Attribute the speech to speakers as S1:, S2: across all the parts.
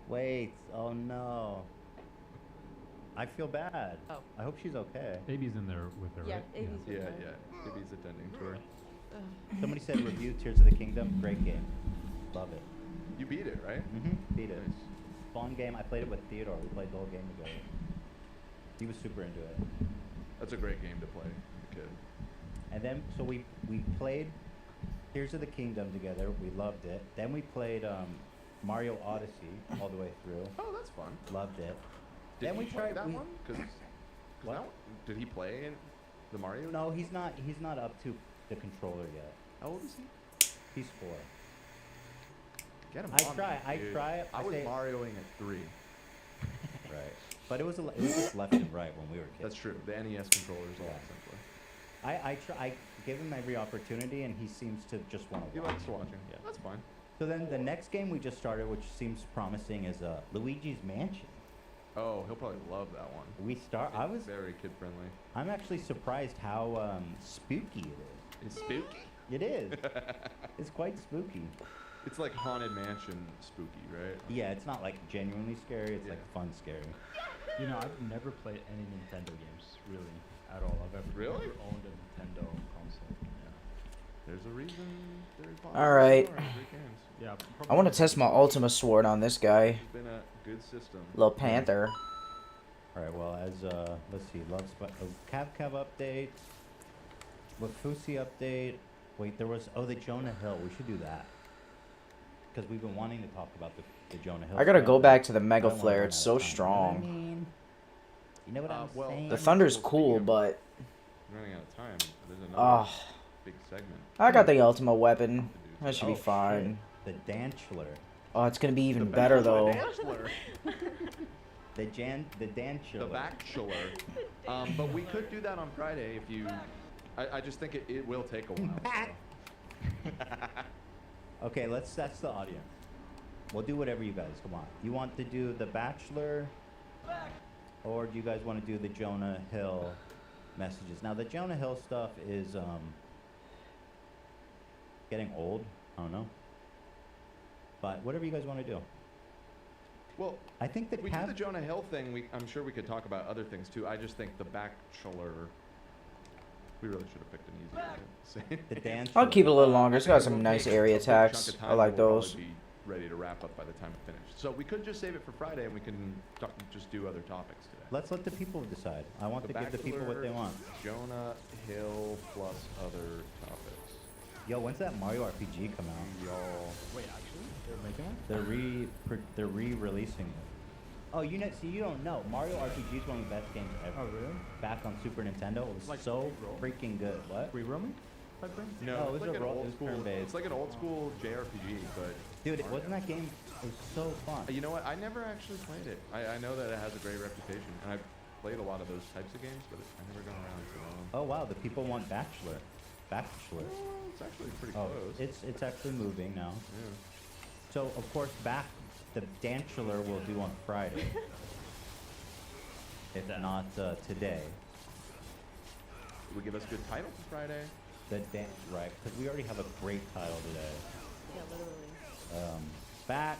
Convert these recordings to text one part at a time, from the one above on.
S1: Wait, oh no. I feel bad.
S2: Oh.
S1: I hope she's okay.
S3: Baby's in there with her,
S2: Yeah,
S3: right?
S2: AB's with her.
S4: Yeah. Baby's attending to her.
S1: Somebody said review Tears of the Kingdom. Great game. Love it.
S4: You beat it, right?
S1: Mm-hmm. Beat it.
S4: Nice.
S1: Fun game. I played it with Theodore. We played the whole game together. He was super into it.
S4: That's a great game to play, as a kid.
S1: And then, so we played Tears of the Kingdom together. We loved it. Then we played Mario Odyssey all the way through.
S4: Oh, that's fun.
S1: Loved it.
S4: Did
S1: Then
S4: he
S1: we
S4: play
S1: tried
S4: that
S1: we,
S4: one?
S1: What?
S4: Did he play in the Mario?
S1: No, he's not up to the controller yet.
S4: How old is he?
S1: He's 4.
S4: Get him
S1: I
S4: on
S1: try.
S4: me,
S1: I
S4: dude.
S1: try.
S4: I was
S1: say-
S4: Marioing at 3.
S1: Right. But it was just left and right when we were kids.
S4: That's true. The NES controller is a lot
S1: Yeah.
S4: simpler.
S1: I give him every opportunity, and he seems to just want to
S4: He
S1: watch.
S4: likes watching.
S1: Yeah.
S4: That's fine.
S1: So then the next game we just started, which seems promising, is Luigi's Mansion.
S4: Oh, he'll probably love that one.
S1: It's
S4: very kid friendly.
S1: I'm actually surprised how spooky it is.
S4: It's spooky.
S1: It is. It's quite spooky.
S4: It's like Haunted Mansion spooky, right?
S1: Yeah, it's not like genuinely scary. It's like
S4: Yeah.
S1: fun scary.
S3: You know, I've never played any Nintendo games, really, at all. I've
S4: Really?
S3: never owned a Nintendo console.
S4: There's a reason there's
S5: All right.
S4: great games.
S3: Yeah.
S5: I want to test my Ultima Sword on this guy.
S4: It's been a good system.
S5: Little Panther.
S1: All right. Well, as let's see, Cav update, Wafusi update. Wait, there was the Jonah Hill. We should do that because we've been wanting to talk about the Jonah Hill.
S5: I gotta
S1: stuff,
S5: go
S1: but
S5: back to the
S1: I
S5: Mega
S1: don't wanna
S5: Flare.
S1: run
S5: It's
S1: out
S5: so
S1: of time.
S5: strong.
S1: You know what I'm
S4: well,
S1: saying?
S5: The Thunder's cool, but
S4: Running out of time. There's another
S5: ah,
S4: big segment.
S5: I got the Ultima weapon. That should be
S1: Oh,
S5: fine.
S1: shit. The Danchler.
S5: Oh, it's gonna be even better though.
S1: The Danchler.
S4: The Bachelor. But we could do that on Friday if you. I just think it will take a while. So.
S1: Okay, that's the audience. We'll do whatever you guys come on. You want to do the Bachelor, or do you guys want to do the Jonah Hill messages? Now the Jonah Hill stuff is getting old. I don't know, but whatever you guys want to do.
S4: Well,
S1: I think that
S4: we do the Jonah Hill thing. I'm sure we could talk about other things too. I just think the Bachelor. We really should have picked an easier way to say.
S1: the dance.
S5: I'll keep it a little longer. It's got some
S4: We'll
S5: nice
S4: take
S5: area
S4: a big chunk
S5: attacks.
S4: of
S5: I
S4: time
S5: like
S4: and we'll
S5: those.
S4: probably be ready to wrap up by the time we finish. So we could just save it for Friday and we can just do other topics today.
S1: Let's let the people decide. I want to give the people what they want.
S4: Jonah Hill plus other topics.
S1: Yo, when's that Mario RPG come out?
S4: Y'all.
S3: Wait, actually, they're making one?
S1: They're re-releasing it. Oh, you don't know. Mario RPG is one of the best games ever.
S3: Oh, really?
S1: Back on Super Nintendo, it was
S3: Like
S1: so
S3: roll?
S1: freaking good. What?
S3: Free roaming type thing?
S4: No,
S1: Oh, it was
S4: it's like
S1: a
S4: an
S1: roll- it
S4: old
S1: was
S4: school.
S1: turn-based.
S4: It's like an old school JRPG, but
S1: Dude,
S4: Mario.
S1: wasn't that game? It was so fun.
S4: You know what? I never actually played it. I know that it has a great reputation, and I've played a lot of those types of games, but I never got around to them.
S1: Oh wow, the people want Bachelor. Bachelor.
S4: Well, it's actually pretty
S1: Oh,
S4: close.
S1: it's actually moving now.
S4: Yeah.
S1: So of course, the Danchler we'll do on Friday. If not today.
S4: It would give us a good title for Friday.
S1: Right, because we already have a great title today.
S2: Yeah, literally.
S1: Back.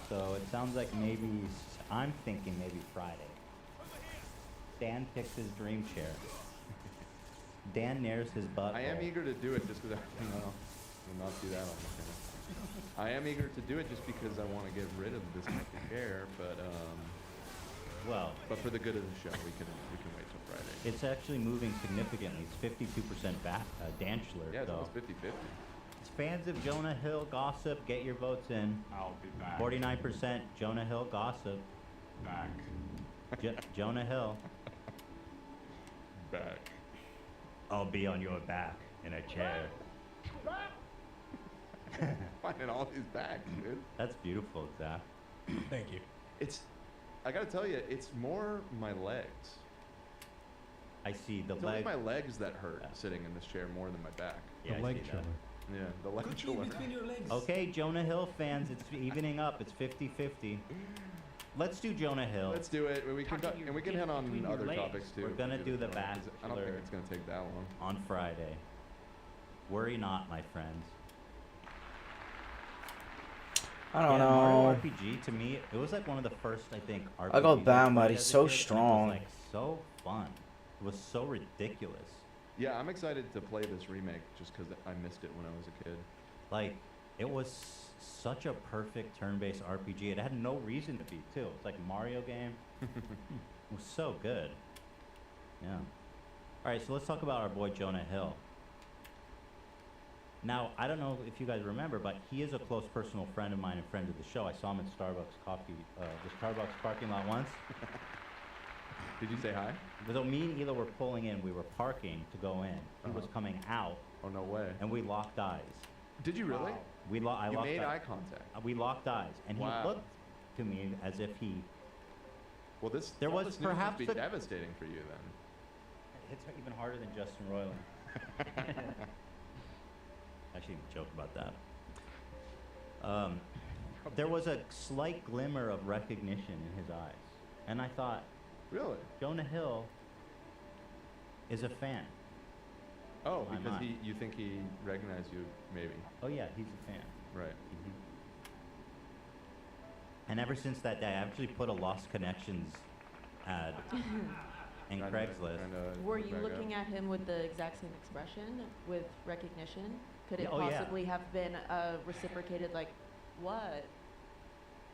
S1: So it sounds like I'm thinking maybe Friday. Dan picks his dream chair. Dan nares his butt.
S4: I am eager to do it just because I will not do that on the channel. I am eager to do it just because I want to get rid of this chair, but for the good of the show, we can wait till Friday.
S1: It's actually moving significantly. It's 52% back, Danchler,
S4: Yeah, it's
S1: though.
S4: almost 50-50.
S1: It's fans of Jonah Hill gossip. Get your votes in.
S3: I'll be back.
S1: 49% Jonah Hill gossip.
S3: Back.
S1: Jonah Hill.
S4: Back.
S1: I'll be on your back in a chair.
S4: Finding all these backs, dude.
S1: That's beautiful, Zach.
S6: Thank you.
S4: I gotta tell you, it's more my legs.
S1: I see the
S4: It's
S1: leg.
S4: only my legs that hurt sitting in this chair more than my back.
S1: Yeah,
S6: The
S1: I
S6: leg
S1: see
S6: chiller.
S1: that.
S4: Yeah, the leg chiller.
S6: between your legs.
S1: Okay, Jonah Hill fans, it's evening up. It's 50-50. Let's do Jonah Hill.
S4: Let's do it. We can
S3: Tucking your
S4: and we can
S3: dick
S4: hit on
S3: between your
S4: other
S3: legs.
S4: topics too.
S1: We're
S4: if
S1: gonna
S4: we
S1: do
S4: get
S1: the
S4: it going, 'cause I don't think
S1: Bachelor.
S4: it's gonna take that long.
S1: On Friday. Worry not, my friends.
S5: I don't
S1: Yeah,
S5: know.
S1: Mario RPG, to me, it was like one of the first, I think, RPGs.
S5: I got
S1: I
S5: Bam, but
S1: played
S5: he's
S1: as a
S5: so
S1: kid, and
S5: strong.
S1: It was like so fun. It was so ridiculous.
S4: Yeah, I'm excited to play this remake just because I missed it when I was a kid.
S1: Like, it was such a perfect turn-based RPG. It had no reason to be, too. It's like a Mario game. It was so good. Yeah. All right, so let's talk about our boy Jonah Hill. Now, I don't know if you guys remember, but he is a close personal friend of mine and friend of the show. I saw him at Starbucks the Starbucks parking lot once.
S4: Did you say hi?
S1: Though me and Ela were pulling in, we were parking to go in. He was coming out,
S4: Oh no way.
S1: and we locked eyes.
S4: Did you really?
S3: Wow.
S1: I
S4: You
S1: locked
S4: made
S1: eyes.
S4: eye contact.
S1: We locked eyes, and
S4: Wow.
S1: he looked to me as if he.
S4: Well, this
S1: There
S4: all
S1: was
S4: this news
S1: perhaps
S4: must be
S1: a-
S4: devastating for you then.
S1: It's even harder than Justin Roiland. I shouldn't joke about that. There was a slight glimmer of recognition in his eyes, and I thought
S4: Really?
S1: Jonah Hill is a fan.
S4: Oh,
S1: Why
S4: because
S1: not?
S4: you think he recognized you, maybe.
S1: Oh yeah, he's a fan.
S4: Right.
S1: And ever since that day, I actually put a Lost Connections ad in Craigslist.
S2: Were you looking at him with the exact same expression with recognition? Could it
S1: Yeah, oh, yeah.
S2: possibly have been reciprocated, like, what?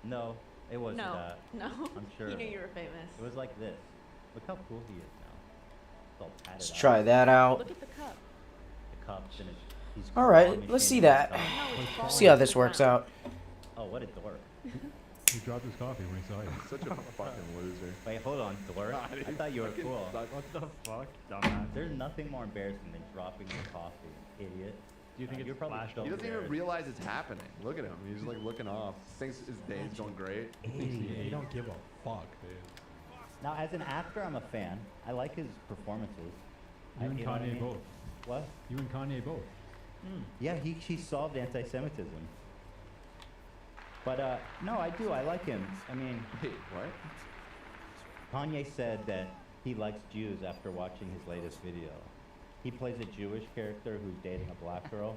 S1: No, it wasn't
S2: No,
S1: that.
S2: no.
S1: I'm sure
S2: You
S1: of
S2: knew
S1: it.
S2: you were famous.
S1: It was like this. Look how cool he is now. It's all tatted
S5: Let's
S1: up.
S5: try that out.
S2: Look at the cup.
S1: The cups and he's
S5: All right,
S1: clawing
S5: let's
S1: his
S5: see
S1: chin
S5: that.
S1: and
S2: No,
S1: stuff.
S2: it's falling
S5: See how
S2: to
S5: this
S2: the
S5: works
S2: ground.
S5: out.
S1: Oh, what a dork.
S6: He dropped his coffee when he saw you.
S4: Such a fucking loser.
S1: Wait, hold on, dork. I thought you were
S4: Fucking
S1: cool.
S4: suck.
S3: What the fuck, dumbass?
S1: There's nothing more embarrassing than dropping your coffee, idiot.
S3: Do you think
S1: You're
S3: it's
S1: probably
S3: flashed
S1: still
S4: He doesn't even
S1: embarrassed.
S4: realize it's happening. Look at him. He's just like looking off. Thinks his day's going great.
S6: You don't give a fuck, dude.
S1: Now, as an actor, I'm a fan. I like his performances.
S6: You and
S1: know what I
S6: Kanye
S1: mean?
S6: both.
S1: What?
S6: You and Kanye both.
S1: Yeah, he solved anti-Semitism. But no, I do. I like him. I mean,
S4: Wait, what?
S1: Kanye said that he likes Jews after watching his latest video. He plays a Jewish character who's dating a black girl.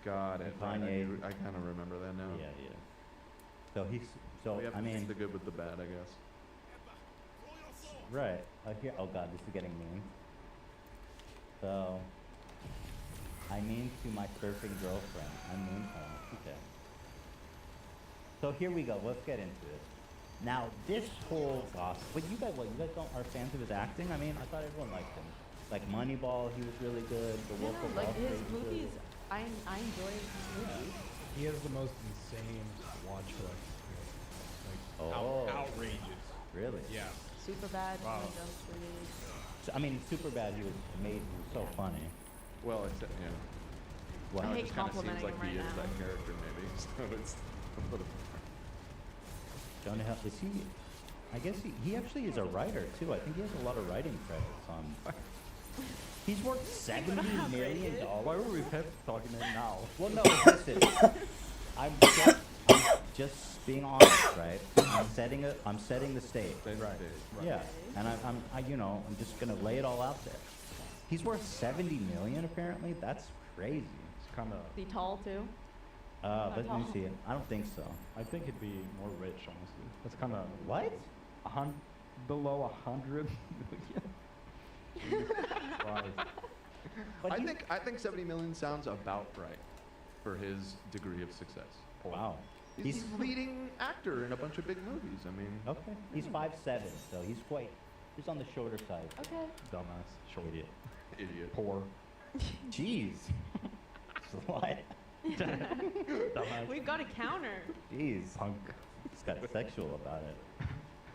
S4: Got it.
S1: Kanye-
S4: I kind of remember that now.
S1: Yeah. So
S4: We have
S1: I
S4: to mix
S1: mean,
S4: the good with the bad, I guess.
S1: right. Oh God, this is getting mean. So, I mean to my surfing girlfriend. I mean her. Okay. So here we go. Let's get into it. Now, this whole gossip. But you guys don't are fans of his acting? I mean, I thought everyone liked him. Like Moneyball, he was really good. The
S2: Yeah,
S1: Wolf of
S2: like
S1: Wall Street,
S2: his
S1: he was really
S2: movies,
S1: good.
S2: I enjoy his movies.
S6: He has the most insane watch list. Like,
S1: Oh.
S6: outrageous.
S1: Really?
S6: Yeah.
S2: Superbad,
S3: Wow.
S2: Jump Street.
S1: So, I mean, Superbad, he was so funny.
S4: Well, except, yeah.
S1: What?
S4: Now
S2: I
S4: it
S2: hate
S4: just kind of seems
S2: complimenting
S4: like
S2: him
S4: he
S2: right
S4: is
S2: now.
S4: that character, maybe. So it's a little.
S1: Jonah Hill, is he? I guess he actually is a writer too. I think he has a lot of writing credits on. He's worth $70 million.
S3: Why were we talking to him now?
S1: Well, no, listen. I'm just being honest, right? I'm setting the stage.
S4: Right.
S1: Yeah, and I'm just gonna lay it all out there. He's worth $70 million apparently. That's crazy.
S3: It's kind of.
S2: Be tall too.
S1: Let me
S2: tall.
S1: see it. I don't think so.
S3: I think he'd be more rich, honestly. That's kind of
S1: What?
S3: below 100 million. Jesus Christ.
S1: But
S4: I
S1: he's-
S4: think 70 million sounds about right for his degree of success.
S1: Wow.
S4: He's leading actor in a bunch of big movies. I mean,
S1: Okay. He's 5'7", so he's on the shorter side.
S2: Okay.
S3: Dumbass. Short.
S1: Idiot.
S4: idiot.
S3: Poor.
S1: Jeez. What?
S3: Dumbass.
S2: We've got a counter.
S1: Jeez.
S3: Punk.
S1: He's got sexual about it.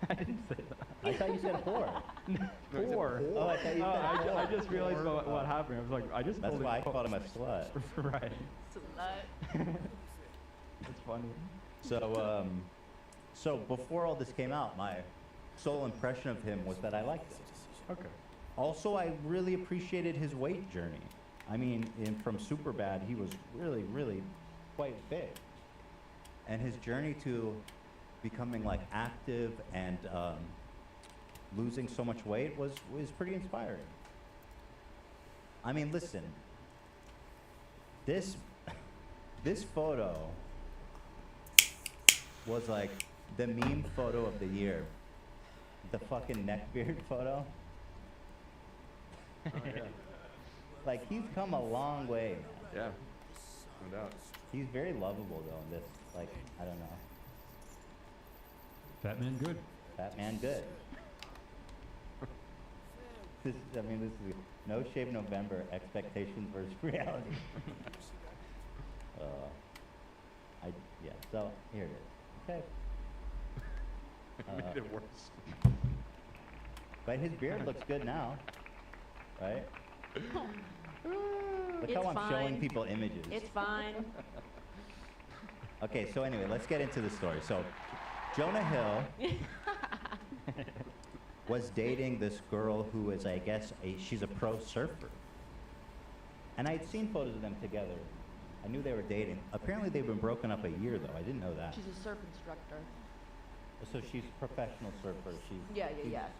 S3: I didn't say that.
S1: I thought you said poor.
S3: Poor.
S1: Oh, I thought you said
S3: I
S1: poor.
S3: just realized what happened. I was like, I just
S1: That's
S3: told
S1: why I
S3: him
S1: called him a slut.
S3: Right.
S2: Slut.
S3: It's funny.
S1: So before all this came out, my sole impression of him was that I liked him.
S3: Okay.
S1: Also, I really appreciated his weight journey. I mean, from Superbad, he was really, really quite big. And his journey to becoming like active and losing so much weight was pretty inspiring. I mean, listen, this photo was like the meme photo of the year. The fucking neckbeard photo.
S4: Oh, yeah.
S1: Like, he's come a long way, man.
S4: Yeah. No doubt.
S1: He's very lovable, though, in this, like, I don't know.
S6: Fat man good.
S1: Fat man good. This is No Shave November, expectations versus reality. Yeah, so, here it is. Okay.
S4: Made it worse.
S1: But his beard looks good now, right? Look
S2: It's
S1: how I'm showing
S2: fine.
S1: people images.
S2: It's fine.
S1: Okay, so anyway, let's get into the story. So, Jonah Hill was dating this girl who is, I guess, she's a pro surfer. And I'd seen photos of them together. I knew they were dating. Apparently, they've been broken up a year, though. I didn't know that.
S2: She's a surf instructor.
S1: So she's a professional surfer.
S2: Yeah.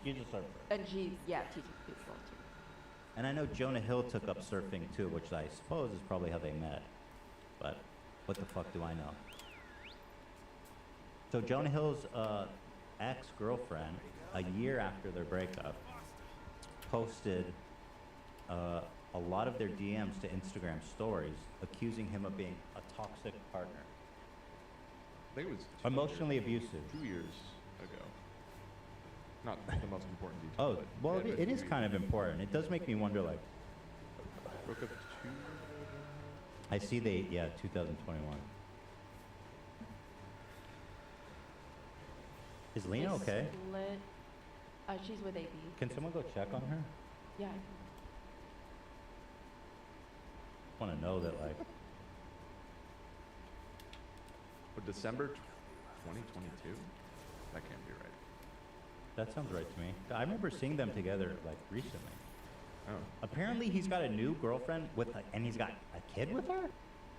S1: She's a surfer.
S2: And she, teaches people too.
S1: And I know Jonah Hill took up surfing, too, which I suppose is probably how they met. But what the fuck do I know? So Jonah Hill's ex-girlfriend, a year after their breakup, posted a lot of their DMs to Instagram stories, accusing him of being a toxic partner,
S4: I think it was
S1: emotionally abusive.
S4: 2 years ago. Not the most important detail.
S1: Oh,
S4: but
S1: well,
S4: yeah,
S1: it is kind of important. It does make me wonder, like,
S4: Broke up 2
S1: I see 2021. Is Lena
S2: They
S1: okay?
S2: Split. She's with AB.
S1: Can someone go check on her?
S2: Yeah.
S1: I want to know that, like,
S4: But December 2022? That can't be right.
S1: that sounds right to me. I remember seeing them together, like, recently.
S4: Oh.
S1: Apparently, he's got a new girlfriend with, like, and he's got a kid with her?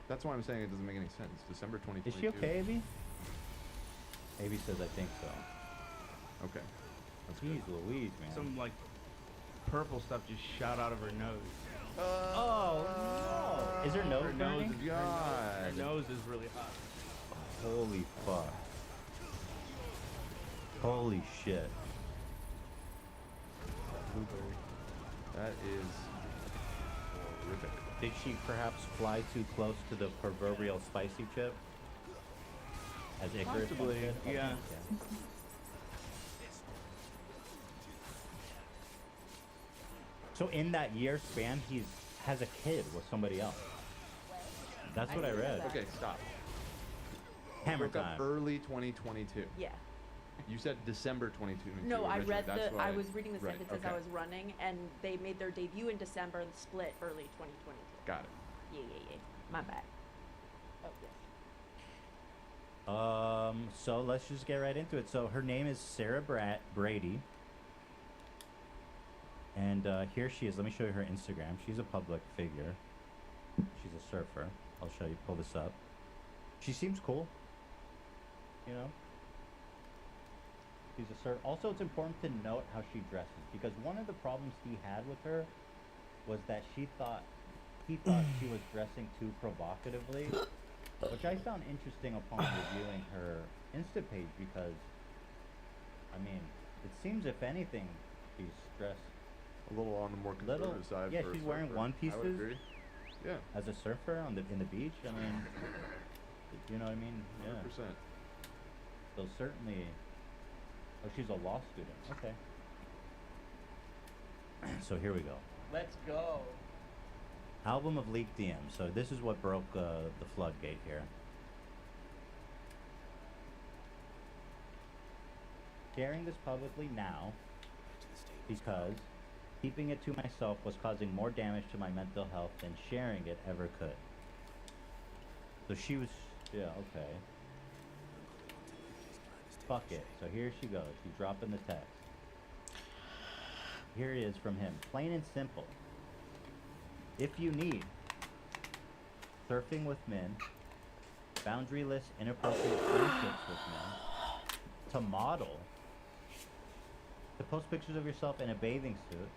S4: That's why I'm saying it doesn't make any sense. December
S1: Is
S4: 2022.
S1: she okay, Abby? Abby says, I think so.
S4: Okay. That's good.
S1: Jeez Louise, man.
S5: Some like purple stuff just shot out of her nose.
S1: Oh, no. Is her nose
S5: Her nose
S1: burning?
S5: is,
S4: God.
S5: her nose is really hot.
S1: Holy fuck. Holy shit.
S4: That is horrific.
S1: Did she perhaps fly too close to the proverbial spicy chip? As Icarus once
S5: Possibly,
S1: said?
S5: yeah.
S1: So in that year span, he has a kid with somebody else. That's what I read.
S4: Okay, stop.
S1: Hammer
S4: Broke up
S1: time.
S4: early 2022.
S2: Yeah.
S4: You said December 2022.
S2: No, I
S4: originally.
S2: read
S4: That's why
S2: I was reading the
S4: right,
S2: sentence as I
S4: okay.
S2: was running, and they made their debut in December and split early 2022.
S4: Got it.
S2: Yeah. My bad. Oh, yes.
S1: So let's just get right into it. So her name is Sarah Brady. And here she is. Let me show you her Instagram. She's a public figure. She's a surfer. I'll show you. Pull this up. She seems cool. You know? She's a surfer. Also, it's important to note how she dresses, because one of the problems he had with her was that he thought she was dressing too provocatively, which I found interesting upon reviewing her Insta page, because, I mean, It seems, if anything, she's stressed.
S4: A little on the more
S1: Little-
S4: conservative side.
S1: yeah,
S4: for a
S1: she's wearing
S4: surfer.
S1: one
S4: I would
S1: pieces.
S4: agree. Yeah,
S1: As a surfer on in the beach, I mean, you know what I mean?
S4: 100%.
S1: Yeah. So certainly. Oh, she's a law student. Okay. So here we go.
S5: Let's go.
S1: Album of leaked DMs. So this is what broke the floodgate here. Sharing this publicly now because keeping it to myself was causing more damage to my mental health than sharing it ever could. So she was, yeah, okay. Fuck it. So here she goes. She's dropping the text. Here it is from him. Plain and simple. If you need surfing with men, boundaryless, inappropriate friendships with men, to model, to post pictures of yourself in a bathing suit,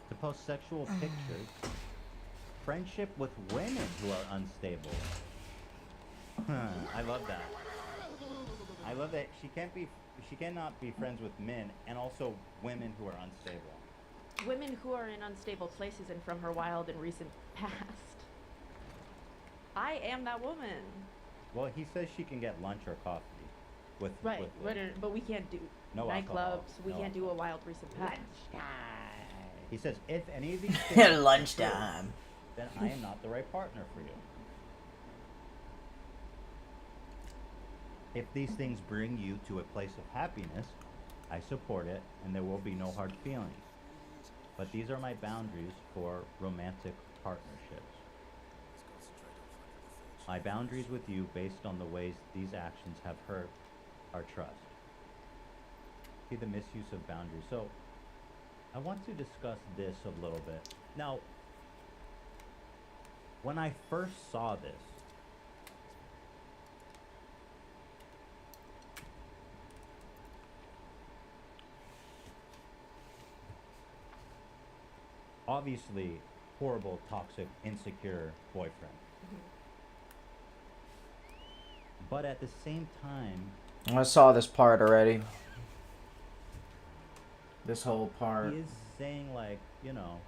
S1: to post sexual pictures, friendship with women who are unstable. I love that. I love that she cannot be friends with men and also women who are unstable.
S2: Women who are in unstable places and from her wild and recent past. I am that woman.
S1: Well, he says she can get lunch or coffee with
S2: Right,
S1: with
S2: but we can't do
S1: No
S2: nightclubs.
S1: alcohol.
S2: We
S1: No
S2: can't do a wild recent past.
S1: He says if any of these things are true,
S7: Lunchtime.
S1: then I am not the right partner for you. If these things bring you to a place of happiness, I support it and there will be no hard feelings. But these are my boundaries for romantic partnerships. My boundaries with you based on the ways these actions have hurt our trust. See the misuse of boundaries. So I want to discuss this a little bit. Now, when I first saw this, obviously horrible, toxic, insecure boyfriend. But at the same time,
S7: I saw this part already. This whole part.
S1: he is saying like, you know,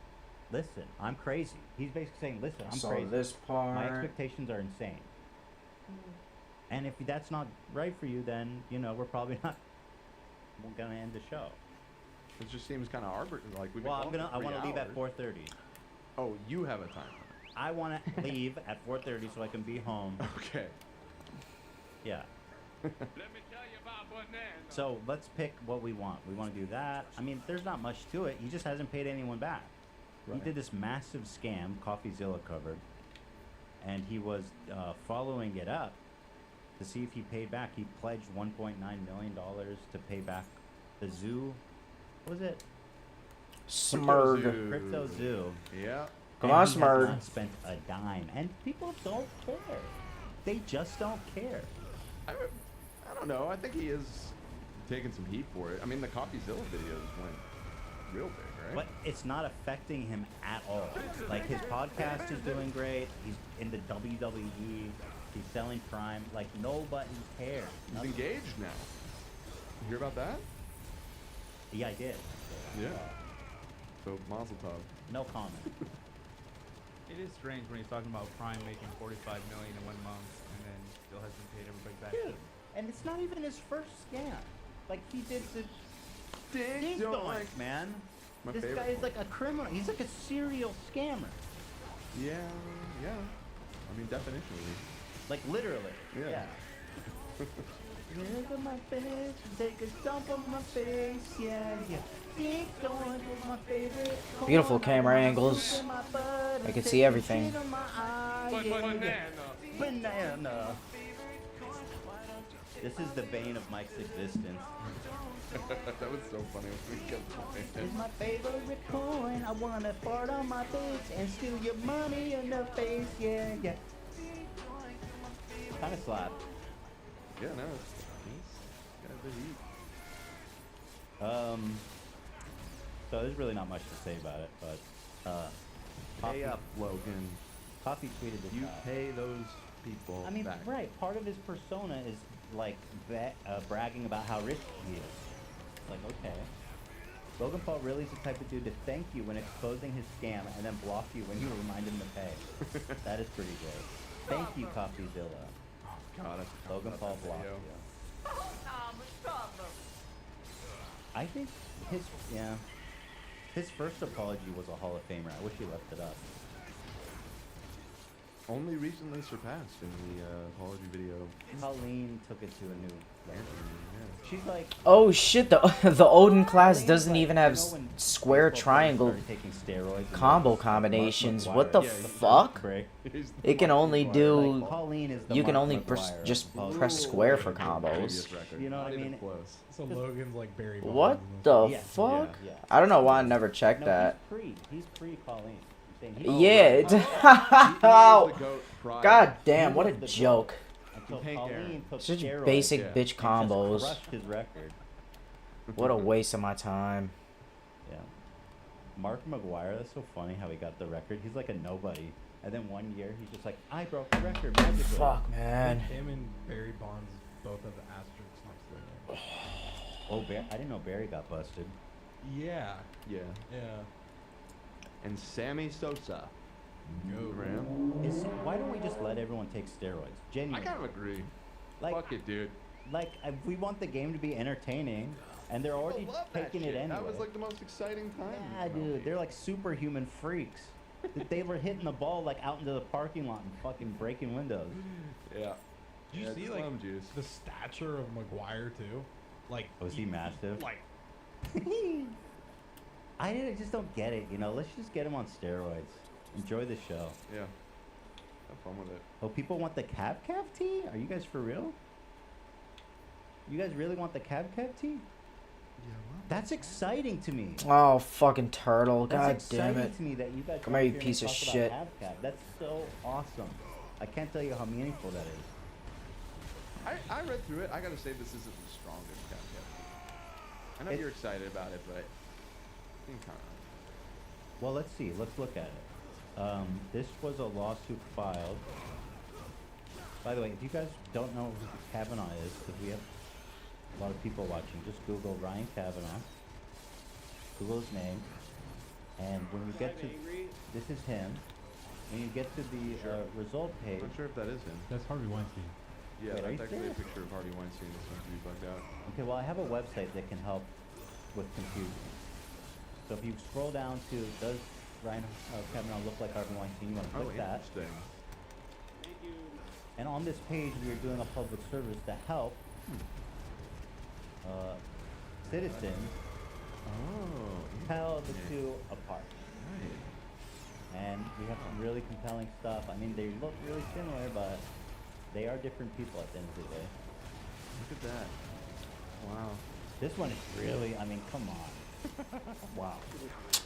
S1: listen, I'm crazy. He's basically saying, listen,
S7: I
S1: I'm
S7: saw
S1: crazy.
S7: this
S1: My
S7: part.
S1: expectations are insane. And if that's not right for you, then, you know, we're probably not gonna end the show.
S4: It just seems kind of arbitrary. Like we've been
S1: Well,
S4: going
S1: I
S4: for
S1: want to
S4: 3
S1: leave at
S4: hours.
S1: 4:30.
S4: Oh, you have a time
S1: I want to leave at 4:30 so I can be home.
S4: limit. Okay.
S1: Yeah.
S8: Let me tell you about banana.
S1: So let's pick what we want. We want to do that. I mean, there's not much to it. He just hasn't paid anyone back. He
S4: Right.
S1: did this massive scam, CoffeeZilla covered, and he was following it up to see if he paid back. He pledged $1.9 million to pay back the zoo. What was it?
S7: Smurg.
S4: Zoo.
S1: Crypto Zoo.
S4: Yeah.
S7: Come
S1: And
S7: on,
S1: he has
S7: Smurg.
S1: not spent a dime, and people don't care. They just don't care.
S4: I don't know. I think he is taking some heat for it. I mean, the CoffeeZilla videos went real big, right?
S1: But it's not affecting him at all. Like, his podcast is doing great. He's in the WWE. He's selling Prime. Like, nobody cares.
S4: He's
S1: Nothing.
S4: engaged now. You hear about that?
S1: Yeah, I did.
S4: Yeah. So Mazel Tov.
S1: No comment.
S5: It is strange when he's talking about Prime making $45 million in 1 month and then still hasn't paid everybody back.
S1: Dude, and it's not even his first scam. Like, he did the
S4: Ding
S1: doink, man.
S4: My
S1: This
S4: favorite
S1: guy is
S4: one.
S1: like a criminal. He's like a serial scammer.
S4: Yeah. I mean, definitionally.
S1: Like, literally.
S4: Yeah.
S1: Look at my face, take a dump on my face, yeah. Ding dong is my favorite.
S7: Beautiful
S1: corn.
S7: camera angles.
S1: In my butt,
S7: I can
S1: take
S7: see
S1: a
S7: everything.
S1: shit on my eye,
S8: But
S1: yeah,
S8: banana.
S1: yeah. Banana. This is the bane of Mike's existence.
S4: That was so funny when we kept
S1: It's
S4: playing.
S1: my favorite coin. I wanna fart on my face and steal your money in the face, yeah. Kinda slap.
S4: Yeah, no, he's got the heat.
S1: So there's really not much to say about it, but
S4: Pay up, Logan.
S1: Coffee tweeted this
S4: You
S1: out.
S4: pay those people
S1: I mean,
S4: back.
S1: right, part of his persona is like bragging about how rich he is. like, okay. Logan Paul really is the type of dude to thank you when exposing his scam and then block you when you remind him to pay. That is pretty good. Thank you, CoffeeZilla.
S4: Oh God,
S1: Logan Paul blocked
S4: video.
S1: you. I think his first apology was a Hall of Famer. I wish he left it up.
S4: Only recently surpassed in the apology video.
S1: Colleen took it to a new level.
S4: Yeah.
S1: She's like,
S7: Oh shit, the Odin class
S1: Colleen's
S7: doesn't
S1: like,
S7: even have
S1: you know when
S7: square
S1: baseball players
S7: triangle
S1: started taking steroids and
S7: combo
S1: Mark
S7: combinations.
S1: McGwire-
S7: What the
S1: Yeah,
S7: fuck?
S1: break.
S4: He's
S7: It can
S4: Mark
S7: only
S4: McGwire.
S7: do.
S1: Like, Colleen is the
S7: You can
S1: Mark
S7: only
S1: McGwire
S7: just
S1: of apology.
S7: press square for
S4: Previous
S7: combos.
S4: record.
S1: You know
S4: Not
S1: what I
S4: even
S1: mean?
S4: Close.
S6: So Logan's like Barry Bonds.
S7: What
S6: in this.
S7: the
S1: Yeah.
S7: fuck?
S1: Yeah.
S7: I don't know why I never checked
S1: No,
S7: that.
S1: He's pre Colleen. I'm saying
S7: Yeah,
S4: right.
S7: it's.
S4: He is the GOAT prior.
S7: God damn,
S1: He
S7: what a
S1: was the
S7: joke.
S1: Until
S4: Pink hair.
S1: Colleen took
S7: Such
S1: steroids
S7: basic
S4: yeah.
S7: bitch
S1: and just
S7: combos.
S1: crushed his record.
S7: What a waste of my time.
S1: Yeah. Mark McGwire, that's so funny how he got the record. He's like a nobody. And then one year, he's just like, I broke the record magically.
S7: Fuck, man.
S6: Him and Barry Bonds both have asterisks next to their name.
S1: Oh, I didn't know Barry got busted.
S6: Yeah.
S4: Yeah.
S6: Yeah.
S4: And Sammy Sosa.
S6: Go.
S4: Graham.
S1: Why don't we just let everyone take steroids?
S4: I
S1: Genuinely.
S4: kind of agree.
S1: Like,
S4: Fuck it, dude.
S1: like if we want the game to be entertaining, and they're already
S4: People love that
S1: taking it
S4: shit.
S1: anyway.
S4: That was like the most exciting time.
S1: Yeah, dude, they're like superhuman freaks. They were hitting the ball like out into the parking lot and fucking breaking windows.
S4: Yeah.
S6: Did you
S4: Yeah,
S6: see
S4: it's
S6: like
S4: lime juice.
S6: the stature of McGuire too? Like
S1: Was he massive?
S6: Like
S1: I just don't get it. You know, let's just get him on steroids. Enjoy the show.
S4: Yeah. Have fun with it.
S1: Oh, people want the Cab Cav tea? Are you guys for real? You guys really want the Cab Cav tea?
S4: Yeah, well.
S1: That's exciting to me.
S7: Oh, fucking turtle. God
S1: That's
S7: damn
S1: exciting
S7: it.
S1: to me that you guys
S7: Come
S1: come
S7: here, you
S1: here and
S7: piece of
S1: talk
S7: shit.
S1: about Cab Cav. That's so awesome. I can't tell you how meaningful that is.
S4: I read through it. I gotta say this isn't the strongest Cap Cap. I know
S1: It's-
S4: you're excited about it, but I think kind of.
S1: Well, let's see. Let's look at it. This was a lawsuit filed. By the way, if you guys don't know who Kavanaugh is, because we have a lot of people watching, just Google Ryan Kavanaugh. Google his name. And when you get to... This is him. When you get to the result page...
S4: I'm not sure if that is him.
S3: That's Harvey Weinstein.
S4: Yeah,
S1: Wait, are you
S4: that's actually a
S1: serious?
S4: picture of Harvey Weinstein that seems to be bugged out.
S1: Okay, well, I have a website that can help with confusion. So if you scroll down to, does Ryan Kavanaugh look like Harvey Weinstein? You want to
S4: Oh,
S1: click that.
S4: interesting.
S1: And on this page, we are doing a public service to help citizens
S4: Oh.
S1: tell the
S4: Yeah.
S1: two apart.
S4: Right.
S1: And we have some really compelling stuff. I mean, they look really similar, but they are different people at the end of the day.
S4: Look at that. Wow.
S1: This one is really, I mean, come on. Wow.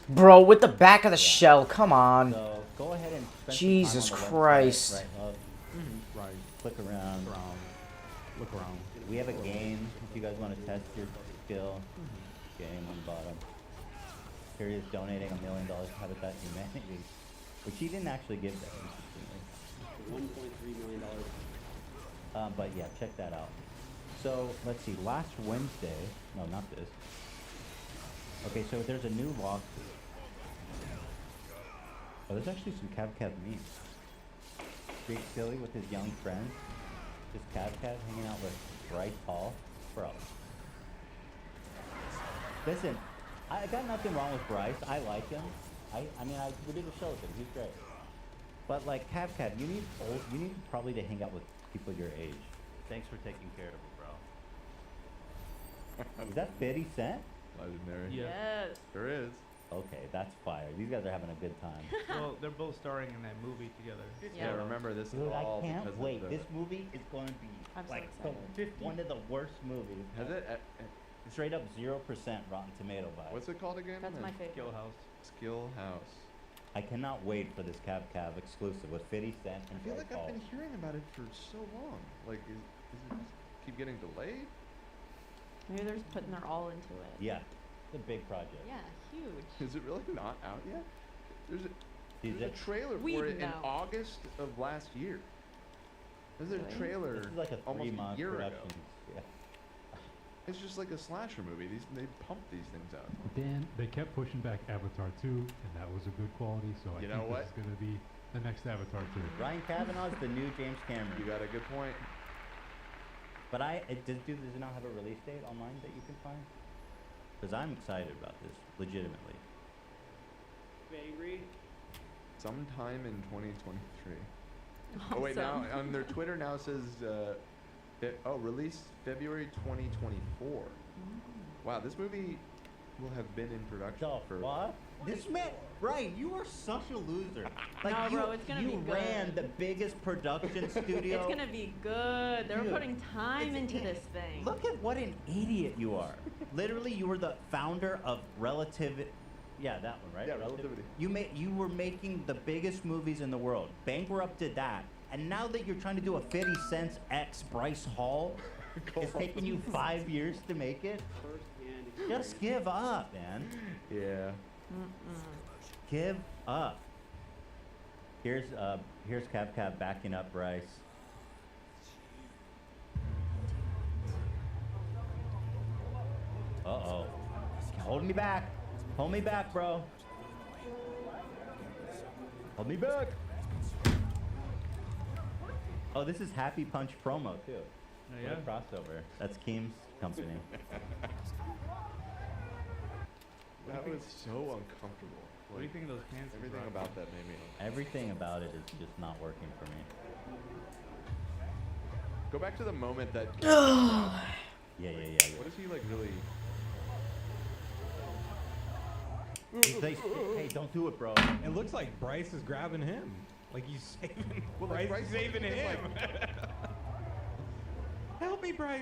S7: Bro, with the back of the shell, come on.
S1: So go ahead and spend
S7: Jesus
S1: some time on the
S7: Christ.
S1: website, right, love?
S4: Right.
S1: Click around.
S4: Look around.
S1: We have a game if you guys want to test your skill. Game on the bottom. Here he is donating $1 million to Habitat Humanity, which he didn't actually give them.
S9: $1.3 million.
S1: But yeah, check that out. So let's see. Last Wednesday, no, not this. Okay, so there's a new lawsuit. Oh, there's actually some Cav memes. Big Silly with his young friends. Just Cav hanging out with Bryce Hall. Bro. Listen, I got nothing wrong with Bryce. I like him. I mean, we did a show with him. He's great. But like Cav, you need probably to hang out with people your age. Thanks for taking care of me, bro. Is that 50 Cent?
S4: Legendary.
S5: Yeah.
S2: Yes.
S4: There is.
S1: Okay, that's fire. These guys are having a good time.
S5: Well, they're both starring in that movie together.
S4: Yeah,
S2: Yeah.
S4: remember this is
S1: Dude, I
S4: all
S1: can't
S4: because
S1: wait.
S4: of the...
S1: This movie is going to be
S2: I'm so
S1: like
S2: excited.
S1: one of the worst movies.
S4: Has it?
S1: Straight up 0% Rotten Tomato vibe.
S4: What's it called again?
S2: That's my favorite.
S5: Skill House.
S4: Skill House.
S1: I cannot wait for this Cav exclusive with 50 Cent and
S4: I feel
S1: Bryce
S4: like I've
S1: Hall.
S4: been hearing about it for so long. Like, is it just keep getting delayed?
S2: Maybe they're just putting their all into it.
S1: Yeah, it's a big project.
S2: Yeah, huge.
S4: Is it really not out yet? There's
S1: Is
S4: a
S1: it?
S4: trailer
S2: We
S4: for it in
S2: know.
S4: August of last year. There's a
S2: Really?
S4: trailer
S1: This is like a
S4: almost
S1: 3-month
S4: a year
S1: production.
S4: ago.
S1: Yeah.
S4: It's just like a slasher movie. They pump these things out.
S10: Dan, they kept pushing back Avatar 2, and that was a good quality, so I
S4: You
S10: think
S4: know what?
S10: this is going to be the next Avatar 2.
S1: Ryan Kavanaugh's the new James Cameron.
S4: You got a good point.
S1: But does it not have a release date online that you can find? Because I'm excited about this, legitimately.
S9: Angry?
S4: Sometime in 2023.
S2: Awesome.
S4: Oh wait, now on their Twitter now says, release February 2024. Wow, this movie will have been in production for.
S1: What? This man, Ryan, you are such a loser. Like
S2: No,
S1: you,
S2: bro, it's gonna
S1: you
S2: be good.
S1: ran the biggest production studio.
S2: It's gonna be good. They're
S1: Dude,
S2: putting time into
S1: yeah.
S2: this thing.
S1: Look at what an idiot you are. Literally, you were the founder of Relativity. Yeah, that one, right?
S4: Yeah, Relativity.
S1: You were making the biggest movies in the world. Bankrupted that. And now that you're trying to do a 50 Cent X Bryce Hall, it's taking you 5 years to make it.
S9: First-hand
S1: Just give up, man.
S4: Yeah.
S1: Give up. Here's Cab backing up Bryce. Uh-oh. Hold me back. Hold me back, bro. Hold me back. Oh, this is Happy Punch promo, too.
S5: Oh,
S1: What a crossover. That's Keem's company.
S4: That was so uncomfortable.
S5: What do you think of those pants? he's
S4: Everything
S5: rocking?
S4: about that made me uncomfortable.
S1: Everything about it is just not working for me.
S4: Go back to the moment that.
S1: Yeah.
S4: What is he like really?
S1: Hey, don't do it, bro.
S6: It looks like Bryce is grabbing him. Like he's saving.
S4: Well,
S6: Bryce,
S4: like,
S6: is saving
S4: isn't
S6: him.
S4: even,
S6: Help me, Bryce.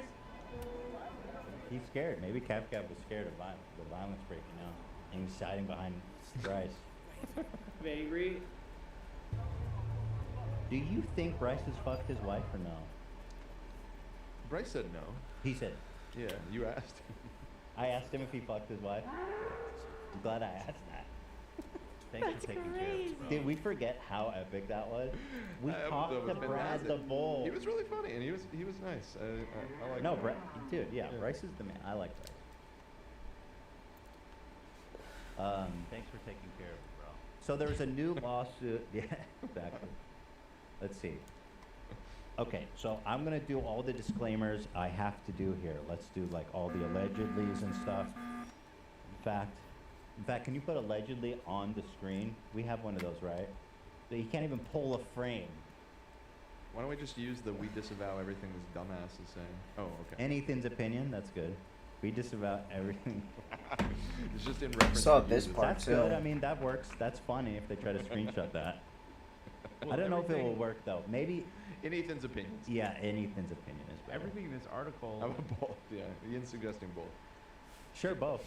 S1: He's scared. Maybe Cap was scared of the violence breaking out. And he's hiding behind Bryce.
S9: Angry?
S1: Do you think Bryce has fucked his wife or no?
S4: Bryce said no.
S1: He said,
S4: Yeah, you asked.
S1: I asked him if he fucked his wife. I'm glad I asked that. Thanks
S2: That's
S1: for taking care of
S2: crazy.
S1: us, bro. Did we forget how epic that was? We
S4: That
S1: talked
S4: was
S1: to Brad
S4: fantastic.
S1: the Bull.
S4: He was really funny, and he was nice. I like.
S1: No,
S4: him.
S1: Brad, dude, yeah, Bryce is the man. I like Bryce. Thanks for taking care of it, bro. So there's a new lawsuit. Yeah, exactly. Let's see. Okay, so I'm gonna do all the disclaimers I have to do here. Let's do like all the allegedlys and stuff. In fact, can you put allegedly on the screen? We have one of those, right? So you can't even pull a frame.
S4: Why don't we just use the "we disavow everything this dumbass is saying"? Oh, okay.
S1: Anything's opinion. That's good. We disavow everything.
S4: It's just in reference.
S7: Saw
S4: to
S7: this
S4: users.
S7: part.
S1: That's
S7: too.
S1: good. I mean, that works. That's funny if they try to screenshot that.
S5: Well,
S1: I don't know if it will
S5: everything-
S1: work though. Maybe.
S4: In Ethan's opinions.
S1: Yeah, in Ethan's opinion is better.
S5: Everything in this article,
S4: How about both? Yeah, Ian's suggesting both.
S1: Sure, both.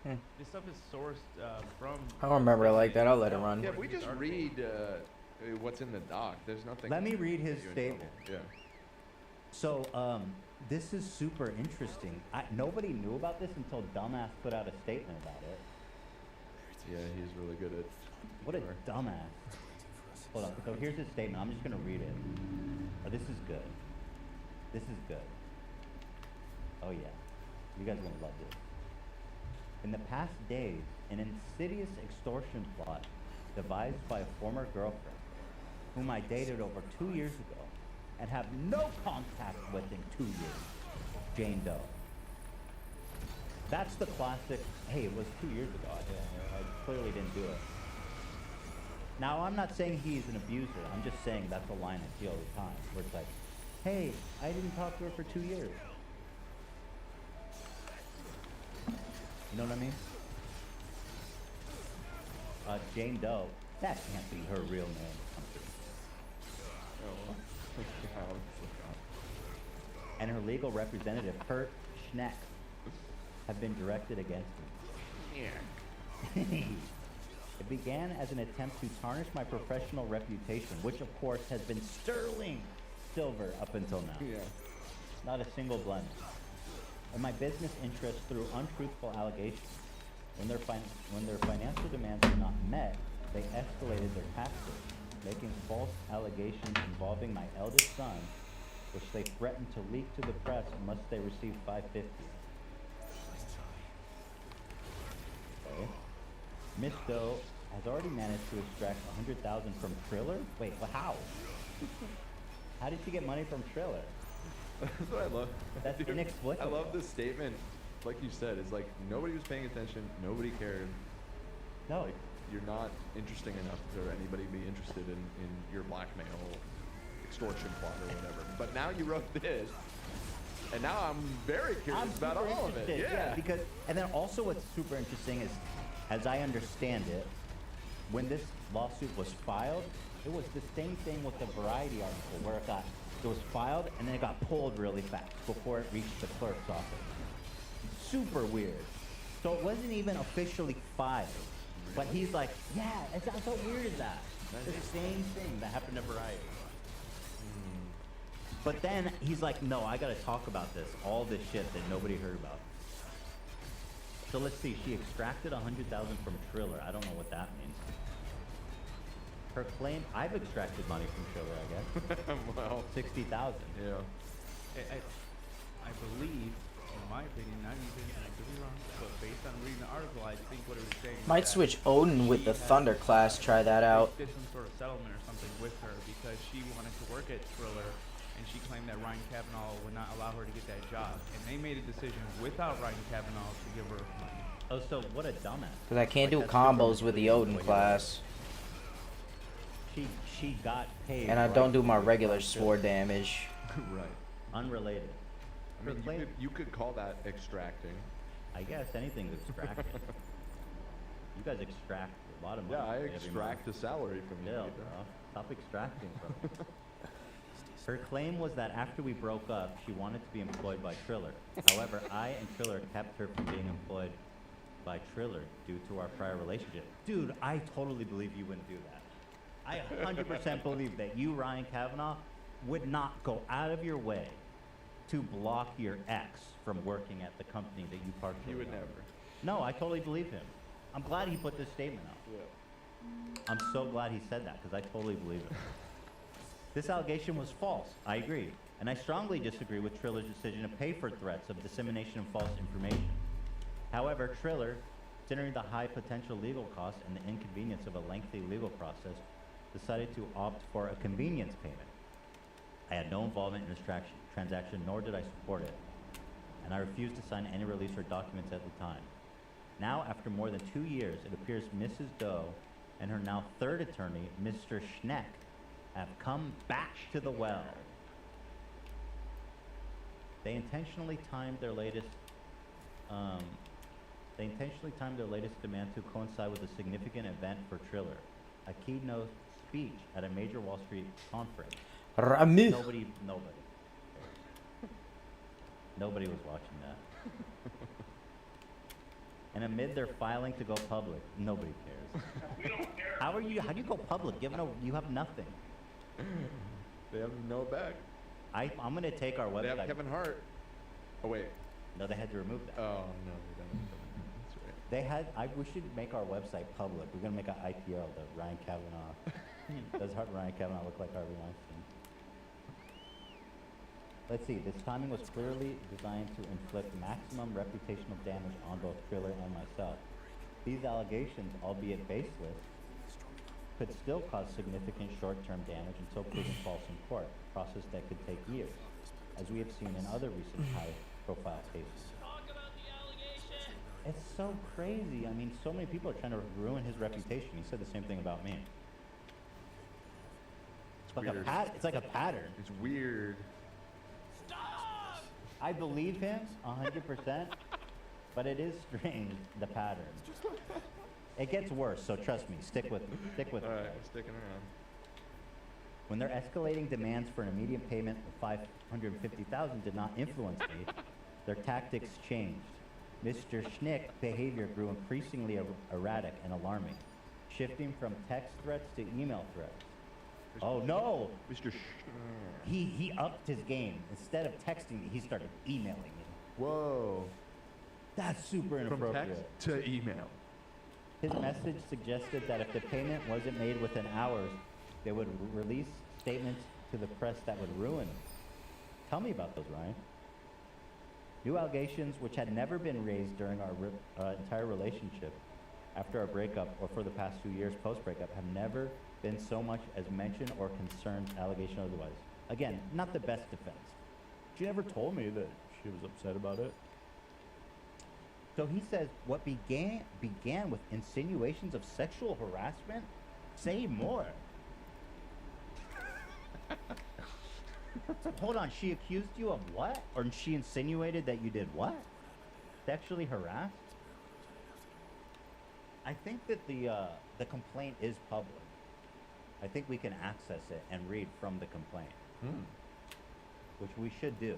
S5: this stuff is sourced from.
S7: I don't remember it like that. I'll let it run.
S4: Yeah, if we just read what's in the doc, there's nothing.
S1: Let me read his
S4: get you in
S1: statement.
S4: trouble.
S1: So, this is super interesting. Nobody knew about this until Dumbass put out a statement about it.
S4: Yeah, he's really good at.
S1: What a dumbass. Hold on. So here's his statement. I'm just gonna read it. Oh, this is good. This is good. Oh yeah. You guys are gonna love this. In the past days, an insidious extortion plot devised by a former girlfriend, whom I dated over 2 years ago, and have no contact with in 2 years, Jane Doe. That's the classic, hey, it was 2 years ago. I clearly didn't do it. Now, I'm not saying he's an abuser. I'm just saying that's a line I see all the time, where it's like, hey, I didn't talk to her for 2 years. You know what I mean? Jane Doe, that can't be her real name.
S4: Oh.
S1: And her legal representative, Kurt Schneck, have been directed against me. Yeah. It began as an attempt to tarnish my professional reputation, which of course has been sterling silver up until now.
S4: Yeah.
S1: Not a single blemish. And my business interests through untruthful allegations. When their financial demands were not met, they escalated their tactics, making false allegations involving my eldest son which they threatened to leak to the press unless they receive $550. Okay. Miss Doe has already managed to extract $100,000 from Triller. Wait, well, how? How did she get money from Triller?
S4: That's what I love.
S1: That's
S4: Dude,
S1: inexplicable.
S4: I love this statement. Like you said, it's like nobody was paying attention, nobody cared.
S1: No.
S4: Like you're not interesting enough for anybody to be interested in your blackmail, extortion plot or whatever. But now you wrote this, and now I'm very curious
S1: I'm
S4: about
S1: super
S4: all of it.
S1: interested,
S4: Yeah.
S1: because, and then also what's super interesting is, as I understand it, when this lawsuit was filed, it was the same thing with the Variety article where it was filed and then it got pulled really fast before it reached the clerk's office. Super weird. So it wasn't even officially filed, but he's like, yeah, it's not so weird as that. The same thing that happened to Variety. But then he's like, no, I gotta talk about this, all this shit that nobody heard about. So let's see, she extracted $100,000 from Triller. I don't know what that means. Her claim, I've extracted money from Triller, I guess.
S4: Well,
S1: 60,000.
S4: yeah.
S5: I believe, in my opinion, not even, and I could be wrong, but based on reading the article, I think what it was saying.
S7: Might
S5: is that
S7: switch Odin with
S5: she
S7: the
S5: had-
S7: Thunder class. Try that out.
S5: They did some sort of settlement or something with her because she wanted to work at Triller, and she claimed that Ryan Kavanaugh would not allow her to get that job, and they made a decision without Ryan Kavanaugh to give her money.
S1: Oh, so what a dumbass.
S7: Cause I can't do
S1: Like, that's super
S7: combos with the
S1: misleading
S7: Odin
S1: what you
S7: class,
S1: She got paid.
S7: and I
S1: right
S7: don't do my
S1: from
S7: regular
S1: Triller.
S7: sword damage.
S4: Right.
S1: Unrelated.
S4: I mean,
S1: Her claim-
S4: you could call that extracting.
S1: I guess anything's extracted. You guys extract a lot of money.
S4: Yeah, I
S1: every
S4: extract
S1: month.
S4: a salary from you.
S1: Still,
S4: Peter.
S1: bro. Stop extracting from me. Her claim was that after we broke up, she wanted to be employed by Triller. However, I and Triller kept her from being employed by Triller due to our prior relationship. Dude, I totally believe you wouldn't do that. I 100% believe that you, Ryan Kavanaugh, would not go out of your way to block your ex from working at the company that you partially
S4: You would
S1: own.
S4: never.
S1: No, I totally believe him. I'm glad he put this statement out.
S4: Yeah.
S1: I'm so glad he said that because I totally believe it. This allegation was false. I agree. And I strongly disagree with Triller's decision to pay for threats of dissemination of false information. However, Triller, considering the high potential legal costs and the inconvenience of a lengthy legal process, decided to opt for a convenience payment. I had no involvement in this transaction, nor did I support it. And I refused to sign any release or documents at the time. Now, after more than 2 years, it appears Mrs. Doe and her now third attorney, Mr. Schneck, have come back to the well. They intentionally timed their latest demand to coincide with a significant event for Triller, a keynote speech at a major Wall Street conference.
S7: Ramu.
S1: Nobody was watching that. And amid their filing to go public, nobody cares. How do you go public? You have nothing.
S4: They have no back.
S1: I'm gonna take our
S4: They have
S1: website.
S4: Kevin Hart. Oh wait.
S1: No, they had to remove that.
S4: Oh no, they don't. That's right.
S1: They had. We should make our website public. We're gonna make an IPO. The Ryan Kavanaugh. Does Ryan Kavanaugh look like Harvey Weinstein? Let's see. This timing was clearly designed to inflict maximum reputational damage on both Triller and myself. These allegations, albeit baseless, could still cause significant short-term damage until proven false in court, a process that could take years, as we have seen in other recent high-profile cases. It's so crazy. I mean, so many people are trying to ruin his reputation. He said the same thing about me. It's like
S4: weird.
S1: it's like a pattern.
S4: It's weird.
S1: I believe him 100%, but it is strange, the pattern. It gets worse, so trust me. Stick with me. Stick with
S4: All
S1: me.
S4: right,
S1: guys.
S4: sticking around.
S1: When their escalating demands for an immediate payment of $550,000 did not influence me, their tactics changed. Mr. Schnick's behavior grew increasingly erratic and alarming, shifting from text threats to email threats. Oh no!
S4: Mr.
S1: He upped his game. Instead of texting me, he started emailing me.
S4: Whoa.
S1: That's super
S4: From
S1: inappropriate.
S4: text to email.
S1: His message suggested that if the payment wasn't made within hours, they would release statements to the press that would ruin him. Tell me about those, Ryan. New allegations which had never been raised during our entire relationship after our breakup or for the past 2 years post-breakup have never been so much as mentioned or concerned, allegation otherwise. Again, not the best defense. She never told me that she was upset about it. So he says what began with insinuations of sexual harassment? Say more. Hold on, she accused you of what? Or she insinuated that you did what? Sexually harassed? I think that the complaint is public. I think we can access it and read from the complaint, which we should do.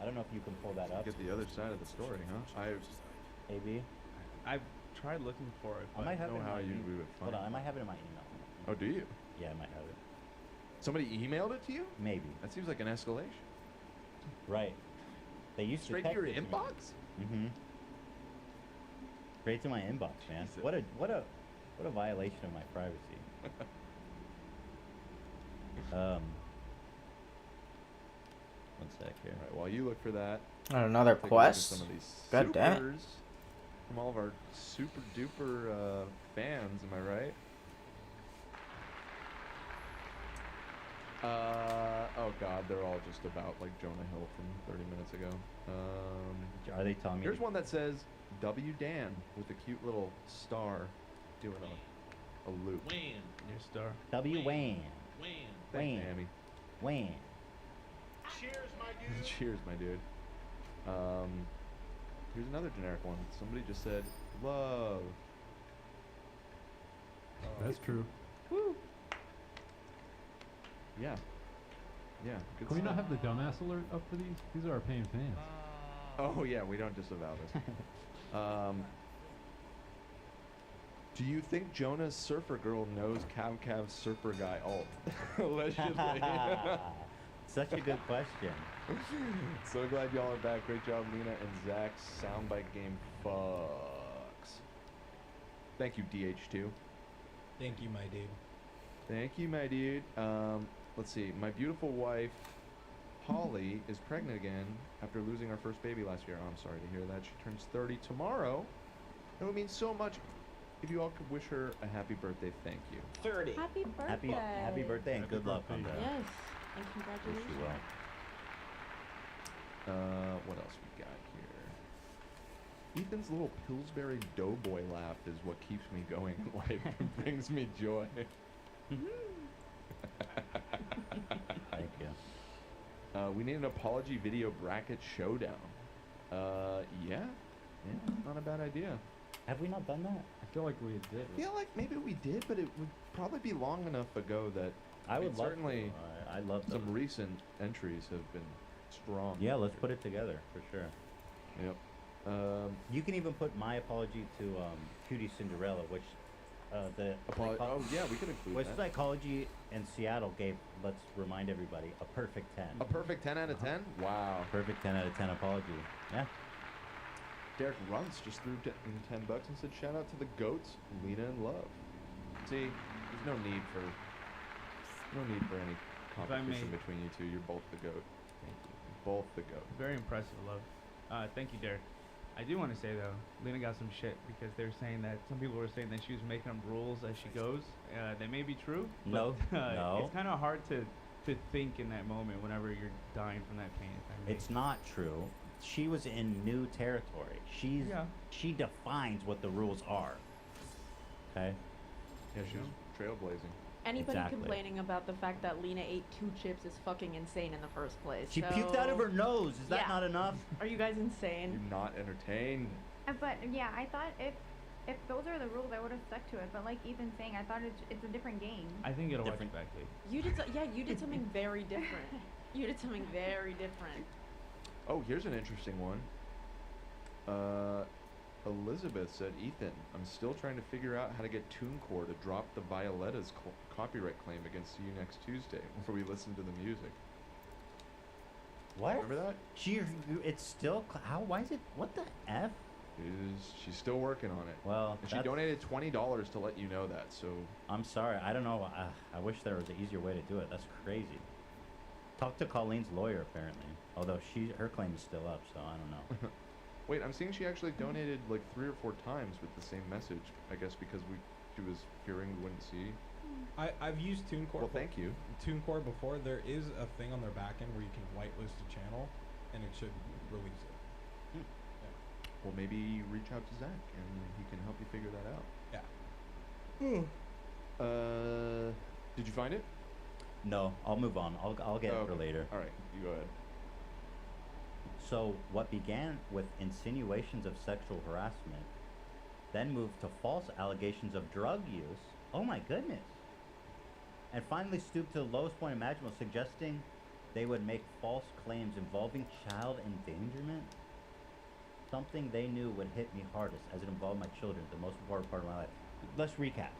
S1: I don't know if you can pull that up.
S4: Get the other side of the story, huh?
S1: AB?
S5: I've tried looking for it.
S1: I
S5: But
S1: might have it
S4: know
S1: in
S4: how
S1: my
S4: you
S1: email.
S4: would
S1: Hold
S4: find
S1: on, I
S4: it.
S1: might have it in my email.
S4: Oh, do you?
S1: Yeah, I might have it.
S4: Somebody emailed it to you?
S1: Maybe.
S4: That seems like an escalation.
S1: Right. They used
S4: Straight
S1: to
S4: to your
S1: text it me.
S4: inbox?
S1: Mm-hmm. Straight to my inbox, man.
S4: Jesus.
S1: What a violation of my privacy. One sec here.
S4: All right, while you look for that,
S7: Another
S4: take a look at
S7: quest.
S4: some of these
S7: God damn it.
S4: supers from all of our super duper fans. Am I right? Oh God, they're all just about like Jonah Hill from 30 minutes ago.
S1: Are they telling me?
S4: Here's one that says W Dan with a cute little star doing a loop.
S5: Your star.
S1: W Wayne.
S4: Thanks,
S1: Wayne.
S4: Amy.
S1: Wayne.
S4: Cheers, my dude. Here's another generic one. Somebody just said love.
S10: That's true.
S4: Yeah. Yeah. Good
S10: Can we not
S4: stuff.
S10: have the dumbass alert up for these? These are our paying fans.
S4: Oh yeah, we don't disavow this. Do you think Jonah's surfer girl knows Cav's surfer guy alt? Allegedly.
S1: Such a good question.
S4: So glad y'all are back. Great job, Lena and Zach's soundbite game fucks. Thank you, DH2.
S6: Thank you, my dude.
S4: Thank you, my dude. Let's see. My beautiful wife, Holly, is pregnant again after losing our first baby last year. Oh, I'm sorry to hear that. She turns 30 tomorrow. It would mean so much if you all could wish her a happy birthday. Thank you.
S7: 30.
S2: Happy birthday.
S1: Happy birthday and
S10: Happy
S1: good luck on
S10: birthday.
S1: that.
S2: Yes, and
S1: Wish
S2: congratulations.
S1: you well.
S4: What else we got here? Ethan's little Pillsbury Doughboy laugh is what keeps me going in life and brings me joy.
S1: Thank you.
S4: We need an apology video bracket showdown. Yeah, not a bad idea.
S1: Have we not done that?
S3: I feel like we did.
S4: I feel like maybe we did, but it would probably be long enough ago that
S1: I would love
S4: certainly
S1: to. I love those.
S4: some recent entries have been strong.
S1: Yeah, let's put it together for sure.
S4: Yep.
S1: You can even put my apology to Cutie Cinderella, which
S4: Oh yeah, we could include
S1: which
S4: that.
S1: psychology in Seattle gave. Let's remind everybody a perfect 10.
S4: A perfect 10 out of 10. Wow.
S1: Perfect 10 out of 10 apology. Yeah.
S4: Derek Runts just threw in $10 and said, "Shout out to the goats, Lena and Love." See, there's no need for any
S5: I
S4: competition
S5: may-
S4: between you two. You're both the goat. Both the goat.
S5: Very impressive, love. Thank you, Derek. I do want to say though, Lena got some shit because they're saying that some people were saying that she was making up rules as she goes. That may be true.
S1: No,
S5: But,
S1: no.
S5: It's kind of hard to think in that moment whenever you're dying from that pain. If I may.
S1: It's not true. She was in new territory.
S5: Yeah.
S1: She defines what the rules are. Okay?
S4: Yeah, she was trailblazing.
S2: Anybody
S1: Exactly.
S2: complaining about the fact that Lena ate 2 chips is fucking insane in the first place.
S1: She puked out of her nose. Is that
S2: Yeah.
S1: not enough?
S2: Are you guys
S4: You're
S2: insane?
S4: not entertained.
S11: But yeah, I thought if those are the rules, I would have stuck to it. But like Ethan's saying, I thought it's a different game.
S5: I think it'll watch
S1: Different.
S5: it back, Kate.
S2: You did you did something very different. You did something very different.
S4: Oh, here's an interesting one. Elizabeth said, "Ethan, I'm still trying to figure out how to get TuneCore to drop the Violetta's copyright claim against you next Tuesday before we listen to the music."
S1: What?
S4: Remember that?
S1: It's still. How? Why is it? What the F?
S4: She's still working on it.
S1: Well,
S4: And she
S1: that's-
S4: donated $20 to let you know that. So
S1: I'm sorry. I don't know. I wish there was an easier way to do it. That's crazy. Talk to Colleen's lawyer, apparently. Although her claim is still up, so I don't know.
S4: Wait, I'm seeing she actually donated like 3 or 4 times with the same message. I guess because she was fearing we wouldn't see.
S6: I've used TuneCore.
S4: Well, thank you.
S6: TuneCore before. There is a thing on their back end where you can whitelist a channel, and it should release it.
S4: Well, maybe reach out to Zach and he can help you figure that out.
S6: Yeah.
S4: Did you find it?
S1: No, I'll move on. I'll get it for later.
S4: All right, you go ahead.
S1: So what began with insinuations of sexual harassment, then moved to false allegations of drug use. Oh my goodness. And finally stooped to the lowest point imaginable, suggesting they would make false claims involving child endangerment. Something they knew would hit me hardest as it involved my children, the most important part of my life. Let's recap.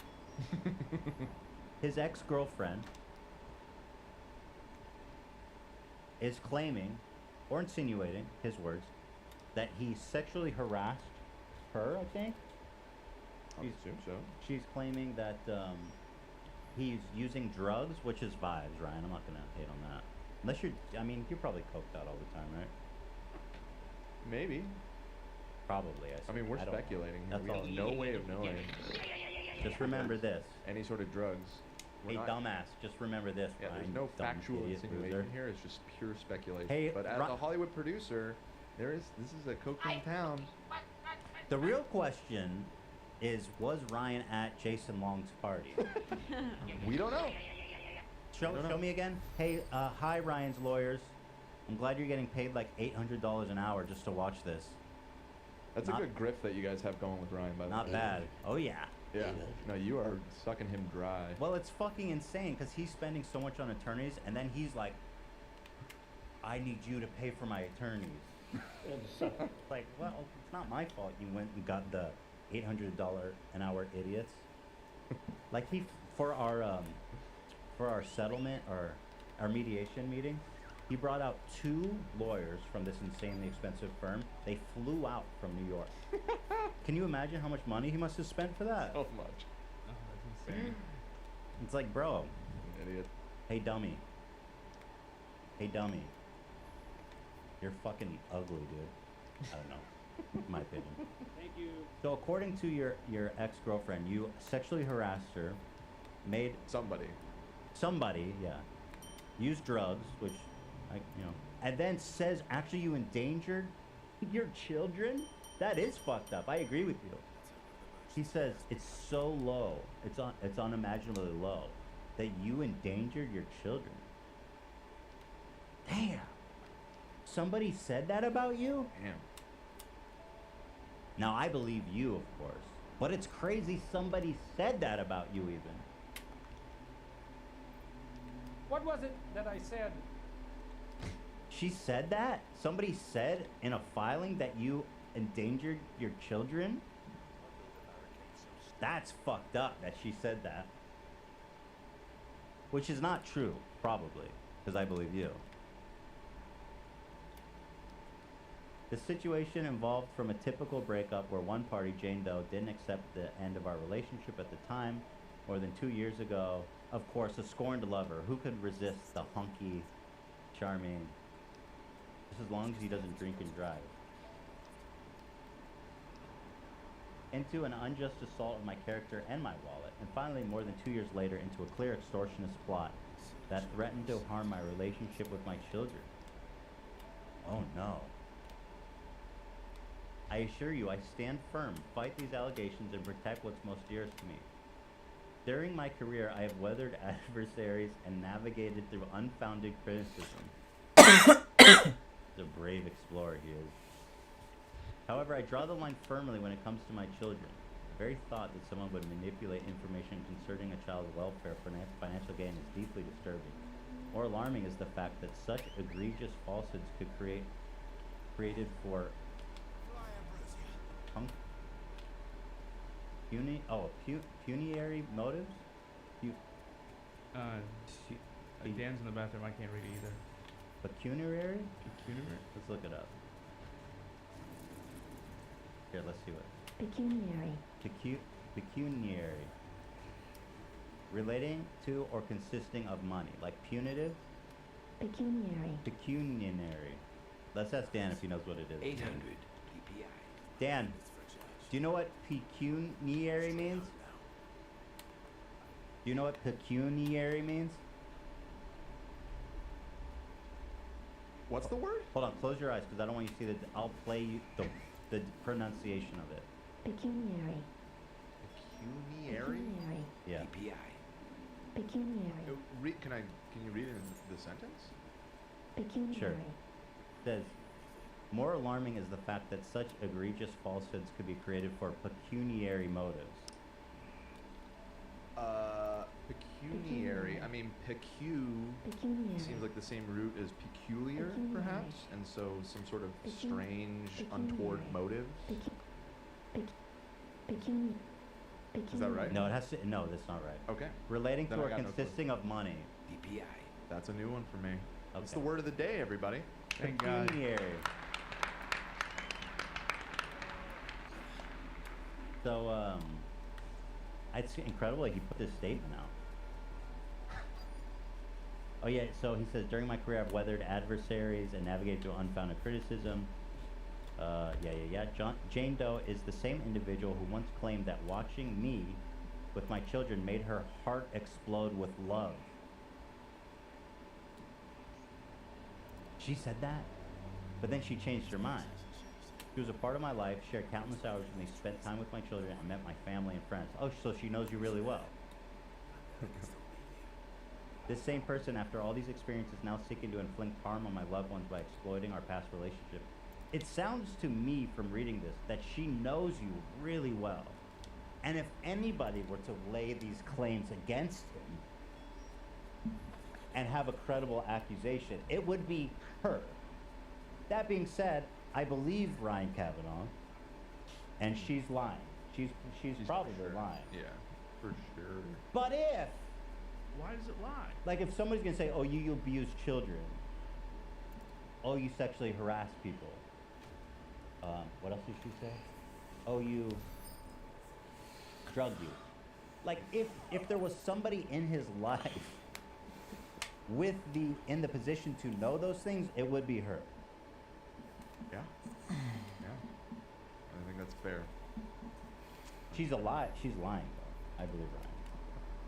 S1: His ex-girlfriend is claiming, or insinuating, his words, that he sexually harassed her, I think.
S4: I assume so.
S1: She's claiming that he's using drugs, which is vibes, Ryan. I'm not going to hate on that. Unless you're probably coked out all the time, right?
S4: Maybe.
S1: Probably.
S4: I mean, we're
S1: I don't know.
S4: speculating here.
S1: That's
S4: We
S1: all.
S4: have no way of knowing.
S1: Just remember this.
S4: Any sort of drugs.
S1: Hey, dumbass, just remember this,
S4: Yeah,
S1: Ryan.
S4: there's no
S1: dumb
S4: factual
S1: idiot
S4: insinuation
S1: loser.
S4: here. It's just pure speculation.
S1: Hey,
S4: but as a Hollywood producer, this is a cocaine town.
S1: The real question is, was Ryan at Jason Long's party?
S4: We don't know.
S1: Show me again. Hey, hi, Ryan's lawyers. I'm glad you're getting paid like $800 an hour just to watch this.
S4: That's a good grift that you guys have going with Ryan, by the way.
S1: Not bad. Oh, yeah.
S4: Yeah. No, you are sucking him dry.
S1: Well, it's fucking insane because he's spending so much on attorneys, and then he's like, I need you to pay for my attorneys. Like, well, it's not my fault you went and got the $800 an hour idiots. Like, for our settlement or our mediation meeting, he brought out 2 lawyers from this insanely expensive firm. They flew out from New York. Can you imagine how much money he must have spent for that?
S4: So much.
S5: Oh, that's insane.
S1: It's like, bro.
S4: Idiot.
S1: Hey, dummy. Hey, dummy. You're fucking ugly, dude. I don't know. My opinion.
S9: Thank you.
S1: So according to your ex-girlfriend, you sexually harassed her, made somebody, yeah, used drugs, which, and then says actually you endangered your children? That is fucked up. I agree with you. He says it's so low, it's unimaginably low, that you endangered your children. Damn. Somebody said that about you?
S4: Damn.
S1: Now, I believe you, of course. But it's crazy somebody said that about you, even.
S10: What was it that I said?
S1: She said that? Somebody said in a filing that you endangered your children? That's fucked up that she said that. Which is not true, probably, because I believe you. The situation evolved from a typical breakup where one party, Jane Doe, didn't accept the end of our relationship at the time, more than 2 years ago. Of course, a scorned lover. Who could resist the hunky, charming, just as long as he doesn't drink and drive. Into an unjust assault of my character and my wallet. And finally, more than 2 years later, into a clear extortionist plot that threatened to harm my relationship with my children. Oh no. I assure you, I stand firm, fight these allegations, and protect what's most dearest to me. During my career, I have weathered adversaries and navigated through unfounded criticism. The brave explorer he is. However, I draw the line firmly when it comes to my children. The very thought that someone would manipulate information concerning a child's welfare for financial gain is deeply disturbing. More alarming is the fact that such egregious falsehoods could created for pecuniary motives?
S5: Dan's in the bathroom. I can't read it either.
S1: Pecuniary?
S5: Pecuniary?
S1: Let's look it up. Here, let's see what.
S12: Pecuniary.
S1: Pecuniary. Relating to or consisting of money, like punitive.
S12: Pecuniary.
S1: Pecuniary. Let's ask Dan if he knows what it is.
S8: 800 PPI.
S1: Dan, do you know what pecuniary means? Do you know what pecuniary means?
S4: What's the word?
S1: Hold on, close your eyes because I don't want you to see the. I'll play you the pronunciation of it.
S12: Pecuniary.
S4: Pecuniary?
S12: Pecuniary.
S1: Yeah.
S8: PPI.
S12: Pecuniary.
S4: Can you read it in the sentence?
S12: Pecuniary.
S1: Sure. It says, more alarming is the fact that such egregious falsehoods could be created for pecuniary motives.
S4: Pecuniary. I mean,
S12: Pecuniary.
S4: seems like the same root as peculiar,
S12: Pecuniary.
S4: perhaps, and so some sort of strange,
S12: Pecuniary.
S4: untoward motive.
S12: Pecuniary.
S4: Is that right?
S1: No, it has to. No, that's not right.
S4: Okay,
S1: Relating
S4: Then
S1: to
S4: I
S1: or
S4: got no clue.
S1: consisting of money.
S8: PPI.
S4: that's a new one for me. That's the
S1: Okay.
S4: word of the day, everybody.
S5: Thank God.
S1: Pecuniary. So, it's incredible he put this statement out. Oh yeah, so he says, during my career I've weathered adversaries and navigated through unfounded criticism. Jane Doe is the same individual who once claimed that watching me with my children made her heart explode with love. She said that, but then she changed her mind. She was a part of my life, shared countless hours with me, spent time with my children, and met my family and friends. Oh, so she knows you really well. This same person, after all these experiences, now seeking to inflict harm on my loved ones by exploiting our past relationship. It sounds to me from reading this that she knows you really well. And if anybody were to lay these claims against him and have a credible accusation, it would be her. That being said, I believe Ryan Kavanaugh, and she's lying. She's probably
S4: for sure.
S1: lying.
S4: Yeah, for sure.
S1: But if,
S5: Why does it lie?
S1: like, if somebody's gonna say, "Oh, you abuse children," "Oh, you sexually harass people," what else did she say? "Oh, you drug use." Like, if there was somebody in his life in the position to know those things, it would be her.
S4: Yeah. Yeah. I think that's fair.
S1: She's a lie. She's lying, though. I believe Ryan.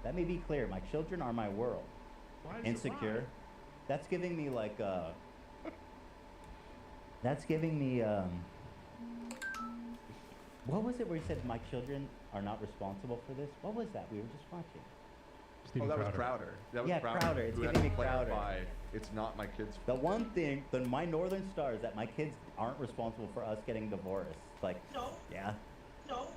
S1: Let me be clear. My children are my world.
S5: Why does
S1: Insecure.
S5: it lie?
S1: That's giving me like that's giving me what was it where he said my children are not responsible for this? What was that we were just watching?
S10: Stephen
S4: that was
S10: Crowder.
S4: Crowder. That was
S1: Yeah,
S4: Crowder.
S1: Crowder. It's
S4: who had
S1: giving
S4: to
S1: me Crowder.
S4: clarify it's not my kid's
S1: The one thing, my northern star is that my kids aren't responsible for us getting divorced. Like, no. Yeah. No.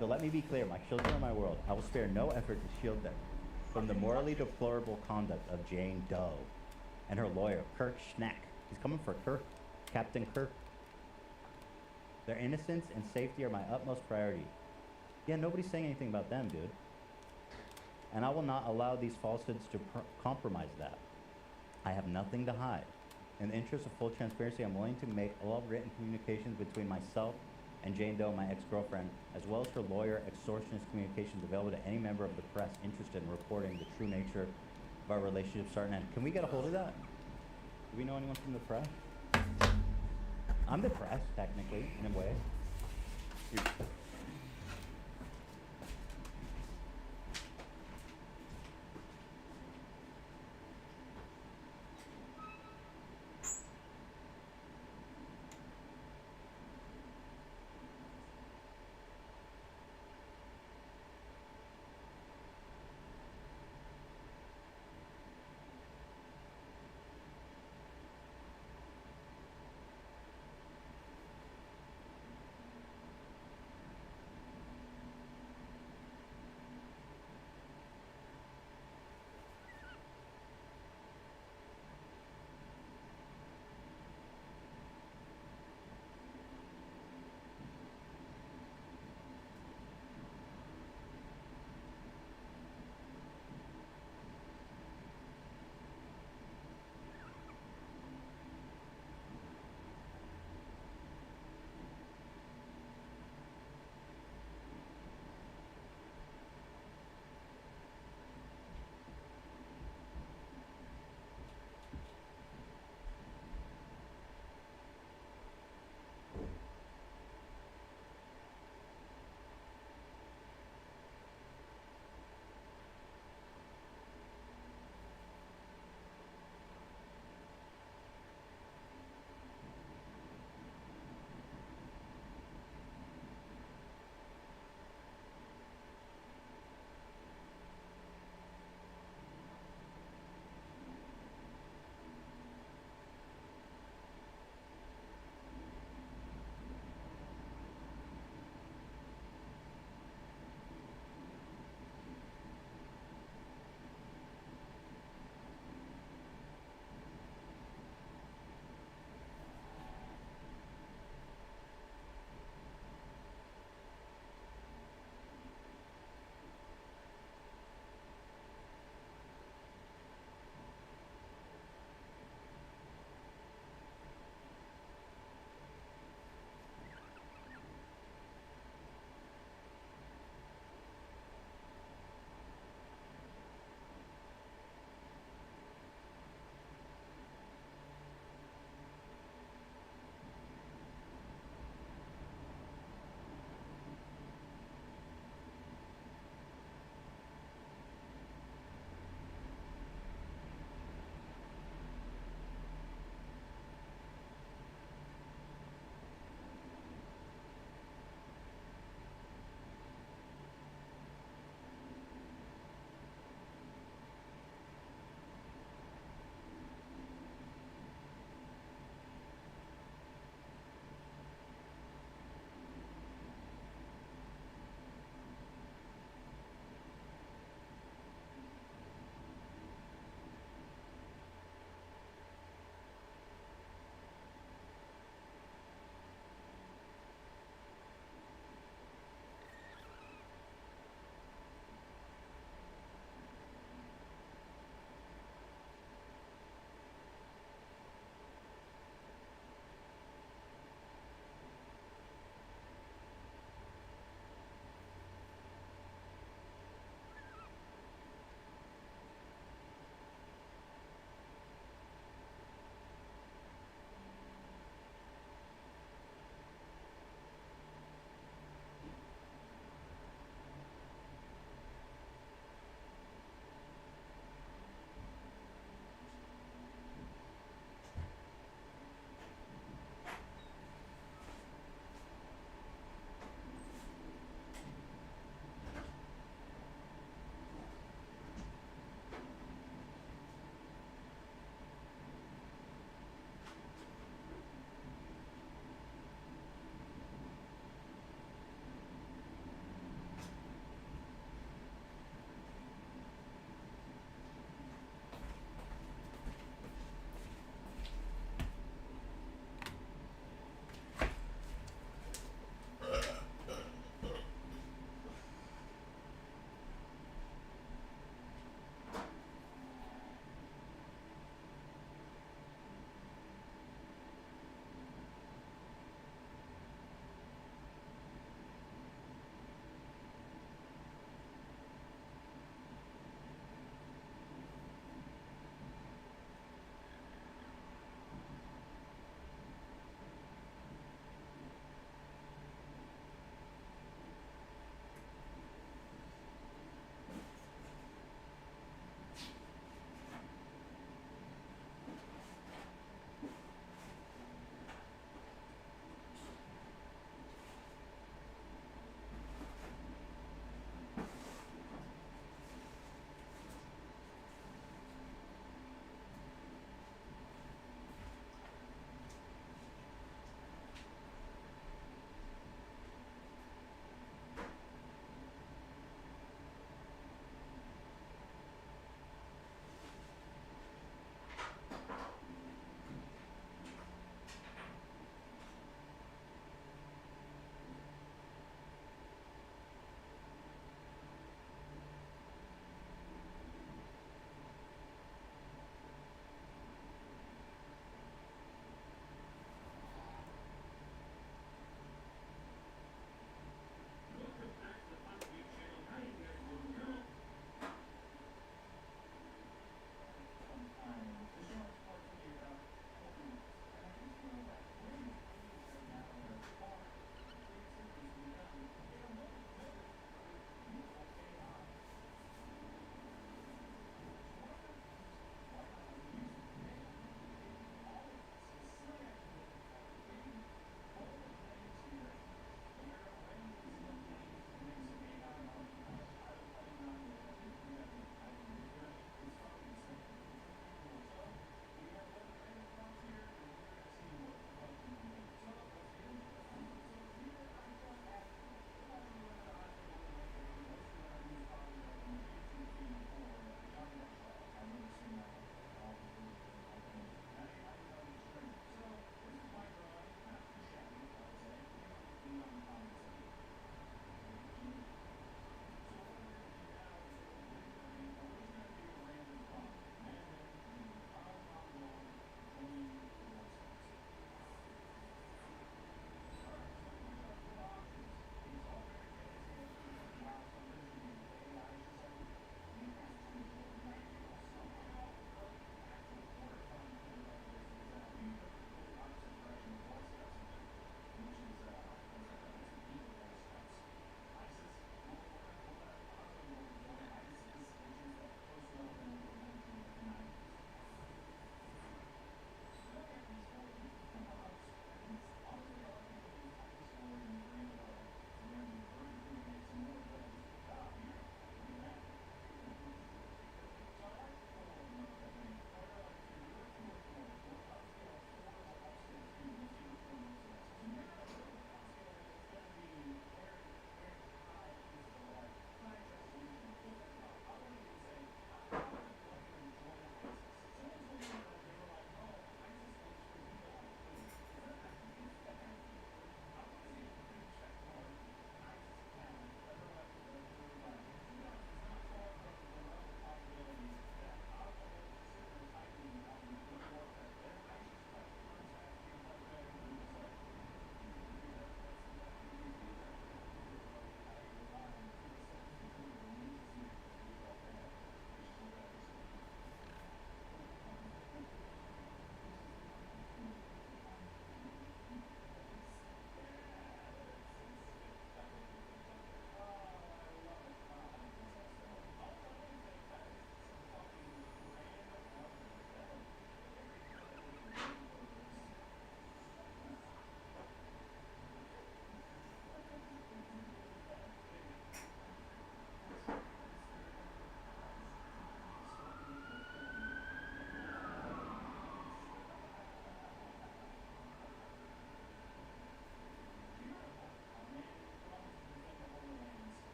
S1: So let me be clear, my children are my world. I will spare no effort to shield them from the morally deplorable conduct of Jane Doe and her lawyer, Kirk Schneck. He's coming for Kirk, Captain Kirk. Their innocence and safety are my utmost priority. Yeah, nobody's saying anything about them, dude. And I will not allow these falsehoods to compromise that. I have nothing to hide. In the interest of full transparency, I'm willing to make all written communications between myself and Jane Doe, my ex-girlfriend, as well as her lawyer, extortionist communications available to any member of the press interested in reporting the true nature of our relationship start and end. Can we get a hold of that? Do we know anyone from the press? I'm the press, technically, in a way.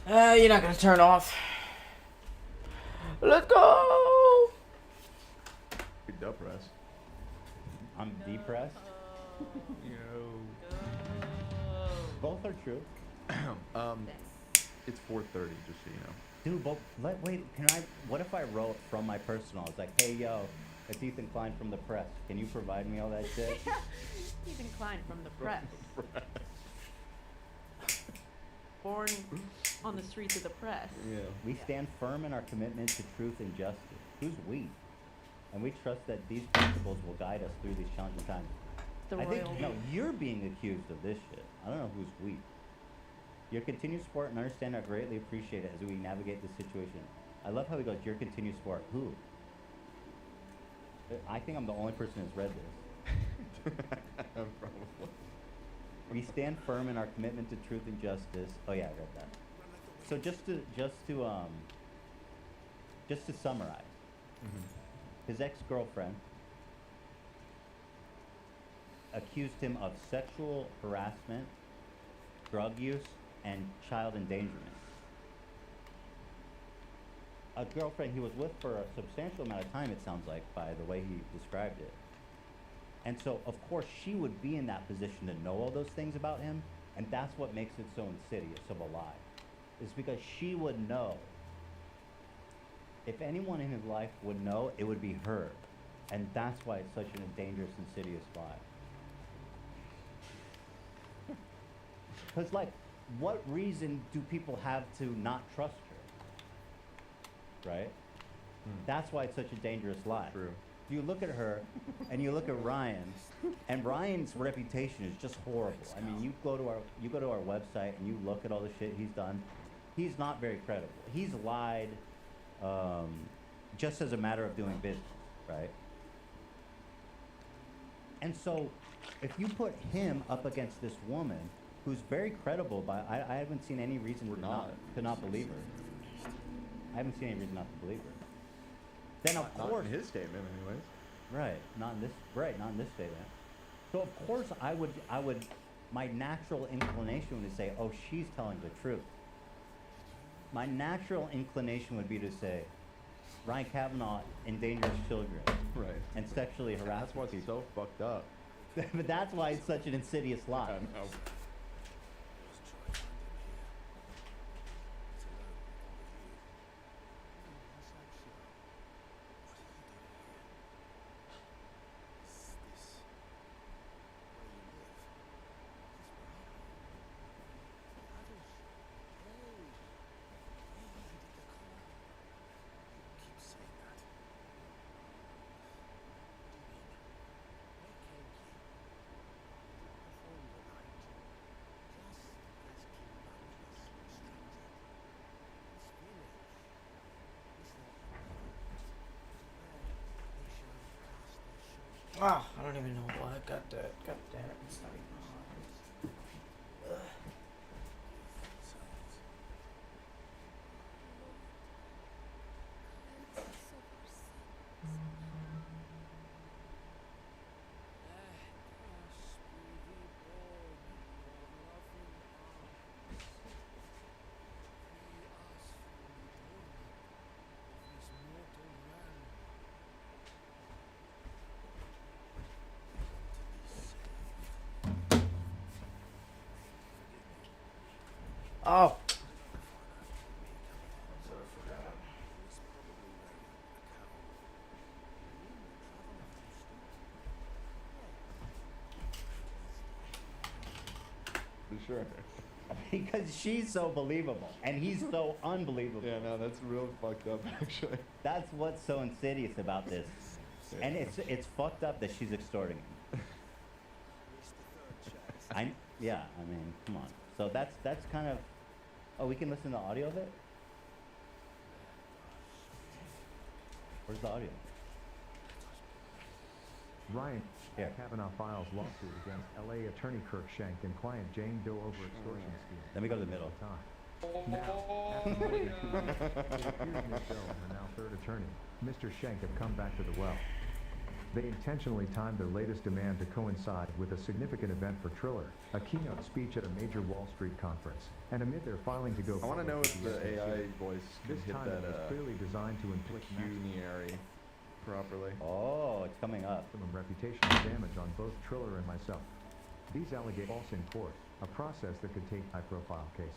S7: You're not gonna turn off. Let's go.
S4: Good dub press.
S1: I'm depressed.
S5: Yo.
S1: Both are true.
S4: It's 4:30, just so you know.
S1: Dude, but wait, can I? What if I wrote from my personal? It's like, hey, yo, it's Ethan Klein from the press. Can you provide me all that shit?
S2: Ethan Klein from the press. Born on the streets of the press.
S4: Yeah.
S1: We stand firm in our commitment to truth and justice. Who's we? And we trust that these principles will guide us through these challenging times.
S2: The
S1: I think,
S2: royal
S1: no,
S2: we.
S1: you're being accused of this shit. I don't know who's we. Your continued support and understanding are greatly appreciated as we navigate this situation. I love how he goes, your continued support. Who? I think I'm the only person who's read this.
S4: Probably.
S1: We stand firm in our commitment to truth and justice. Oh yeah, I read that. So just to summarize, his ex-girlfriend accused him of sexual harassment, drug use, and child endangerment. A girlfriend he was with for a substantial amount of time, it sounds like, by the way he described it. And so, of course, she would be in that position to know all those things about him, and that's what makes it so insidious of a lie. Is because she would know. If anyone in his life would know, it would be her. And that's why it's such a dangerous, insidious lie. Because, like, what reason do people have to not trust her? Right? That's why it's such a dangerous lie.
S4: True.
S1: You look at her, and you look at Ryan, and Ryan's reputation is just horrible. I mean, you go to our website and you look at all the shit he's done. He's not very credible. He's lied, just as a matter of doing business, right? And so, if you put him up against this woman, who's very credible, but I haven't seen any reason to not believe her. I haven't seen any reason not to believe her. Then of course,
S4: not in his statement, anyways.
S1: Right, not in this statement. So of course I would, my natural inclination would say, oh, she's telling the truth. My natural inclination would be to say, Ryan Kavanaugh endangers children.
S4: Right.
S1: And sexually harasses
S4: That's what's
S1: people.
S4: so fucked up.
S1: But that's why it's such an insidious lie.
S4: I know.
S7: Oh, I don't even know why I got that. God damn it. It's not even on. Oh.
S4: For sure.
S1: Because she's so believable, and he's so unbelievable.
S4: Yeah, no, that's real fucked up, actually.
S1: That's what's so insidious about this.
S4: Yeah.
S1: And it's fucked up that she's extorting him. Yeah, I mean, come on. So that's kind of. Oh, we can listen to the audio of it? Where's the audio?
S13: Ryan
S1: Here.
S13: Kavanaugh files lawsuit against L.A. attorney Kirk Schenk and client Jane Doe over extortion scheme.
S1: Let me go to the middle.
S13: Now, after waiting 2 years, it appears Ms. Doe, the now third attorney, Mr. Schenk, have come back to the well. They intentionally timed their latest demand to coincide with a significant event for Triller, a keynote speech at a major Wall Street conference. And amid their filing to go
S4: I want to
S13: public
S4: know
S13: with
S4: if
S13: the
S4: the
S13: SEC,
S4: AI voice can
S13: this
S4: hit
S13: timing
S4: that
S13: was clearly designed to inflict
S4: pecuniary properly.
S1: Oh, it's coming up.
S13: maximum reputational damage on both Triller and myself. These allegations false in court, a process that could take high-profile cases.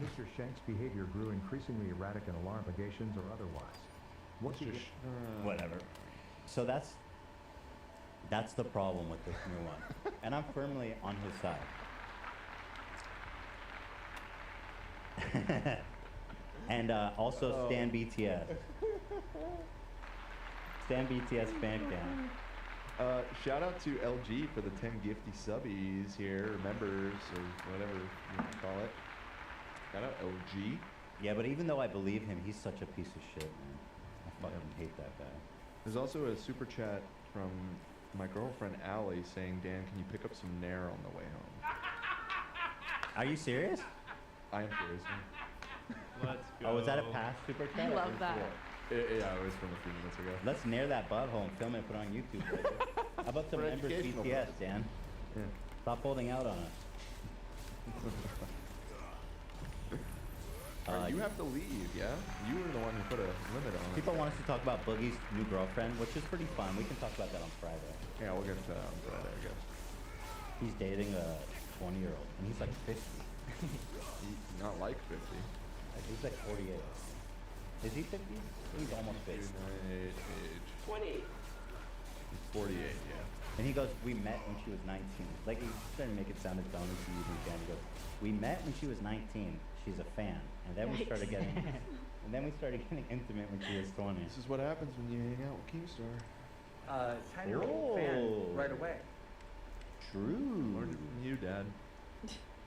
S13: Mr. Shank's behavior grew increasingly erratic and alarm allegations or otherwise. What's
S4: Mr.
S1: Whatever. So that's the problem with this new one. And I'm firmly on his side. And also Stan BTS. Stan BTS fan cam.
S4: Shout out to LG for the 10 gifty subbies here, or members, or whatever you want to call it. Shout out LG.
S1: Yeah, but even though I believe him, he's such a piece of shit, man. I fucking hate that guy.
S4: There's also a super chat from my girlfriend Allie saying, Dan, can you pick up some Nair on the way home?
S1: Are you serious?
S4: I am serious.
S5: Let's go.
S1: Oh, was that a past super
S2: I
S1: chat?
S2: love that.
S4: Yeah, it was from a few minutes ago.
S1: Let's nair that butthole and film it and put it on YouTube. Later. How about some
S4: For
S1: members
S4: educational
S1: BTS,
S4: purposes.
S1: Dan?
S4: Yeah.
S1: Stop holding out on us.
S4: Alright, you have to leave, yeah? You were the one who put a limit on it.
S1: People want us to talk about Boogie's new girlfriend, which is pretty fun. We can talk about that on Friday.
S4: Yeah, we'll get to that on Friday, I guess.
S1: He's dating a 20-year-old, and he's like 50.
S4: Not like 50.
S1: He's like 48. Is he 50? He's almost 50.
S4: Age.
S9: 20.
S4: He's 48, yeah.
S1: And he goes, we met when she was 19. Like, he's trying to make it sound as dumb as he even can. He goes, we met when she was 19. She's a fan. And then we started getting, intimate when she was 20.
S4: This is what happens when you hang out with Keemstar.
S13: 10-year-old fan right away.
S1: True.
S4: Learned it from you, Dad.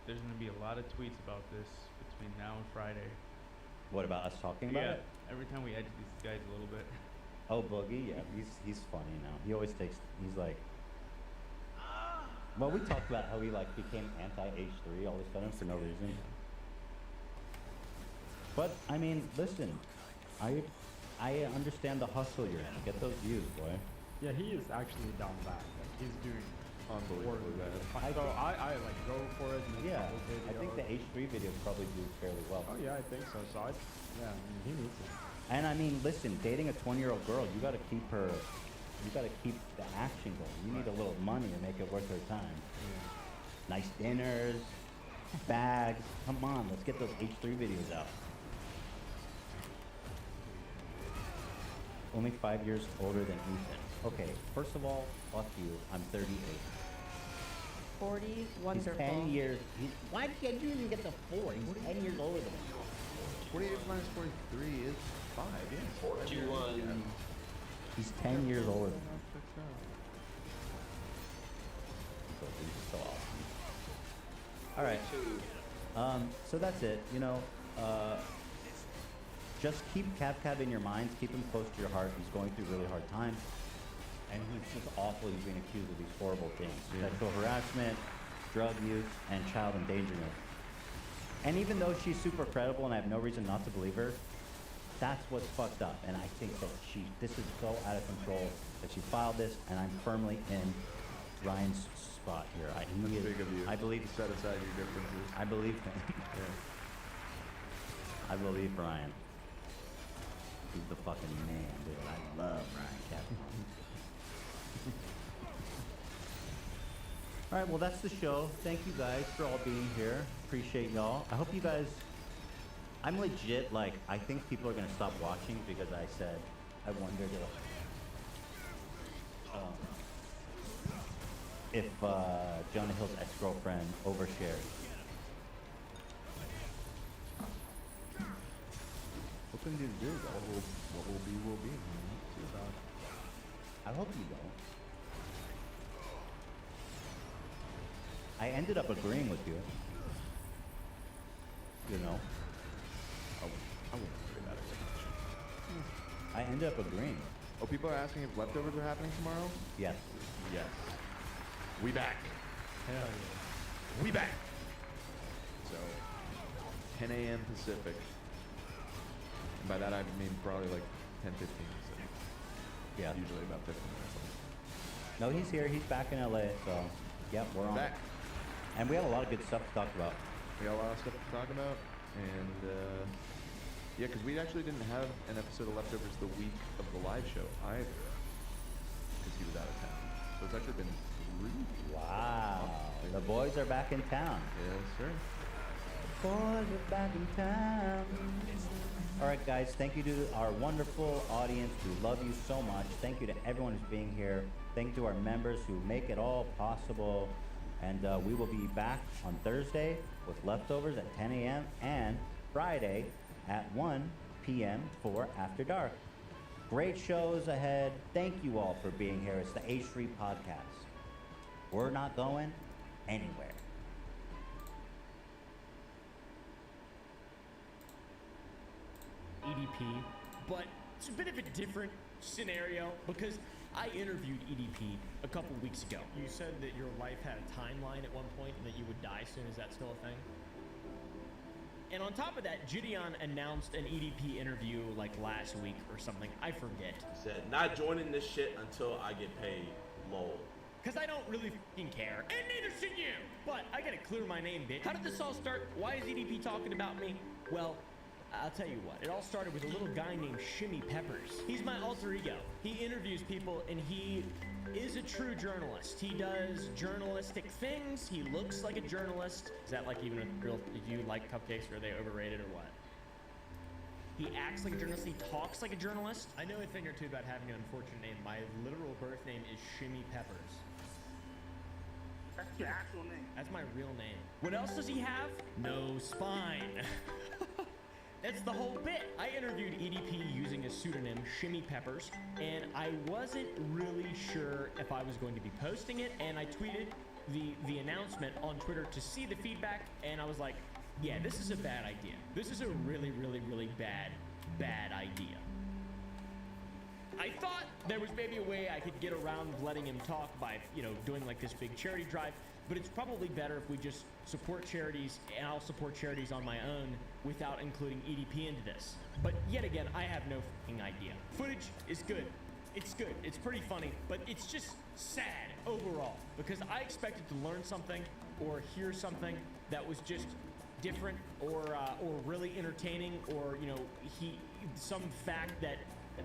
S5: There's gonna be a lot of tweets about this between now and Friday.
S1: What about us talking about it?
S5: Every time we edge these guys a little bit.
S1: Oh, Boogie, yeah, he's funny now. He always he's like, well, we talked about how he like became anti-H3 all of a sudden for no reason. But I mean, listen, I understand the hustle you're in. Get those views, boy.
S3: Yeah, he is actually down bad. Like, he's doing
S4: Unbelievably bad.
S3: So I like go for it. And
S1: Yeah,
S3: make the whole
S1: I think the
S3: video.
S1: H3 videos probably do fairly well.
S3: Oh yeah, I think so. So yeah, I mean, he needs it.
S1: And I mean, listen, dating a 20-year-old girl, you got to keep her. You got to keep the action going. You need a little money to make it worth her time. Nice dinners, bags. Come on, let's get those H3 videos out. Only 5 years older than Ethan. Okay, first of all, fuck you. I'm 38.
S2: 40, wonderful.
S1: He's 10 years. Why did you even get the 4? He's 10 years older than me.
S4: 48 minus 43 is 5, yeah.
S9: 41.
S1: He's 10 years older than me. So he's so awesome. All right. So that's it. You know, just keep Cab in your minds. Keep him close to your heart. He's going through really hard times. And he's just awful. He's being accused of these horrible things. Sexual harassment, drug use, and child endangerment. And even though she's super credible and I have no reason not to believe her, that's what's fucked up. And I think that this is so out of control that she filed this, and I'm firmly in Ryan's spot here.
S4: That's big of you.
S1: I believe.
S4: Set aside your differences.
S1: I believe him. I believe Ryan. He's the fucking man, dude. I love Ryan Kavanaugh. All right, well, that's the show. Thank you guys for all being here. Appreciate y'all. I hope you guys. I'm legit, like, I think people are going to stop watching because I said, I wondered if Jonah Hill's ex-girlfriend overshared.
S4: What can you do? What will be, will be. See about.
S1: I hope you don't. I ended up agreeing with you. You know?
S4: I wouldn't agree about it.
S1: I ended up agreeing.
S4: Oh, people are asking if leftovers are happening tomorrow?
S1: Yes.
S4: Yes. We back.
S3: Hell yeah.
S4: We back. So, 10 a.m. Pacific. And by that I mean probably like 10:15 Pacific.
S1: Yeah.
S4: Usually about 15 minutes.
S1: No, he's here. He's back in LA. So, yep, we're on.
S4: Back.
S1: And we have a lot of good stuff to talk about.
S4: We got a lot of stuff to talk about, and yeah, because we actually didn't have an episode of Leftovers the week of the live show either, because he was out of town. So it's actually been really
S1: Wow. The boys are back in town.
S4: Yes, sir.
S1: Boys are back in town. All right, guys. Thank you to our wonderful audience who love you so much. Thank you to everyone who's being here. Thank you to our members who make it all possible. And we will be back on Thursday with Leftovers at 10 a.m. and Friday at 1 p.m. for After Dark. Great shows ahead. Thank you all for being here. It's the H3 Podcast. We're not going anywhere.
S14: EDP, but it's a bit of a different scenario because I interviewed EDP a couple weeks ago. You said that your life had a timeline at one point and that you would die soon. Is that still a thing? And on top of that, Gideon announced an EDP interview like last week or something. I forget.
S15: He said, not joining this shit until I get paid. Lol.
S14: Because I don't really fucking care. And neither should you. But I gotta clear my name, bitch. How did this all start? Why is EDP talking about me? Well, I'll tell you what. It all started with a little guy named Shimmy Peppers. He's my alter ego. He interviews people and he is a true journalist. He does journalistic things. He looks like a journalist. Is that like even a real, do you like cupcakes? Or are they overrated or what? He acts like a journalist. He talks like a journalist. I know a thing or two about having an unfortunate name. My literal birth name is Shimmy Peppers.
S9: That's your actual name.
S14: That's my real name. What else does he have? No spine. That's the whole bit. I interviewed EDP using a pseudonym, Shimmy Peppers, and I wasn't really sure if I was going to be posting it, and I tweeted the announcement on Twitter to see the feedback, and I was like, yeah, this is a bad idea. This is a really, really, really bad idea. I thought there was maybe a way I could get around letting him talk by, you know, doing like this big charity drive, but it's probably better if we just support charities, and I'll support charities on my own without including EDP into this. But yet again, I have no fucking idea. Footage is good. It's good. It's pretty funny, but it's just sad overall because I expected to learn something or hear something that was just different or really entertaining, or, you know, some fact that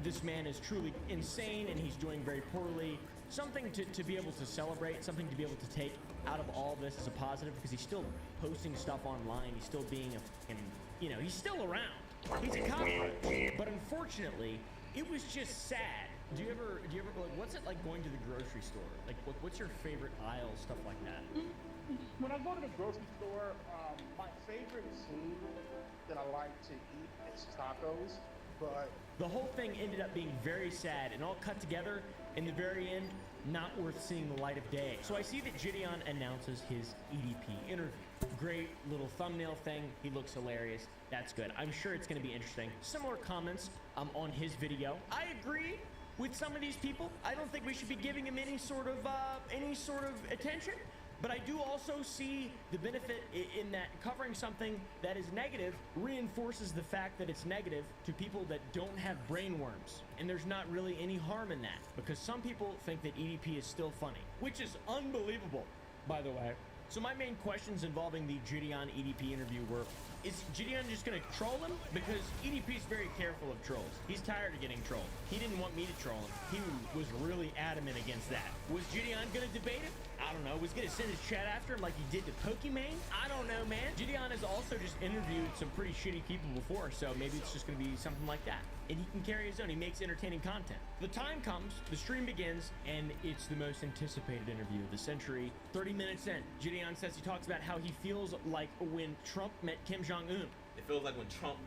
S14: this man is truly insane and he's doing very poorly. Something to be able to celebrate, something to be able to take out of all this as a positive, because he's still posting stuff online. He's still being a fucking, you know, he's still around. He's a cop. But unfortunately, it was just sad. Do you ever like, what's it like going to the grocery store? Like, what's your favorite aisle, stuff like that?
S9: When I go to the grocery store, my favorite food that I like to eat is tacos, but
S14: the whole thing ended up being very sad and all cut together. In the very end, not worth seeing the light of day. So I see that Gideon announces his EDP interview. Great little thumbnail thing. He looks hilarious. That's good. I'm sure it's going to be interesting. Similar comments on his video. I agree with some of these people. I don't think we should be giving him any sort of attention. But I do also see the benefit in that covering something that is negative reinforces the fact that it's negative to people that don't have brain worms. And there's not really any harm in that, because some people think that EDP is still funny, which is unbelievable, by the way. So my main questions involving the Gideon EDP interview were, is Gideon just going to troll him? Because EDP is very careful of trolls. He's tired of getting trolled. He didn't want me to troll him. He was really adamant against that. Was Gideon going to debate him? I don't know. Was he going to send his chat after him like he did to Pokimane? I don't know, man. Gideon has also just interviewed some pretty shitty people before, so maybe it's just going to be something like that. And he can carry his own. He makes entertaining content. The time comes, the stream begins, and it's the most anticipated interview of the century. 30 minutes in, Gideon says he talks about how he feels like when Trump met Kim Jong-un.
S15: It feels like when Trump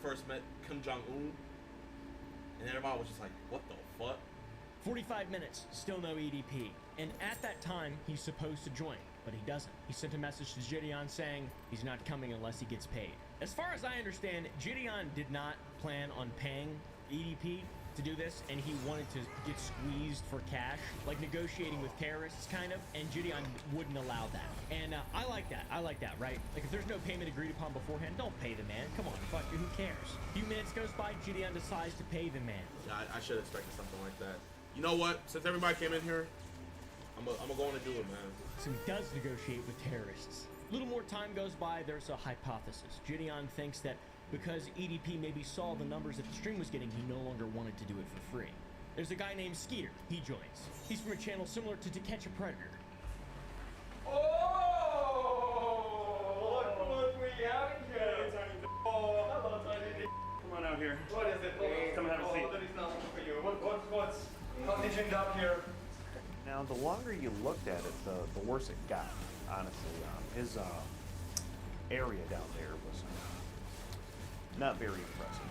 S15: first met Kim Jong-un, and everybody was just like, what the fuck?
S14: 45 minutes, still no EDP. And at that time, he's supposed to join, but he doesn't. He sent a message to Gideon saying he's not coming unless he gets paid. As far as I understand, Gideon did not plan on paying EDP to do this, and he wanted to get squeezed for cash, like negotiating with terrorists, kind of, and Gideon wouldn't allow that. And I like that, right? Like, if there's no payment agreed upon beforehand, don't pay the man. Come on, fuck you, who cares? A few minutes goes by, Gideon decides to pay the man.
S15: Yeah, I should have expected something like that. You know what? Since everybody came in here, I'm gonna go on and do it, man.
S14: So he does negotiate with terrorists. A little more time goes by, there's a hypothesis. Gideon thinks that because EDP maybe saw the numbers that the stream was getting, he no longer wanted to do it for free. There's a guy named Skeeter. He joins. He's from a channel similar to Catch a Predator.
S16: Oh, look what we have here. Oh, hello, Tiny. Come on out here. What is it? Come have a seat. That is not for you. What's how did you end up here?
S17: Now, the longer you looked at it, the worse it got, honestly. His area down there was not very impressive.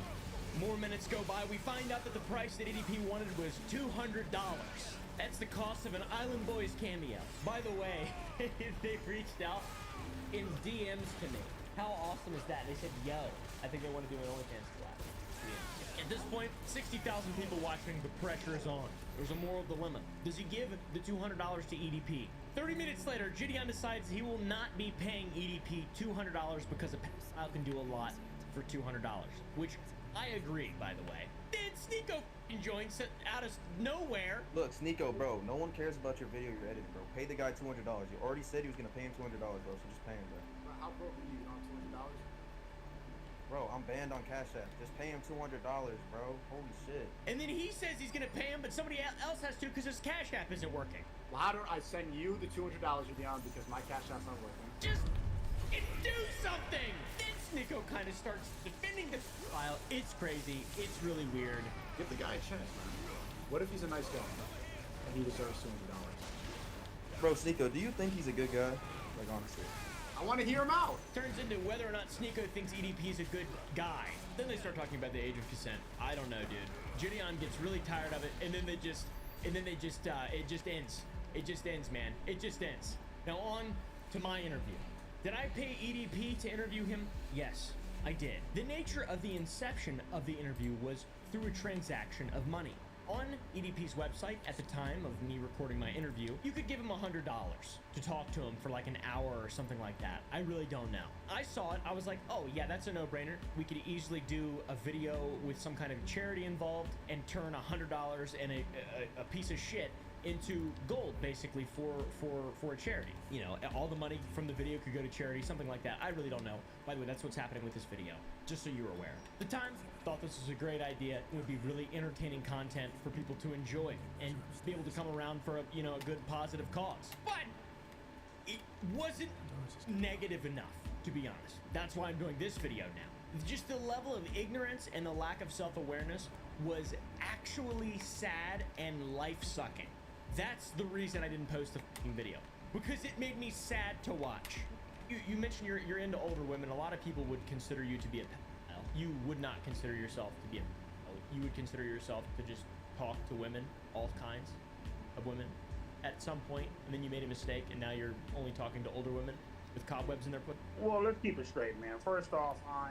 S14: More minutes go by, we find out that the price that EDP wanted was $200. That's the cost of an Island Boys cameo. By the way, they reached out in DMs to me. How awesome is that? They said, yo, I think they want to do an OnlyFans collab. At this point, 60,000 people watching, the pressure is on. There's a moral dilemma. Does he give the $200 to EDP? 30 minutes later, Gideon decides he will not be paying EDP $200 because a pedophile can do a lot for $200, which I agree, by the way. Then Sneeko joins out of nowhere.
S18: Look, Sneeko, bro, no one cares about your video you're editing, bro. Pay the guy $200. You already said he was gonna pay him $200, bro, so just pay him, bro.
S9: How broke are you on $200?
S18: Bro, I'm banned on Cash App. Just pay him $200, bro. Holy shit.
S14: And then he says he's gonna pay him, but somebody else has to because his Cash App isn't working.
S9: Well, how do I send you the $200 you're beyond because my Cash App's not working?
S14: Just do something! Then Sneeko kind of starts defending the file. It's crazy. It's really weird.
S9: Give the guy a chance, man. What if he's a nice guy and he deserves $200?
S18: Bro, Sneeko, do you think he's a good guy? Like, honestly.
S9: I want to hear him out.
S14: Turns into whether or not Sneeko thinks EDP is a good guy. Then they start talking about the age of consent. I don't know, dude. Gideon gets really tired of it, and then it just ends. It just ends, man. It just ends. Now on to my interview. Did I pay EDP to interview him? Yes, I did. The nature of the inception of the interview was through a transaction of money. On EDP's website, at the time of me recording my interview, you could give him $100 to talk to him for like an hour or something like that. I really don't know. I saw it, I was like, oh yeah, that's a no-brainer. We could easily do a video with some kind of charity involved and turn $100 and a piece of shit into gold, basically, for a charity. You know, all the money from the video could go to charity, something like that. I really don't know. By the way, that's what's happening with this video, just so you're aware. At the time, thought this was a great idea. It would be really entertaining content for people to enjoy and be able to come around for a good positive cause. But it wasn't negative enough, to be honest. That's why I'm doing this video now. Just the level of ignorance and the lack of self-awareness was actually sad and life-sucking. That's the reason I didn't post the fucking video, because it made me sad to watch. You mentioned you're into older women. A lot of people would consider you to be a pedophile. You would not consider yourself to be a pedophile. You would consider yourself to just talk to women, all kinds of women, at some point, and then you made a mistake, and now you're only talking to older women with cobwebs in their foot.
S9: Well, let's keep it straight, man. First off, I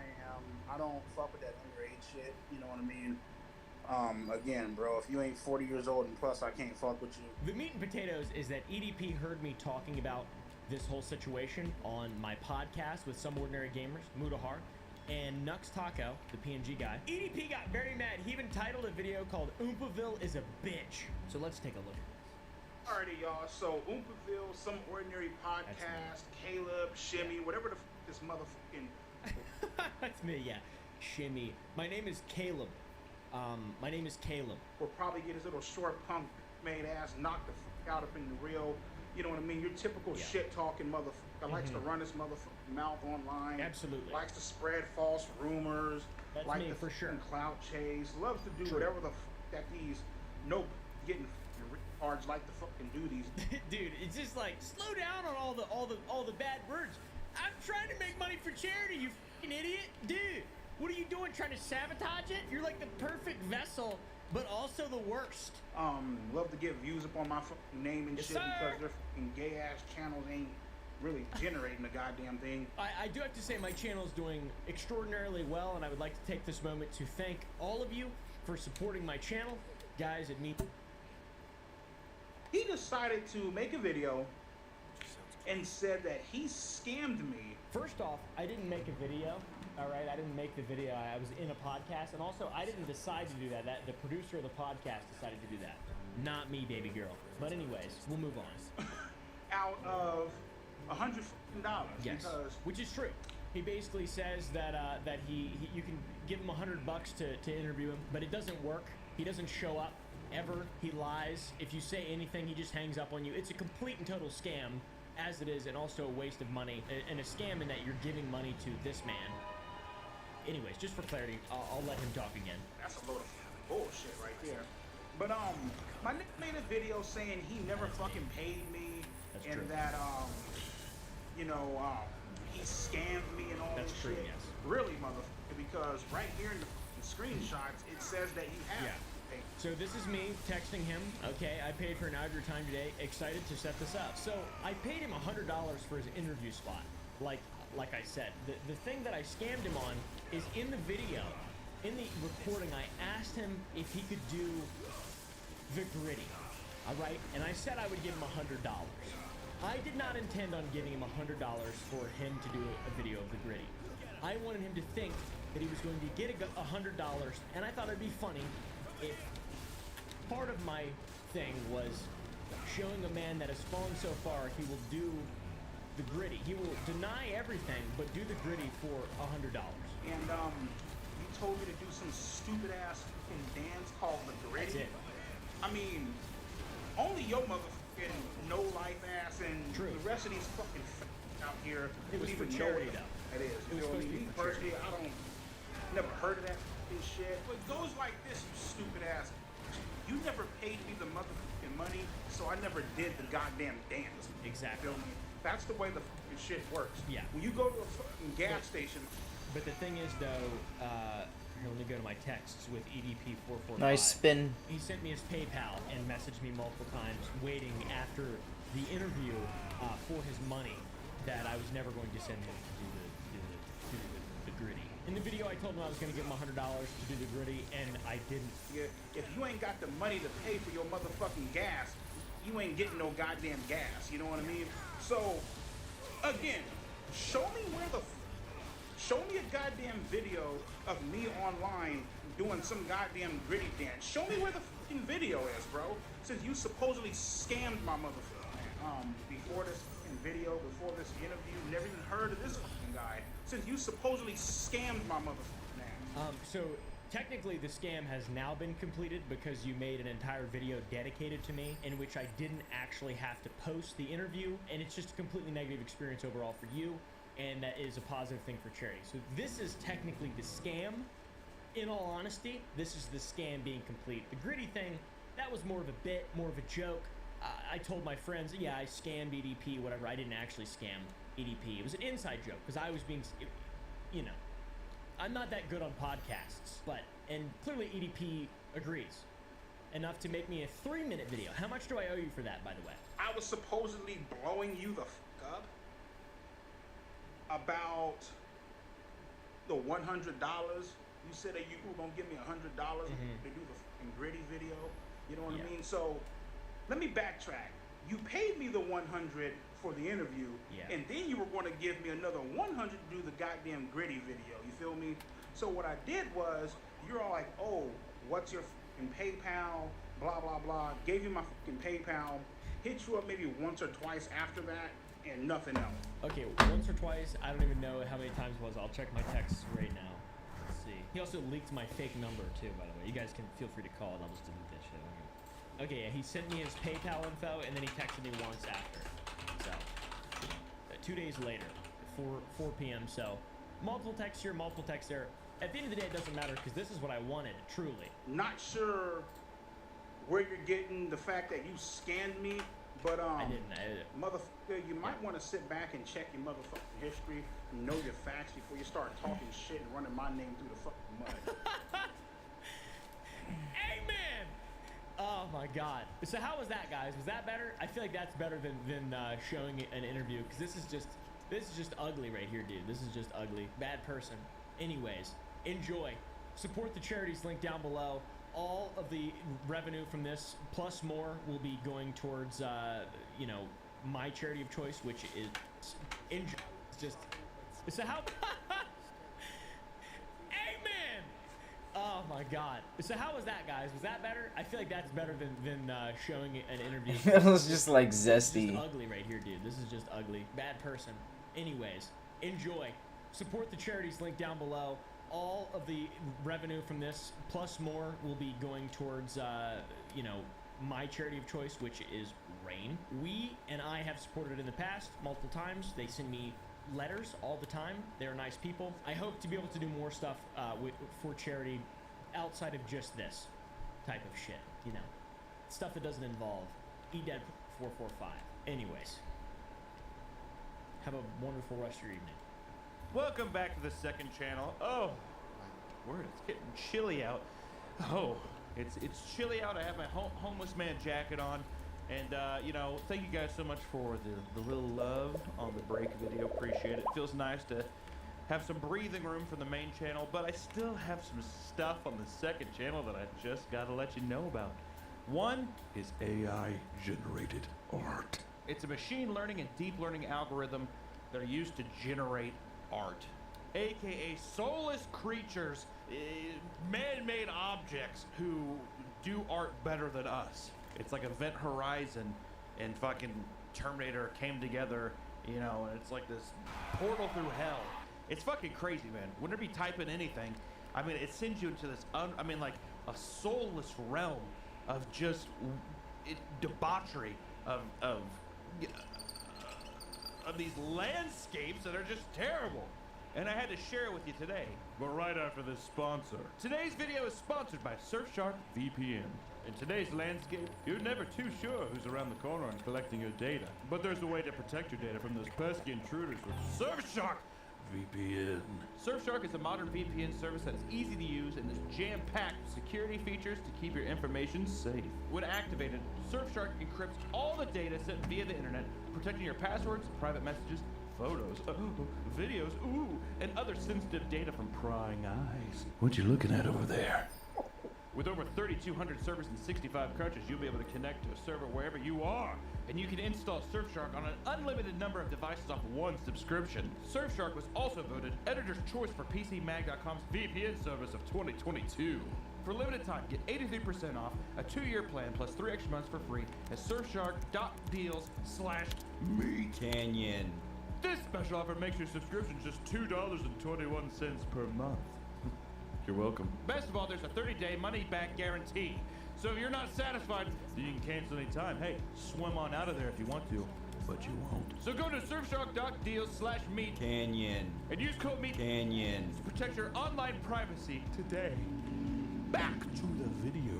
S9: don't fuck with that underage shit. You know what I mean? Again, bro, if you ain't 40 years old and plus, I can't fuck with you.
S14: The meat and potatoes is that EDP heard me talking about this whole situation on my podcast with Some Ordinary Gamers, Mudahar, and Nux Taco, the PNG guy. EDP got very mad. He even titled a video called Oompaville is a Bitch. So let's take a look at
S9: Alrighty, y'all. So, Oompaville, Some Ordinary Podcast, Caleb, Shimmy, whatever the this motherfucking...
S14: That's me, yeah. Shimmy. My name is Caleb. My name is Caleb.
S9: We'll probably get his little short punk made ass knocked the fuck out up in the real, you know what I mean? Your typical shit-talking motherfucker. Likes to run his motherfucking mouth online.
S14: Absolutely.
S9: Likes to spread false rumors.
S14: That's
S9: like
S14: me,
S9: to
S14: for sure.
S9: Clout chase. Loves to do whatever the fuck that these getting retards like to fucking do these.
S14: Dude, it's just like, slow down on all the bad words. I'm trying to make money for charity, you fucking idiot. Dude, what are you doing, trying to sabotage it? You're like the perfect vessel, but also the worst.
S9: Love to get views up on my fucking name and
S14: Yes,
S9: shit
S14: sir.
S9: because their fucking gay ass channels ain't really generating the goddamn thing.
S14: I do have to say my channel is doing extraordinarily well, and I would like to take this moment to thank all of you for supporting my channel. Guys, it means...
S9: He decided to make a video and said that he scammed me.
S14: First off, I didn't make a video. All right, I didn't make the video. I was in a podcast, and also I didn't decide to do that. The producer of the podcast decided to do that. Not me, baby girl. But anyways, we'll move on.
S9: out of $100.
S14: Yes,
S9: Because
S14: which is true. He basically says that he you can give him $100 to interview him, but it doesn't work. He doesn't show up ever. He lies. If you say anything, he just hangs up on you. It's a complete and total scam, as it is, and also a waste of money, and a scam in that you're giving money to this man. Anyways, just for clarity, I'll let him talk again.
S9: that's a load of bullshit right there. But my nigga made a video saying he never fucking paid me,
S14: That's
S9: and
S14: true.
S9: that he scammed me and all
S14: That's
S9: this
S14: true,
S9: shit.
S14: yes.
S9: Really, motherfucker, because right here in the screenshots it says that he has paid.
S14: So this is me texting him. Okay, I paid for an hour of your time today. Excited to set this up. So I paid him $100 for his interview spot. Like I said, the thing that I scammed him on is in the video, in the recording. I asked him if he could do the gritty. All right, and I said I would give him $100. I did not intend on giving him $100 for him to do a video of the gritty. I wanted him to think that he was going to get $100, and I thought it'd be funny if part of my thing was showing a man that has fallen so far, he will do the gritty. He will deny everything, but do the gritty for $100.
S9: And you told me to do some stupid ass fucking dance called the gritty.
S14: That's it.
S9: I mean, only your motherfucking no life ass and
S14: True.
S9: the rest of these fucking out here
S14: It was
S9: would
S14: for
S9: even
S14: charity,
S9: know
S14: though.
S9: what that is.
S14: It
S9: You
S14: was
S9: know what I
S14: supposed to be
S9: mean?
S14: for
S9: Personally, I don't never heard of that fucking shit. But it goes like this, you stupid ass. You never paid me the motherfucking money, so I never did the goddamn dance.
S14: Exactly.
S9: Feel me? That's the way the fucking shit works.
S14: Yeah.
S9: When you go to a fucking gas station,
S14: But the thing is, though, here, let me go to my texts with EDP445.
S7: Nice spin.
S14: He sent me his PayPal and messaged me multiple times, waiting after the interview for his money, that I was never going to send him to do the gritty. In the video, I told him I was going to give him $100 to do the gritty, and I didn't.
S9: if you ain't got the money to pay for your motherfucking gas, you ain't getting no goddamn gas. You know what I mean? So, again, show me a goddamn video of me online doing some goddamn gritty dance. Show me where the fucking video is, bro. Since you supposedly scammed my motherfucker. Before this fucking video, before this interview, never even heard of this fucking guy. Since you supposedly scammed my motherfucking ass.
S14: So technically the scam has now been completed because you made an entire video dedicated to me in which I didn't actually have to post the interview, and it's just a completely negative experience overall for you, and that is a positive thing for charity. So this is technically the scam. In all honesty, this is the scam being complete. The gritty thing, that was more of a bit, more of a joke. I told my friends, yeah, I scammed EDP, whatever. I didn't actually scam EDP. It was an inside joke because I was being, you know, I'm not that good on podcasts, and clearly EDP agrees enough to make me a 3-minute video. How much do I owe you for that, by the way?
S9: I was supposedly blowing you the fuck up about the $100. You said that you were gonna give me $100 to do the fucking gritty video. You know what I mean? So let me backtrack. You paid me the $100 for the interview, and then you were going to give me another $100 to do the goddamn gritty video. You feel me? So what I did was, you're all like, oh, what's your fucking PayPal? Blah blah blah. Gave you my fucking PayPal. Hit you up maybe once or twice after that, and nothing else.
S14: Okay, once or twice. I don't even know how many times it was. I'll check my texts right now. Let's see. He also leaked my fake number too, by the way. You guys can feel free to call it. I'll just delete that shit. Okay, yeah, he sent me his PayPal info, and then he texted me once after. So, 2 days later, 4 p.m. So, multiple texts here, multiple texts there. At the end of the day, it doesn't matter because this is what I wanted, truly.
S9: Not sure where you're getting the fact that you scanned me, but
S14: I didn't.
S9: motherfucker, you might want to sit back and check your motherfucking history, and know your facts before you start talking shit and running my name through the fucking mud.
S14: Amen. Oh my God. So how was that, guys? Was that better? I feel like that's better than showing an interview, because this is just ugly right here, dude. This is just ugly. Bad person. Anyways, enjoy. Support the charities linked down below. All of the revenue from this plus more will be going towards you know, my charity of choice, which is enjoy. It's just so how. Amen. Oh my god. So how was that, guys? Was that better? I feel like that's better than showing an interview.
S7: It was just like
S14: This is
S7: zesty.
S14: just ugly right here, dude. This is just ugly. Bad person. Anyways, enjoy. Support the charities linked down below. All of the revenue from this, plus more, will be going towards, you know, my charity of choice, which is Rain. We and I have supported it in the past multiple times. They send me letters all the time. They're nice people. I hope to be able to do more stuff for charity outside of just this type of shit, you know, stuff that doesn't involve EDead 445. Anyways, have a wonderful rest of your evening.
S19: Welcome back to the second channel. Oh, my word, it's getting chilly out. Oh, it's chilly out. I have my homeless man jacket on. And, you know, thank you guys so much for the little love on the break video. Appreciate it. Feels nice to have some breathing room for the main channel, but I still have some stuff on the second channel that I just got to let you know about. One is AI-generated art. It's a machine learning and deep learning algorithm that are used to generate art, aka soulless creatures, man-made objects who do art better than us. It's like Event Horizon and fucking Terminator came together, you know, and it's like this portal through hell. It's fucking crazy, man. Whenever you type in anything, I mean, it sends you into this, like a soulless realm of just debauchery of these landscapes that are just terrible. And I had to share it with you today, but right after this sponsor. Today's video is sponsored by Surfshark VPN. In today's landscape, you're never too sure who's around the corner and collecting your data. But there's a way to protect your data from those pesky intruders with Surfshark VPN. Surfshark is a modern VPN service that's easy to use and is jam-packed with security features to keep your information safe. When activated, Surfshark encrypts all the data sent via the internet, protecting your passwords, private messages, photos, videos, and other sensitive data from prying eyes. What you looking at over there? With over 3,200 servers in 65 countries, you'll be able to connect to a server wherever you are. And you can install Surfshark on an unlimited number of devices off one subscription. Surfshark was also voted Editor's Choice for PCMag.com's VPN service of 2022. For limited time, get 83% off, a 2-year plan plus 3 extra months for free at surfshark.deals/meatcanyon. This special offer makes your subscription just $2.21 per month. You're welcome. Best of all, there's a 30-day money-back guarantee. So if you're not satisfied, you can cancel anytime. Hey, swim on out of there if you want to, but you won't. So go to surfshark.deals/meatcanyon and use code meatcanyon to protect your online privacy today. Back to the video.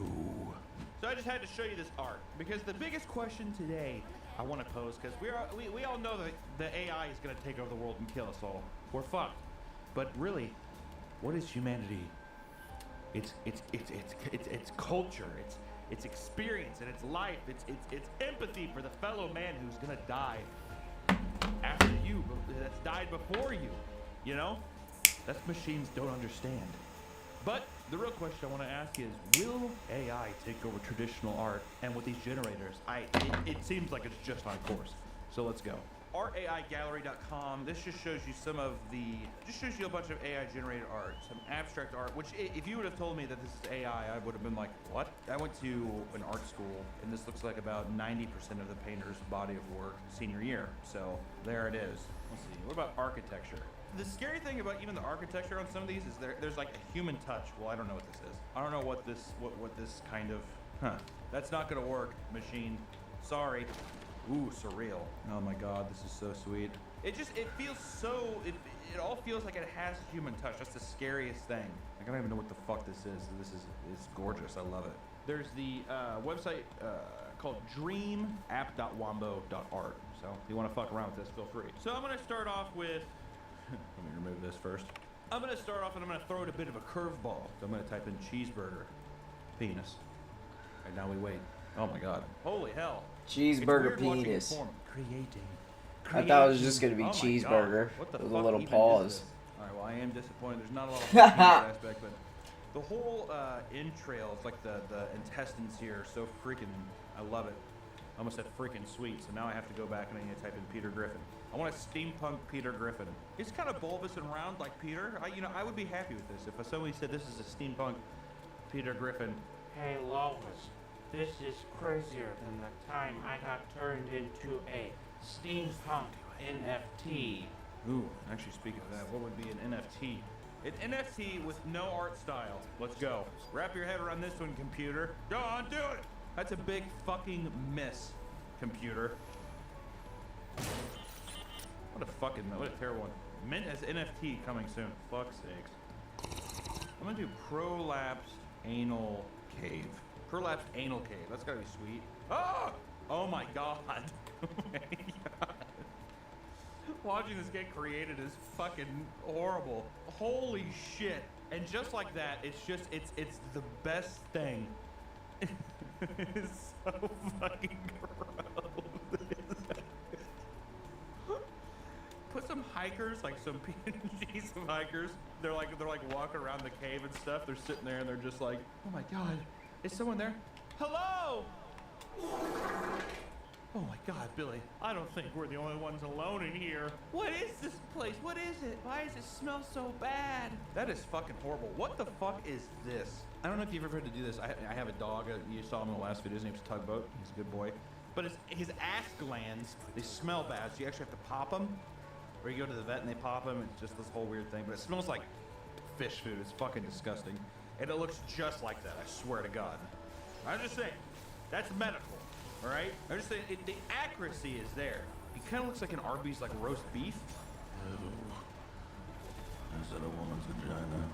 S19: So I just had to show you this art because the biggest question today I want to pose, because we all know that the AI is going to take over the world and kill us all. We're fucked. But really, what is humanity? It's culture. It's experience and it's life. It's empathy for the fellow man who's gonna die after you, that's died before you. You know, that's machines don't understand. But the real question I want to ask is, will AI take over traditional art? And with these generators, it seems like it's just on course. So let's go. ArtAIGallery.com. This just shows you a bunch of AI generated art, some abstract art, which if you would have told me that this is AI, I would have been like, what? I went to an art school and this looks like about 90% of the painter's body of work senior year. So there it is. Let's see, what about architecture? The scary thing about even the architecture on some of these is there's like a human touch. Well, I don't know what this is. I don't know what this kind of, that's not gonna work, machine. Sorry. Ooh, surreal. Oh my god, this is so sweet. It feels so, it all feels like it has a human touch. That's the scariest thing. I don't even know what the fuck this is. It's gorgeous, I love it. There's the website called dreamapp.wombo.art. So if you wanna fuck around with this, feel free. So I'm gonna start off with, let me remove this first. I'm gonna start off and I'm gonna throw it a bit of a curveball. So I'm gonna type in cheeseburger, penis. Right now we wait. Oh my god. Holy hell.
S7: Cheeseburger penis.
S19: Creating.
S7: I thought it was just gonna be cheeseburger with a little pause.
S19: Alright, well I am disappointed. There's not a lot of penis aspect, but the whole entrails, like the intestines here, are so freaking, I love it. I almost said freaking sweet, so now I have to go back and I need to type in Peter Griffin. I want a steampunk Peter Griffin. It's kind of bulbous and round like Peter. I would be happy with this if somebody said this is a steampunk Peter Griffin.
S20: Hey Lois, this is crazier than the time I got turned into a steampunk NFT.
S19: Ooh, actually speaking of that, what would be an NFT? An NFT with no art style. Let's go. Wrap your head around this one, computer. Go on, do it! That's a big fucking miss, computer. What a terrible one. Mint as NFT coming soon. Fuck's sakes. I'm gonna do prolapsed anal cave. Prolapsed anal cave. That's gotta be sweet. Oh! Oh my god. Oh my god. Watching this get created is fucking horrible. Holy shit. And just like that, it's the best thing. It's so fucking gross. Put some hikers, like some PNGs, some hikers. They're like walking around the cave and stuff. They're sitting there and they're just like, oh my god, is someone there? Hello? Oh my god, Billy, I don't think we're the only ones alone in here. What is this place? What is it? Why does it smell so bad? That is fucking horrible. What the fuck is this? I don't know if you've ever had to do this. I have a dog. You saw him in the last video. His name's Tugboat. He's a good boy. But his ass glands, they smell bad, so you actually have to pop them. Or you go to the vet and they pop them. It's just this whole weird thing. But it smells like fish food. It's fucking disgusting. And it looks just like that, I swear to God. I'm just saying, that's medical. All right? I'm just saying, the accuracy is there. It kind of looks like an Arby's, like roast beef. Oh. Is that a woman's vagina?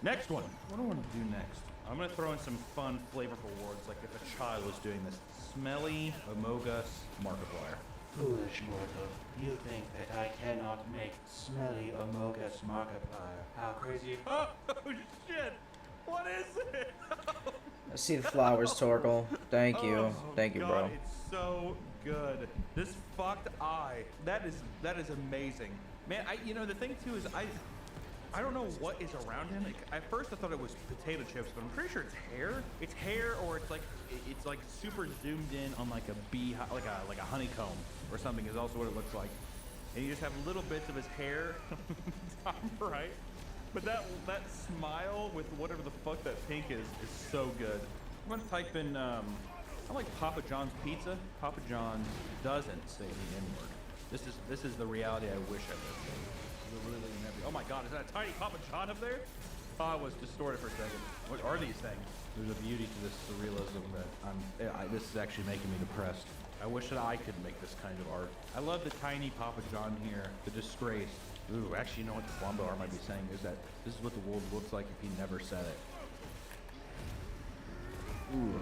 S19: Next one. What do I want to do next? I'm going to throw in some fun, flavorful words, like if a child was doing this. Smelly, Amogus, Markiplier.
S20: Foolish mortal, you think that I cannot make smelly Amogus Markiplier. How crazy.
S19: Oh, shit! What is it?
S7: I see the flowers, Torgal. Thank you.
S19: Oh,
S7: Thank you,
S19: God,
S7: bro.
S19: It's so good. This fucked eye. That is amazing. Man, the thing too is I don't know what is around him. At first I thought it was potato chips, but I'm pretty sure it's hair. It's hair, or it's like super zoomed in on like a bee, like a honeycomb or something is also what it looks like. And you just have little bits of his hair top right. But that smile with whatever the fuck that pink is so good. I'm gonna type in I like Papa John's pizza. Papa John's doesn't say the N-word. This is the reality I wish I lived in. Oh my god, is that a tiny Papa John up there? Oh, I was distorted for a second. What are these things? There's a beauty to this surrealism that this is actually making me depressed. I wish that I could make this kind of art. I love the tiny Papa John here, the disgrace. Ooh, actually, you know what the Wombo art might be saying is that this is what the world looks like if he never said it. Ooh.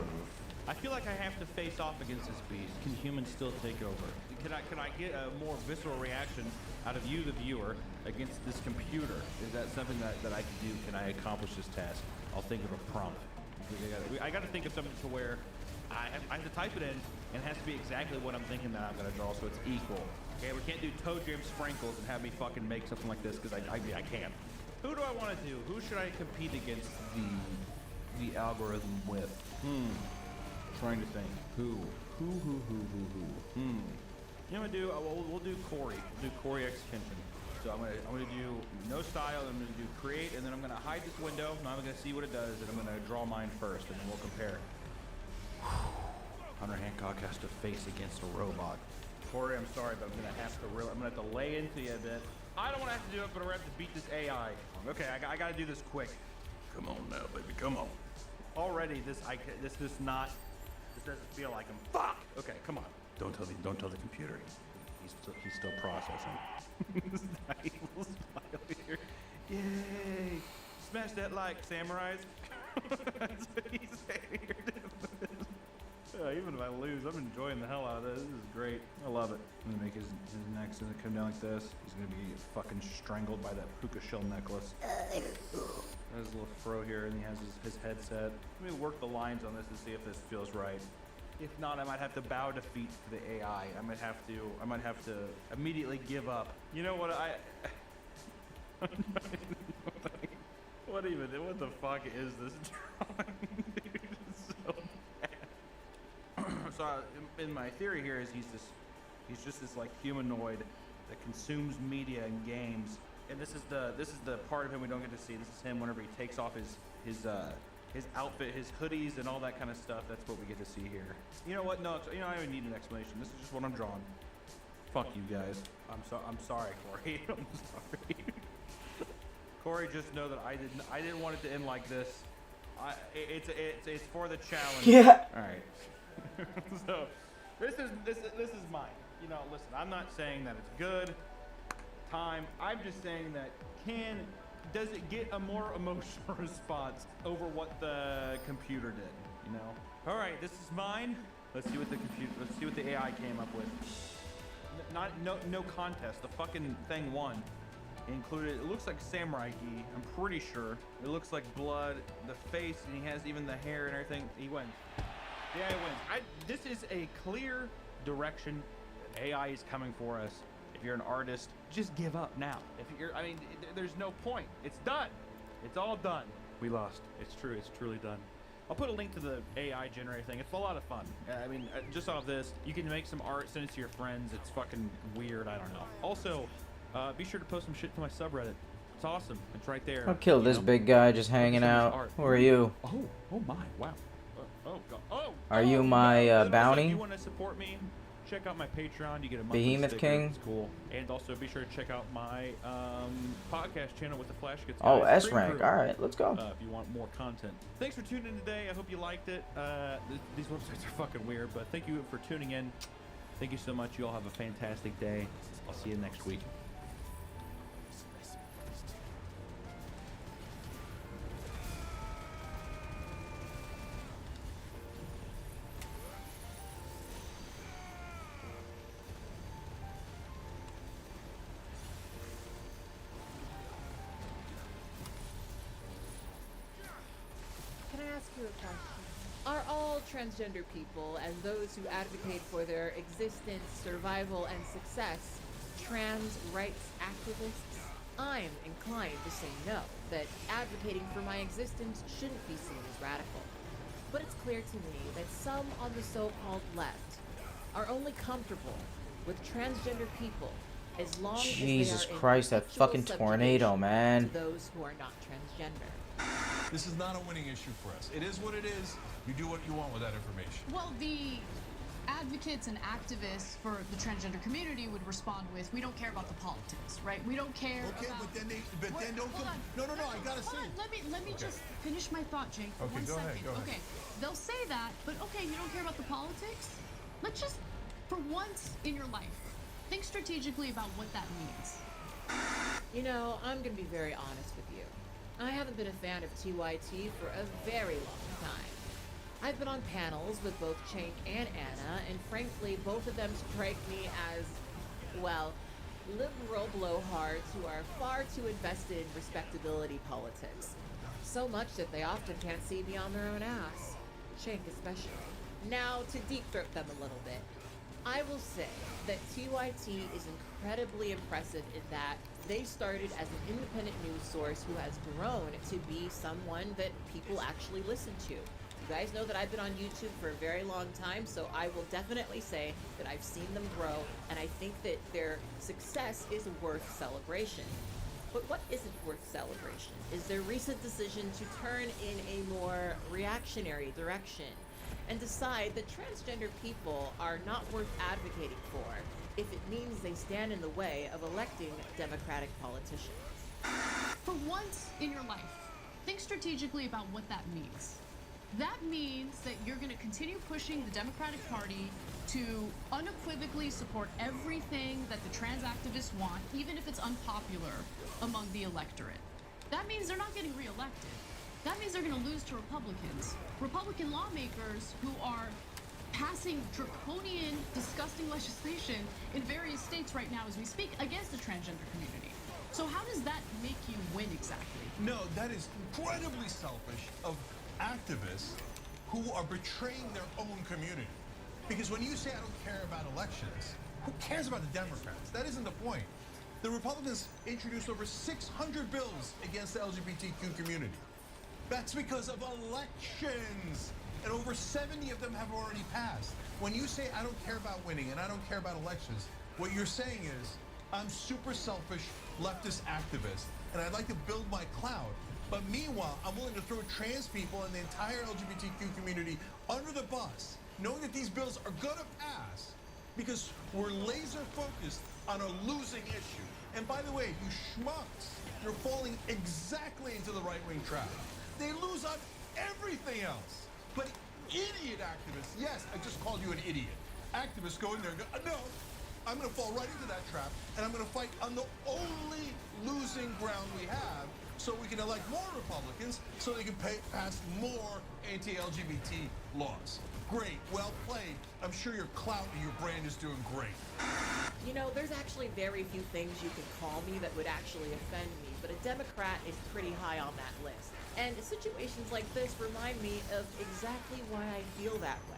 S19: I feel like I have to face off against this beast. Can humans still take over? Can I get a more visceral reaction out of you, the viewer, against this computer? Is that something that I can do? Can I accomplish this task? I'll think of a prompt. I got to think of something to where I have to type it in, and it has to be exactly what I'm thinking that I'm going to draw, so it's equal. Okay, we can't do Toe Jam Sprinkles and have me fucking make something like this, because I can't. Who do I want to do? Who should I compete against the algorithm with? Trying to think. Who? You know what I'm gonna do? We'll do Corey. We'll do Corey Execution. So I'm gonna do no style. I'm gonna do create, and then I'm gonna hide this window. Now I'm gonna see what it does, and I'm gonna draw mine first, and then we'll compare. Hunter Hancock has to face against a robot. Corey, I'm sorry, but I'm gonna have to lay into you a bit. I don't want to have to do it, but I'm gonna have to beat this AI. Okay, I gotta do this quick. Come on now, baby, come on. Already, this doesn't feel like him. Fuck. Okay, come on. Don't tell the computer. He's still processing. Evil smile here. Yay! Smash that like, samurais. That's what he's saying here. Even if I lose, I'm enjoying the hell out of this. This is great. I love it. I'm gonna make his neck's gonna come down like this. He's gonna be fucking strangled by that puka shell necklace. There's a little fro here, and he has his headset. Let me work the lines on this and see if this feels right. If not, I might have to bow defeat to the AI. I might have to immediately give up. You know what what the fuck is this drawing? Dude, it's so bad. So in my theory here is he's just this like humanoid that consumes media and games and this is the part of him we don't get to see. This is him whenever he takes off his outfit, his hoodies, and all that kind of stuff. That's what we get to see here. You know what? No, you know, I don't even need an explanation. This is just what I'm drawing. Fuck you guys. I'm sorry, Corey. I'm sorry. Corey, just know that I didn't want it to end like this. It's for the challenge.
S7: Yeah.
S19: All right. So this is mine. You know, listen. I'm not saying that it's good. Time. I'm just saying that does it get a more emotional response over what the computer did? You know. All right. This is mine. Let's see what the AI came up with. No contest. The fucking thing won. Included, it looks like samurai gi, I'm pretty sure. It looks like blood, the face, and he has even the hair and everything. He wins. The AI wins. This is a clear direction. AI is coming for us. If you're an artist, just give up now. There's no point. It's done. It's all done. We lost. It's true. It's truly done. I'll put a link to the AI generated thing. It's a lot of fun. Just off this, you can make some art, send it to your friends. It's fucking weird. I don't know. Also, be sure to post some shit to my subreddit. It's awesome. It's right there.
S7: I'll kill this big guy just hanging out. Who are you?
S19: Oh my, wow. Oh god. Oh.
S7: Are you my bounty?
S19: If you want to support me, check out my Patreon. You get a monthly
S7: Behemoth
S19: sticker.
S7: King?
S19: It's cool. And also be sure to check out my podcast channel with the Flash Gets
S7: Oh,
S19: Guys.
S7: S rank. All right, let's go.
S19: If you want more content. Thanks for tuning in today. I hope you liked it. These websites are fucking weird, but thank you for tuning in. Thank you so much. You all have a fantastic day. I'll see you next week.
S2: Can I ask you a question? Are all transgender people and those who advocate for their existence, survival, and success trans rights activists? I'm inclined to say no, that advocating for my existence shouldn't be seen as radical. But it's clear to me that some on the so-called left are only comfortable with transgender people as long
S7: Jesus
S2: as they are
S7: Christ,
S2: in
S7: that fucking
S2: perpetual
S7: tornado,
S2: subjugation
S7: man.
S2: to those who are not transgender.
S21: This is not a winning issue for us. It is what it is. You do what you want with that information.
S22: Well, the advocates and activists for the transgender community would respond with, we don't care about the politics, right? We don't care
S21: Okay,
S22: about...
S21: but then don't come... No, I gotta say.
S22: Let me just finish my thought, Jake, for
S21: Okay,
S22: one
S21: go
S22: second.
S21: ahead, go ahead.
S22: Okay, they'll say that, but okay, you don't care about the politics? Let's just, for once in your life, think strategically about what that means.
S2: You know, I'm gonna be very honest with you. I haven't been a fan of TYT for a very long time. I've been on panels with both Cenk and Anna, and frankly, both of them strike me as, well, liberal blowhards who are far too invested in respectability politics. So much that they often can't see beyond their own ass. Cenk especially. Now, to deep throat them a little bit, I will say that TYT is incredibly impressive in that they started as an independent news source who has grown to be someone that people actually listen to. You guys know that I've been on YouTube for a very long time, so I will definitely say that I've seen them grow, and I think that their success is worth celebration. But what isn't worth celebration is their recent decision to turn in a more reactionary direction and decide that transgender people are not worth advocating for if it means they stand in the way of electing Democratic politicians.
S22: For once in your life, think strategically about what that means. That means that you're going to continue pushing the Democratic Party to unequivocally support everything that the trans activists want, even if it's unpopular among the electorate. That means they're not getting reelected. That means they're going to lose to Republicans. Republican lawmakers who are passing draconian, disgusting legislation in various states right now as we speak against the transgender community. So how does that make you win exactly?
S21: No, that is incredibly selfish of activists who are betraying their own community. Because when you say I don't care about elections, who cares about the Democrats? That isn't the point. The Republicans introduced over 600 bills against the LGBTQ community. That's because of elections. And over 70 of them have already passed. When you say I don't care about winning and I don't care about elections, what you're saying is I'm super selfish leftist activist, and I'd like to build my cloud. But meanwhile, I'm willing to throw trans people and the entire LGBTQ community under the bus, knowing that these bills are gonna pass because we're laser focused on a losing issue. And by the way, you schmucks, you're falling exactly into the right-wing trap. They lose on everything else. But idiot activists, yes, I just called you an idiot. Activists go in there and go, no, I'm gonna fall right into that trap, and I'm gonna fight on the only losing ground we have, so we can elect more Republicans, so they can pass more anti-LGBT laws. Great, well played. I'm sure your clout and your brand is doing great.
S2: You know, there's actually very few things you can call me that would actually offend me, but a Democrat is pretty high on that list. And situations like this remind me of exactly why I feel that way.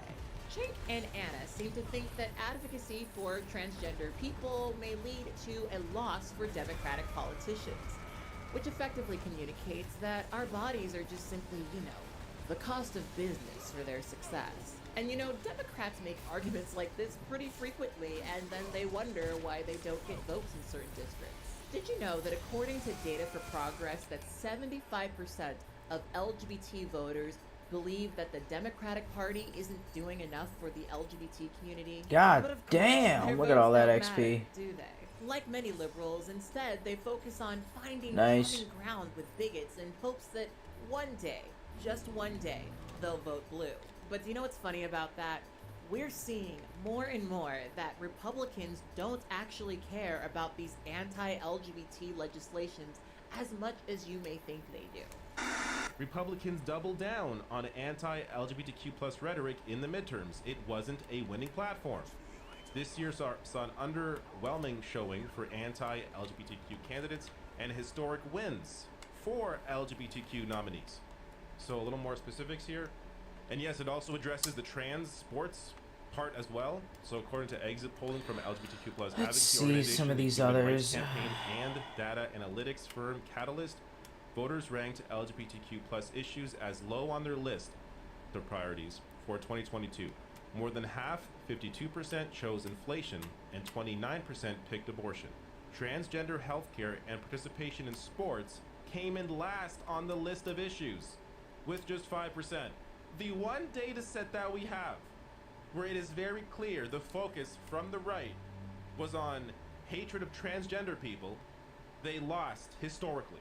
S2: Chink and Anna seem to think that advocacy for transgender people may lead to a loss for Democratic politicians, which effectively communicates that our bodies are just simply, you know, the cost of business for their success. And you know, Democrats make arguments like this pretty frequently, and then they wonder why they don't get votes in certain districts. Did you know that according to Data for Progress, that 75% of LGBT voters believe that the Democratic Party isn't doing enough for the LGBT community?
S7: God
S2: But of course,
S7: damn,
S2: their
S7: look at
S2: votes
S7: all that
S2: don't
S7: XP.
S2: matter, do they? Like many liberals, instead they focus on finding
S7: Nice.
S2: common ground with bigots in hopes that one day, just one day, they'll vote blue. But do you know what's funny about that? We're seeing more and more that Republicans don't actually care about these anti-LGBT legislations as much as you may think they do.
S6: Republicans doubled down on anti-LGBTQ plus rhetoric in the midterms. It wasn't a winning platform. This year saw an underwhelming showing for anti-LGBTQ candidates and historic wins for LGBTQ nominees. So a little more specifics here. And yes, it also addresses the trans sports part as well. So according to exit polling from LGBTQ plus
S7: Let's
S6: advocacy
S7: see
S6: organization,
S7: some of these
S6: Human Rights
S7: others.
S6: Campaign and data analytics firm Catalyst, voters ranked LGBTQ plus issues as low on their list of priorities for 2022. More than half, 52%, chose inflation, and 29% picked abortion. Transgender healthcare and participation in sports came in last on the list of issues, with just 5%. The one data set that we have, where it is very clear the focus from the right was on hatred of transgender people, they lost historically.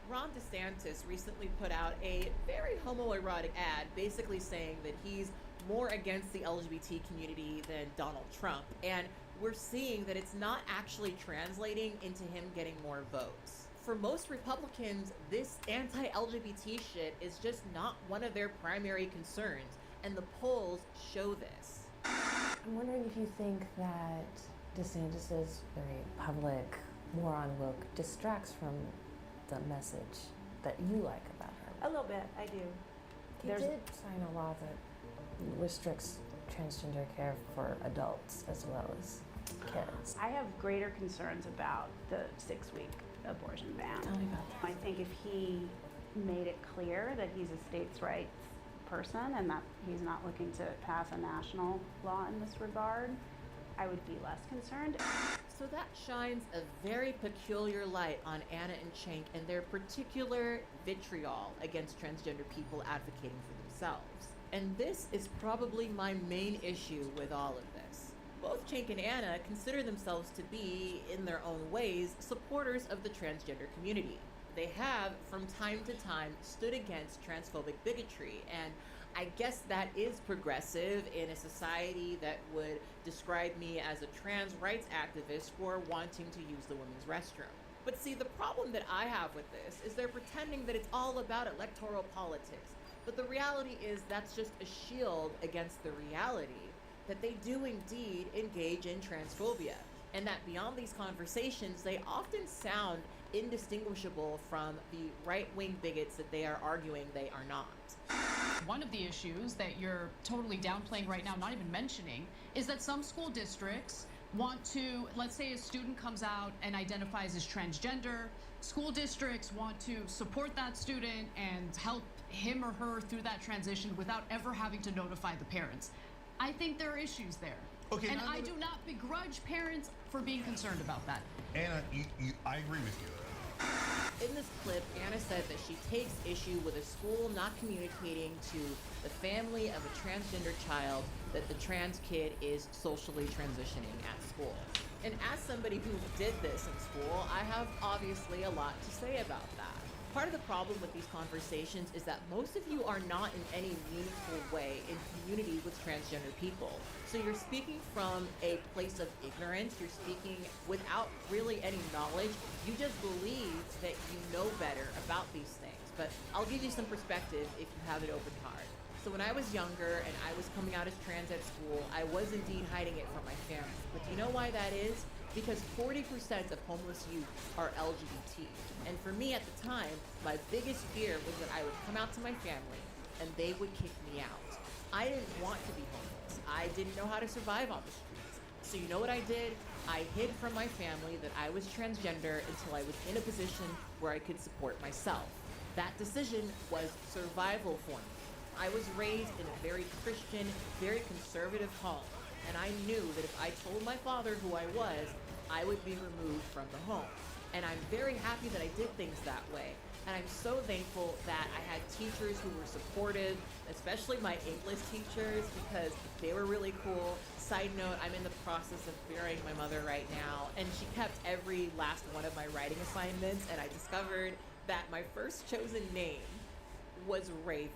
S2: Ron DeSantis recently put out a very homoerotic ad basically saying that he's more against the LGBT community than Donald Trump, and we're seeing that it's not actually translating into him getting more votes. For most Republicans, this anti-LGBT shit is just not one of their primary concerns, and the polls show this.
S11: I'm wondering if you think that DeSantis's very public war on woke distracts from the message that you like about her.
S23: A little bit, I do.
S11: He did sign a law that restricts transgender care for adults as well as kids.
S23: I have greater concerns about the 6-week abortion ban.
S11: Tell me about that.
S23: I think if he made it clear that he's a states' rights person and that he's not looking to pass a national law in this regard, I would be less concerned.
S2: So that shines a very peculiar light on Anna and Cenk and their particular vitriol against transgender people advocating for themselves. And this is probably my main issue with all of this. Both Cenk and Anna consider themselves to be, in their own ways, supporters of the transgender community. They have, from time to time, stood against transphobic bigotry, and I guess that is progressive in a society that would describe me as a trans rights activist for wanting to use the women's restroom. But see, the problem that I have with this is they're pretending that it's all about electoral politics. But the reality is that's just a shield against the reality that they do indeed engage in transphobia, and that beyond these conversations, they often sound indistinguishable from the right-wing bigots that they are arguing they are not.
S22: One of the issues that you're totally downplaying right now, not even mentioning, is that some school districts want to, let's say a student comes out and identifies as transgender, school districts want to support that student and help him or her through that transition without ever having to notify the parents. I think there are issues there.
S21: Okay,
S22: And
S21: now
S22: I do not begrudge parents for being concerned about that.
S21: Anna, I agree with you.
S2: In this clip, Anna said that she takes issue with a school not communicating to the family of a transgender child that the trans kid is socially transitioning at school. And as somebody who did this in school, I have obviously a lot to say about that. Part of the problem with these conversations is that most of you are not in any meaningful way in community with transgender people. So you're speaking from a place of ignorance, you're speaking without really any knowledge. You just believe that you know better about these things. But I'll give you some perspective if you have an open heart. So when I was younger and I was coming out as trans at school, I was indeed hiding it from my family. But do you know why that is? Because 40% of homeless youth are LGBT. And for me at the time, my biggest fear was that I would come out to my family and they would kick me out. I didn't want to be homeless. I didn't know how to survive on the streets. So you know what I did? I hid from my family that I was transgender until I was in a position where I could support myself. That decision was survival for me. I was raised in a very Christian, very conservative home. And I knew that if I told my father who I was, I would be removed from the home. And I'm very happy that I did things that way. And I'm so thankful that I had teachers who were supportive, especially my English teachers, because they were really cool. Side note, I'm in the process of burying my mother right now, and she kept every last one of my writing assignments, and I discovered that my first chosen name was Raven.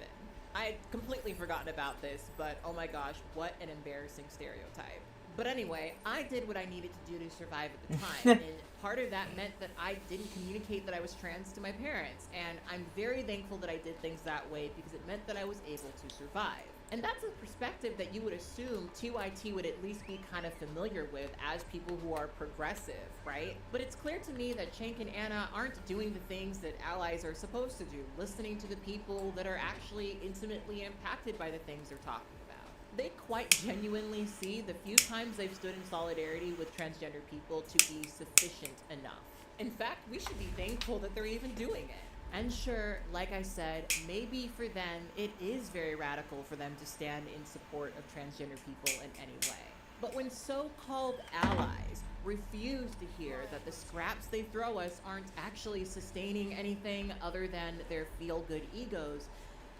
S2: I had completely forgotten about this, but oh my gosh, what an embarrassing stereotype. But anyway, I did what I needed to do to survive at the time, and part of that meant that I didn't communicate that I was trans to my parents, and I'm very thankful that I did things that way because it meant that I was able to survive. And that's a perspective that you would assume 2IT would at least be kind of familiar with as people who are progressive, right? But it's clear to me that Cenk and Anna aren't doing the things that allies are supposed to do, listening to the people that are actually intimately impacted by the things they're talking about. They quite genuinely see the few times they've stood in solidarity with transgender people to be sufficient enough. In fact, we should be thankful that they're even doing it. And sure, like I said, maybe for them, it is very radical for them to stand in support of transgender people in any way. But when so-called allies refuse to hear that the scraps they throw us aren't actually sustaining anything other than their feel-good egos,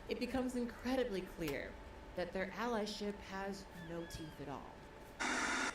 S2: it becomes incredibly clear that their allyship has no teeth at all.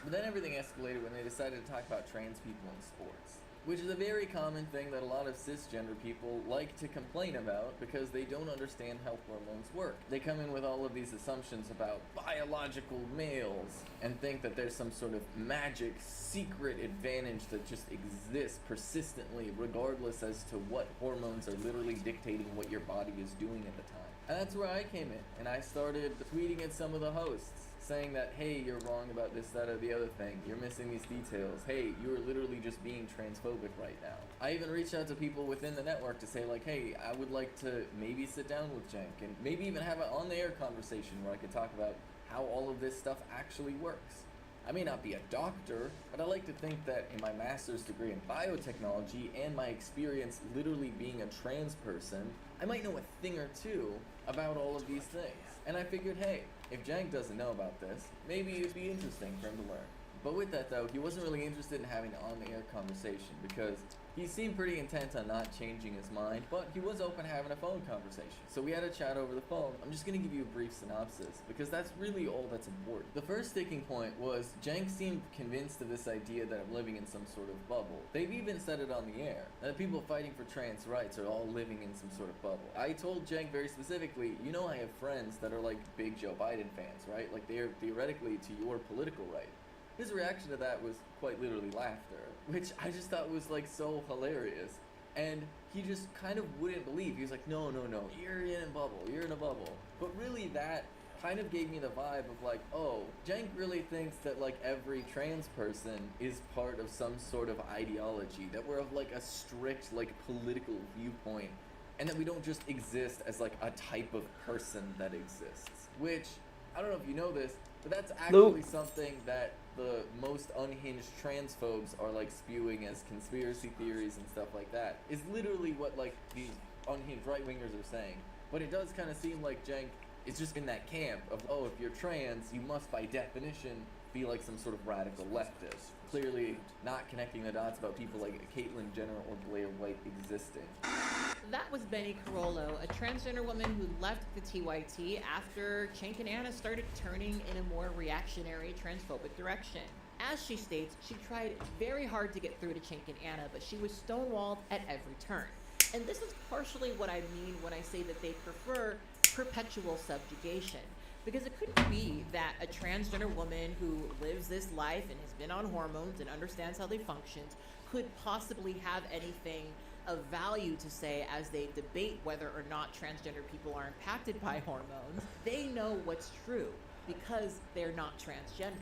S8: But then everything escalated when they decided to talk about trans people in sports, which is a very common thing that a lot of cisgender people like to complain about because they don't understand how hormones work. They come in with all of these assumptions about biological males and think that there's some sort of magic secret advantage that just exists persistently regardless as to what hormones are literally dictating what your body is doing at the time. And that's where I came in, and I started tweeting at some of the hosts, saying that, hey, you're wrong about this, that, or the other thing. You're missing these details. Hey, you're literally just being transphobic right now. I even reached out to people within the network to say, like, hey, I would like to maybe sit down with Cenk and maybe even have an on-the-air conversation where I could talk about how all of this stuff actually works. I may not be a doctor, but I like to think that in my master's degree in biotechnology and my experience literally being a trans person, I might know a thing or two about all of these things. And I figured, hey, if Cenk doesn't know about this, maybe it'd be interesting for him to learn. But with that though, he wasn't really interested in having an on-the-air conversation because he seemed pretty intent on not changing his mind, but he was open to having a phone conversation. So we had a chat over the phone. I'm just gonna give you a brief synopsis because that's really all that's important. The first sticking point was Cenk seemed convinced of this idea that I'm living in some sort of bubble. They've even said it on the air, that people fighting for trans rights are all living in some sort of bubble. I told Cenk very specifically, you know I have friends that are like big Joe Biden fans, right? Like they are theoretically to your political right. His reaction to that was quite literally laughter, which I just thought was like so hilarious. And he just kind of wouldn't believe. He was like, no, you're in a bubble, you're in a bubble. But really that kind of gave me the vibe of like, oh, Cenk really thinks that like every trans person is part of some sort of ideology, that we're of like a strict like political viewpoint, and that we don't just exist as like a type of person that exists. Which, I don't know if you know this, but that's actually something that the most unhinged transphobes are like spewing as conspiracy theories and stuff like that. Is literally what like these unhinged right-wingers are saying. But it does kind of seem like Cenk is just in that camp of, oh, if you're trans, you must by definition be like some sort of radical leftist, clearly not connecting the dots about people like Caitlyn Jenner or Blair White existing.
S2: That was Benny Carollo, a transgender woman who left the TYT after Cenk and Anna started turning in a more reactionary, transphobic direction. As she states, she tried very hard to get through to Cenk and Anna, but she was stonewalled at every turn. And this is partially what I mean when I say that they prefer perpetual subjugation. Because it couldn't be that a transgender woman who lives this life and has been on hormones and understands how they function could possibly have anything of value to say as they debate whether or not transgender people are impacted by hormones. They know what's true because they're not transgender.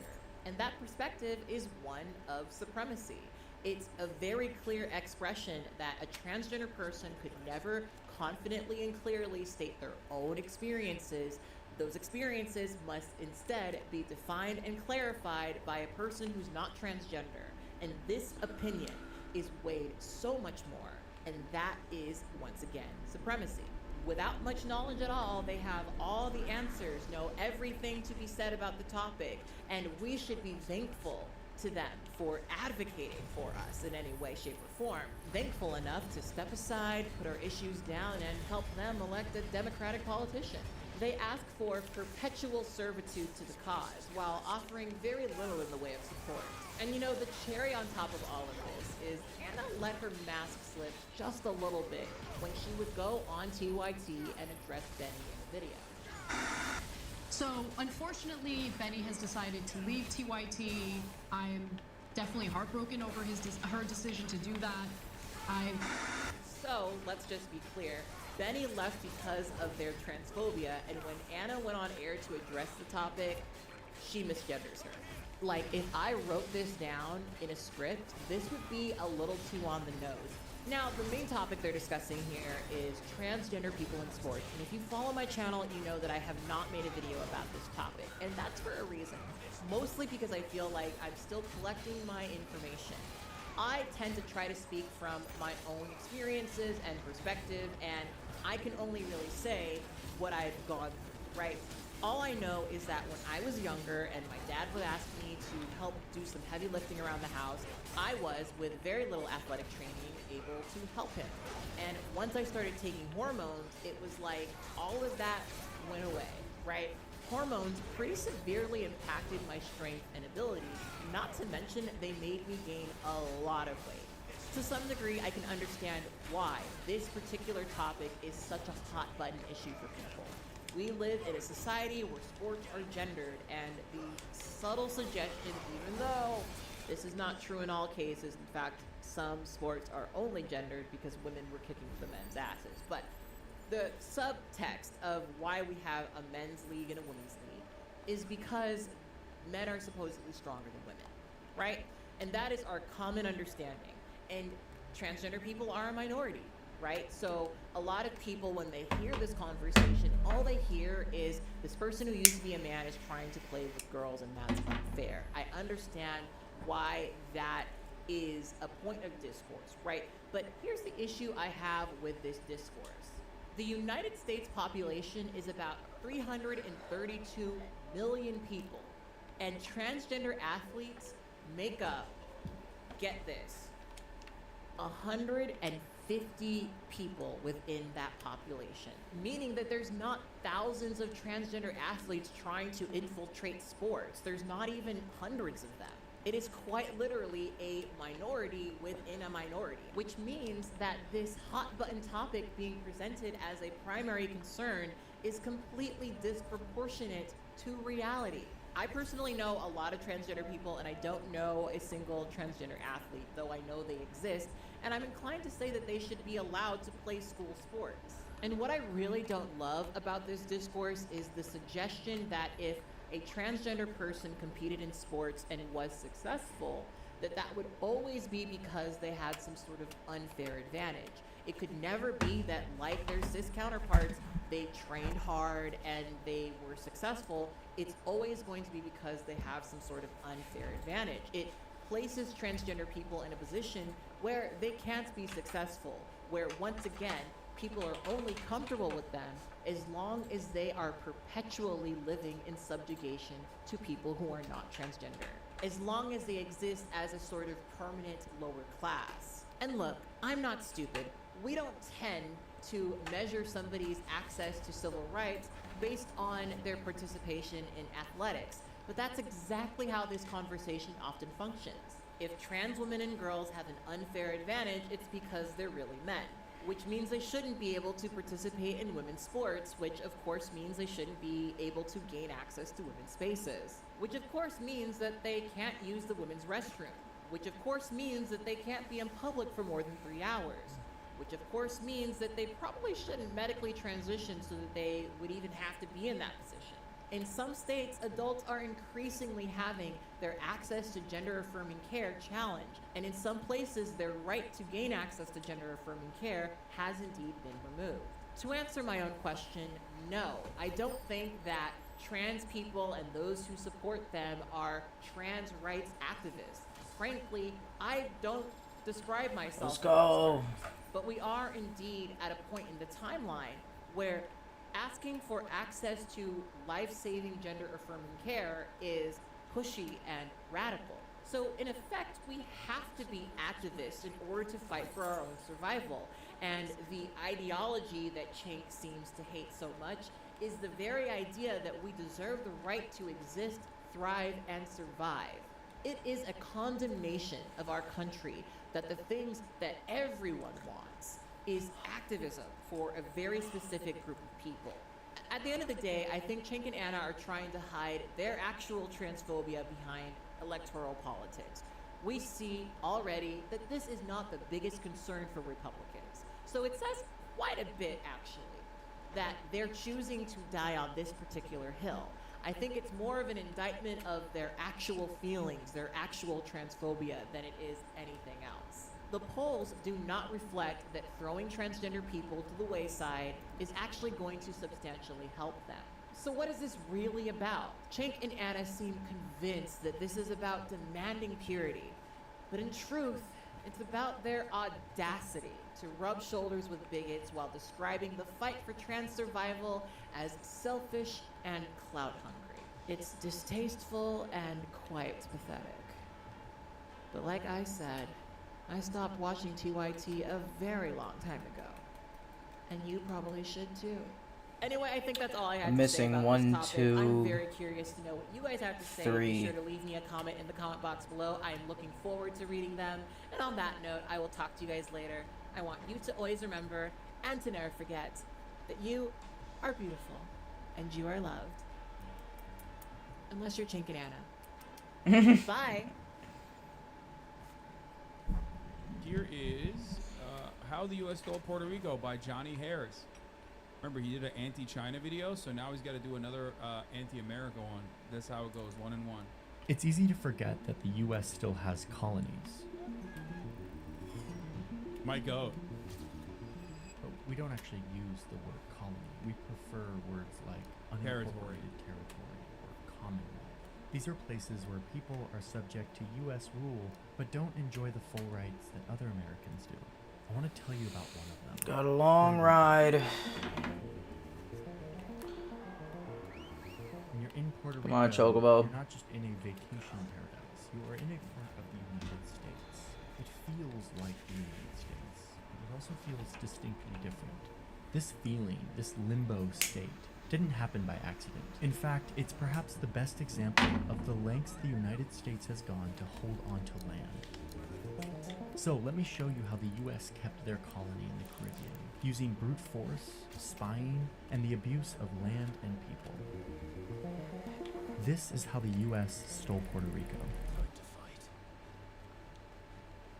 S2: And that perspective is one of supremacy. It's a very clear expression that a transgender person could never confidently and clearly state their own experiences. Those experiences must instead be defined and clarified by a person who's not transgender. And this opinion is weighed so much more. And that is, once again, supremacy. Without much knowledge at all, they have all the answers, know everything to be said about the topic, and we should be thankful to them for advocating for us in any way, shape, or form. Thankful enough to step aside, put our issues down, and help them elect a Democratic politician. They ask for perpetual servitude to the cause while offering very little in the way of support. And you know, the cherry on top of all of this is Anna let her mask slip just a little bit when she would go on TYT and address Benny in the video.
S22: So, unfortunately, Benny has decided to leave TYT. I'm definitely heartbroken over her decision to do that.
S2: So, let's just be clear. Benny left because of their transphobia, and when Anna went on air to address the topic, she misgenders her. Like, if I wrote this down in a script, this would be a little too on the nose. Now, the main topic they're discussing here is transgender people in sports. And if you follow my channel, you know that I have not made a video about this topic. And that's for a reason. Mostly because I feel like I'm still collecting my information. I tend to try to speak from my own experiences and perspective, and I can only really say what I've gone through, right? All I know is that when I was younger and my dad would ask me to help do some heavy lifting around the house, I was, with very little athletic training, able to help him. And once I started taking hormones, it was like all of that went away, right? Hormones pretty severely impacted my strength and abilities, not to mention they made me gain a lot of weight. To some degree, I can understand why this particular topic is such a hot button issue for people. We live in a society where sports are gendered, and the subtle suggestion, even though this is not true in all cases, in fact, some sports are only gendered because women were kicking the men's asses, but the subtext of why we have a men's league and a women's league is because men are supposedly stronger than women, right? And that is our common understanding. And transgender people are a minority, right? So a lot of people, when they hear this conversation, all they hear is this person who used to be a man is trying to play with girls, and that's unfair. I understand why that is a point of discourse, right? But here's the issue I have with this discourse. The United States population is about 332 million people, and transgender athletes make up, get this, 150 people within that population, meaning that there's not thousands of transgender athletes trying to infiltrate sports. There's not even hundreds of them. It is quite literally a minority within a minority, which means that this hot button topic being presented as a primary concern is completely disproportionate to reality. I personally know a lot of transgender people, and I don't know a single transgender athlete, though I know they exist, and I'm inclined to say that they should be allowed to play school sports. And what I really don't love about this discourse is the suggestion that if a transgender person competed in sports and was successful, that would always be because they had some sort of unfair advantage. It could never be that, like their cis counterparts, they trained hard and they were successful. It's always going to be because they have some sort of unfair advantage. It places transgender people in a position where they can't be successful, where once again, people are only comfortable with them as long as they are perpetually living in subjugation to people who are not transgender. As long as they exist as a sort of permanent lower class. And look, I'm not stupid. We don't tend to measure somebody's access to civil rights based on their participation in athletics. But that's exactly how this conversation often functions. If trans women and girls have an unfair advantage, it's because they're really men, which means they shouldn't be able to participate in women's sports, which of course means they shouldn't be able to gain access to women's spaces, which of course means that they can't use the women's restroom, which of course means that they can't be in public for more than 3 hours, which of course means that they probably shouldn't medically transition so that they would even have to be in that position. In some states, adults are increasingly having their access to gender-affirming care challenged, and in some places, their right to gain access to gender-affirming care has indeed been removed. To answer my own question, no, I don't think that trans people and those who support them are trans rights activists. Frankly, I don't describe myself.
S7: Let's go.
S2: But we are indeed at a point in the timeline where asking for access to life-saving gender-affirming care is pushy and radical. So in effect, we have to be activists in order to fight for our own survival. And the ideology that Chink seems to hate so much is the very idea that we deserve the right to exist, thrive, and survive. It is a condemnation of our country that the things that everyone wants is activism for a very specific group of people. At the end of the day, I think Chink and Anna are trying to hide their actual transphobia behind electoral politics. We see already that this is not the biggest concern for Republicans. So it says quite a bit, actually, that they're choosing to die on this particular hill. I think it's more of an indictment of their actual feelings, their actual transphobia, than it is anything else. The polls do not reflect that throwing transgender people to the wayside is actually going to substantially help them. So what is this really about? Chink and Anna seem convinced that this is about demanding purity, but in truth, it's about their audacity to rub shoulders with bigots while describing the fight for trans survival as selfish and clout hungry. It's distasteful and quite pathetic. But like I said, I stopped watching TYT a very long time ago. And you probably should too. Anyway, I think that's all I had to say about
S7: Missing
S2: this topic.
S7: 1, 2,
S2: I'm very curious to know what you guys have to say.
S7: 3.
S2: Be sure to leave me a comment in the comment box below. I am looking forward to reading them. And on that note, I will talk to you guys later. I want you to always remember and to never forget that you are beautiful and you are loved. Unless you're Chink and Anna. Bye.
S5: Here is How the U.S. Stole Puerto Rico by Johnny Harris. Remember, he did an anti-China video, so now he's got to do another anti-America one. That's how it goes, 1 and 1.
S3: It's easy to forget that the U.S. still has colonies.
S5: Might go.
S3: But we don't actually use the word colony. We prefer words like unincorporated territory or commonwealth. These are places where people are subject to U.S. rule, but don't enjoy the full rights that other Americans do. I want to tell you about one of them.
S7: Got a long ride.
S3: When you're in Puerto
S7: Come
S3: Rico,
S7: on, Chocobo.
S3: you're not just in a vacation paradise. You are in a part of the United States. It feels like the United States, but it also feels distinctly different. This feeling, this limbo state, didn't happen by accident. In fact, it's perhaps the best example of the lengths the United States has gone to hold on to land. So let me show you how the US kept their colony in the Caribbean, using brute force, spying, and the abuse of land and people. This is how the US stole Puerto Rico.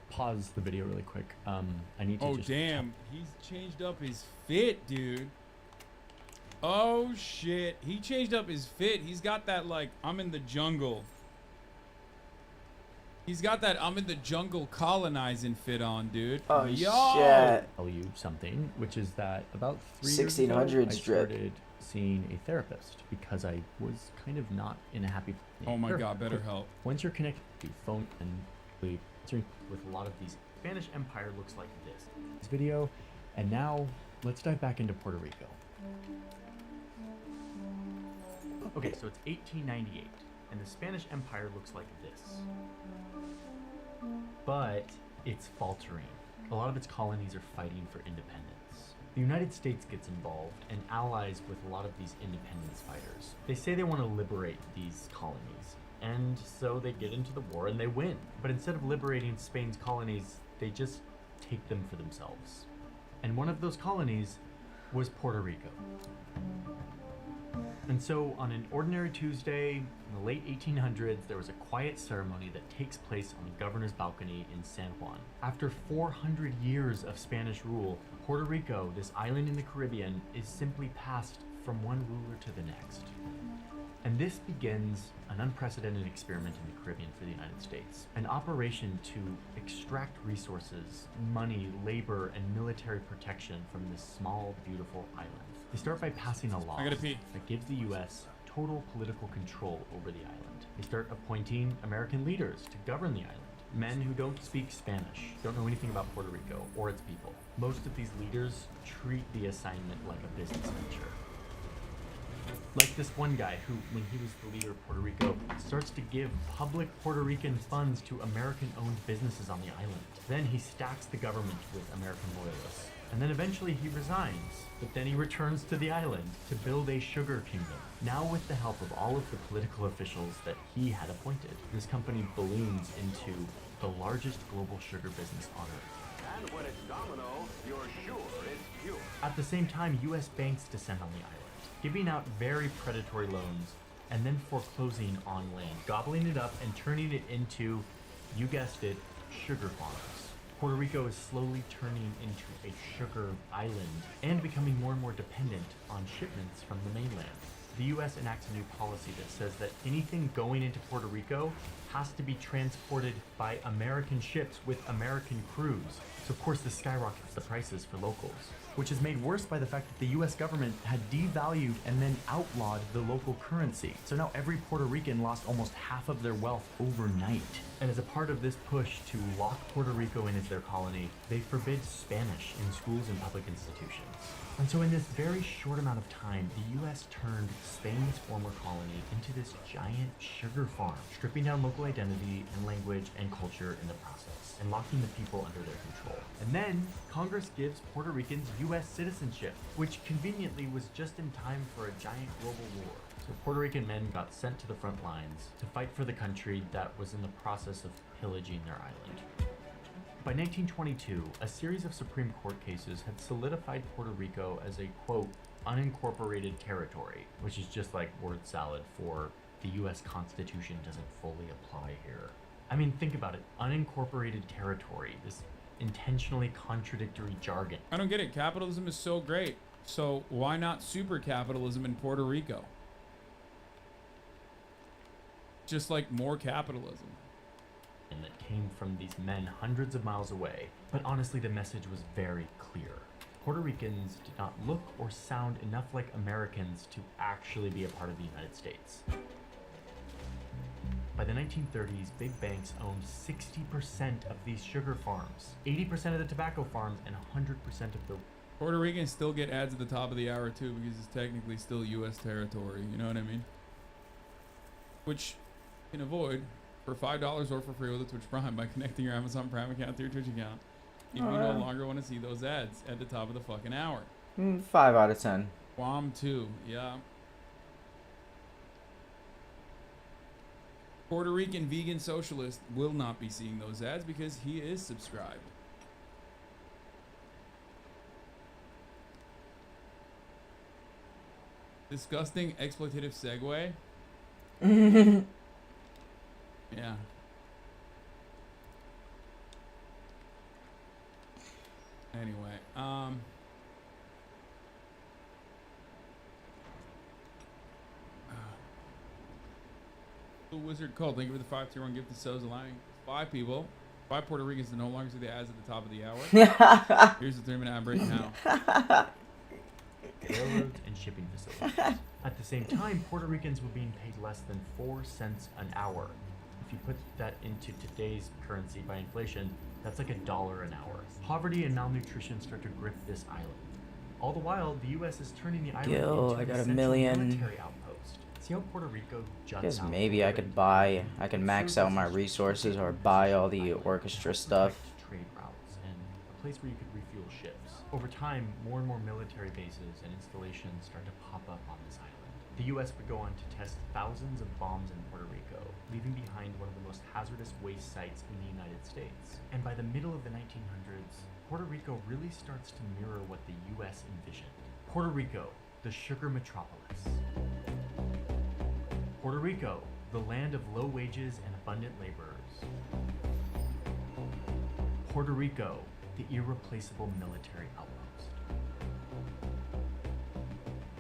S3: Pause the video really quick. I need to
S5: Oh,
S3: just...
S5: damn. He's changed up his fit, dude. Oh, shit. He changed up his fit. He's got that, like, I'm in the jungle. He's got that I'm in the jungle colonizing fit on, dude.
S7: Oh,
S5: Yo!
S7: shit.
S3: Tell you something, which is that about 3 years
S7: 1600s
S3: ago, I
S7: drip.
S3: started seeing a therapist because I was kind of not in a happy...
S5: Oh my God, BetterHelp.
S3: Once you're connected to phone and with a lot of these, Spanish Empire looks like this video, and now let's dive back into Puerto Rico. Okay, so it's 1898, and the Spanish Empire looks like this. But it's faltering. A lot of its colonies are fighting for independence. The United States gets involved and allies with a lot of these independence fighters. They say they want to liberate these colonies, and so they get into the war and they win. But instead of liberating Spain's colonies, they just take them for themselves. And one of those colonies was Puerto Rico. And so on an ordinary Tuesday in the late 1800s, there was a quiet ceremony that takes place on the governor's balcony in San Juan. After 400 years of Spanish rule, Puerto Rico, this island in the Caribbean, is simply passed from one ruler to the next. And this begins an unprecedented experiment in the Caribbean for the United States. An operation to extract resources, money, labor, and military protection from this small, beautiful island. They start by passing a law that gives the U.S. total political control over the island. They start appointing American leaders to govern the island. Men who don't speak Spanish, don't know anything about Puerto Rico or its people. Most of these leaders treat the assignment like a business venture. Like this one guy who, when he was the leader of Puerto Rico, starts to give public Puerto Rican funds to American-owned businesses on the island. Then he stacks the government with American loyalists. And then eventually he resigns, but then he returns to the island to build a sugar kingdom. Now with the help of all of the political officials that he had appointed, this company balloons into the largest global sugar business on Earth.
S10: And when it's domino, you're sure it's pure.
S3: At the same time, US banks descend on the island, giving out very predatory loans and then foreclosing on land, gobbling it up and turning it into, you guessed it, sugar farms. Puerto Rico is slowly turning into a sugar island and becoming more and more dependent on shipments from the mainland. The US enacts a new policy that says that anything going into Puerto Rico has to be transported by American ships with American crews. So of course this skyrockets the prices for locals, which is made worse by the fact that the US government had devalued and then outlawed the local currency. So now every Puerto Rican lost almost half of their wealth overnight. And as a part of this push to lock Puerto Rico in as their colony, they forbid Spanish in schools and public institutions. And so in this very short amount of time, the US turned Spain's former colony into this giant sugar farm, stripping down local identity and language and culture in the process, and locking the people under their control. And then Congress gives Puerto Ricans US citizenship, which conveniently was just in time for a giant global war. So Puerto Rican men got sent to the front lines to fight for the country that was in the process of pillaging their island. By 1922, a series of Supreme Court cases had solidified Puerto Rico as a, quote, unincorporated territory, which is just like word salad for the US Constitution doesn't fully apply here. I mean, think about it, unincorporated territory, this intentionally contradictory jargon.
S5: I don't get it. Capitalism is so great. So why not super capitalism in Puerto Rico? Just like more capitalism.
S3: And that came from these men hundreds of miles away. But honestly, the message was very clear. Puerto Ricans did not look or sound enough like Americans to actually be a part of the United States. By the 1930s, big banks owned 60% of these sugar farms, 80% of the tobacco farms, and 100% of the...
S5: Puerto Ricans still get ads at the top of the hour too, because it's technically still U.S. territory, you know what I mean? Which you can avoid for $5 or for free with a Twitch Prime by connecting your Amazon Prime account to your Twitch account. If you no longer want to see those ads at the top of the fucking hour.
S7: 5 out of 10.
S5: Guam 2, yeah. Puerto Rican vegan socialist will not be seeing those ads because he is subscribed. Disgusting exploitative segue. Yeah. Anyway, the Wizard Cult, thank you for the 5 tier 1 gift to subs, allowing 5 people, 5 Puerto Ricans to no longer see the ads at the top of the hour. Here's the 3-minute ad break now.
S3: Railroads and shipping facilities. At the same time, Puerto Ricans were being paid less than 4 cents an hour. If you put that into today's currency by inflation, that's like $1 an hour. Poverty and malnutrition start to grip this island. All the while, the U.S. is turning the island
S7: Yo,
S3: into
S7: I got
S3: an
S7: a
S3: essential
S7: million.
S3: military outpost. See how Puerto Rico juts
S7: Guess
S3: out
S7: maybe I could buy, I can max out my resources or buy all the orchestra stuff.
S3: trade routes and a place where you could refuel ships. Over time, more and more military bases and installations start to pop up on this island. The U.S. would go on to test thousands of bombs in Puerto Rico, leaving behind one of the most hazardous waste sites in the United States. And by the middle of the 1900s, Puerto Rico really starts to mirror what the U.S. envisioned. Puerto Rico, the sugar metropolis. Puerto Rico, the land of low wages and abundant laborers. Puerto Rico, the irreplaceable military outpost.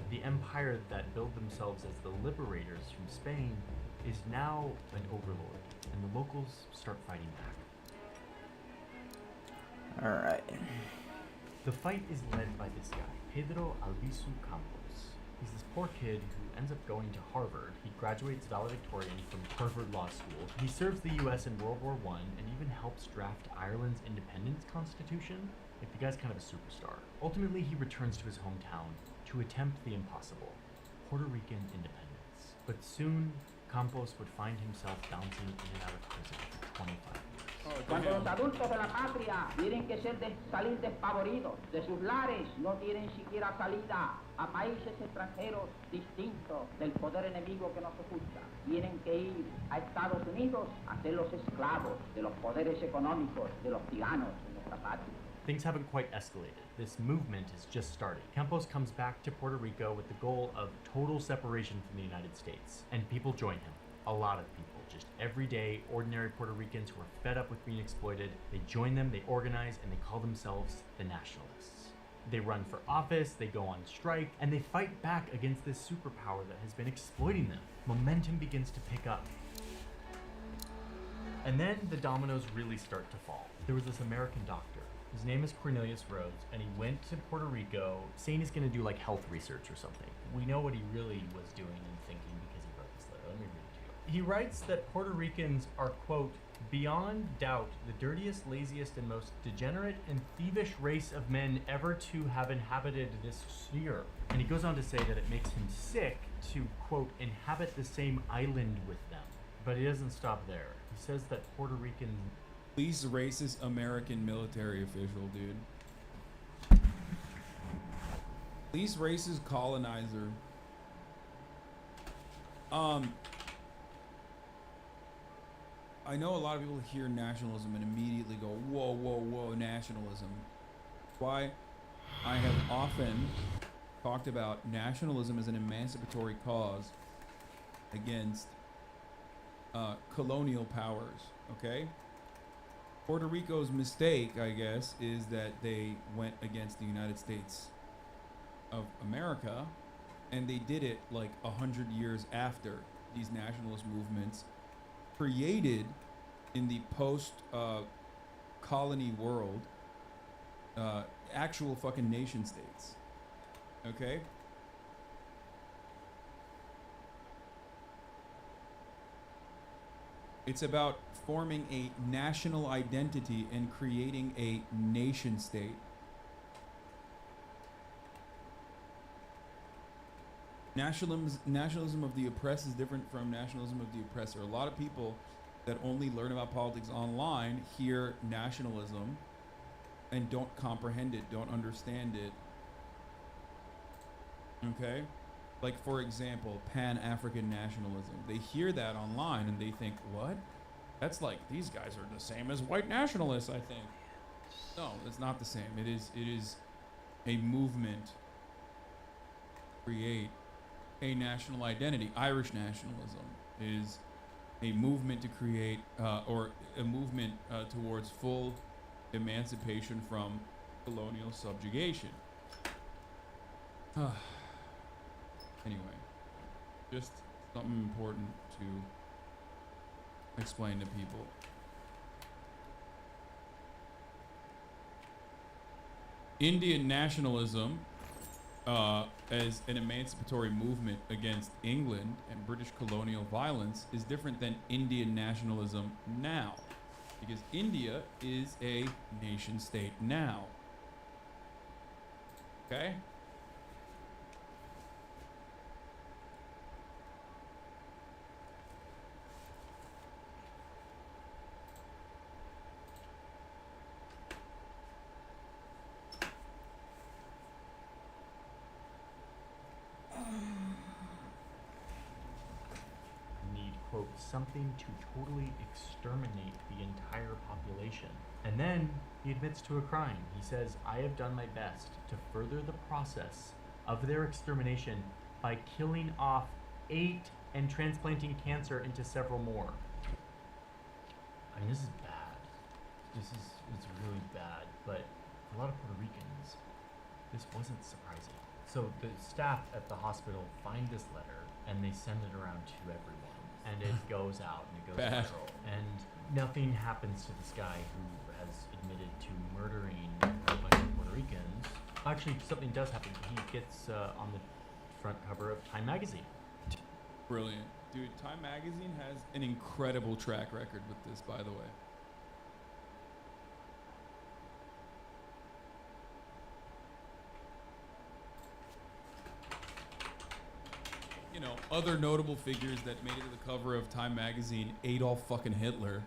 S3: The empire that billed themselves as the liberators from Spain is now an overlord, and the locals start fighting back.
S7: Alright.
S3: The fight is led by this guy, Pedro Albizu Campos. He's this poor kid who ends up going to Harvard. He graduates valedictorian from Harvard Law School. He serves the US in World War I and even helps draft Ireland's independence constitution. Like, the guy's kind of a superstar. Ultimately, he returns to his hometown to attempt the impossible, Puerto Rican independence. But soon, Campos would find himself bouncing in and out of prison for 25 years.
S4: Cuando los adultos de la patria tienen que salir despavoridos de sus lares, no tienen siquiera salida a países extranjeros distintos del poder enemigo que nos oculta. Tienen que ir a Estados Unidos a ser los esclavos de los poderes económicos de los tiranos de nuestra patria.
S3: Things haven't quite escalated. This movement is just starting. Campos comes back to Puerto Rico with the goal of total separation from the United States, and people join him. A lot of people. Just everyday, ordinary Puerto Ricans who are fed up with being exploited. They join them, they organize, and they call themselves the Nationalists. They run for office, they go on strike, and they fight back against this superpower that has been exploiting them. Momentum begins to pick up. And then the dominoes really start to fall. There was this American doctor. His name is Cornelius Rhodes, and he went to Puerto Rico saying he's going to do like health research or something. We know what he really was doing and thinking because he wrote this letter. Let me read it to you. He writes that Puerto Ricans are, quote, beyond doubt the dirtiest, laziest, and most degenerate and thievish race of men ever to have inhabited this sphere. And he goes on to say that it makes him sick to, quote, inhabit the same island with them. But he doesn't stop there. He says that Puerto Rican...
S5: Least racist American military official, dude. Least racist colonizer. I know a lot of people hear nationalism and immediately go, whoa, whoa, whoa, nationalism. Why I have often talked about nationalism as an emancipatory cause against colonial powers, okay? Puerto Rico's mistake, I guess, is that they went against the United States of America, and they did it like 100 years after these nationalist movements created in the post-colony world actual fucking nation states, okay? It's about forming a national identity and creating a nation state. Nationalism of the oppressed is different from nationalism of the oppressor. A lot of people that only learn about politics online hear nationalism and don't comprehend it, don't understand it. Okay? Like, for example, Pan-African nationalism. They hear that online and they think, what? That's like, these guys are the same as white nationalists, I think. No, it's not the same. It is a movement to create a national identity. Irish nationalism is a movement to create, or a movement towards full emancipation from colonial subjugation. Anyway, just something important to explain to people. Indian nationalism as an emancipatory movement against England and British colonial violence is different than Indian nationalism now, because India is a nation state now. Okay?
S3: Need, quote, something to totally exterminate the entire population. And then he admits to a crime. He says, I have done my best to further the process of their extermination by killing off 8 and transplanting cancer into several more. I mean, this is bad. It's really bad, but for a lot of Puerto Ricans, this wasn't surprising. So the staff at the hospital find this letter and they send it around to everyone. And it goes out and it goes
S5: Bad.
S3: viral. And nothing happens to this guy who has admitted to murdering a bunch of Puerto Ricans. Actually, something does happen. He gets on the front cover of Time magazine.
S5: Brilliant. Dude, Time magazine has an incredible track record with this, by the way. You know, other notable figures that made it to the cover of Time magazine, Adolf fucking Hitler.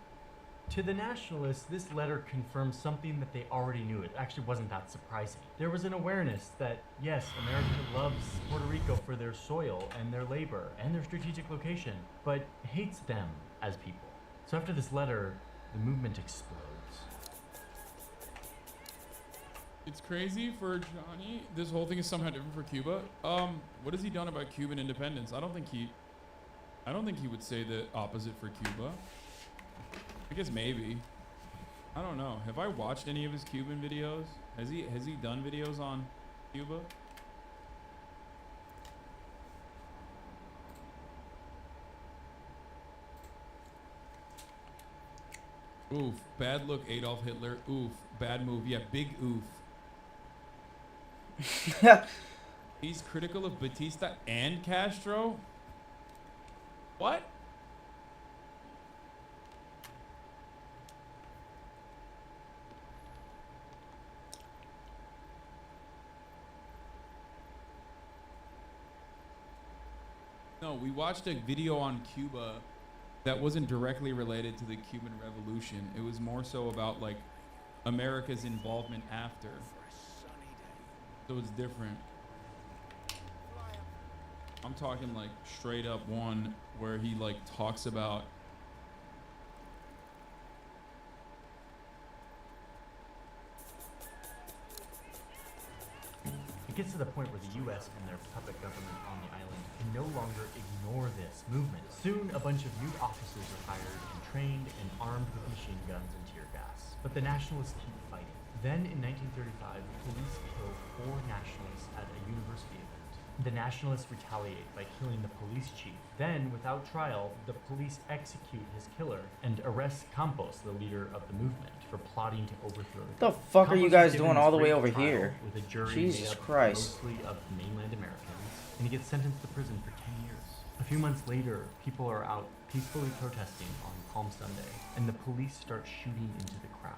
S3: To the nationalists, this letter confirms something that they already knew. It actually wasn't that surprising. There was an awareness that, yes, America loves Puerto Rico for their soil and their labor and their strategic location, but hates them as people. So after this letter, the movement explodes.
S5: It's crazy for Johnny. This whole thing is somehow different for Cuba. What has he done about Cuban independence? I don't think he would say the opposite for Cuba. I guess maybe. I don't know. Have I watched any of his Cuban videos? Has he done videos on Cuba? Oof. Bad look, Adolf Hitler. Oof. Bad move. Yeah, big oof. He's critical of Batista and Castro? What? No, we watched a video on Cuba that wasn't directly related to the Cuban Revolution. It was more so about like America's involvement after. So it's different. I'm talking like straight up one where he like talks about
S3: It gets to the point where the U.S. and their puppet government on the island can no longer ignore this movement. Soon, a bunch of new officers are hired and trained and armed with machine guns and tear gas. But the nationalists keep fighting. Then, in 1935, police kill 4 nationalists at a university event. The nationalists retaliate by killing the police chief. Then, without trial, the police execute his killer and arrest Campos, the leader of the movement, for plotting to overthrow the
S7: What the fuck are you
S3: Campos
S7: guys
S3: was given
S7: doing
S3: this
S7: all the way
S3: great
S7: over
S3: trial
S7: here?
S3: With a jury
S7: Jesus
S3: made up
S7: Christ.
S3: mostly of mainland Americans, and he gets sentenced to prison for 10 years. A few months later, people are out peacefully protesting on Palm Sunday, and the police start shooting into the crowd.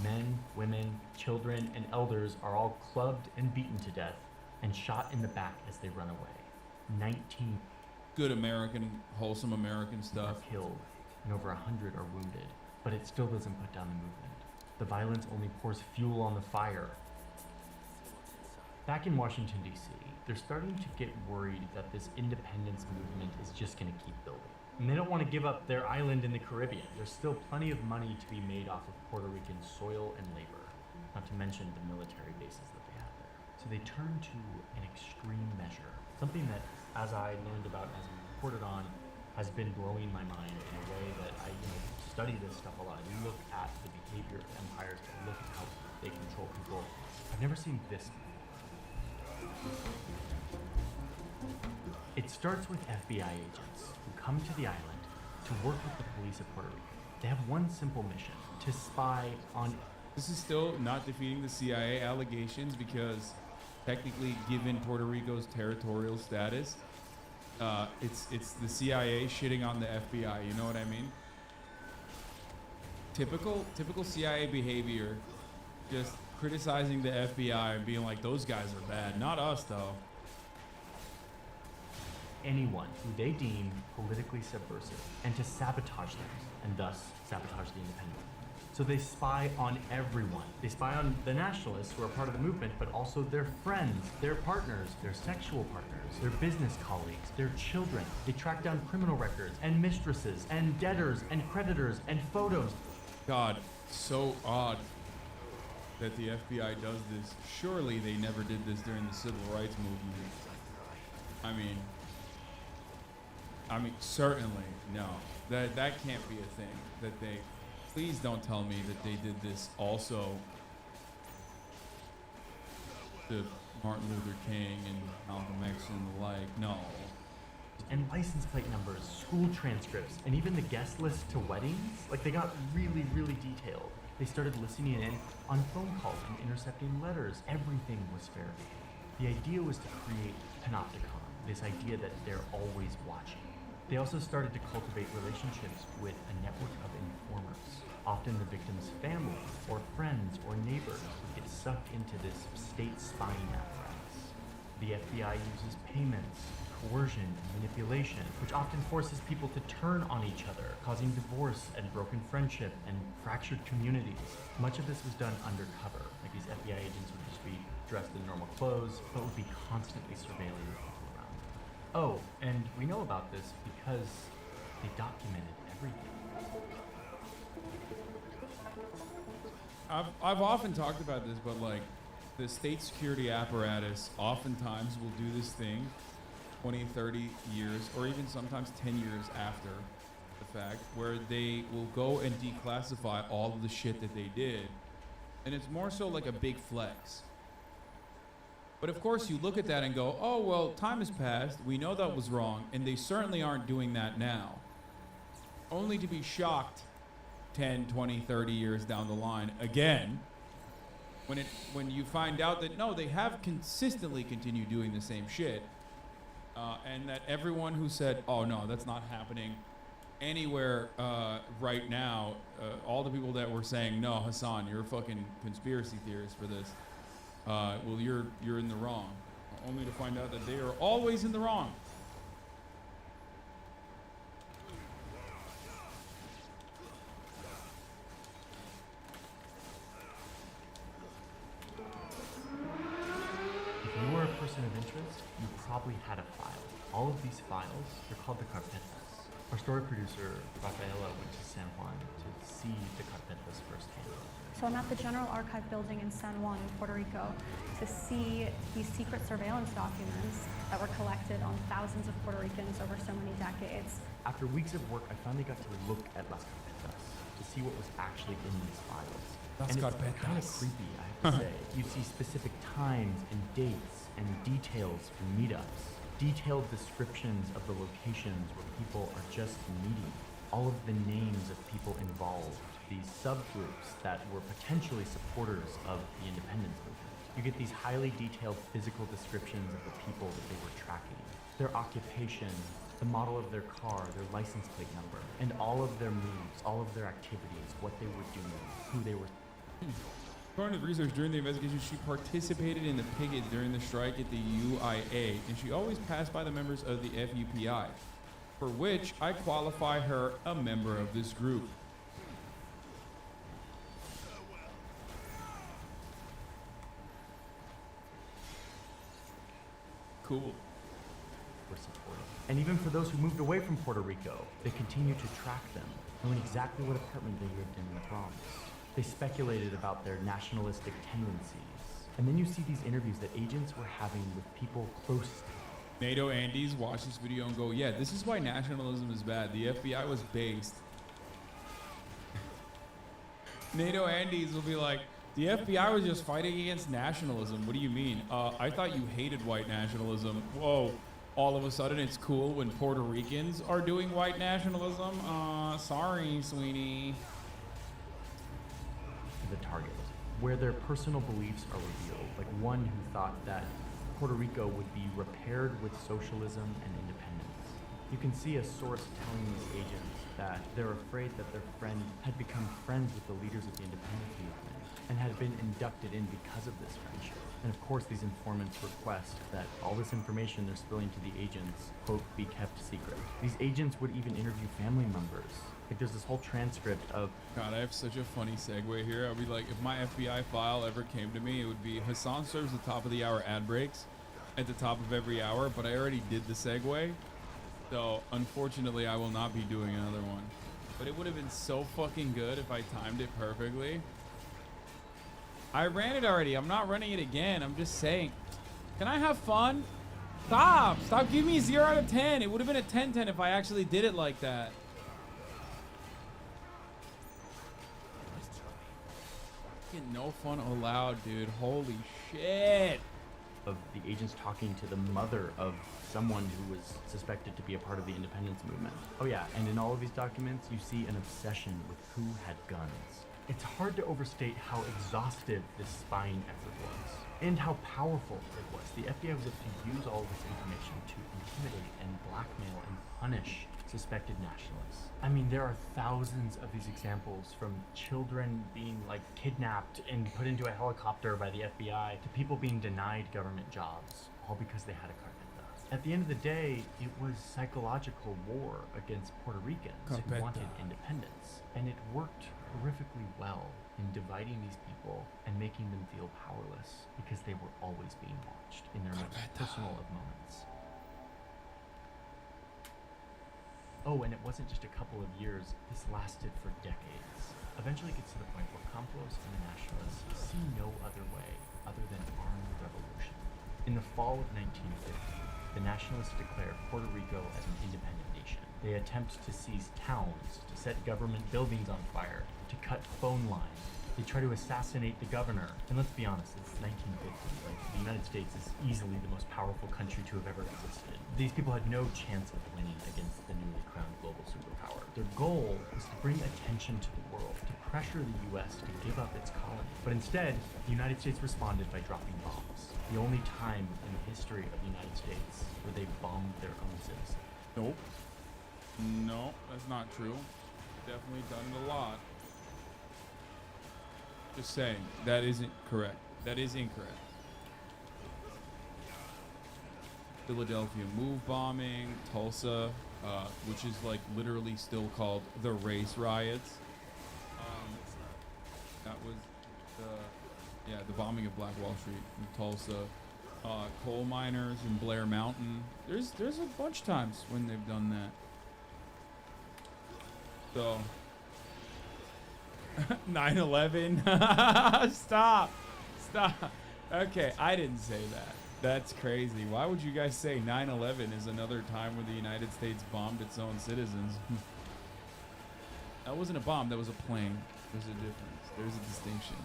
S3: Men, women, children, and elders are all clubbed and beaten to death and shot in the back as they run away. 19
S5: good American, wholesome American stuff.
S3: are killed, and over 100 are wounded, but it still doesn't put down the movement. The violence only pours fuel on the fire. Back in Washington, D.C., they're starting to get worried that this independence movement is just going to keep building. And they don't want to give up their island in the Caribbean. There's still plenty of money to be made off of Puerto Rican soil and labor, not to mention the military bases that they have there. So they turn to an extreme measure, something that, as I learned about, as I reported on, has been blowing my mind in a way that I study this stuff a lot. You look at the behavior of empires, and look at how they control people. I've never seen this before. It starts with FBI agents who come to the island to work with the police of Puerto Rico. They have one simple mission: to spy on.
S5: This is still not defeating the CIA allegations because technically, given Puerto Rico's territorial status, it's the CIA shitting on the FBI. You know what I mean? Typical CIA behavior. Just criticizing the FBI and being like, those guys are bad. Not us, though.
S3: Anyone who they deem politically subversive and to sabotage them and thus sabotage the independent. So they spy on everyone. They spy on the nationalists who are part of the movement, but also their friends, their partners, their sexual partners, their business colleagues, their children. They track down criminal records and mistresses and debtors and creditors and photos.
S5: God, so odd that the FBI does this. Surely they never did this during the civil rights movement. I mean, certainly no. That can't be a thing. That they, please don't tell me that they did this also to Martin Luther King and Malcolm X and the like. No.
S3: And license plate numbers, school transcripts, and even the guest list to weddings. Like, they got really, really detailed. They started listening in on phone calls and intercepting letters. Everything was fair game. The idea was to create panopticon, this idea that they're always watching. They also started to cultivate relationships with a network of informers. Often the victim's family or friends or neighbors would get sucked into this state spying apparatus. The FBI uses payments, coercion, and manipulation, which often forces people to turn on each other, causing divorce and broken friendship and fractured communities. Much of this was done undercover. Like, these FBI agents would just be dressed in normal clothes, but would be constantly surveilling the people around them. Oh, and we know about this because they documented everything.
S5: I've often talked about this, but like, the state security apparatus oftentimes will do this thing 20, 30 years, or even sometimes 10 years after the fact, where they will go and declassify all of the shit that they did. And it's more so like a big flex. But of course, you look at that and go, oh, well, time has passed. We know that was wrong. And they certainly aren't doing that now. Only to be shocked 10, 20, 30 years down the line again, when you find out that, no, they have consistently continued doing the same shit. And that everyone who said, oh, no, that's not happening anywhere right now, all the people that were saying, no, Hassan, you're a fucking conspiracy theorist for this. Well, you're in the wrong, only to find out that they are always in the wrong.
S3: If you were a person of interest, you probably had a file. All of these files, they're called the carpetas. Our story producer, Rafaela, went to San Juan to see the carpetas firsthand.
S1: So I'm at the General Archive building in San Juan, in Puerto Rico, to see these secret surveillance documents that were collected on thousands of Puerto Ricans over so many decades.
S3: After weeks of work, I finally got to look at Las Carpetas to see what was actually in these files.
S5: Las
S3: and
S5: Carpetas.
S3: It's kind of creepy, I have to say. You see specific times and dates and details for meetups, detailed descriptions of the locations where people are just meeting, all of the names of people involved, these subgroups that were potentially supporters of the independence movement. You get these highly detailed physical descriptions of the people that they were tracking, their occupation, the model of their car, their license plate number, and all of their moves, all of their activities, what they were doing, who they were.
S5: According to the research, during the investigation, she participated in the picket during the strike at the UIA, and she always passed by the members of the FUPI, for which I qualify her a member of this group. Cool.
S3: Were supported. And even for those who moved away from Puerto Rico, they continued to track them, knowing exactly what apartment they lived in the Bronx. They speculated about their nationalistic tendencies. And then you see these interviews that agents were having with people close to them.
S5: NATO Andes watch this video and go, yeah, this is why nationalism is bad. The FBI was based. NATO Andes will be like, the FBI was just fighting against nationalism. What do you mean? I thought you hated white nationalism. Whoa. All of a sudden it's cool when Puerto Ricans are doing white nationalism? Sorry, sweetie.
S3: The target, where their personal beliefs are revealed, like one who thought that Puerto Rico would be repaired with socialism and independence. You can see a source telling these agents that they're afraid that their friend had become friends with the leaders of the independence movement, and had been inducted in because of this friendship. And of course, these informants request that all this information they're spilling to the agents, quote, be kept secret. These agents would even interview family members. Like, there's this whole transcript of...
S5: God, I have such a funny segue here. I'd be like, if my FBI file ever came to me, it would be Hassan serves the top of the hour ad breaks at the top of every hour, but I already did the segue. So, unfortunately, I will not be doing another one. But it would have been so fucking good if I timed it perfectly. I ran it already. I'm not running it again. I'm just saying. Can I have fun? Stop. Stop giving me 0 out of 10. It would have been a 10-10 if I actually did it like that. Fucking no fun allowed, dude. Holy shit.
S3: Of the agents talking to the mother of someone who was suspected to be a part of the independence movement. Oh yeah, and in all of these documents, you see an obsession with who had guns. It's hard to overstate how exhaustive this spying effort was, and how powerful it was. The FBI was able to use all of this information to intimidate and blackmail and punish suspected nationalists. I mean, there are thousands of these examples, from children being like kidnapped and put into a helicopter by the FBI to people being denied government jobs, all because they had a carpeta. At the end of the day, it was psychological war against Puerto Ricans who wanted independence, and it worked horrifically well in dividing these people and making them feel powerless because they were always being watched in their most personal of moments. Oh, and it wasn't just a couple of years, this lasted for decades. Eventually it gets to the point where Campos and the nationalists see no other way other than armed revolution. In the fall of 1950, the nationalists declare Puerto Rico as an independent nation. They attempt to seize towns, to set government buildings on fire, to cut phone lines. They try to assassinate the governor. And let's be honest, it's 1950. Like, the United States is easily the most powerful country to have ever existed. These people had no chance of winning against the newly crowned global superpower. Their goal was to bring attention to the world, to pressure the US to give up its colony. But instead, the United States responded by dropping bombs. The only time in the history of the United States where they bombed their own citizens.
S5: Nope. No, that's not true. Definitely done it a lot. Just saying, that isn't correct. That is incorrect. Philadelphia Move bombing, Tulsa, which is like literally still called the race riots. That was the bombing of Black Wall Street in Tulsa. Coal miners in Blair Mountain. There's a bunch of times when they've done that. So 9/11. Stop. Okay, I didn't say that. That's crazy. Why would you guys say 9/11 is another time when the United States bombed its own citizens? That wasn't a bomb, that was a plane. There's a difference. There's a distinction.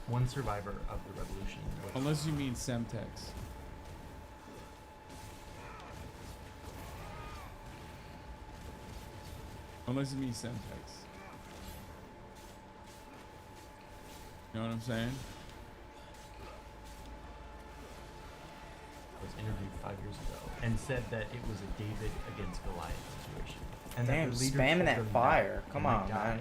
S3: One survivor of the revolution.
S5: Unless you mean Semtex. Unless you mean Semtex. You know what I'm saying?
S3: Was interviewed 5 years ago and said that it was a David against Goliath situation. And
S7: damn,
S3: that the leaders
S7: spamming
S3: told
S7: that
S3: them
S7: fire.
S3: That
S7: Come
S3: they
S7: on,
S3: might die,
S7: man.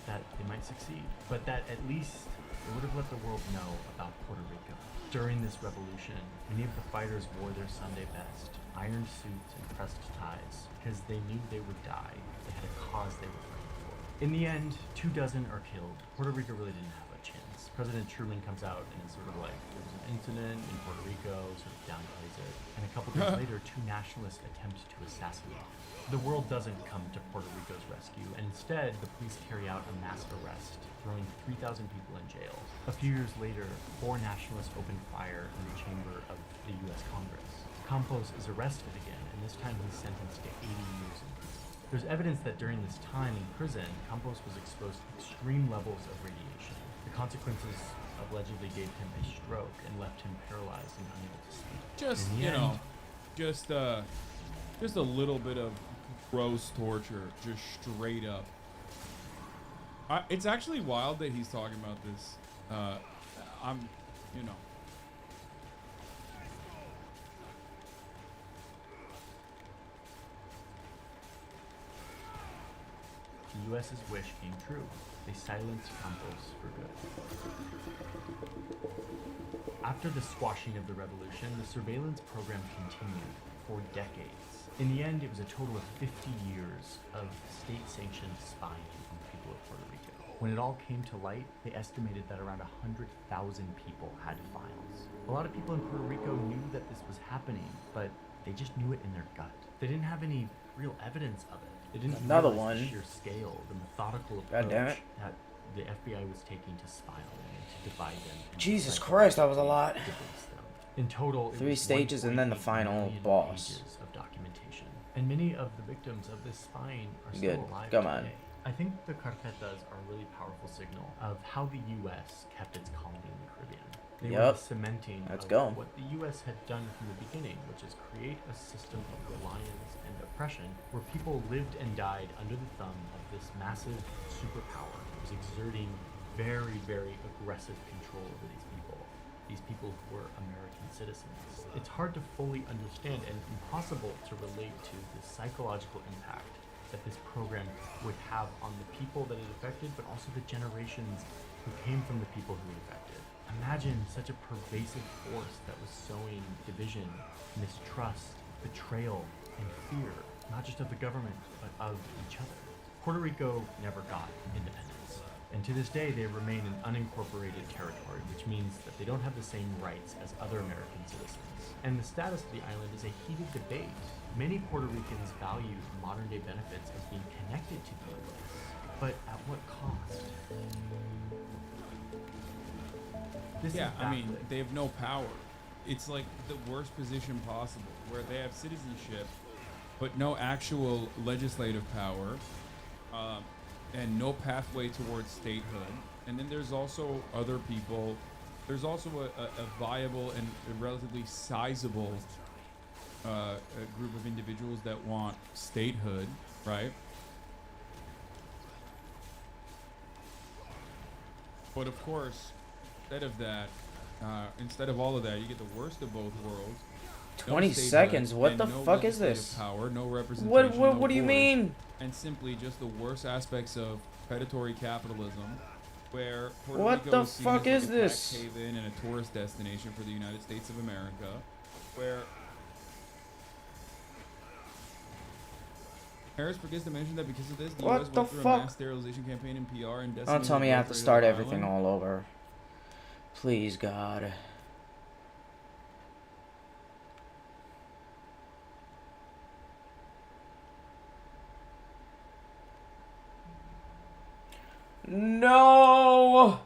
S3: that they might succeed, but that at least it would have let the world know about Puerto Rico. During this revolution, many of the fighters wore their Sunday best, ironed suits and pressed ties, because they knew they would die. They had a cause they were fighting for. In the end, 24 are killed. Puerto Rico really didn't have a chance. President Truman comes out and is sort of like, there was an incident in Puerto Rico, sort of downplays it. And a couple days later, 2 nationalists attempt to assassinate him. The world doesn't come to Puerto Rico's rescue, and instead, the police carry out a mass arrest, throwing 3,000 people in jail. A few years later, 4 nationalists open fire in the chamber of the U.S. Congress. Campos is arrested again, and this time he's sentenced to 80 years in prison. There's evidence that during this time in prison, Campos was exposed to extreme levels of radiation. The consequences allegedly gave him a stroke and left him paralyzed and unable to speak.
S5: Just, you know, just a little bit of gross torture, just straight up. It's actually wild that he's talking about this. You know.
S3: The US's wish came true. They silenced Campos for good. After the squashing of the revolution, the surveillance program continued for decades. In the end, it was a total of 50 years of state-sanctioned spying on the people of Puerto Rico. When it all came to light, they estimated that around 100,000 people had files. A lot of people in Puerto Rico knew that this was happening, but they just knew it in their gut. They didn't have any real evidence of it. They didn't
S7: Another
S3: realize
S7: one.
S3: the sheer scale, the methodical
S7: God damn
S3: approach
S7: it.
S3: that the FBI was taking to spy on them and to divide them. and
S7: Jesus
S3: to
S7: Christ, that was a lot.
S3: debase them. In total, it
S7: 3
S3: was
S7: stages and then the
S3: 1.8
S7: final
S3: million
S7: boss.
S3: pages of documentation. And many of the victims of this spying are
S7: Good.
S3: still alive
S7: Come on.
S3: today. I think the carpetas are a really powerful signal of how the U.S. kept its colony in the Caribbean. They were
S7: Yup.
S3: the cementing
S7: Let's
S3: of
S7: go.
S3: what the U.S. had done from the beginning, which is create a system of reliance and oppression where people lived and died under the thumb of this massive superpower that was exerting very, very aggressive control over these people who were American citizens. It's hard to fully understand and impossible to relate to the psychological impact that this program would have on the people that it affected, but also the generations who came from the people who it affected. Imagine such a pervasive force that was sowing division, mistrust, betrayal, and fear, not just of the government, but of each other. Puerto Rico never got independence, and to this day they remain an unincorporated territory, which means that they don't have the same rights as other American citizens. And the status of the island is a heated debate. Many Puerto Ricans value modern-day benefits of being connected to the U.S., but at what cost? This
S5: Yeah,
S3: is
S5: I mean,
S3: baffling.
S5: they have no power. It's like the worst position possible, where they have citizenship, but no actual legislative power, and no pathway towards statehood. And then there's also other people. There's also a viable and a relatively sizable a group of individuals that want statehood, right? But of course, instead of all of that, you get the worst of both worlds.
S7: 20
S5: statehood
S7: seconds? What
S5: and
S7: the
S5: no
S7: fuck is
S5: legislative
S7: this?
S5: Power, no representation.
S7: What
S5: no
S7: do you
S5: voice,
S7: mean?
S5: And simply just the worst aspects of predatory capitalism, where Puerto
S7: What
S5: Rico
S7: the
S5: is seen
S7: fuck
S5: as
S7: is
S5: like a
S7: this?
S5: tax haven and a tourist destination for the United States of America, where Harris forgets to mention that because of this, the
S7: What
S5: U.S.
S7: the
S5: went through a
S7: fuck?
S5: mass sterilization campaign in PR and
S7: Don't
S5: decimated
S7: tell me
S5: the
S7: I have to
S5: birth rate of
S7: start
S5: the
S7: everything
S5: island.
S7: all over. Please, God. No!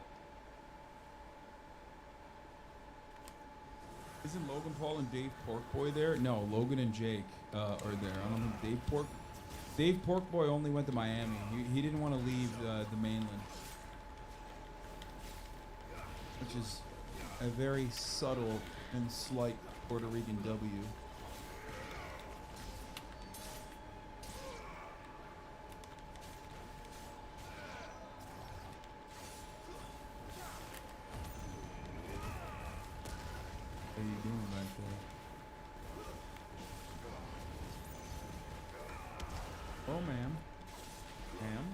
S5: Isn't Logan Paul and Dave Porkboy there? No, Logan and Jake are there. I don't think Dave Porkboy only went to Miami. He didn't want to leave the mainland, which is a very subtle and slight Puerto Rican W. How you doing back there? Oh, ma'am. Ma'am?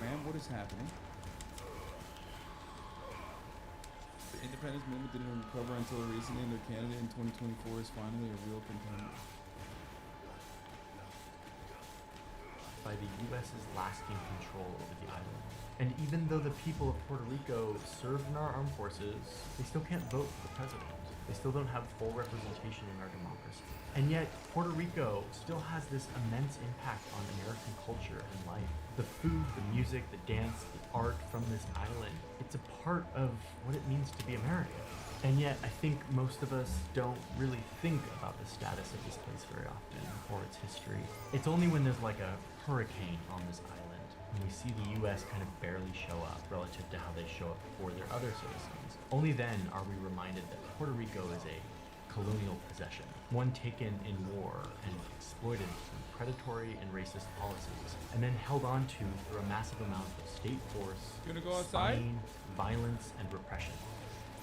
S5: Ma'am, what is happening? The independence movement didn't recover until recently, and their candidate in 2024 is finally a real contender.
S3: By the U.S.'s lasting control over the island. And even though the people of Puerto Rico serve in our armed forces, they still can't vote for the president. They still don't have full representation in our democracy. And yet, Puerto Rico still has this immense impact on American culture and life. The food, the music, the dance, the art from this island, it's a part of what it means to be American. And yet, I think most of us don't really think about the status of this place very often, or its history. It's only when there's like a hurricane on this island, when we see the U.S. kind of barely show up relative to how they show up for their other citizens. Only then are we reminded that Puerto Rico is a colonial possession, one taken in war and exploited through predatory and racist policies, and then held on to through a massive amount of state force,
S5: You wanna go outside?
S3: spying, violence, and repression.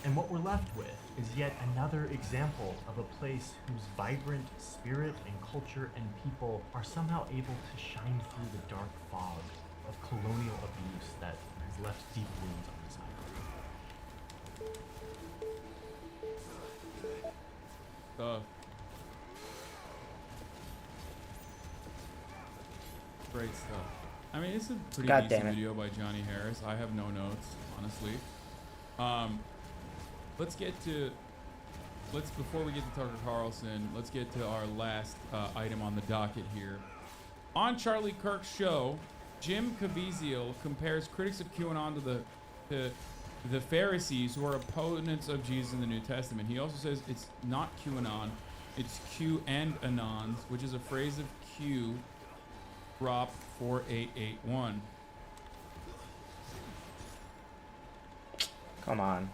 S3: And what we're left with is yet another example of a place whose vibrant spirit and culture and people are somehow able to shine through the dark fog of colonial abuse that has left deep wounds on this island.
S5: Great stuff. I mean, it's a pretty
S7: God
S5: decent
S7: damn it.
S5: video by Johnny Harris. I have no notes, honestly. Before we get to Tucker Carlson, let's get to our last item on the docket here. On Charlie Kirk's show, Jim Caviezel compares critics of QAnon to the Pharisees, who are opponents of Jesus in the New Testament. He also says it's not QAnon, it's Q and Anons, which is a phrase of Q, Prop 4881.
S7: Come on.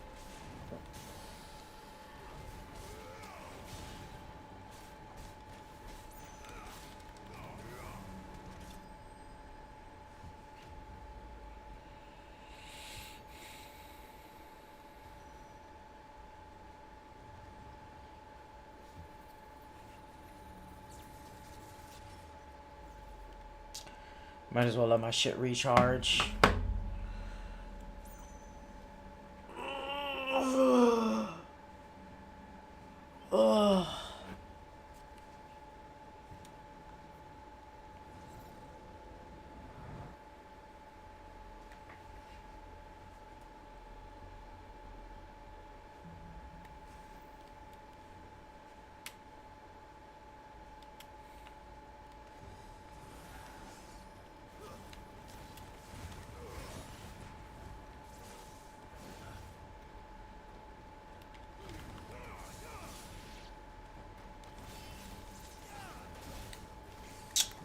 S7: Might as well let my shit recharge. Ugh.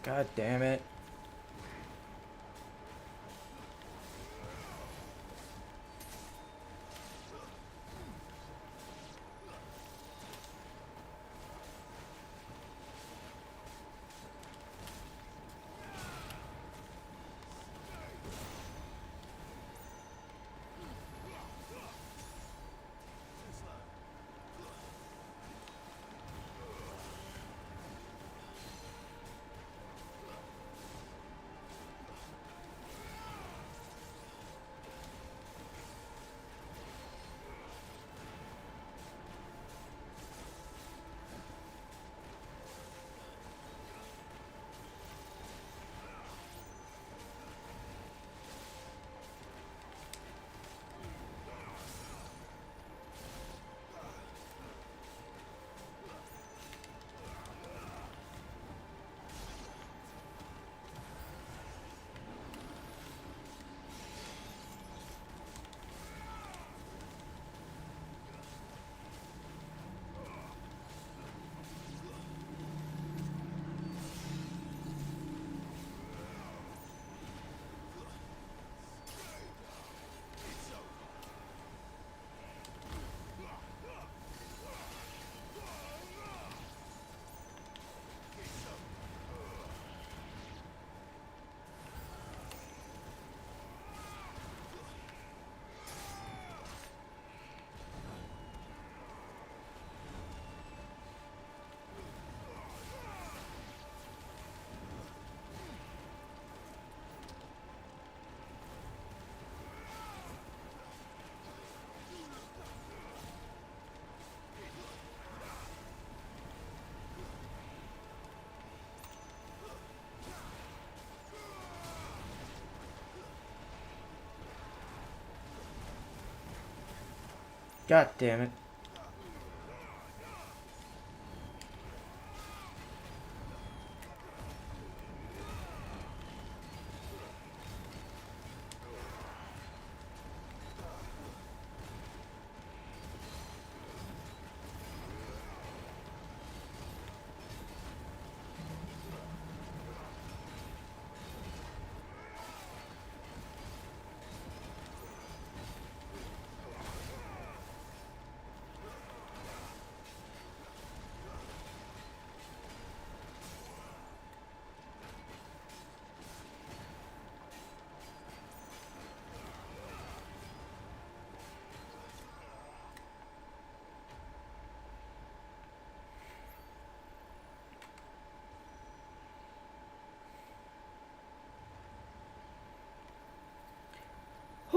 S7: God damn it. God damn it.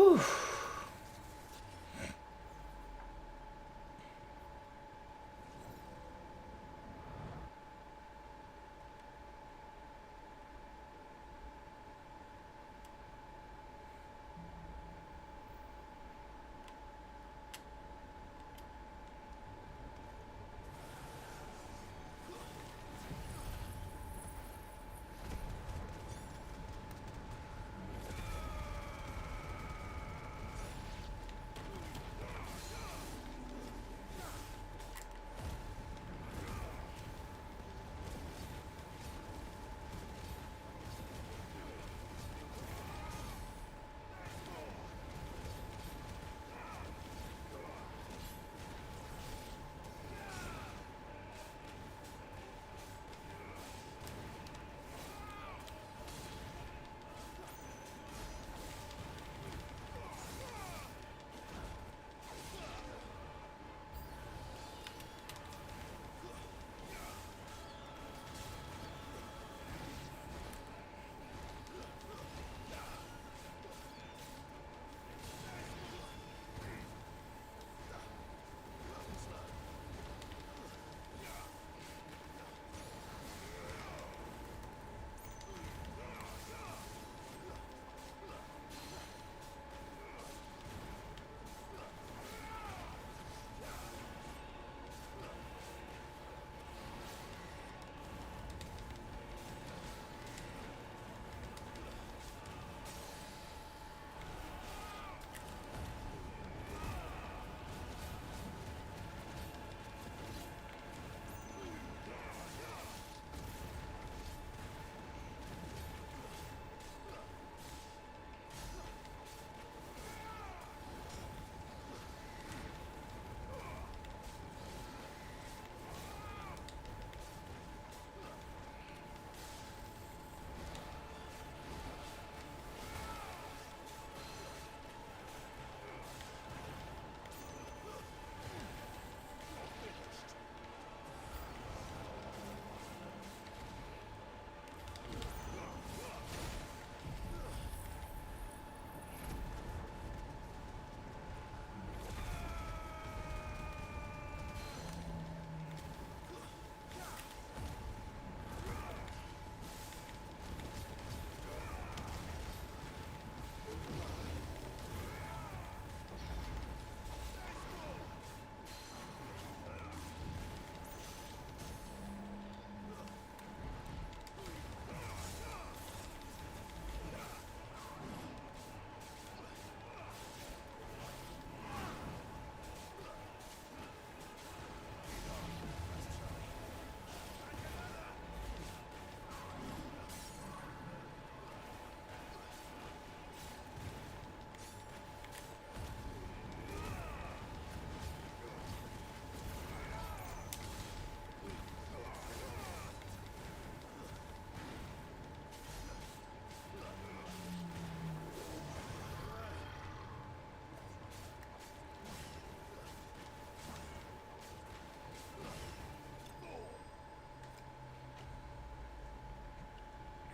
S7: Whew.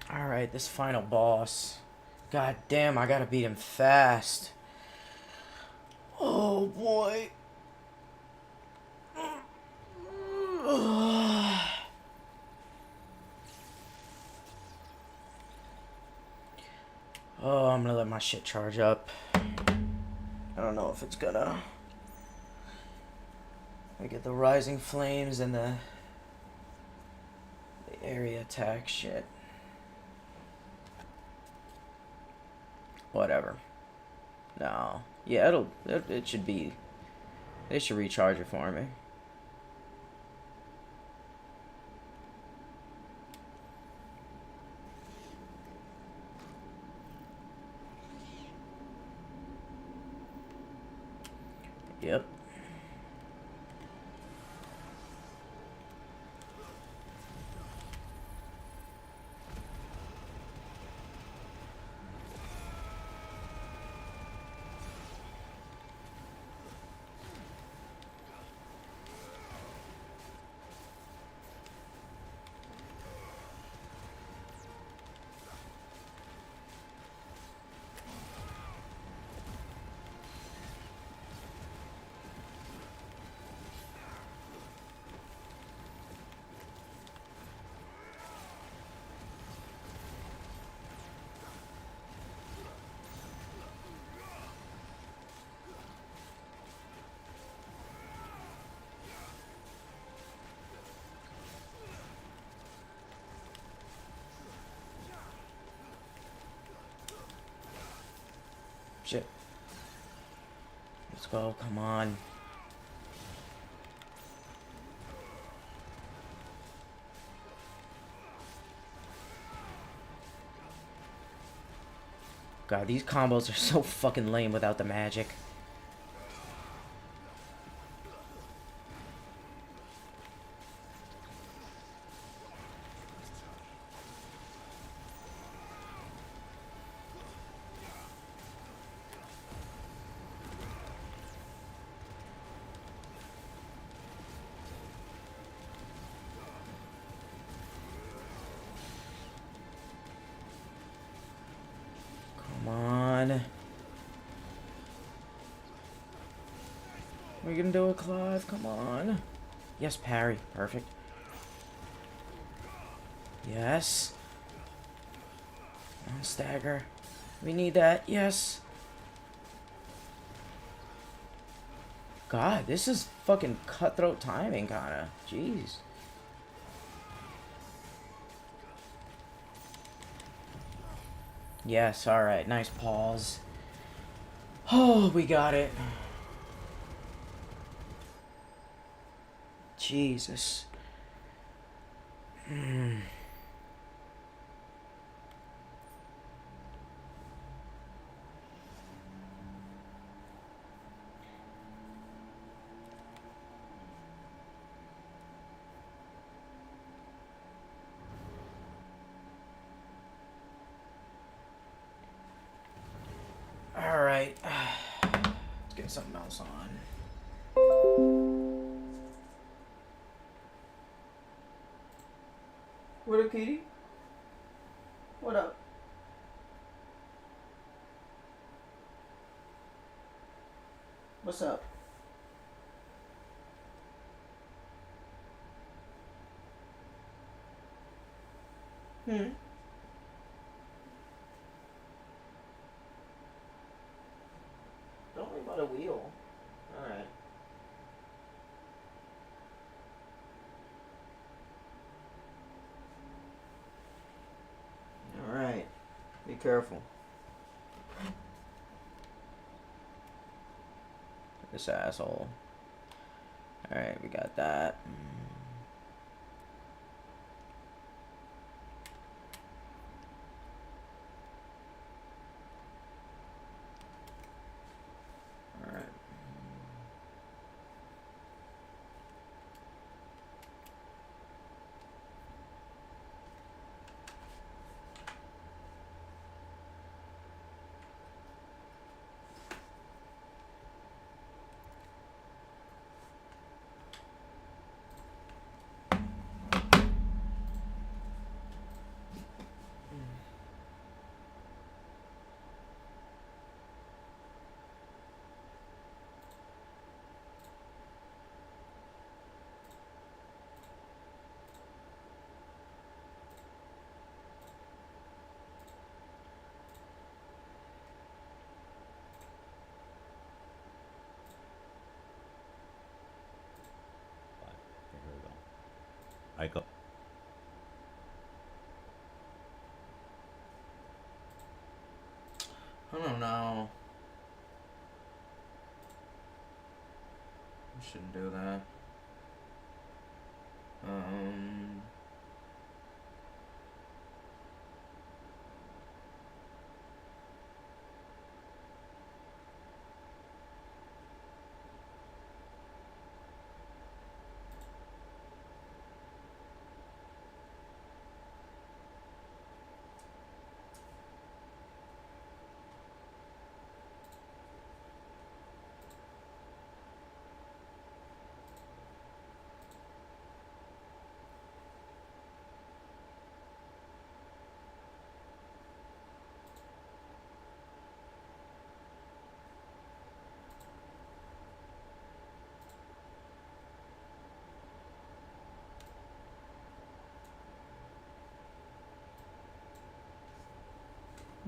S7: Alright, this final boss. God damn, I gotta beat him fast. Oh boy. Oh, I'm gonna let my shit charge up. I don't know if it's gonna... I get the rising flames and the area attack shit. Whatever. No. Yeah, it should be... They should recharge it for me. Yep. Shit. Let's go. Come on. God, these combos are so fucking lame without the magic. Come on. We're gonna do a Clive. Come on. Yes, parry. Perfect. Yes. On stagger. We need that. Yes. God, this is fucking cutthroat timing, kinda. Jeez. Yes, alright. Nice pause. Oh, we got it. Jesus. Alright. Let's get something else on. What up, Katie? What up? What's up? Hmm? Don't worry about a wheel. Alright. Alright. Be careful. This asshole. Alright, we got that. Alright.
S6: I go.
S7: I don't know. I shouldn't do that.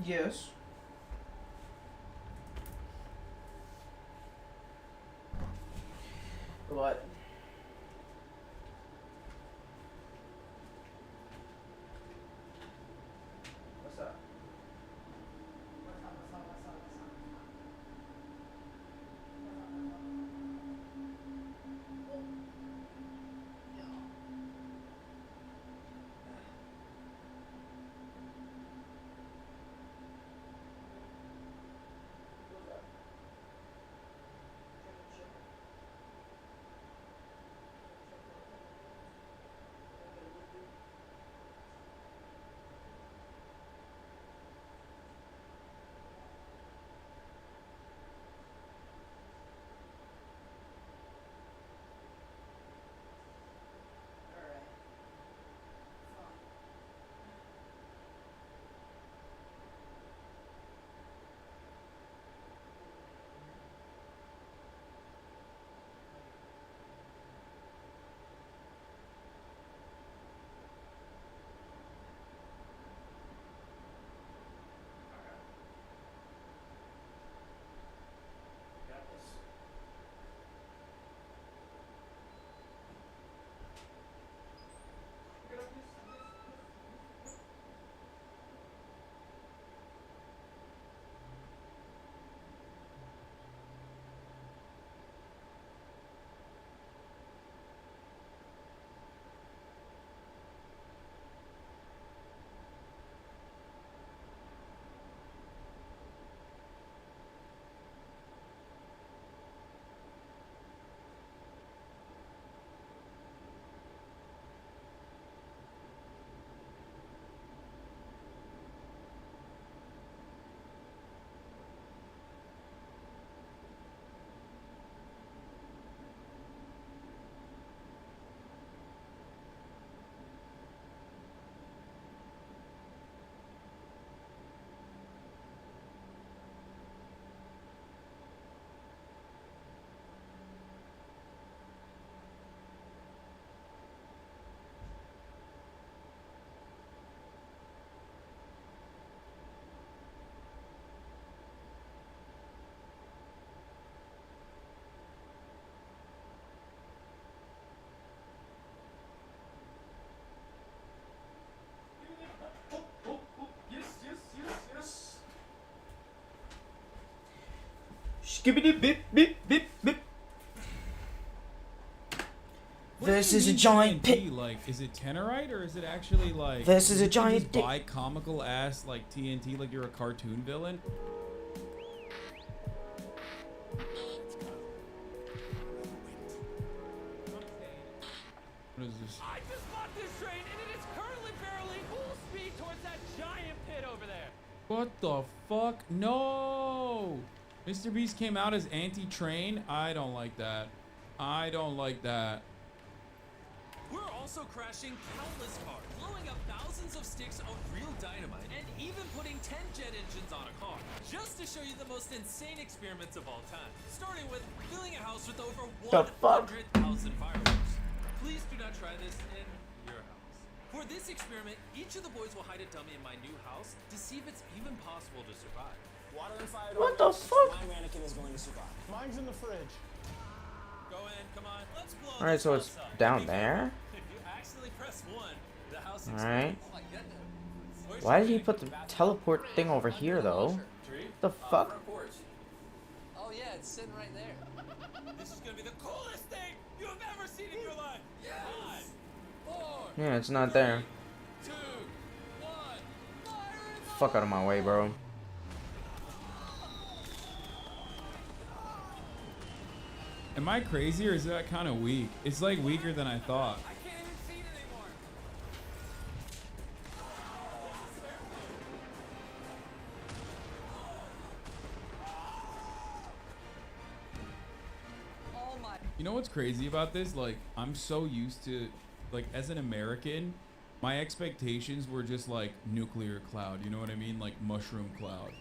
S7: Yes. What? What's up? Skibbity bip bip bip bip.
S5: What
S7: This
S5: do you
S7: is a
S5: mean
S7: giant
S5: TNT?
S7: pit.
S5: Like, is it Tenorite or is it actually like?
S7: This is a
S5: you can
S7: giant
S5: just
S7: dick.
S5: buy comical ass like TNT like you're a cartoon villain. What is this?
S12: I just bought this train and it is currently barreling full speed towards that giant pit over there.
S5: What the fuck? No! Mr. Beast came out as anti-train. I don't like that. I don't like that.
S12: We're also crashing countless cars, blowing up thousands of sticks of real dynamite, and even putting 10 jet engines on a car. Just to show you the most insane experiments of all time. Starting with filling a house with over 100,000 fireworks. Please do not try this in your house. For this experiment, each of the boys will hide a dummy in my new house to see if it's even possible to survive. Water and fire.
S7: What the fuck?
S12: My mannequin is going to survive. Mine's in the fridge. Go in, come on. Let's blow
S7: Alright,
S12: this
S7: so it's
S12: house up.
S7: down there.
S12: If you accidentally press one, the house
S7: Alright.
S12: explodes. Oh my goodness. Where's
S7: Why
S12: your
S7: did he
S12: thing?
S7: put the teleport thing over here though? The fuck?
S12: Front porch. Oh yeah, it's sitting right there. This is gonna be the coolest thing you have ever seen in your life. Yes. 5, 4,
S7: Yeah, it's not there.
S12: 2, 1.
S7: Fuck out of my way, bro.
S5: Am I crazy or is that kind of weak? It's like weaker than I thought.
S12: I can't even see it anymore. Oh my.
S5: You know what's crazy about this? Like, I'm so used to, like, as an American, my expectations were just like nuclear cloud. You know what I mean? Like mushroom cloud.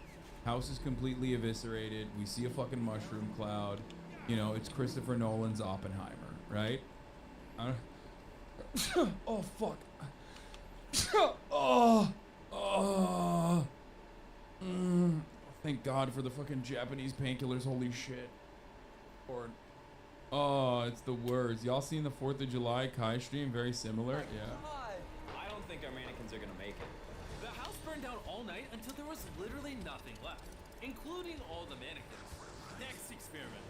S5: House is completely eviscerated. We see a fucking mushroom cloud. You know, it's Christopher Nolan's Oppenheimer, right? Oh fuck. Oh. Thank God for the fucking Japanese painkillers. Holy shit. Or, oh, it's the worst. Y'all seen the 4th of July Kai stream? Very similar. Yeah.
S12: I don't think our mannequins are gonna make it. The house burned down all night until there was literally nothing left, including all the mannequins. Next experiment.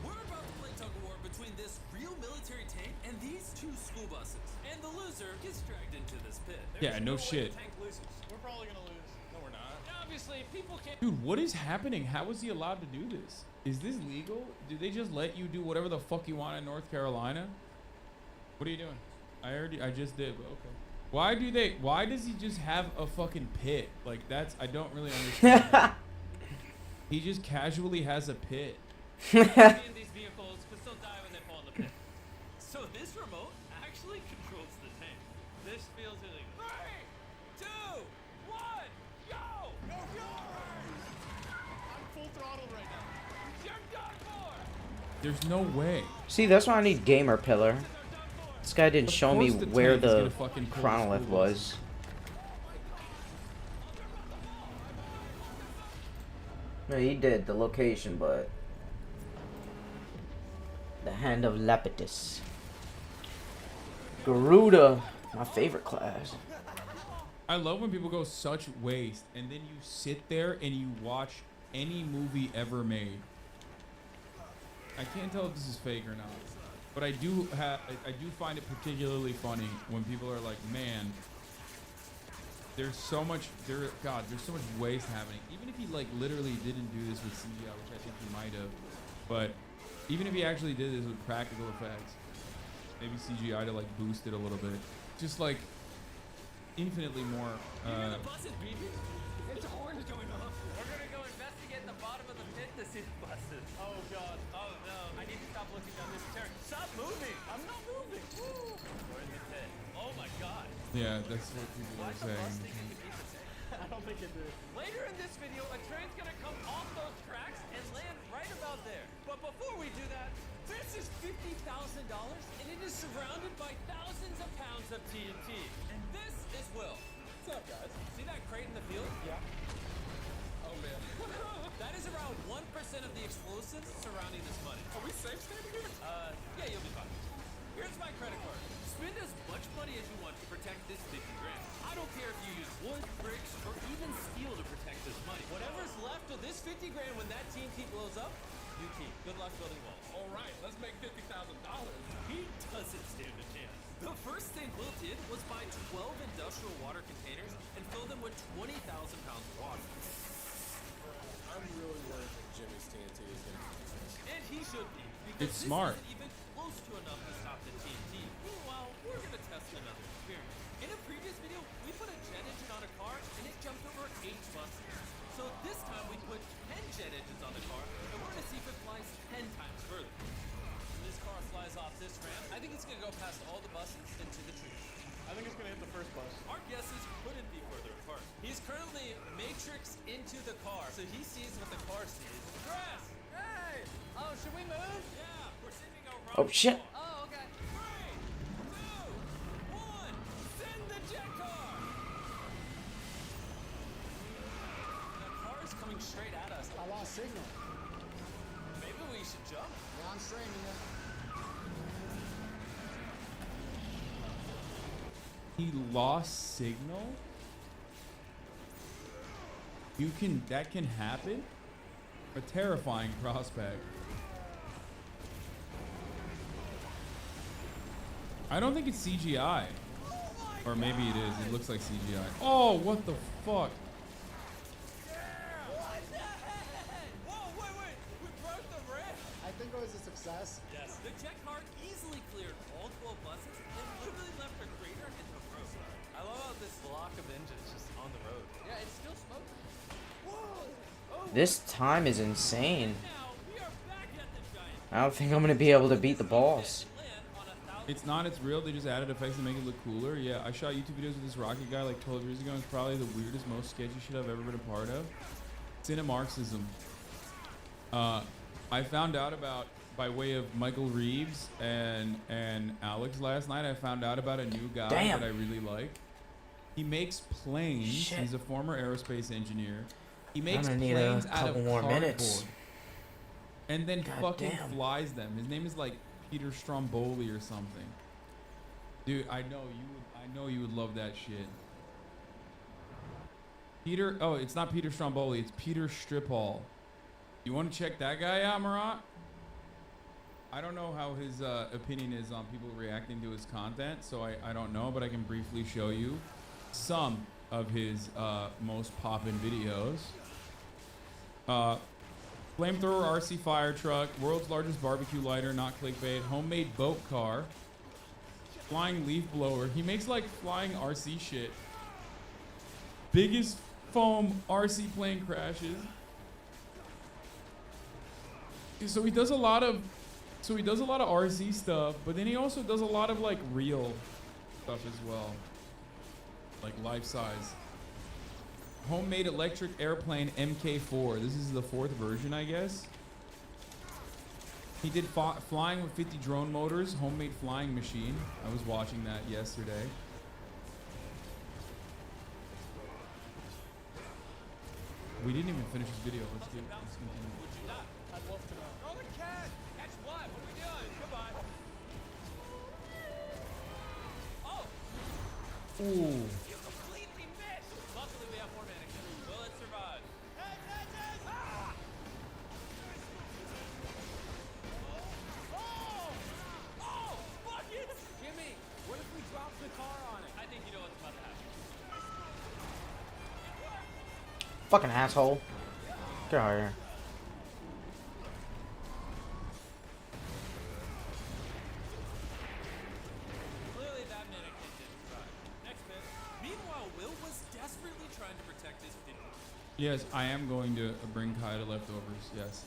S12: We're about to play tug of war between this real military tank and these 2 school buses. And the loser gets dragged into this pit.
S5: Yeah, no shit.
S12: Tank loses. We're probably gonna lose. No, we're not. Obviously, people can't.
S5: Dude, what is happening? How is he allowed to do this? Is this legal? Do they just let you do whatever the fuck you want in North Carolina? What are you doing? I just did, but okay. Why does he just have a fucking pit? Like, that's, I don't really understand that. He just casually has a pit.
S12: In these vehicles could still die when they fall in the pit. So this remote actually controls the tank. This feels illegal. 3, 2, 1, go! Go, go! I'm full throttle right now. You're done for!
S5: There's no way.
S7: See, that's why I need gamer pillar. This guy didn't show me
S5: course the
S7: where
S5: tank is
S7: the
S5: gonna fucking pull the
S7: chronolith
S5: school
S7: was. No, he did the location, but the Hand of Lapetus. Garuda, my favorite class.
S5: I love when people go such waste and then you sit there and you watch any movie ever made. I can't tell if this is fake or not, but I do find it particularly funny when people are like, man, there's so much waste happening. Even if he like literally didn't do this with CGI, which I think he might have, but even if he actually did this with practical effects, maybe CGI to like boost it a little bit, just like infinitely more.
S12: You hear the buses beeping? It's horns going off. We're gonna go investigate the bottom of the pit to see the buses. Oh god. Oh no. I need to stop looking down this stair. Stop moving. I'm not moving. Woo. We're in the pit. Oh my god.
S5: Yeah, that's what people are saying.
S12: I don't think it did. Later in this video, a train's gonna come off those tracks and land right about there. But before we do that, this is $50,000 and it is surrounded by thousands of pounds of TNT. And this is Will. What's up, guys? See that crate in the field? Yeah. Oh man. That is around 1% of the explosives surrounding this money. Are we safe standing here? Yeah, you'll be fine. Here's my credit card. Spend as much much money as you want to protect this 50 grand. I don't care if you use wood, bricks, or even steel to protect this money. Whatever's left of this 50 grand when that TNT blows up, you keep. Good luck building walls.
S5: All right, let's make $50,000.
S12: He doesn't stand a chance. The first thing Will did was buy 12 industrial water containers and fill them with 20,000 pounds of water.
S13: I'm really worried that Jimmy's TNT is going to fix this.
S12: And he should be, because
S5: It's
S12: this
S5: smart.
S12: isn't even close to enough to stop the TNT. Meanwhile, we're going to test another experiment. In a previous video, we put a jet engine on a car and it jumped over 8 buses. So this time we put 10 jet engines on the car and we're going to see if it flies 10 times further. When this car flies off this ramp, I think it's going to go past all the buses into the trees.
S14: I think it's gonna hit the first bus.
S12: Our guesses couldn't be further apart. He's currently matrixed into the car, so he sees what the car sees. Grass! Hey! Oh, should we move? Yeah, we're saving our rock.
S7: Oh shit.
S12: Oh, okay. 3, 2, 1, send the jet car! The car is coming straight at us.
S13: I lost signal.
S12: Maybe we should jump?
S13: Yeah, I'm straining it.
S5: He lost signal? That can happen? A terrifying prospect. I don't think it's CGI. Or maybe it is. It looks like CGI. Oh, what the fuck?
S13: I think it was a success.
S12: Yes. The jet car easily cleared all 12 buses and literally left a crater in the road. I love how this block of engines just on the road. Yeah, it's still smoking. Whoa!
S7: This time is insane. I don't think I'm gonna be able to beat the boss.
S5: It's not, it's real. They just added effects to make it look cooler. Yeah, I shot YouTube videos with this Rocket guy like 12 years ago. It's probably the weirdest, most sketchy shit I've ever been a part of. Cinemarxism. I found out about, by way of Michael Reeves and Alex last night, I found out about a new guy that I really like. He makes planes.
S7: Shit.
S5: He's a former aerospace engineer. He makes
S7: I'm gonna need
S5: planes
S7: a
S5: out of
S7: couple more
S5: cardboard
S7: minutes.
S5: and then
S7: God
S5: fucking
S7: damn.
S5: flies them. His name is like Peter Stromboli or something. Dude, I know you would love that shit. Peter, oh, it's not Peter Stromboli, it's Peter Striphall. You want to check that guy out, Marat? I don't know how his opinion is on people reacting to his content, so I don't know, but I can briefly show you some of his most poppin' videos. Flamethrower RC fire truck, world's largest barbecue lighter, not clickbait, homemade boat car, flying leaf blower. He makes like flying RC shit. Biggest foam RC plane crashes. So he does a lot of RC stuff, but then he also does a lot of like real stuff as well. Like life size. Homemade electric airplane MK4. This is the 4th version, I guess. He did flying with 50 drone motors, homemade flying machine. I was watching that yesterday. We didn't even finish this video. Let's continue.
S12: I'd love to know. Oh, the cat! Catch what? What are we doing? Goodbye. Oh!
S5: Ooh.
S12: You completely missed! Luckily, we have more mannequins. Will it survive? Ah! Oh! Fuck it! Jimmy, what if we drop the car on it? I think you know what's about to happen.
S7: Fucking asshole. Get out of here.
S12: Clearly that mannequin didn't try. Next bit. Meanwhile, Will was desperately trying to protect his video.
S5: Yes, I am going to bring Kai to leftovers. Yes.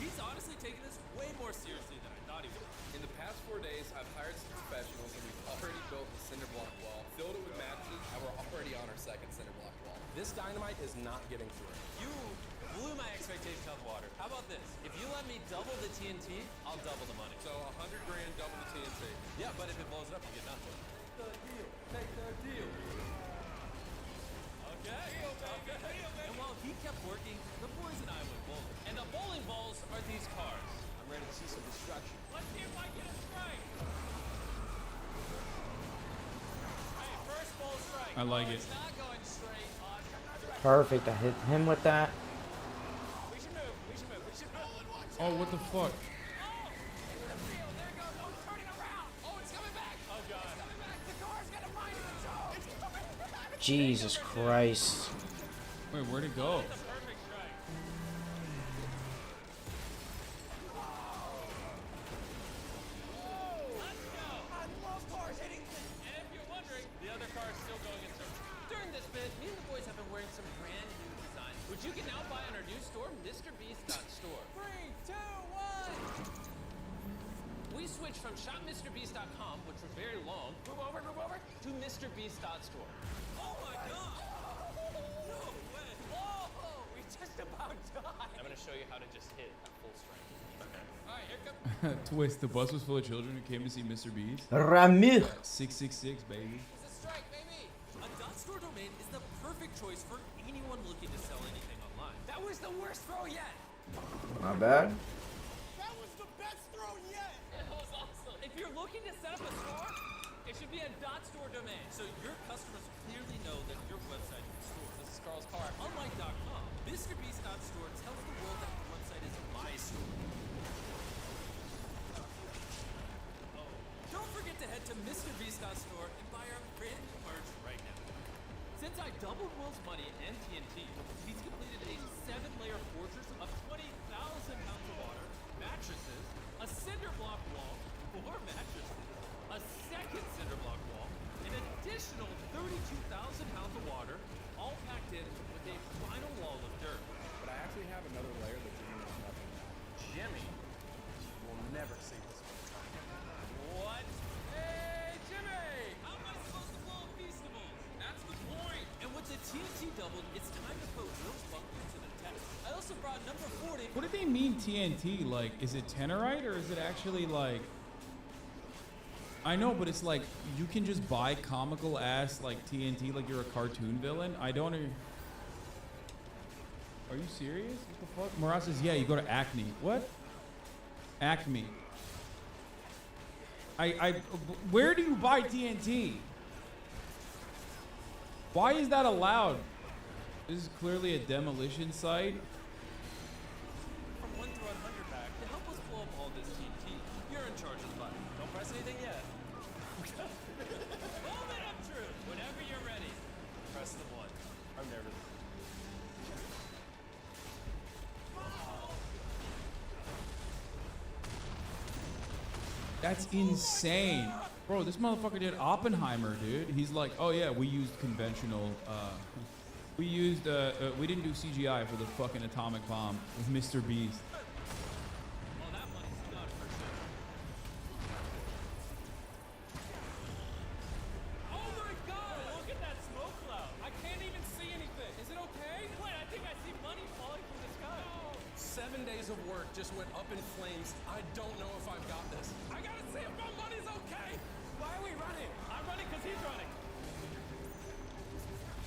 S12: He's honestly taking this way more seriously than I thought he would.
S15: In the past 4 days, I've hired some professionals and we've already built the cinder block wall, filled it with mattresses, and we're already on our second cinder block wall. This dynamite is not getting through.
S12: You blew my expectation out the water. How about this? If you let me double the TNT, I'll double the money.
S15: So 100 grand, double the TNT.
S12: Yeah, but if it blows it up, you get nothing. Take the deal. Take the deal. Okay. And while he kept working, the boys and I went bowling. And the bowling balls are these cars. I'm ready to see some destruction. Let's see if I get a strike.
S5: I like it.
S7: Perfect. I hit him with that.
S5: Oh, what the fuck?
S7: Jesus Christ.
S5: Wait, where'd it go?
S12: Which you can now buy on our new store, MrBeast.store. 3, 2, 1. We switched from shopMrBeast.com, which was very long, move over, to MrBeast.store. Oh my god! No way! Whoa! We just about died! I'm gonna show you how to just hit at full strength. Alright, here comes.
S5: Twist. The bus was full of children who came to see Mr. Beast.
S7: Ramir.
S5: 666, baby.
S12: It's a strike, baby! A .store domain is the perfect choice for anyone looking to sell anything online. That was the worst throw yet!
S7: Not bad.
S12: That was the best throw yet! That was awesome! If you're looking to set up a store, it should be a .store domain, so your customers clearly know that your website is a store. This is Carl's car. Unlike .com, MrBeast.store tells the world that your website is my store. Oh, don't forget to head to MrBeast.store and buy our brand new merch right now. Since I doubled Will's money and TNT, he's completed a 7-layer fortress of 20,000 pounds of water, mattresses, a cinder block wall, 4 mattresses, a second cinder block wall, an additional 32,000 pounds of water, all packed in with a final wall of dirt.
S15: But I actually have another layer that Jimmy knows nothing about.
S12: Jimmy
S15: will never see this one coming.
S12: What? Hey, Jimmy! How am I supposed to blow up Feastables? That's the point! And with the TNT doubled, it's time to put Will's bunker to the test. I also brought number 40.
S5: What do they mean TNT? Like, is it Tenorite or is it actually like... I know, but it's like, you can just buy comical ass like TNT like you're a cartoon villain? I don't... Are you serious? What the fuck? Murat says, yeah, you go to Acme. What? Acme. Where do you buy TNT? Why is that allowed? This is clearly a demolition site.
S12: From 1 to 100 back to help us blow up all this TNT. You're in charge of the button. Don't press anything yet. Moment of truth. Whenever you're ready, press the 1.
S15: I'm nervous.
S5: That's insane. Bro, this motherfucker did Oppenheimer, dude. He's like, oh yeah, we used conventional, we didn't do CGI for the fucking atomic bomb with Mr. Beast.
S12: Oh my god! Look at that smoke cloud. I can't even see anything. Is it okay? Wait, I think I see money falling from the sky.
S15: 7 days of work just went up in flames. I don't know if I've got this.
S12: I gotta see if my money's okay. Why are we running? I'm running because he's running.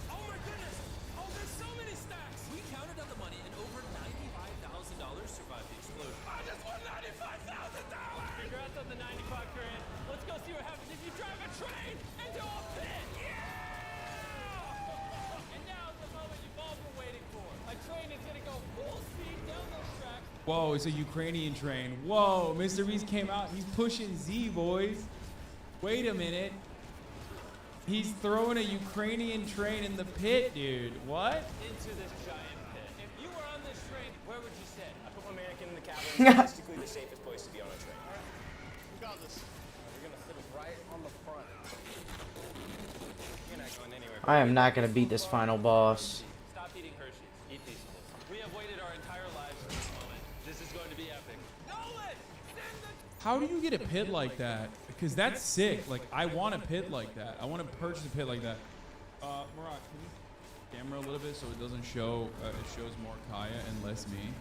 S12: Oh my goodness! Oh, there's so many stacks. We counted up the money and over $95,000 survived the explosion. I just won $95,000. Congrats on the 95 grand. Let's go see what happens if you drive a train into a pit. Yeah! And now is the moment you've all been waiting for. A train is gonna go full speed down those tracks.
S5: Whoa, it's a Ukrainian train. Whoa, Mr. Beast came out. He's pushing Z, boys. Wait a minute. He's throwing a Ukrainian train in the pit, dude. What?
S12: Into this giant pit. If you were on this train, where would you sit?
S16: I put my mannequin in the cabin. Statistically, the safest place to be on a train.
S12: All right. We got this.
S15: We're gonna sit right on the front.
S16: You're not going anywhere.
S7: I am not gonna beat this final boss.
S12: Stop eating Hershey's. Eat Feastables. We have waited our entire lives for this moment. This is going to be epic. Nolan!
S5: How do you get a pit like that? Because that's sick. Like, I want a pit like that. I want to purchase a pit like that. Murat, can you camera a little bit so it doesn't show, it shows more Kaya and less me?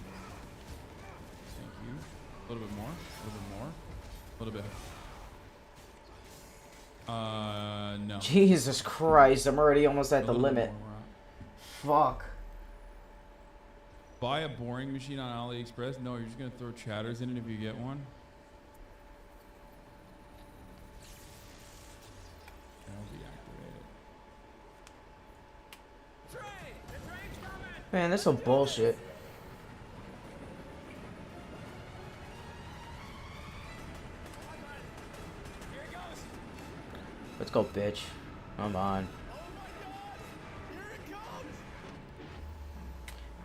S5: Thank you. A little bit more, a little bit more, a little bit. No.
S7: Jesus Christ, I'm already almost at the limit. Fuck.
S5: Buy a boring machine on AliExpress? No, you're just going to throw chatters in it if you get one. That'll be activated.
S7: Man, that's some bullshit. Let's go, bitch. Come on.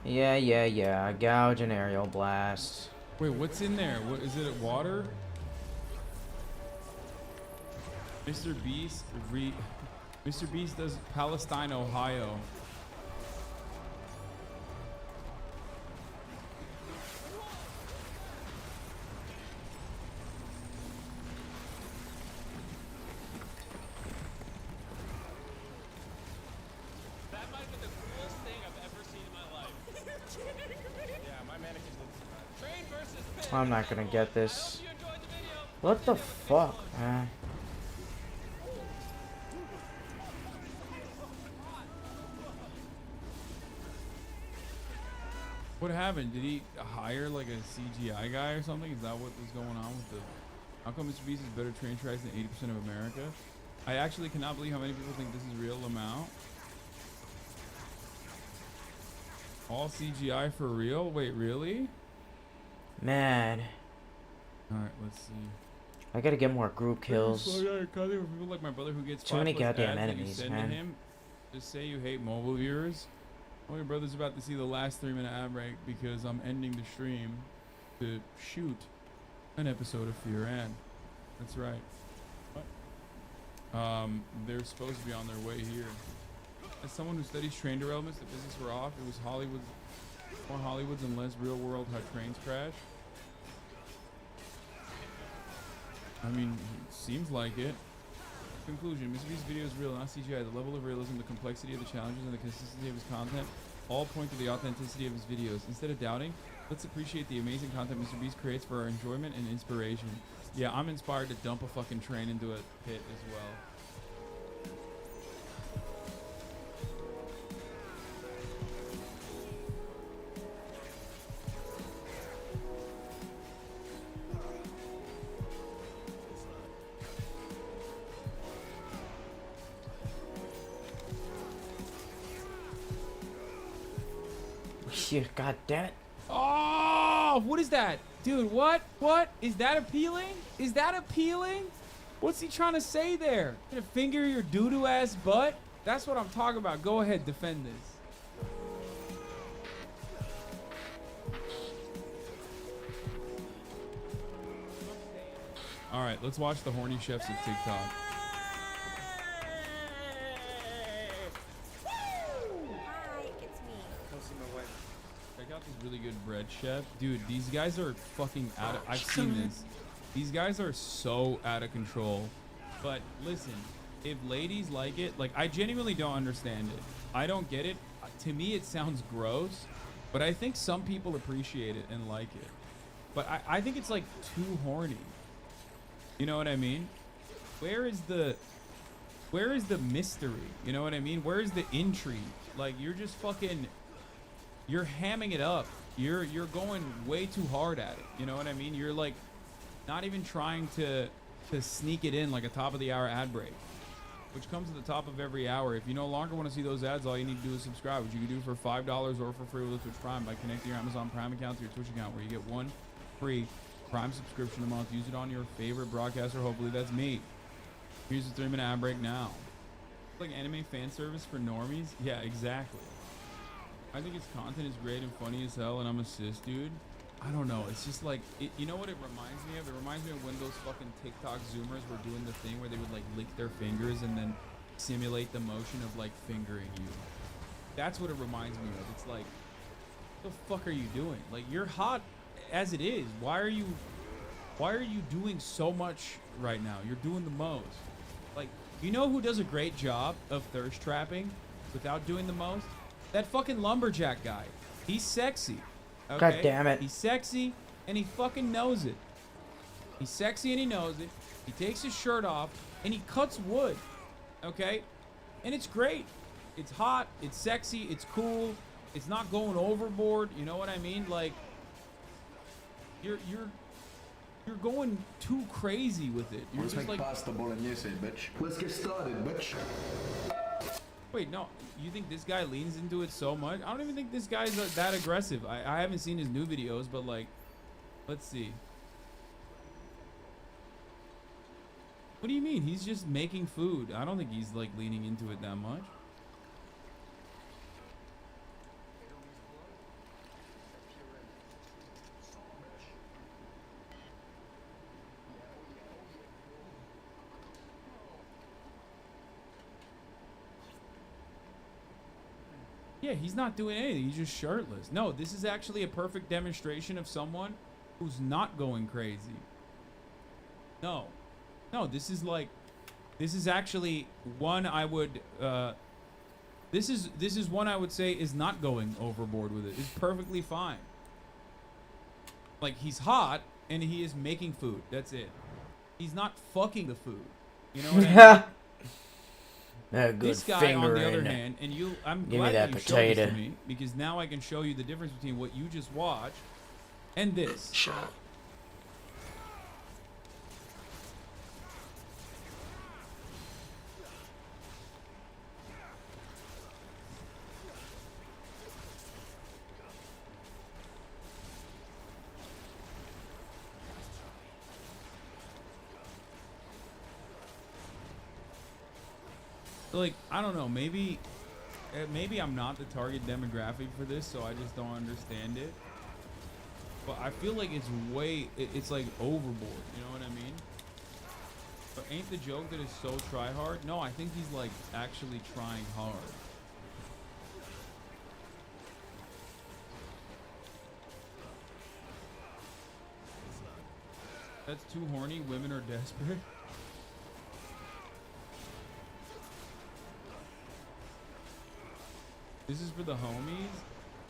S7: Yeah. Gouge and aerial blast.
S5: Wait, what's in there? What is it? Water? Mr. Beast Mr. Beast does Palestine, Ohio.
S12: That might have been the coolest thing I've ever seen in my life.
S16: Yeah, my mannequins look
S12: Train versus pit.
S7: I'm not gonna get this. What the fuck, man?
S5: What happened? Did he hire like a CGI guy or something? Is that what was going on with the... How come Mr. Beast is better train tracks than 80% of America? I actually cannot believe how many people think this is real amount. All CGI for real? Wait, really?
S7: Man.
S5: Alright, let's see.
S7: I gotta get more group kills.
S5: So yeah, for people like my brother who gets
S7: Too many
S5: 5+
S7: goddamn
S5: ads that you
S7: enemies,
S5: send
S7: man.
S5: to him, just say you hate mobile viewers. Well, your brother's about to see the last 3-minute ad break because I'm ending the stream to shoot an episode of Fear and. That's right. What? They're supposed to be on their way here. As someone who studies train derailments, the physics were off. It was more Hollywoods and less real world how trains crash. I mean, it seems like it. Conclusion, Mr. Beast's video is real, not CGI. The level of realism, the complexity of the challenges, and the consistency of his content all point to the authenticity of his videos. Instead of doubting, let's appreciate the amazing content Mr. Beast creates for our enjoyment and inspiration. Yeah, I'm inspired to dump a fucking train into a pit as well.
S7: Shit, god damn it.
S5: Oh, what is that? Dude, what? What? Is that appealing? Is that appealing? What's he trying to say there? Gonna finger your doo-doo ass butt? That's what I'm talking about. Go ahead, defend this. All right, let's watch the horny chefs of TikTok. Check out this really good bread chef. Dude, these guys are fucking out of... I've seen this. These guys are so out of control. But listen, if ladies like it, like, I genuinely don't understand it. I don't get it. To me, it sounds gross. But I think some people appreciate it and like it. But I think it's, like, too horny. You know what I mean? Where is the mystery? You know what I mean? Where is the intrigue? Like, you're just fucking... You're hamming it up. You're going way too hard at it. You know what I mean? You're like not even trying to sneak it in like a top of the hour ad break, which comes at the top of every hour. If you no longer want to see those ads, all you need to do is subscribe, which you can do for $5 or for free with Twitch Prime by connecting your Amazon Prime account to your Twitch account, where you get one free Prime subscription a month. Use it on your favorite broadcaster. Hopefully that's me. Here's the 3-minute ad break now. Like anime fan service for normies? Yeah, exactly. I think its content is great and funny as hell, and I'm a cis dude. I don't know. It's just like, you know what it reminds me of? It reminds me of when those fucking TikTok Zoomers were doing the thing where they would like lick their fingers and then simulate the motion of like fingering you. That's what it reminds me of. It's like, what the fuck are you doing? Like, you're hot as it is. Why are you doing so much right now? You're doing the most. Like, you know who does a great job of thirst trapping without doing the most? That fucking lumberjack guy. He's sexy. Okay?
S7: God damn it.
S5: He's sexy and he fucking knows it. He's sexy and he knows it. He takes his shirt off and he cuts wood. Okay? And it's great. It's hot. It's sexy. It's cool. It's not going overboard. You know what I mean? Like, you're going too crazy with it. You're
S10: Let's
S5: just
S10: make
S5: like
S10: pasta bolognese, bitch. Let's get started, bitch.
S5: Wait, no. You think this guy leans into it so much? I don't even think this guy's that aggressive. I haven't seen his new videos, but like, let's see. What do you mean? He's just making food. I don't think he's like leaning into it that much. Yeah, he's not doing anything. He's just shirtless. No, this is actually a perfect demonstration of someone who's not going crazy. No. No, this is like, this is actually one I would, this is one I would say is not going overboard with it. It's perfectly fine. Like, he's hot and he is making food. That's it. He's not fucking the food. You know what I mean? This guy, on the other hand, and I'm glad that you showed this to me, because now I can show you the difference between what you just watched and this.
S7: Shut up.
S5: Like, I don't know, maybe I'm not the target demographic for this, so I just don't understand it. But I feel like it's like overboard, you know what I mean? But ain't the joke that it's so try hard? No, I think he's like actually trying hard. That's too horny, women are desperate. This is for the homies.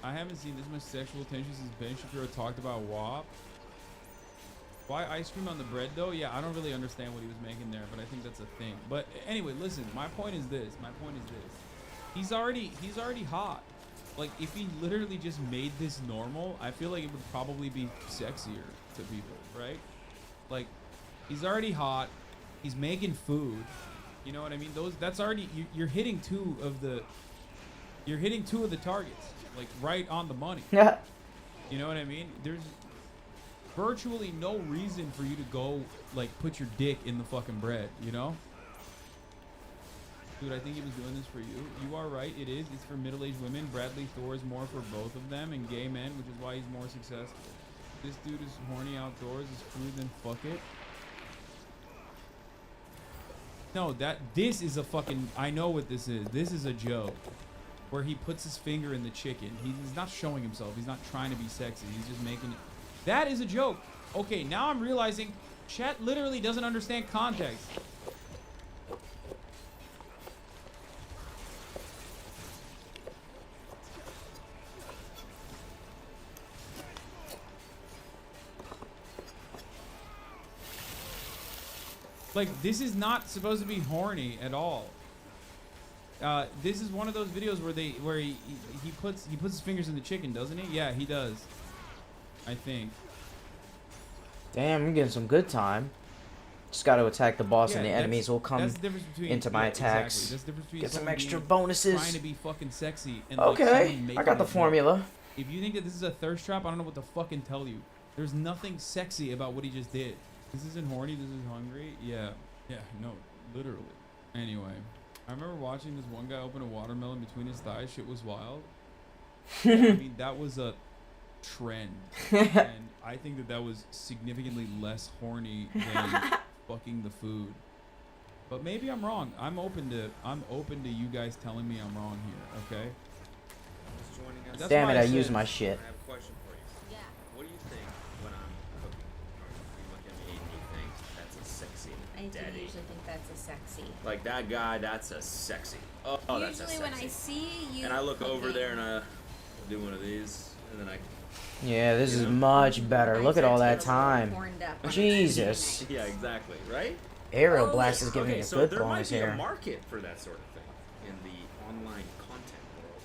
S5: I haven't seen this much sexual tension since Ben Shapiro talked about WAP. Why ice cream on the bread though? Yeah, I don't really understand what he was making there, but I think that's a thing. But anyway, listen, my point is this. He's already hot. Like, if he literally just made this normal, I feel like it would probably be sexier to people, right? Like, he's already hot. He's making food. You know what I mean? That's already, you're hitting two of the targets, like right on the money. Yeah. You know what I mean? There's virtually no reason for you to go like put your dick in the fucking bread, you know? Dude, I think he was doing this for you. You are right, it is. It's for middle-aged women. Bradley Thor is more for both of them, and gay men, which is why he's more successful. This dude is horny outdoors, is food, then fuck it. No, this is a fucking, I know what this is. This is a joke. Where he puts his finger in the chicken. He's not showing himself. He's not trying to be sexy. He's just making it. That is a joke. Okay, now I'm realizing chat literally doesn't understand context. Like, this is not supposed to be horny at all. This is one of those videos where he puts his fingers in the chicken, doesn't he? Yeah, he does. I think.
S7: Damn, I'm getting some good time. Just got to attack the boss, and the enemies will come into my attacks.
S5: Exactly. That's the difference between
S7: get some
S5: someone
S7: extra
S5: being,
S7: bonuses.
S5: Trying to be fucking sexy and
S7: okay,
S5: like
S7: I got the formula.
S5: If you think that this is a thirst trap, I don't know what to fucking tell you. There's nothing sexy about what he just did. This isn't horny. This is hungry. Yeah. Yeah. No. Literally. Anyway. I remember watching this one guy open a watermelon between his thighs. Shit was wild. I mean, that was a trend. And I think that was significantly less horny than fucking the food. But maybe I'm wrong. I'm open to you guys telling me I'm wrong here, okay?
S7: That's damn it, I use my shit.
S9: I have a question for you. Yeah. What do you think when I'm cooking? You look at me and you think that's a sexy daddy.
S17: I usually think that's a sexy.
S9: Like that guy, that's a sexy. Oh, that's a sexy.
S17: Usually when I see you
S9: and I look over there and I do one of these, and then I...
S7: Yeah, this is much better. Look at all that time. Jesus.
S9: Yeah, exactly, right?
S7: Aerial Blast is giving me a good bonus here.
S9: So there might be a market for that sort of thing in the online content world,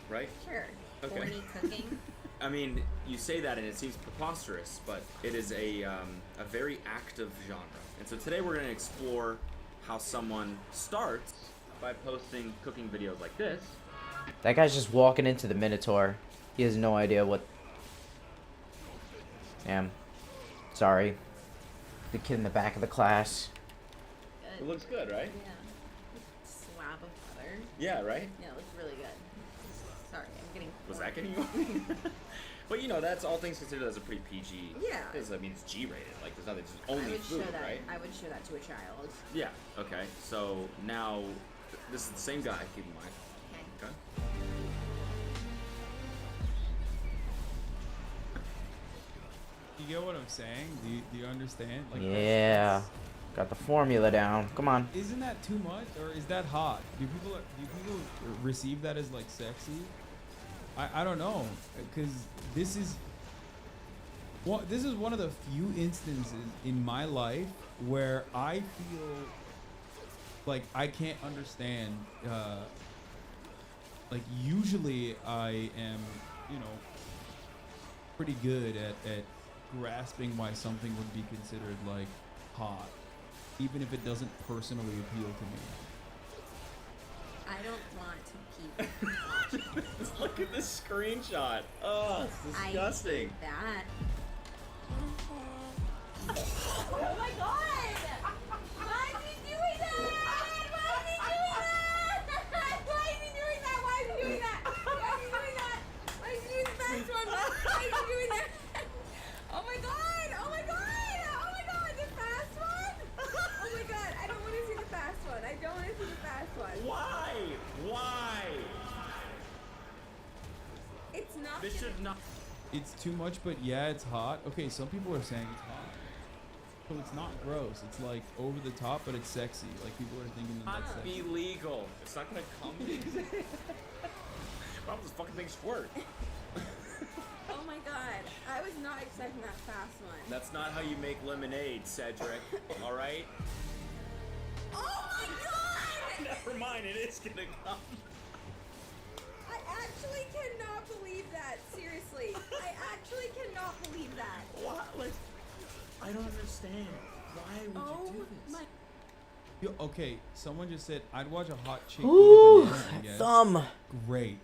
S9: maybe, right?
S17: Sure.
S9: Okay.
S17: Horny cooking.
S9: I mean, you say that and it seems preposterous, but it is a very active genre. And so today we're going to explore how someone starts by posting cooking videos like this.
S7: That guy's just walking into the Minotaur. He has no idea what... Damn. Sorry. The kid in the back of the class.
S9: It looks good, right?
S17: Yeah. Slab of butter.
S9: Yeah, right?
S17: Yeah, it looks really good. Sorry, I'm getting.
S9: Was that getting you? But you know, that's all things considered as a pretty PG.
S17: Yeah.
S9: Because I mean, it's G-rated. Like, there's nothing. It's only
S17: I would
S9: food,
S17: show that.
S9: right?
S17: I would show that to a child.
S9: Yeah. Okay. So now, this is the same guy. Keep in mind. Okay.
S5: You get what I'm saying? Do you understand? Like,
S7: Yeah. Got the formula down. Come on.
S5: Isn't that too much, or is that hot? Do people receive that as like sexy? I don't know, because this is one of the few instances in my life where I feel like I can't understand. Like usually I am, you know, pretty good at grasping why something would be considered like hot, even if it doesn't personally appeal to me.
S17: I don't want to keep watching.
S9: Look at this screenshot. Oh, it's disgusting.
S17: I hate that. Oh my god! Why is he doing that? Why is he doing that? Why is he doing that? Why is he doing that? Why is he doing that? Why is he doing the fast one? Why is he doing that? Oh my god! Oh my god! Oh my god! The fast one? Oh my god! I don't want to see the fast one. I don't want to see the fast one.
S9: Why? Why?
S17: It's not.
S9: This should not.
S5: It's too much, but yeah, it's hot. Okay, some people are saying it's hot. So it's not gross. It's like over the top, but it's sexy. Like people are thinking that that's
S9: Not
S5: sexy.
S9: be legal. It's not gonna come. Why does this fucking thing squirt?
S17: Oh my god. I was not expecting that fast one.
S9: That's not how you make lemonade, Cedric. All right.
S17: Oh my god!
S9: Never mind. It is gonna come.
S17: I actually cannot believe that. Seriously. I actually cannot believe that.
S9: What? Like, I don't understand. Why would you do this?
S17: My
S5: Yo, okay, someone just said I'd watch a hot chick
S7: Ooh,
S5: eat a banana. I guess.
S7: thumb.
S5: Great.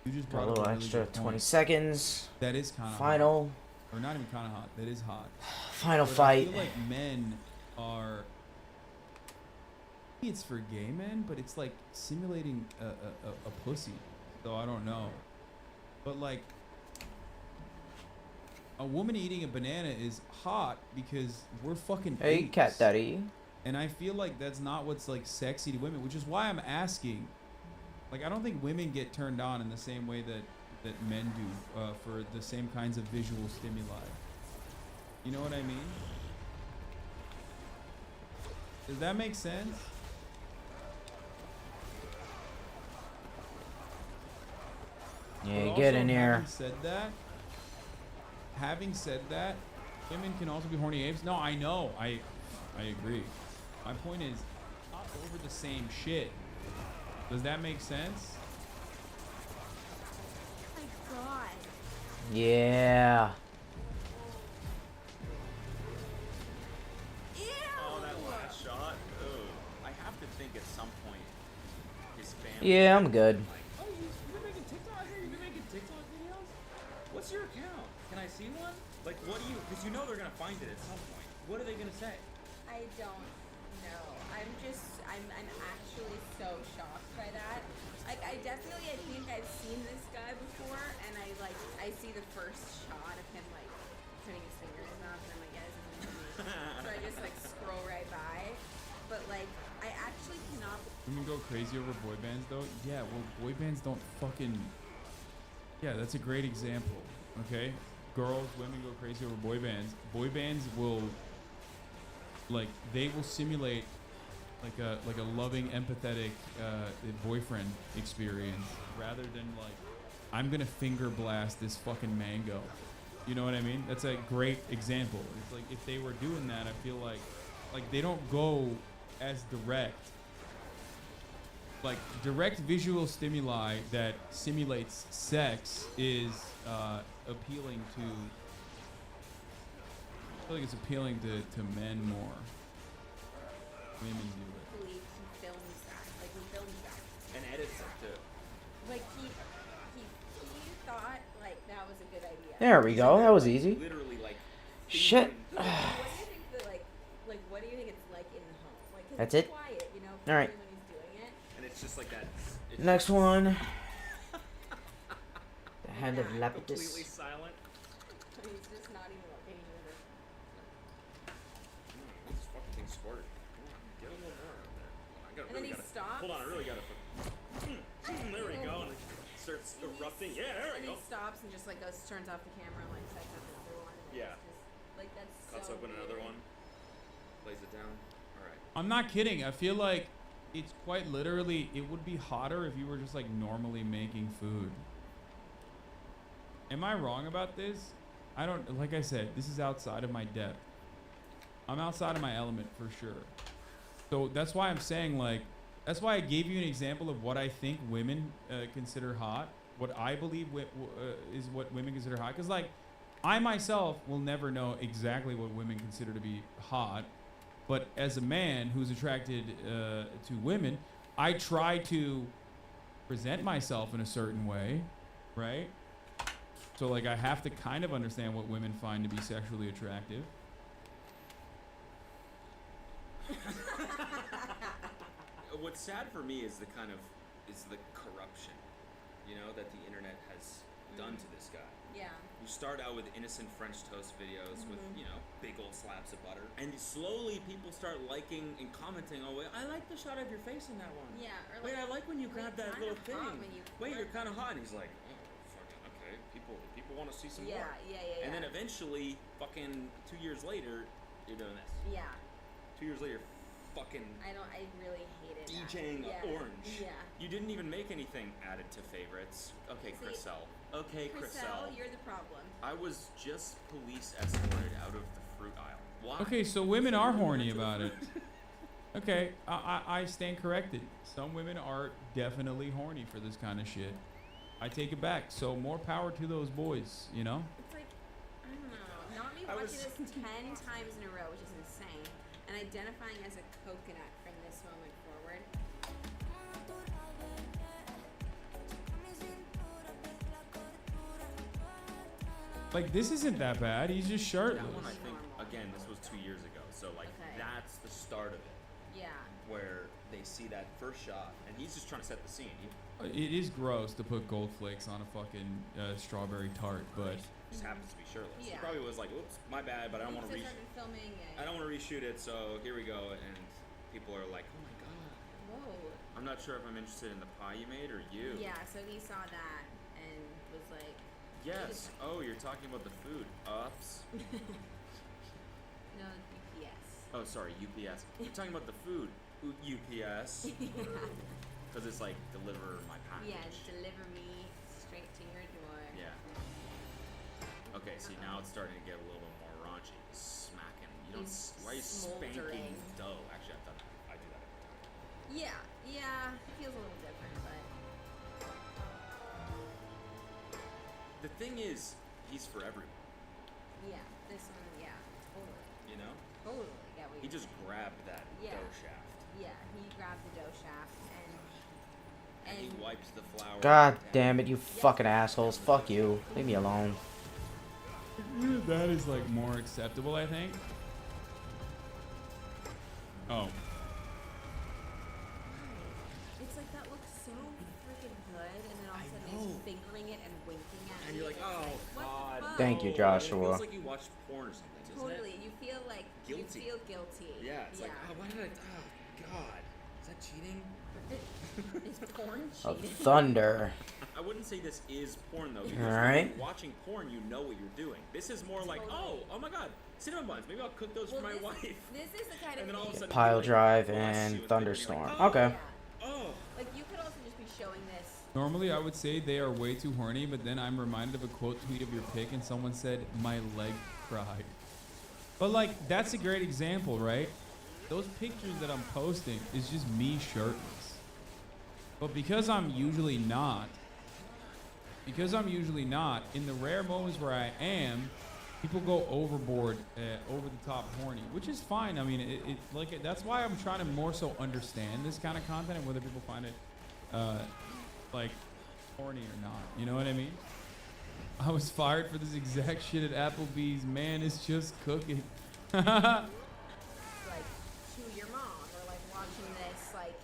S5: You just
S7: Got a
S5: brought
S7: little
S5: up really
S7: extra
S5: good
S7: 20
S5: point.
S7: seconds.
S5: That is kind of
S7: Final.
S5: hot. Or not even kind of hot. That is hot.
S7: Final
S5: But
S7: fight.
S5: I feel like men are. Maybe it's for gay men, but it's like simulating a pussy. So I don't know. But like, a woman eating a banana is hot because we're fucking
S7: Hey,
S5: apes.
S7: cat daddy.
S5: And I feel like that's not what's like sexy to women, which is why I'm asking. Like, I don't think women get turned on in the same way that men do for the same kinds of visual stimuli. You know what I mean? Does that make sense?
S7: Yeah,
S5: But
S7: get
S5: also,
S7: in here.
S5: Having said that, women can also be horny apes. No, I know. I agree. My point is, not over the same shit. Does that make sense?
S17: Oh my god.
S7: Yeah.
S17: Ew!
S9: Oh, that last shot. Ooh. I have to think at some point his family.
S7: Yeah, I'm good.
S9: Oh, you've been making TikTok? You've been making TikTok videos? What's your account? Can I see one? Like, what do you? Because you know they're gonna find it at some point. What are they gonna say?
S17: I don't know. I'm actually so shocked by that. Like, I think I've seen this guy before, and I see the first shot of him, like, putting his finger in his mouth, and I'm like, yeah, this isn't for me. So I just, like, scroll right by. But, like, I actually cannot.
S5: Women go crazy over boy bands, though? Yeah, well, boy bands don't fucking... Yeah, that's a great example, okay? Girls, women go crazy over boy bands. Boy bands will... Like, they will simulate like a loving, empathetic boyfriend experience rather than like, I'm gonna finger blast this fucking mango. You know what I mean? That's a great example. It's like if they were doing that, I feel like they don't go as direct. Like direct visual stimuli that simulates sex is appealing to. I feel like it's appealing to men more. Women do it.
S17: Believe he films that. Like, he
S7: There we go. That was easy.
S9: Literally, like.
S7: Shit.
S17: What do you think that, like, what do you think it's like in the home? Like, 'cause
S7: That's
S17: it's
S7: it?
S17: quiet, you know,
S7: All right.
S17: when he's doing it.
S9: And it's just like that. It's
S7: Next one. The
S17: Oh
S7: hand of
S9: completely
S7: Lapidus.
S9: silent.
S17: He's just not even looking either.
S9: This fucking thing squirted. Come on, get a little more out there.
S17: And then he stops.
S9: Hold on, I really gotta. There we go. And it starts erupting. Yeah, there
S17: And
S9: we
S17: he
S9: go.
S17: stops and just like goes, turns off the camera and like sets up another one. And
S9: Yeah.
S17: It's just, like that's
S9: Cuts
S17: so
S9: open another
S17: weird.
S9: one. Plays it down. All right.
S5: I'm not kidding. I feel like it's quite literally, it would be hotter if you were just like normally making food. Am I wrong about this? I don't, like I said, this is outside of my depth. I'm outside of my element for sure. So that's why I'm saying, like, that's why I gave you an example of what I think women consider hot. What I believe is what women consider hot. Because, like, I myself will never know exactly what women consider to be hot. But as a man who's attracted to women, I try to present myself in a certain way, right? So, like, I have to kind of understand what women find to be sexually attractive.
S9: What's sad for me is the corruption, you know, that the internet has done to this guy.
S17: Yeah.
S9: You start out with innocent French toast videos with,
S17: Mhm.
S9: you know, big old slabs of butter, and slowly people start liking and commenting. Oh, wait, I like the shot of your face in that one.
S17: Yeah. Or
S9: Wait,
S17: like,
S9: I like when you grab that little thing. Wait, you're
S17: flirt.
S9: kind of hot. And he's like, oh, fucking okay. People want to see some
S17: Yeah,
S9: more.
S17: yeah.
S9: And then eventually, fucking 2 years later, you're doing this.
S17: Yeah.
S9: 2 years later, fucking
S17: I really hated that.
S9: DJing
S17: Yeah.
S9: orange.
S17: Yeah.
S9: You didn't even make anything added to favorites. Okay,
S17: See,
S9: Chriselle. Okay,
S17: Chriselle, you're the problem.
S9: I was just police escorted out of the fruit aisle. Why?
S5: Okay, so women are horny about it. Okay, I stand corrected. Some women are definitely horny for this kind of shit. I take it back. So more power to those boys, you know?
S17: It's like, I don't know, not me watching this 10 times in a row, which is insane, and identifying as a coconut from this moment forward.
S5: Like, this isn't that bad. He's just shirtless.
S9: That one, I think, again, this was 2 years ago. So, like,
S17: Okay.
S9: that's the start of it.
S17: Yeah.
S9: Where they see that first shot, and he's just trying to set the scene.
S5: It is gross to put gold flakes on a fucking strawberry tart, but
S9: Just happens to be shirtless. He
S17: Yeah.
S9: probably was like, "Oops, my bad, but I don't want to
S17: Oops, I started filming.
S9: I don't want to reshoot it, so here we go." And people are like, "Oh my god,
S17: Whoa.
S9: I'm not sure if I'm interested in the pie you made or you."
S17: Yeah, so he saw that and was like,
S9: Yes. Oh, you're talking about the food. Ups.
S17: no, UPS.
S9: Oh, sorry, UPS. You're talking about the food. UPS. Because it's like deliver my package.
S17: Yeah, deliver me straight to your door.
S9: Yeah. Okay, see, now it's starting to get a little bit more raunchy. Smacking. You don't.
S17: He's
S9: Why are you spanking
S17: smoldering.
S9: dough? Actually, I've done that. I do that every time.
S17: Yeah, it feels a little different, but
S9: The thing is, he's for everyone.
S17: yeah, this one, yeah, totally.
S9: You know?
S17: Totally get what
S9: He
S17: you're
S9: just
S17: saying.
S9: grabbed that
S17: Yeah.
S9: dough shaft.
S17: Yeah, he grabbed the dough shaft
S9: And he wipes the flour.
S7: God
S9: down.
S7: damn it, you fucking assholes. Fuck you. Leave me alone.
S5: that is like more acceptable, I think. Oh.
S17: It's like that looks so freaking good, and then all of a sudden he's fingering it and winking at
S9: And
S17: me.
S9: you're like,
S17: It's
S9: oh,
S17: what the
S9: God.
S17: fuck?
S7: Thank you,
S9: It
S7: Joshua.
S9: feels like you watched porn or something, doesn't
S17: Totally,
S9: it?
S17: you feel like
S9: Guilty.
S17: You feel guilty.
S9: Yeah, it's like,
S17: Yeah.
S9: oh, why did I? Oh, God. Is that cheating?
S17: Is porn
S7: Of
S17: cheating?
S7: thunder.
S9: I wouldn't say this is porn though, because
S7: Alright.
S9: when you're watching porn, you know what you're doing. This is more like,
S17: Totally.
S9: oh my God, cinnamon buns. Maybe I'll cook those
S17: Well,
S9: for my
S17: this
S9: wife.
S17: This is the kind
S9: And then
S17: of
S9: all of a
S17: thing.
S9: sudden,
S7: Pile
S9: he, like,
S7: drive
S9: blasts you
S7: and
S9: with it,
S7: thunderstorm.
S9: you're like,
S7: Okay.
S9: oh.
S17: Like you could also just be showing this.
S5: Normally, I would say they are way too horny, but then I'm reminded of a quote tweet of your pic, and someone said, "My leg cried." But like, that's a great example, right? Those pictures that I'm posting is just me shirtless. But because I'm usually not, in the rare moments where I am, people go overboard, over the top horny, which is fine. I mean, it like that's why I'm trying to more so understand this kind of content and whether people find it like horny or not. You know what I mean? I was fired for this exact shit at Applebee's. Man, it's just cooking.
S17: Like to your mom, or like watching this, like,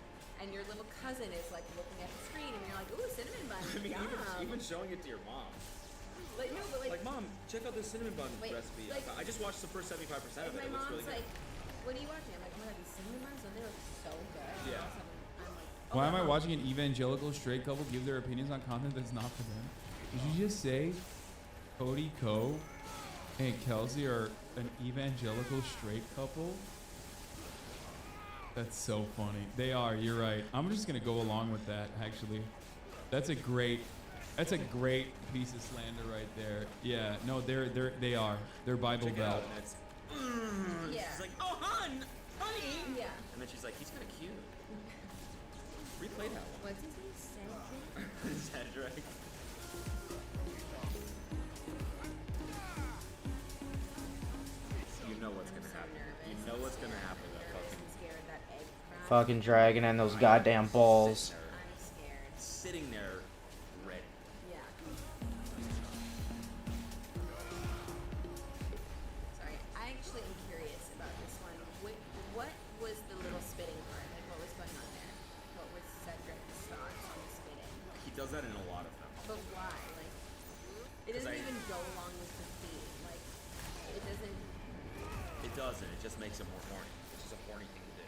S17: and your little cousin is like looking at the screen, and you're like, ooh, cinnamon bun.
S9: I mean,
S17: yum.
S9: even showing it to your mom.
S17: Like, no, but like,
S9: Mom, check out this cinnamon bun
S17: Wait,
S9: recipe.
S17: like-
S9: I just watched the first 75% of
S17: and
S9: it.
S17: my
S9: It looks
S17: mom's
S9: really
S17: like, what are you watching? I'm like, oh my god, these cinnamon buns, don't they look so good?
S9: Yeah.
S17: I'm like,
S5: Why am I watching an evangelical straight couple give their opinions on content that's not for them? Did you just say Cody Ko and Kelsey are an evangelical straight couple? That's so funny. They are, you're right. I'm just gonna go along with that, actually. That's a great piece of slander right there. Yeah, no, they are. They're Bible
S9: Check it
S5: Belt.
S9: out, and it's,
S17: Yeah.
S9: She's like, oh, honey.
S17: Yeah.
S9: And then she's like, he's kind of cute. Replay that one.
S17: What's his name?
S9: Cedric. You know what's gonna happen. You know what's gonna happen.
S7: Fucking dragon and those goddamn balls.
S9: Sitting there, ready.
S17: Yeah. Sorry, I actually am curious about this one. What was the little spitting part? Like, what was going on there? What was Cedric's thoughts on the spitting?
S9: He does that in a lot of them.
S17: But why? Like, it doesn't even go along with the theme. Like, it doesn't.
S9: It doesn't. It just makes him more horny. It's just a horny thing to do.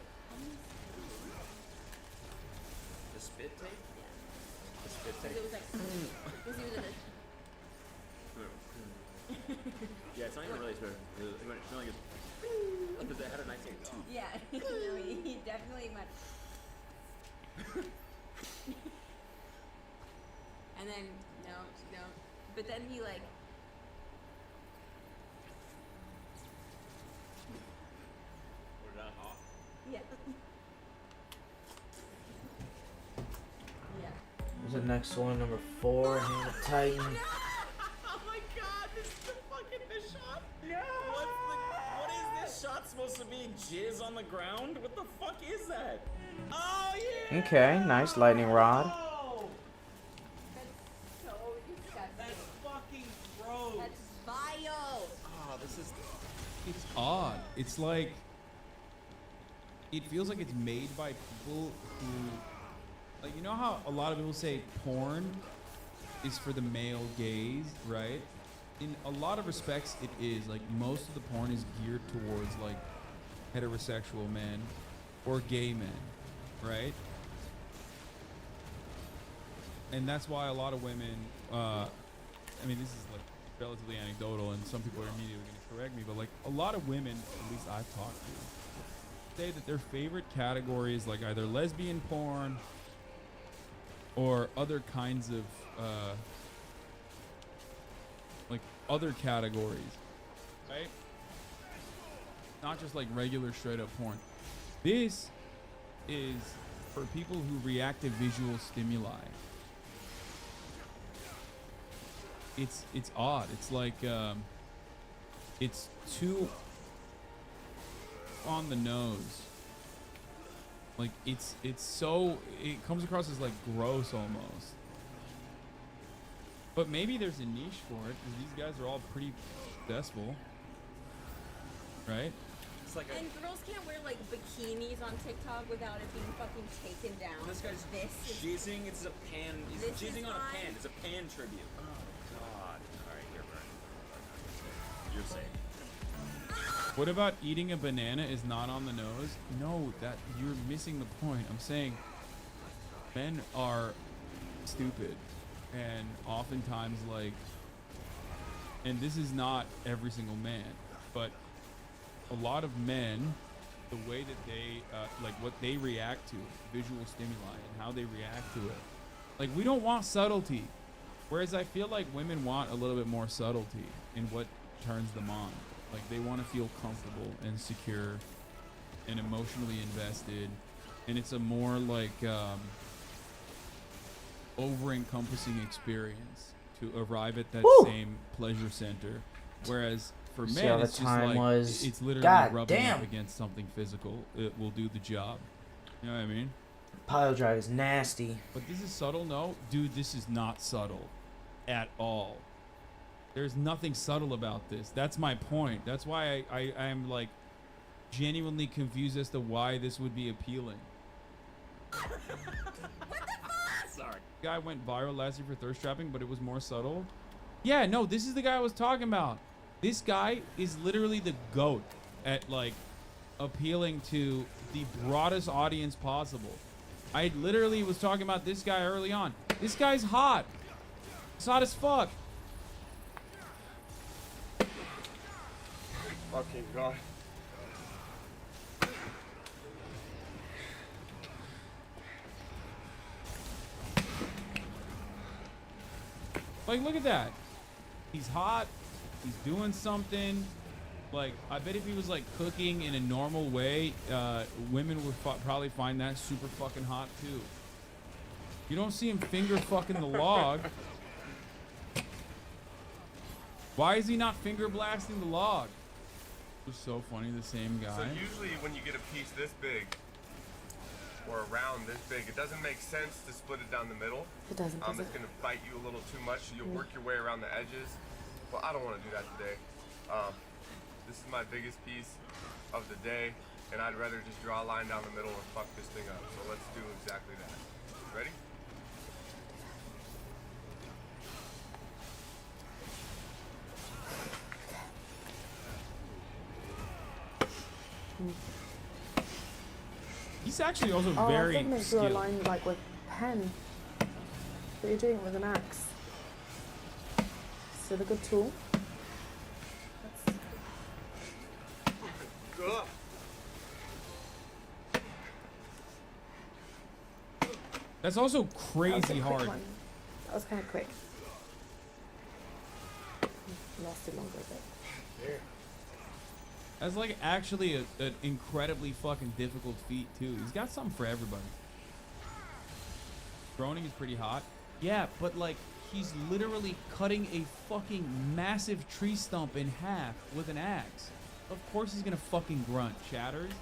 S9: The spit tape?
S17: Yeah.
S9: The spit
S17: Because
S9: tape.
S17: it was like, because he was in a.
S9: Yeah, it's not even really spit. It's not like because they had a nice little tooth.
S17: Yeah, no, he definitely went. And then no, but then he like.
S9: Put it out off.
S17: Yeah. Yeah.
S7: What's the next one? Number 4, Hand of Titan.
S9: Oh my god, this is the fucking fish shot? No! What is this shot supposed to be? Jizz on the ground? What the fuck is that? Oh yeah!
S7: Okay, nice lightning rod.
S9: Oh,
S17: So disgusting.
S9: that's fucking gross.
S17: That's vile.
S9: Oh, this is.
S5: It's odd. It's like it feels like it's made by people who, like, you know how a lot of people say porn is for the male gaze, right? In a lot of respects, it is. Like, most of the porn is geared towards like heterosexual men or gay men, right? And that's why a lot of women, I mean, this is like relatively anecdotal, and some people are immediately going to correct me, but like a lot of women, at least I've talked to, say that their favorite category is like either lesbian porn or other kinds of like other categories, right? Not just like regular straight up porn. This is for people who react to visual stimuli. It's odd. It's like it's too on the nose. Like it's so, it comes across as like gross almost. But maybe there's a niche for it because these guys are all pretty successful, right?
S9: It's like
S17: And girls can't wear like bikinis on TikTok without it being fucking taken down.
S9: This guy's
S17: This is
S9: jizzing. It's a pan. He's
S17: This is
S9: jizzing on a
S17: fine.
S9: pan. It's a pan tribute. Oh god. All right, here, Brian. You're safe.
S5: What about eating a banana is not on the nose? No, that you're missing the point. I'm saying men are stupid, and oftentimes like, and this is not every single man, but a lot of men, the way that they like what they react to visual stimuli and how they react to it, like we don't want subtlety, whereas I feel like women want a little bit more subtlety in what turns them on. Like they want to feel comfortable and secure and emotionally invested, and it's a more like over-encompassing experience to arrive at that
S7: Woo!
S5: same pleasure center. Whereas for
S7: See
S5: men,
S7: how the
S5: it's just
S7: time
S5: like
S7: was.
S5: it's literally
S7: God
S5: rubbing
S7: damn.
S5: up against something physical. It will do the job. You know what I mean?
S7: Pile drive is nasty.
S5: But this is subtle. No, dude, this is not subtle at all. There's nothing subtle about this. That's my point. That's why I am like genuinely confused as to why this would be appealing.
S9: Sorry.
S5: Guy went viral last year for thirst trapping, but it was more subtle. Yeah, no, this is the guy I was talking about. This guy is literally the GOAT at like appealing to the broadest audience possible. I literally was talking about this guy early on. This guy's hot. It's hot as fuck.
S10: Fucking God.
S5: Like, look at that. He's hot. He's doing something. Like, I bet if he was like cooking in a normal way, women would probably find that super fucking hot too. You don't see him finger fucking the log. Why is he not finger blasting the log? It was so funny, the same guy.
S10: So usually when you get a piece this big, or around this big, it doesn't make sense to split it down the middle.
S11: It doesn't, does
S10: It's going to bite you a little too much, so you'll work your way around the edges. Well, I don't want to do that today. This is my biggest piece of the day, and I'd rather just draw a line down the middle and fuck this thing up. So let's do exactly that. Ready?
S5: He's actually also
S11: I
S5: very
S11: thought maybe you
S5: skilled.
S11: were aligned like with pen, but you're doing it with an axe. Still a good tool.
S10: Ugh.
S5: That's also
S11: That was a
S5: crazy
S11: quick
S5: hard.
S11: one. That was kind of quick. Lasted longer, but.
S5: That's like actually an incredibly fucking difficult feat too. He's got something for everybody. Droning is pretty hot. Yeah, but like he's literally cutting a fucking massive tree stump in half with an axe. Of course he's gonna fucking grunt. Shatters.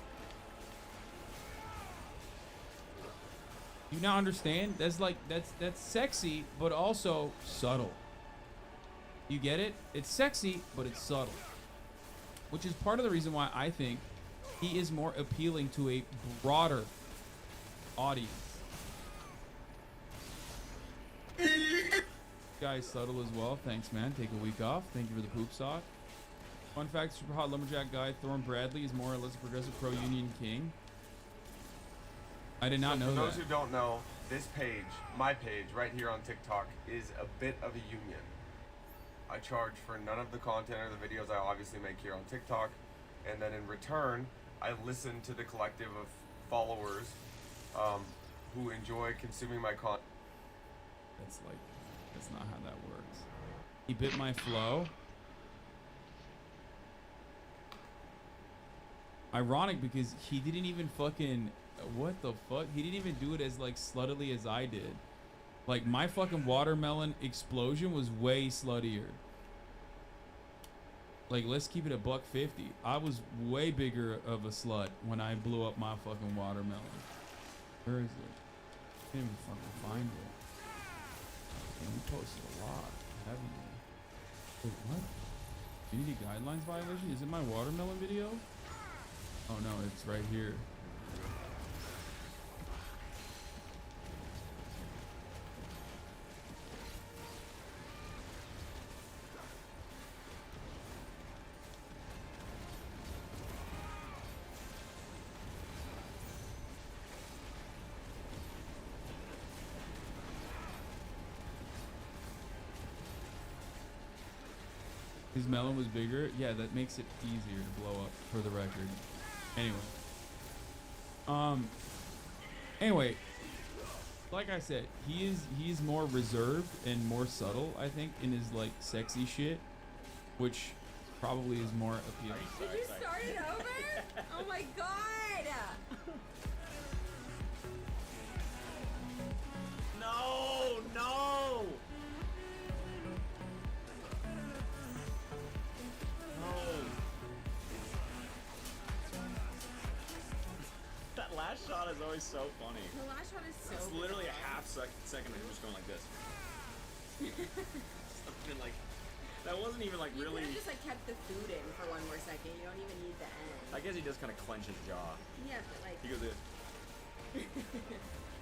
S5: You now understand? That's like that's sexy, but also subtle. You get it? It's sexy, but it's subtle. Which is part of the reason why I think he is more appealing to a broader audience. Guy's subtle as well. Thanks, man. Take a week off. Thank you for the poop sock. Fun fact, super hot lumberjack guy Thorne Bradley is more or less a progressive pro-union king. I did not know
S10: for
S5: that.
S10: those who don't know, this page, my page right here on TikTok, is a bit of a union. I charge for none of the content or the videos I obviously make here on TikTok, and then in return, I listen to the collective of followers who enjoy consuming my content.
S5: That's not how that works. He bit my flow. Ironic because he didn't even fucking, what the fuck? He didn't even do it as like sluttily as I did. Like my fucking watermelon explosion was way sluttier. Like let's keep it a $1.50. I was way bigger of a slut when I blew up my fucking watermelon. Where is it? I can't even fucking find it. And we posted a lot, haven't we? Wait, what? Community guidelines violation? Is it my watermelon video? Oh no, it's right here. His melon was bigger. Yeah, that makes it easier to blow up, for the record. Anyway, like I said, he is more reserved and more subtle, I think, in his like sexy shit, which probably is more appealing.
S17: Did you start it over? Oh my god!
S9: No, no! That last shot is always so funny.
S17: The last shot is so
S9: It's literally a
S17: bizarre.
S9: half second of him just going like this. Something like That wasn't even like
S17: You
S9: really.
S17: could have just like kept the food in for one more second. You don't even need the end.
S9: I guess he does kind of clench his jaw.
S17: Yeah, but like
S9: He goes,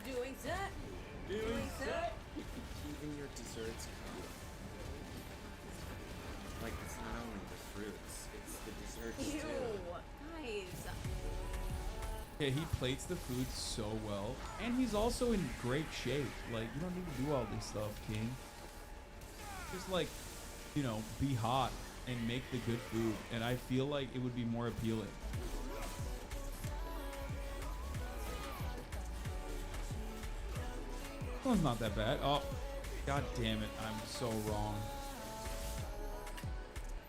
S17: doing that.
S9: Doing that. Even your desserts come. Like it's not only the fruits, it's the desserts
S17: Ew,
S9: too.
S17: guys.
S5: Yeah, he plates the food so well, and he's also in great shape. Like, you don't need to do all this stuff, King. Just like, you know, be hot and make the good food, and I feel like it would be more appealing. Well, it's not that bad. Oh, god damn it! I'm so wrong.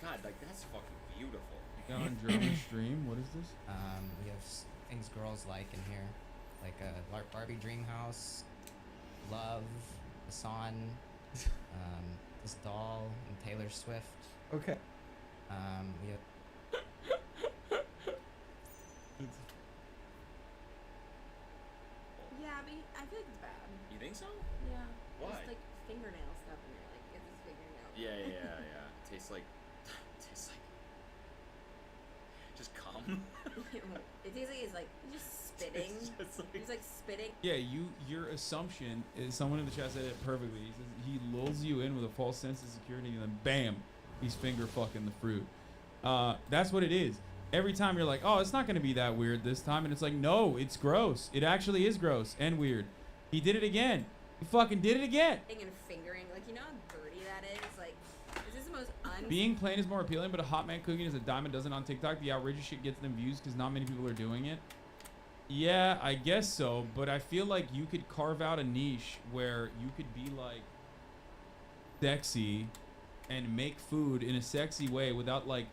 S9: God, like that's fucking beautiful.
S5: On German stream, what is this?
S18: We have things girls like in here, like Barbie Dream House, Love, Hassan, this doll, and Taylor Swift.
S5: Okay.
S18: We have.
S17: Yeah, but I feel like it's bad.
S9: You think so?
S17: Yeah.
S9: Why?
S17: Just like fingernail stuff in there. Like, get this fingernail.
S9: Yeah. Tastes like just cum.
S17: It tastes like it's like just spitting. It's like spitting.
S5: Yeah, your assumption is someone in the chat said it perfectly. He says he lulls you in with a false sense of security, and then bam, he's finger fucking the fruit. That's what it is. Every time you're like, oh, it's not gonna be that weird this time, and it's like, no, it's gross. It actually is gross and weird. He did it again. He fucking did it again.
S17: And fingering, like, you know how dirty that is. Like, this is the most
S5: Being plain is more appealing, but a hot man cooking is a dime a dozen on TikTok. The outrageous shit gets them views because not many people are doing it. Yeah, I guess so, but I feel like you could carve out a niche where you could be like sexy and make food in a sexy way without like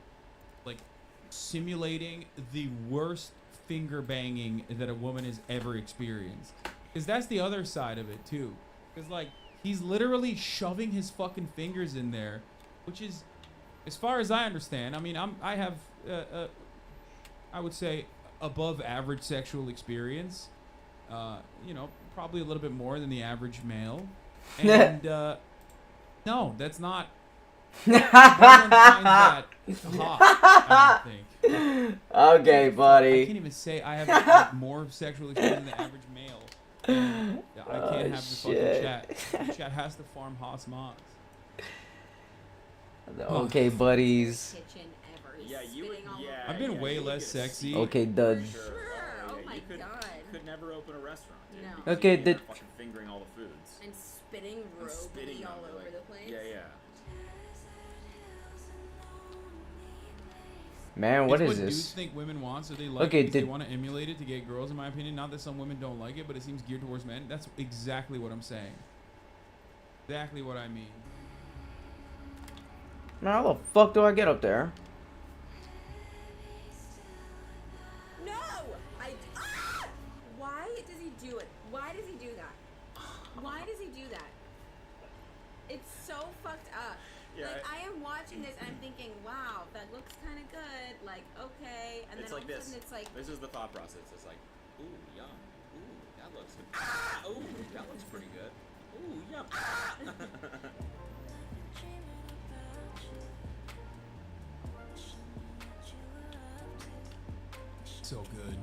S5: simulating the worst finger banging that a woman has ever experienced. Because that's the other side of it too. Because like he's literally shoving his fucking fingers in there, which is, as far as I understand, I mean, I have I would say above average sexual experience. You know, probably a little bit more than the average male. And no, that's not. Everyone finds that hot, I don't think.
S7: Okay, buddy.
S5: I can't even say I have like, more sexual experience than the average male. And I can't have the fucking chat. The chat has to farm Haas Moss.
S7: Okay, buddies.
S9: Yeah, you would. Yeah.
S5: I've been way less sexy.
S7: Okay, Dud.
S9: Sure.
S17: Oh my
S9: you could,
S17: god.
S9: Could never open a restaurant. Dude,
S17: No.
S9: because
S7: Okay,
S9: you'd
S7: the-
S9: be fucking fingering all the foods.
S17: And spitting
S9: And
S17: roguely
S9: spitting
S17: all
S9: on it,
S17: over
S9: like-
S17: the place.
S9: Yeah.
S7: Man, what
S5: it's
S7: is
S5: what
S7: this?
S5: dudes think women want, so they like
S7: Okay,
S5: it 'cause they
S7: did-
S5: want to emulate it to get girls, in my opinion. Not that some women don't like it, but it seems geared towards men. That's exactly what I'm saying. Exactly what I mean.
S7: Man, how the fuck do I get up there?
S17: No! Why does he do it? Why does he do that? Why does he do that? It's so fucked up.
S9: Yeah,
S17: Like, I am watching this and I'm thinking, wow, that looks kind of good. Like, okay. And
S9: It's
S17: then
S9: like
S17: all of a
S9: this.
S17: sudden it's like,
S9: This is the thought process. It's like, ooh, yum. Ooh, that looks good. Ooh, that looks pretty good. Ooh, yum.
S5: So good.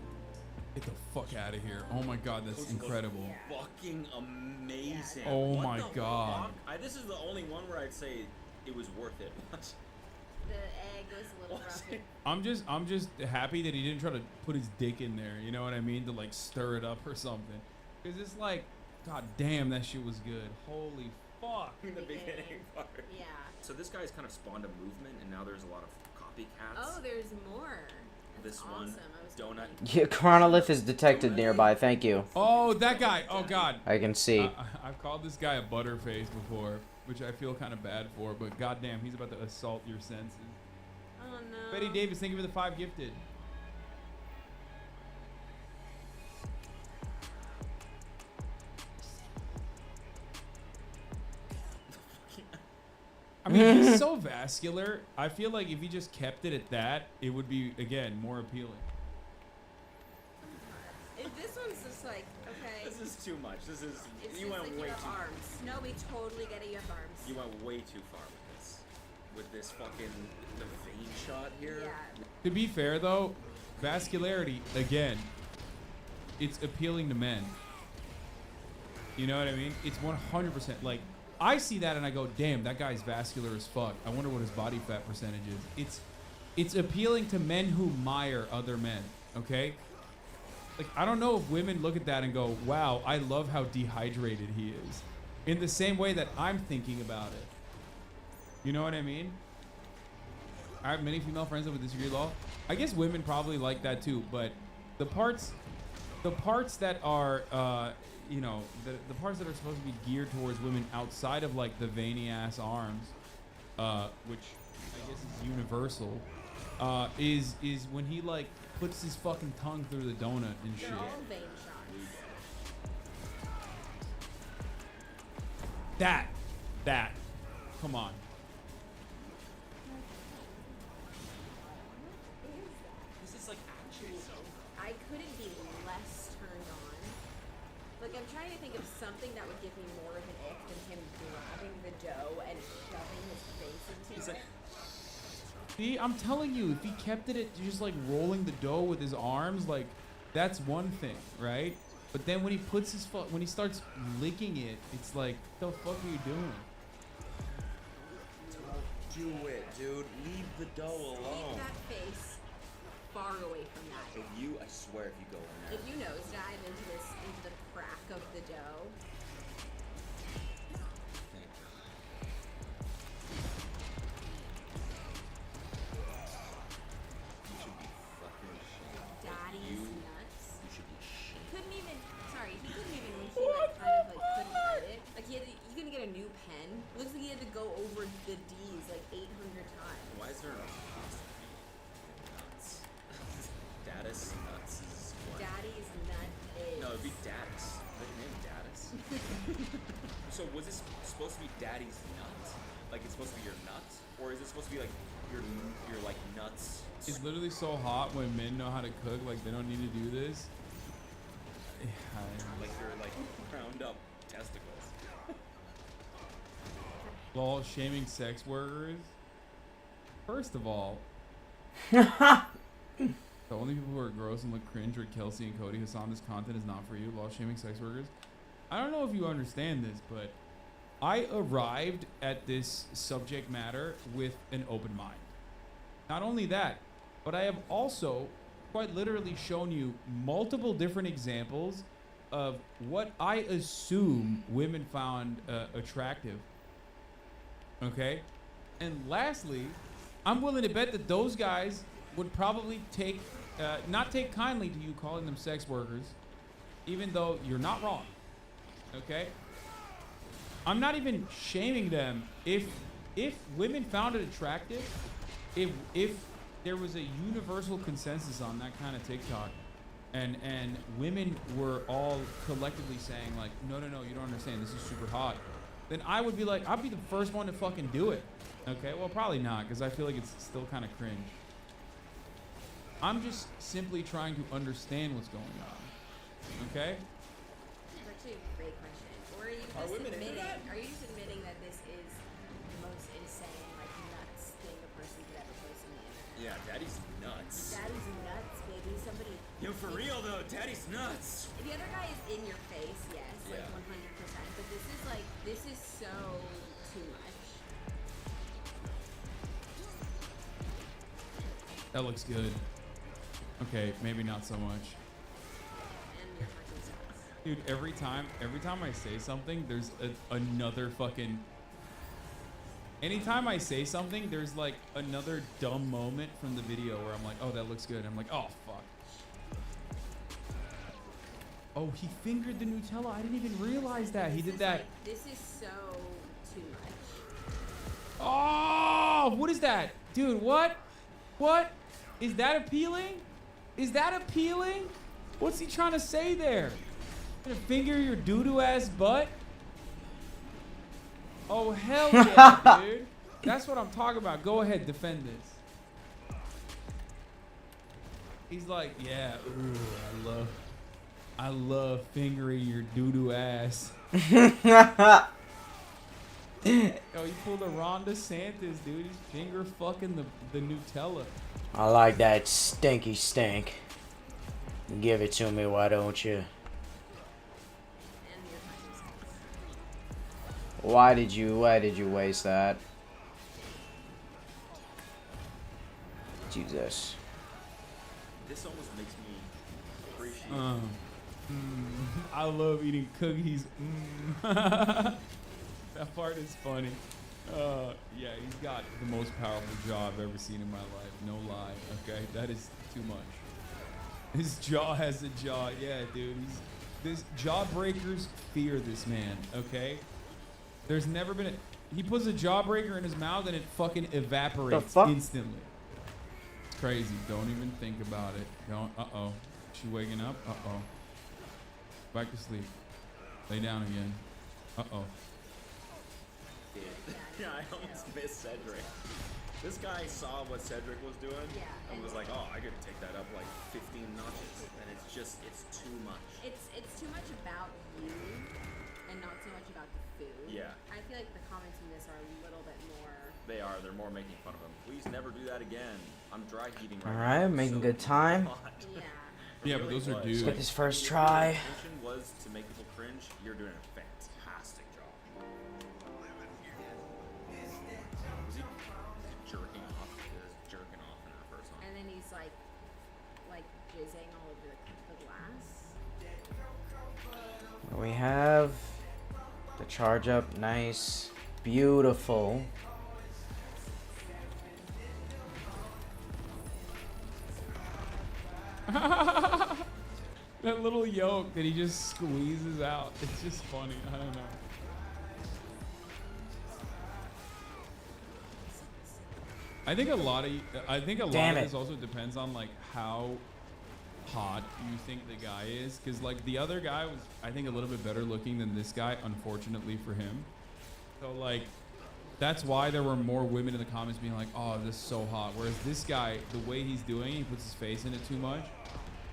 S5: Get the fuck out of here. Oh my god, that's incredible.
S9: Fucking amazing.
S5: Oh
S9: What
S5: my
S9: the
S5: god.
S9: fuck? This is the only one where I'd say it was worth it.
S17: the egg was a little rough.
S5: I'm just happy that he didn't try to put his dick in there, you know what I mean? To like stir it up or something. Cause it's like, god damn, that shit was good. Holy fuck.
S9: In the beginning part.
S17: Yeah.
S9: So this guy's kind of spawned a movement, and now there's a lot of copycats.
S17: Oh, there's more.
S9: This
S17: That's
S9: one,
S17: awesome. I was
S9: donut.
S7: Yeah, Chronolith is detected nearby. Thank you.
S5: Oh, that guy. Oh god.
S7: I can see.
S5: I've called this guy a butterface before, which I feel kind of bad for, but goddamn, he's about to assault your senses.
S17: Oh no.
S5: Betty Davis, thank you for the 5 gifted. I mean, he's so vascular. I feel like if he just kept it at that, it would be, again, more appealing.
S17: If this one's just like, okay.
S9: This is too much. This is.
S17: It's
S9: You
S17: just
S9: went
S17: like
S9: way
S17: you have
S9: too.
S17: arms. No, we totally get it. You have arms.
S9: You went way too far with this. with this fucking the vein shot here.
S5: To be fair though, vascularity again, it's appealing to men. You know what I mean? It's 100% like I see that and I go, damn, that guy's vascular as fuck. I wonder what his body fat percentage is. It's appealing to men who mire other men. Okay. Like I don't know if women look at that and go, wow, I love how dehydrated he is. In the same way that I'm thinking about it. You know what I mean? I have many female friends that would disagree law. I guess women probably like that too, but the parts that are, you know, the parts that are supposed to be geared towards women outside of like the veiny ass arms, which I guess is universal, is when he like puts his fucking tongue through the donut and shit.
S17: They're all vein shots.
S5: That. Come on.
S9: This is like actual.
S17: I couldn't be less turned on. Like I'm trying to think of something that would give me more of an ick than him grabbing the dough and shoving his face into it.
S5: See, I'm telling you, if he kept it at just like rolling the dough with his arms, like that's one thing, right? But then when he puts his when he starts licking it, it's like, the fuck are you doing?
S9: Don't do it, dude. Leave the dough alone.
S17: Keep that face far away from that.
S9: If you, I swear, if you go in there.
S17: If you nosedive into the crack of the dough. Daddy's nuts.
S9: You should be ashamed.
S17: Couldn't even. Sorry, he couldn't even. He like kind of like couldn't hide it. Like he couldn't get a new pen. It looks like he had to go over the D's like 800 times.
S9: Why is there an apostrophe? Nuts. Daddy's nuts is what?
S17: Daddy's nut is.
S9: No, it'd be Daddy's. Like your name Daddy's. So was this supposed to be Daddy's nut? Like it's supposed to be your nut, or is it supposed to be like your like nuts?
S5: It's literally so hot when men know how to cook, like they don't need to do this.
S9: Like your like ground up testicles.
S5: Lol, shaming sex workers. First of all, the only people who are gross and look cringe are Kelsey and Cody. Hassan, this content is not for you. Lol, shaming sex workers. I don't know if you understand this, but I arrived at this subject matter with an open mind. Not only that, but I have also quite literally shown you multiple different examples of what I assume women found attractive. Okay? And lastly, I'm willing to bet that those guys would probably not take kindly to you calling them sex workers, even though you're not wrong. Okay? I'm not even shaming them. If women found it attractive, if there was a universal consensus on that kind of TikTok, and women were all collectively saying like, no, you don't understand, this is super hot, then I would be like, I'd be the first one to fucking do it. Okay, well probably not, because I feel like it's still kind of cringe. I'm just simply trying to understand what's going on. Okay?
S17: It's actually a great question. Or are you
S9: Are
S17: just
S9: women into
S17: admitting?
S9: that?
S17: Are you just admitting that this is the most insane, like nuts thing a person could ever post on the internet?
S9: Yeah, Daddy's nuts.
S17: Daddy's nuts, baby. Somebody.
S9: Yo, for real though, Daddy's nuts.
S17: If the other guy is in your face, yes, like
S9: Yeah.
S17: 100%. But this is so too much.
S5: That looks good. Okay, maybe not so much.
S17: And your fucking sucks.
S5: Dude, every time I say something, there's another fucking... Anytime I say something, there's like another dumb moment from the video where I'm like, oh, that looks good. I'm like, oh, fuck. Oh, he fingered the Nutella. I didn't even realize that. He did that.
S17: Like, this is so too much.
S5: Oh, what is that? Dude, what? What? Is that appealing? Is that appealing? What's he trying to say there? Gonna finger your doo-doo ass butt? Oh, hell yeah, dude. That's what I'm talking about. Go ahead, defend this. He's like, yeah, ooh, I love fingering your doo-doo ass. Yo, he pulled a Ron DeSantis, dude. He's finger fucking the Nutella.
S7: I like that stinky stink. Give it to me, why don't you? Why did you waste that? Jesus.
S9: This almost makes me appreciate.
S5: I love eating cookies. That part is funny. Yeah, he's got the most powerful jaw I've ever seen in my life. No lie. Okay, that is too much. His jaw has a jaw. Yeah, dude. This jawbreakers fear this man. Okay. There's never been he puts a jawbreaker in his mouth and it fucking evaporates instantly. It's crazy. Don't even think about it. Don't. Uh-oh. She waking up? Uh-oh. Back to sleep. Lay down again. Uh-oh.
S9: Yeah, I almost missed Cedric. This guy saw what Cedric was doing and was like, oh, I could take that up like 15 notches. And it's too much.
S17: It's too much about you and not so much about the food.
S9: Yeah.
S17: I feel like the comments in this are a little bit more.
S9: They're more making fun of him. Please never do that again. I'm dry heating right now.
S7: Alright, making good time.
S5: Yeah, but those are dudes.
S7: Let's get this first try.
S9: If your intention was to make people cringe, you're doing a fantastic job. Was he jerking off? He was jerking off in that first one.
S17: And then he's like jizzing all over the glass.
S7: We have the charge up, nice, beautiful.
S5: That little yolk that he just squeezes out. It's just funny. I don't know. I think a lot of this also depends on like how hot you think the guy is, because like the other guy was, I think, a little bit better looking than this guy, unfortunately for him. So like that's why there were more women in the comments being like, oh, this is so hot, whereas this guy, the way he's doing, he puts his face in it too much,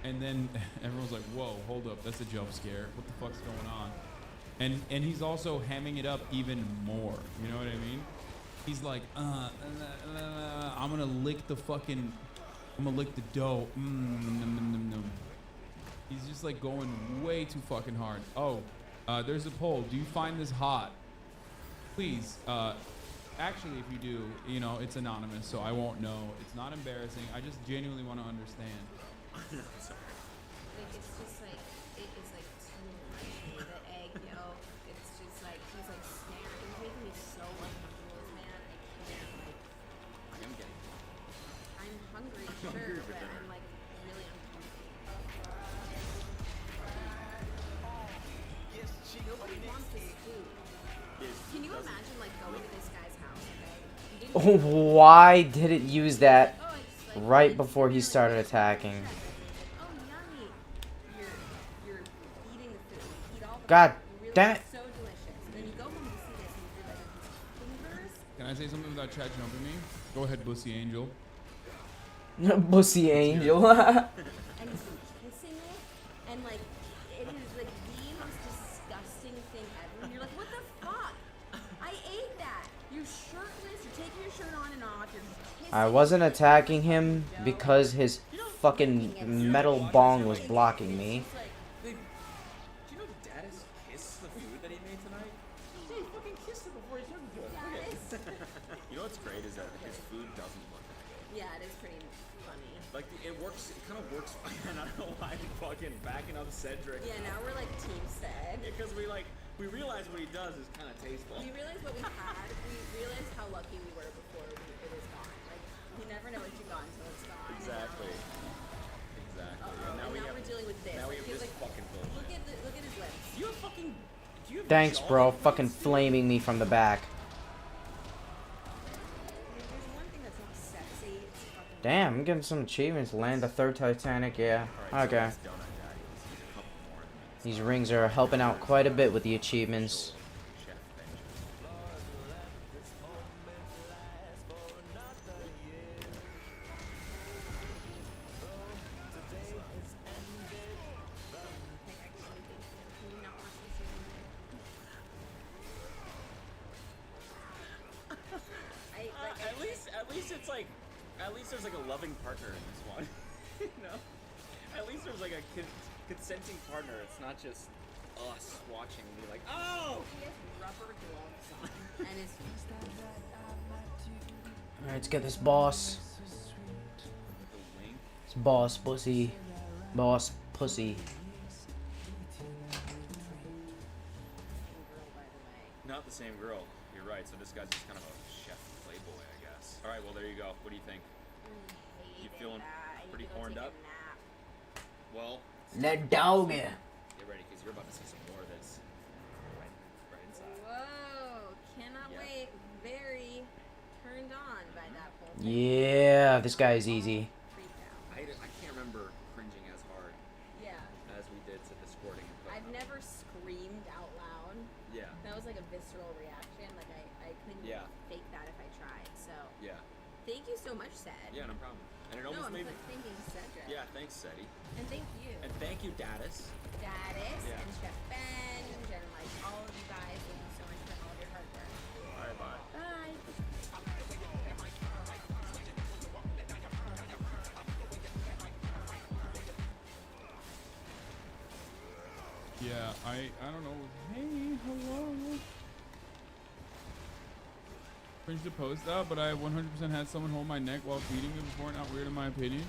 S5: and then everyone's like, whoa, hold up, that's a jump scare, what the fuck's going on? And he's also hamming it up even more, you know what I mean? He's like, I'm gonna lick the dough. He's just like going way too fucking hard. Oh, there's a poll. Do you find this hot? Please, actually, if you do, you know, it's anonymous, so I won't know. It's not embarrassing. I just genuinely want to understand.
S17: Like it's just like it's like too much. The egg yolk. It's just like he's like staring. It's making me so uncomfortable, man. I can't like.
S9: I am getting.
S17: I'm hungry, sure, but I'm like really uncomfortable. Nobody wants this food. Can you imagine like going to this guy's house? Okay.
S7: Why did it use that right before he started attacking? God damn it.
S5: Can I say something without chat jumping me? Go ahead, Bussy Angel.
S7: Bussy Angel.
S17: And he's been kissing it, and like it is like the most disgusting thing ever. And you're like, what the fuck? I ate that. You're shirtless. You're taking your shirt on and off. You're kissing.
S7: I wasn't attacking him because his fucking metal bong was blocking me.
S9: You know what's great is that his food doesn't look good.
S17: Yeah, it is pretty funny.
S9: Like it works. It kind of works. And I don't know why I'm fucking backing up Cedric.
S17: Yeah, now we're like team Ced.
S9: Because we realize what he does is kind of tasteful.
S17: We realize what we had. We realized how lucky we were before it was gone. Like you never know what you got until it's gone.
S9: Exactly.
S17: And now we're dealing with this.
S9: Now we have this
S17: like,
S9: fucking bullshit.
S17: Look at his lips.
S9: You have fucking.
S7: Thanks, bro. Fucking flaming me from the back. Damn, I'm getting some achievements. Land the third Titanic, yeah. Okay. These rings are helping out quite a bit with the achievements.
S9: At least there's like a loving partner in this one. You know? At least there's like a consenting partner. It's not just us watching and be like, oh!
S17: He has rubber gloves on. And his
S7: Alright, let's get this boss. It's boss pussy. Boss pussy.
S9: Not the same girl. You're right. So this guy's just kind of a chef playboy, I guess. All right. Well, there you go. What do you think? You feeling pretty horned up? Well,
S7: The dog.
S9: get ready because you're about to see some more of this. Right inside.
S17: Whoa, cannot wait. Very turned on by that whole thing.
S7: Yeah, this guy is easy.
S9: I can't remember cringing as hard
S17: Yeah.
S9: as we did to the squirting.
S17: I've never screamed out loud.
S9: Yeah.
S17: That was like a visceral reaction. Like I couldn't fake that if I tried. So
S9: Yeah.
S17: thank you so much, Sed.
S9: Yeah, no problem. And it almost made me.
S17: Thanking Cedric.
S9: Yeah, thanks, Seti.
S17: And thank you.
S9: And thank you, Dadis.
S17: Dadis
S9: Yeah.
S17: and Chef Ben and like all of you guys. Thank you so much for all of your hard work.
S9: All right, bye.
S17: Bye.
S5: Yeah, I don't know. Hey, hello. Cringe to post that, but I 100% had someone hold my neck while feeding me before. Not weird in my opinion.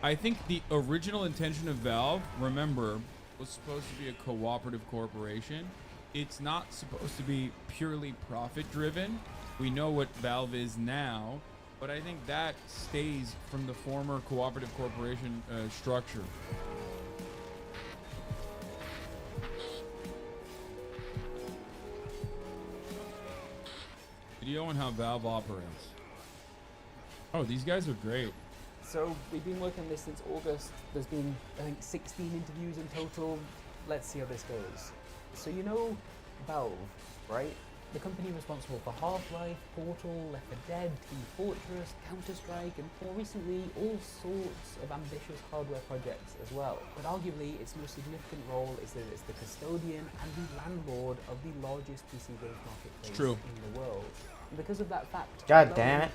S5: I think the original intention of Valve, remember, was supposed to be a cooperative corporation. It's not supposed to be purely profit driven. We know what Valve is now, but I think that stays from the former cooperative corporation structure. Video on how Valve operates. Oh, these guys are great.
S19: So we've been working on this since August. There's been, I think, 16 interviews in total. Let's see how this goes. So you know Valve, right? The company responsible for Half-Life, Portal, Left 4 Dead, Team Fortress, Counter-Strike, and more recently, all sorts of ambitious hardware projects as well. But arguably, its most significant role is that it's the custodian and the landlord of the largest PC games marketplace in the world. And because of that fact,
S7: God damn it.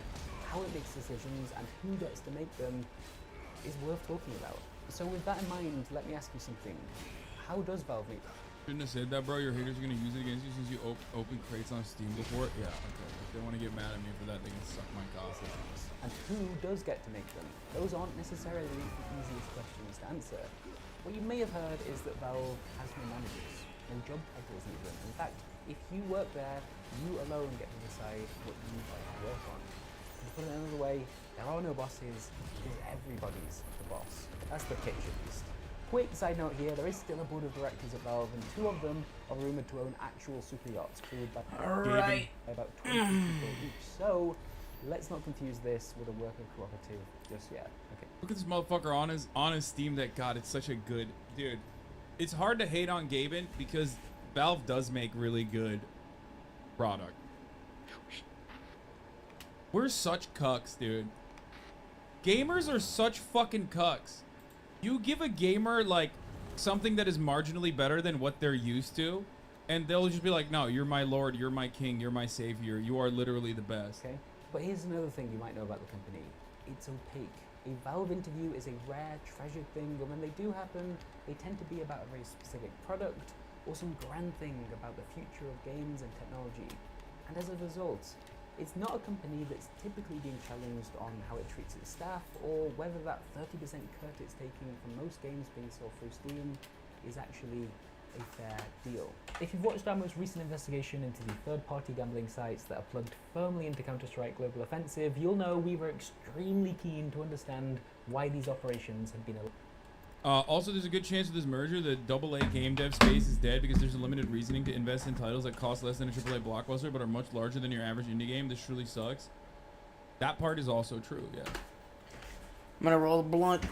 S19: how it makes decisions and who gets to make them is worth talking about. So with that in mind, let me ask you something. How does Valve make that?
S5: Shouldn't have said that, bro. Your haters are gonna use it against you since you open crates on Steam before. Yeah, okay. If they want to get mad at me for that, they can suck my cock.
S19: And who does get to make them? Those aren't necessarily the easiest questions to answer. What you may have heard is that Valve has no managers, no job titles even. In fact, if you work there, you alone get to decide what you'd like to work on. To put it another way, there are no bosses because everybody's the boss. That's the pitch at least. Quick side note here, there is still a board of directors at Valve, and 2 of them are rumoured to own actual super yachts crewed by about 20 people each. So, let's not confuse this with a worker cooperative just yet. Okay.
S5: Look at this motherfucker on his Steam Deck. God, it's such a good dude. It's hard to hate on Gaben because Valve does make really good product. We're such cucks, dude. Gamers are such fucking cucks. You give a gamer like something that is marginally better than what they're used to, and they'll just be like, no, you're my lord, you're my king, you're my savior, you are literally the best.
S19: Okay. But here's another thing you might know about the company. It's opaque. A Valve interview is a rare, treasured thing, and when they do happen, they tend to be about a very specific product or some grand thing about the future of games and technology. And as a result, it's not a company that's typically being challenged on how it treats its staff or whether that 30% cut it's taking from most games being sold through Steam is actually a fair deal. If you've watched our most recent investigation into the third-party gambling sites that are plugged firmly into Counter-Strike Global Offensive, you'll know we were extremely keen to understand why these operations have been
S5: Also, there's a good chance with this merger that AA game dev space is dead because there's a limited reasoning to invest in titles that cost less than a AAA blockbuster but are much larger than your average indie game. This truly sucks. That part is also true, yeah.
S7: I'm gonna roll a blunt.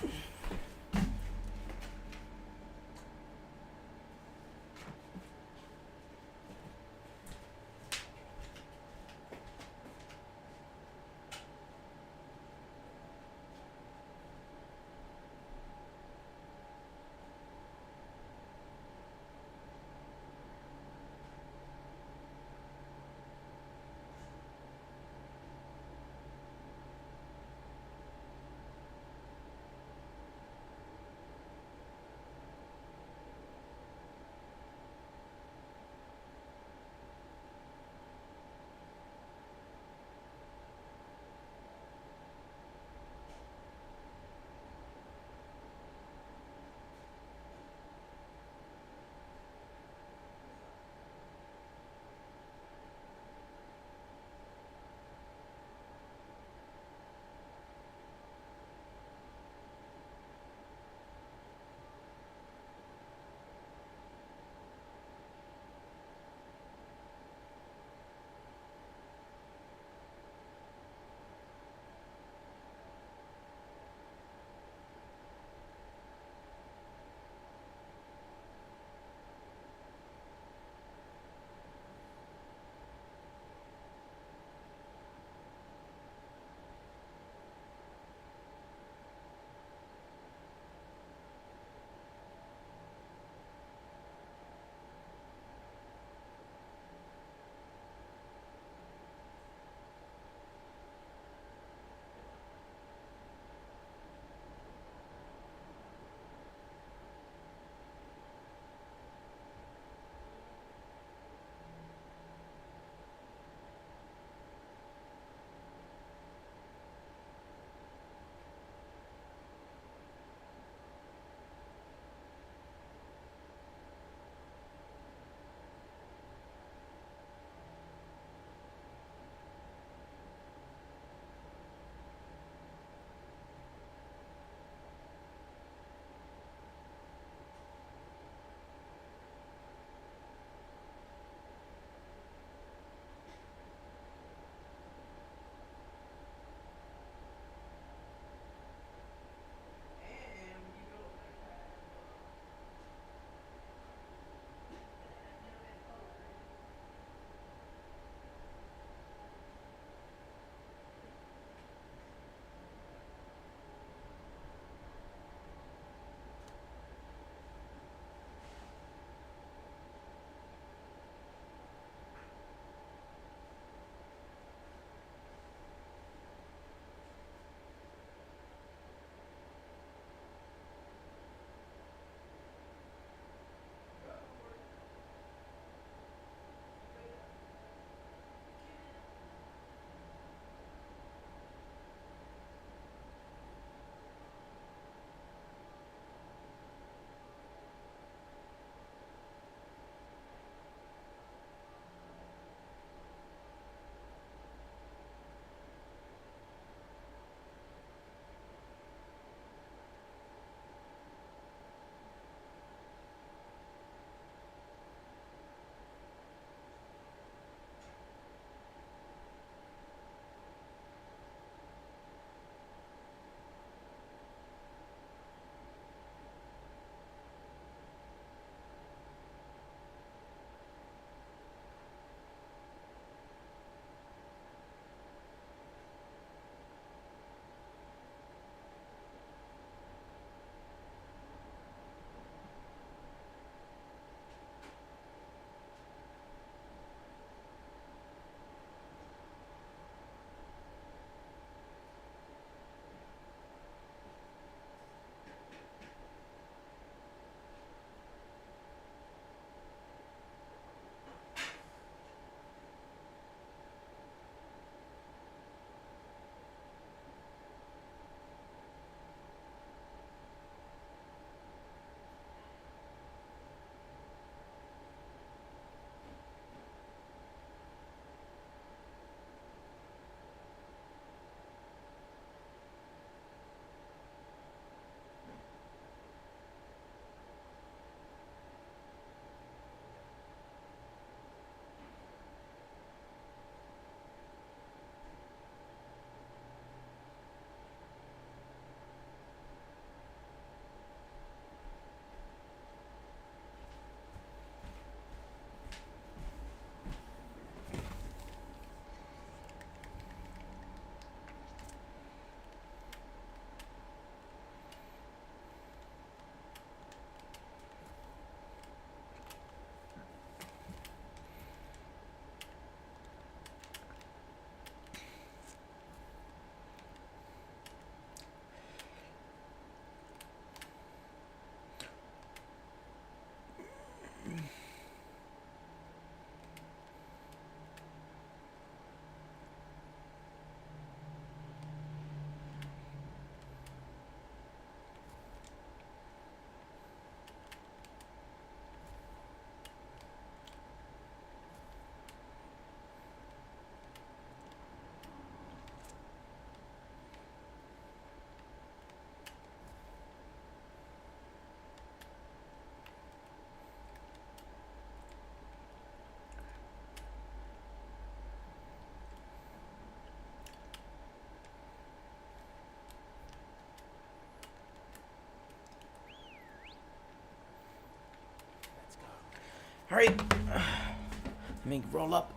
S7: Hurry. Let me roll up.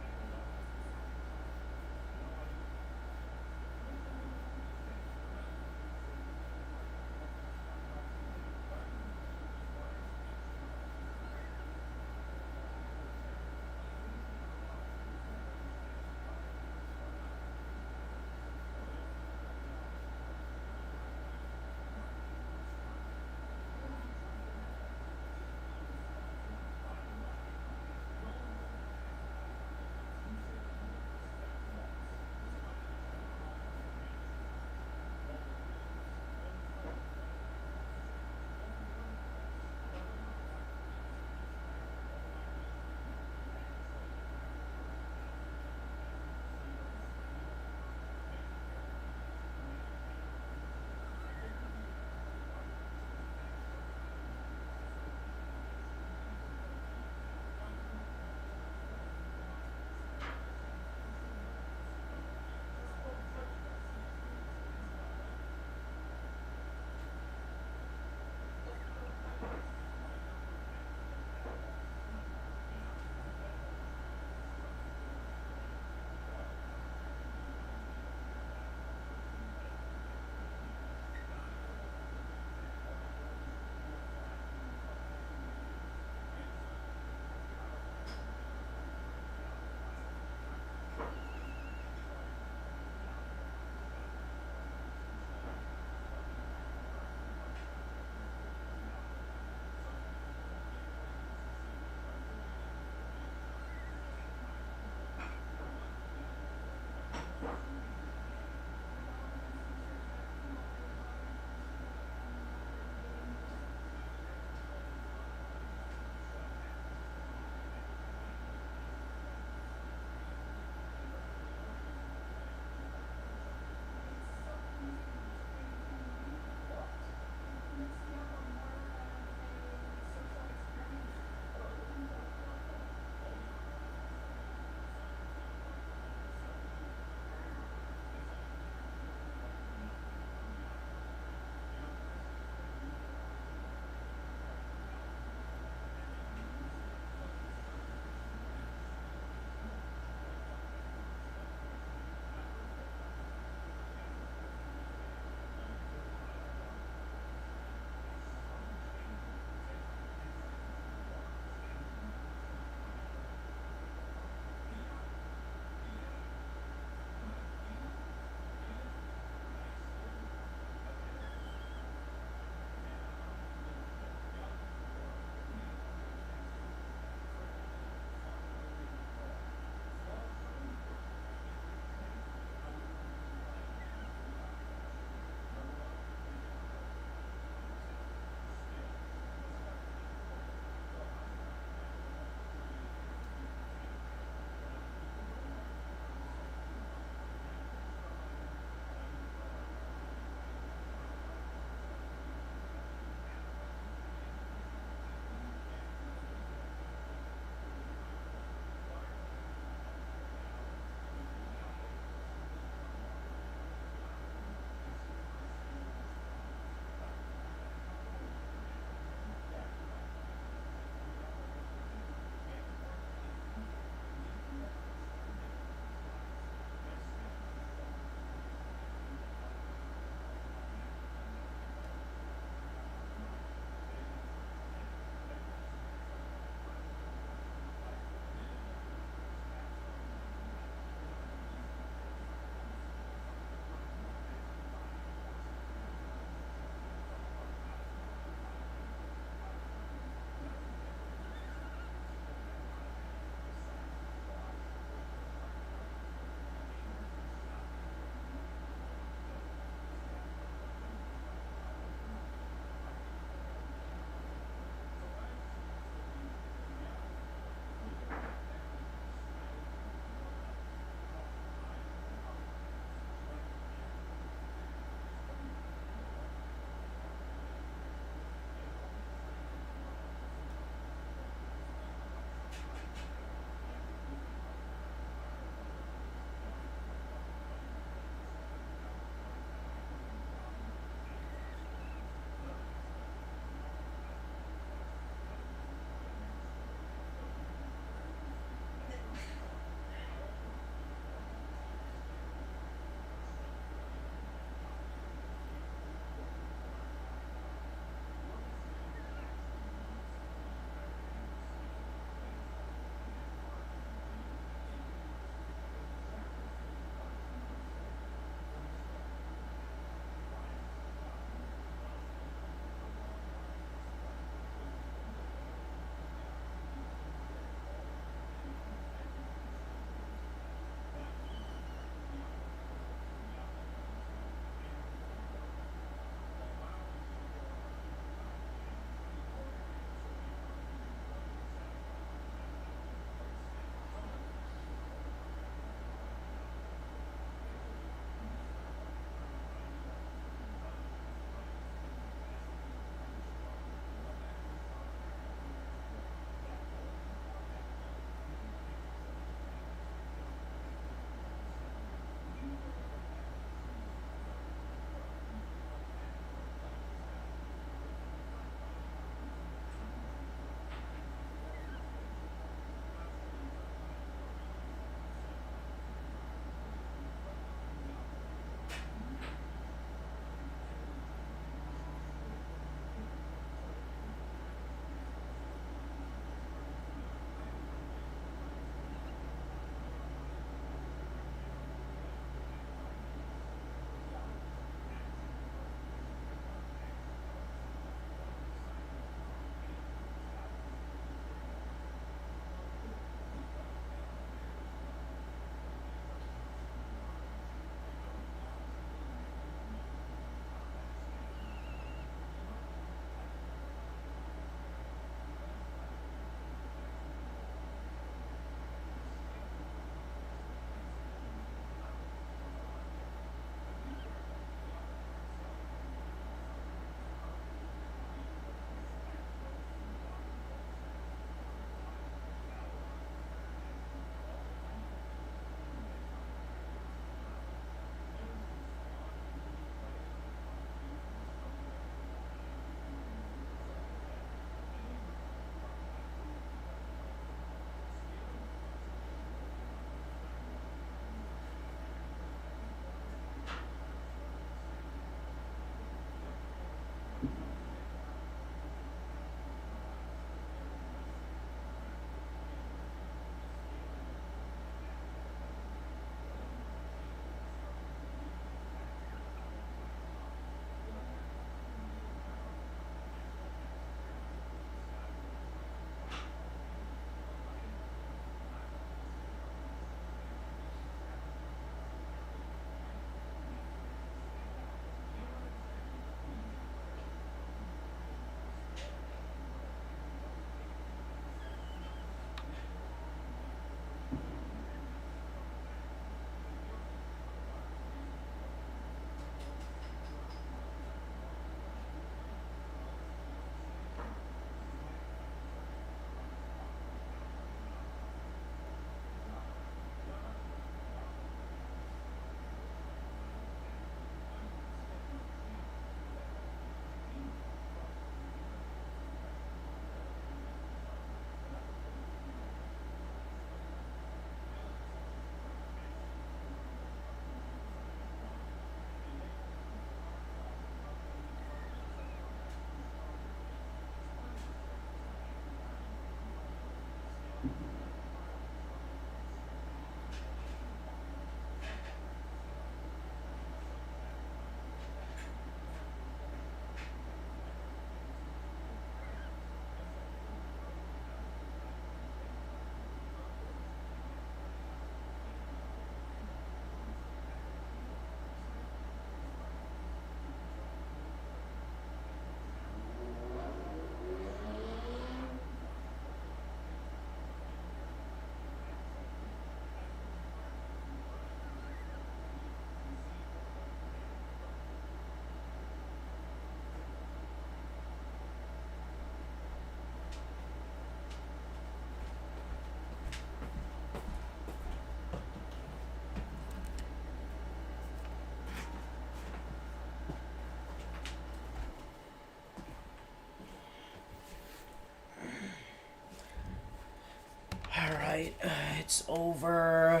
S7: It's over.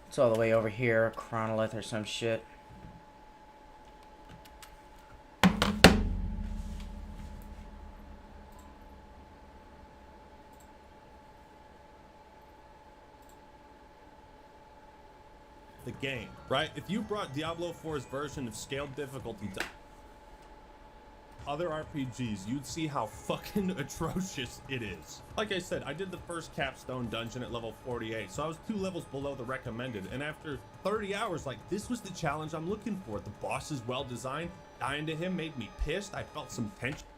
S7: It's all the way over here, Chronolith or some shit.
S20: The game, right? If you brought Diablo 4's version of scaled difficulty to other RPGs, you'd see how fucking atrocious it is. Like I said, I did the first capstone dungeon at level 48, so I was 2 levels below the recommended, and after 30 hours, like, this was the challenge I'm looking for. The boss is well designed. Dying to him made me pissed. I felt some tension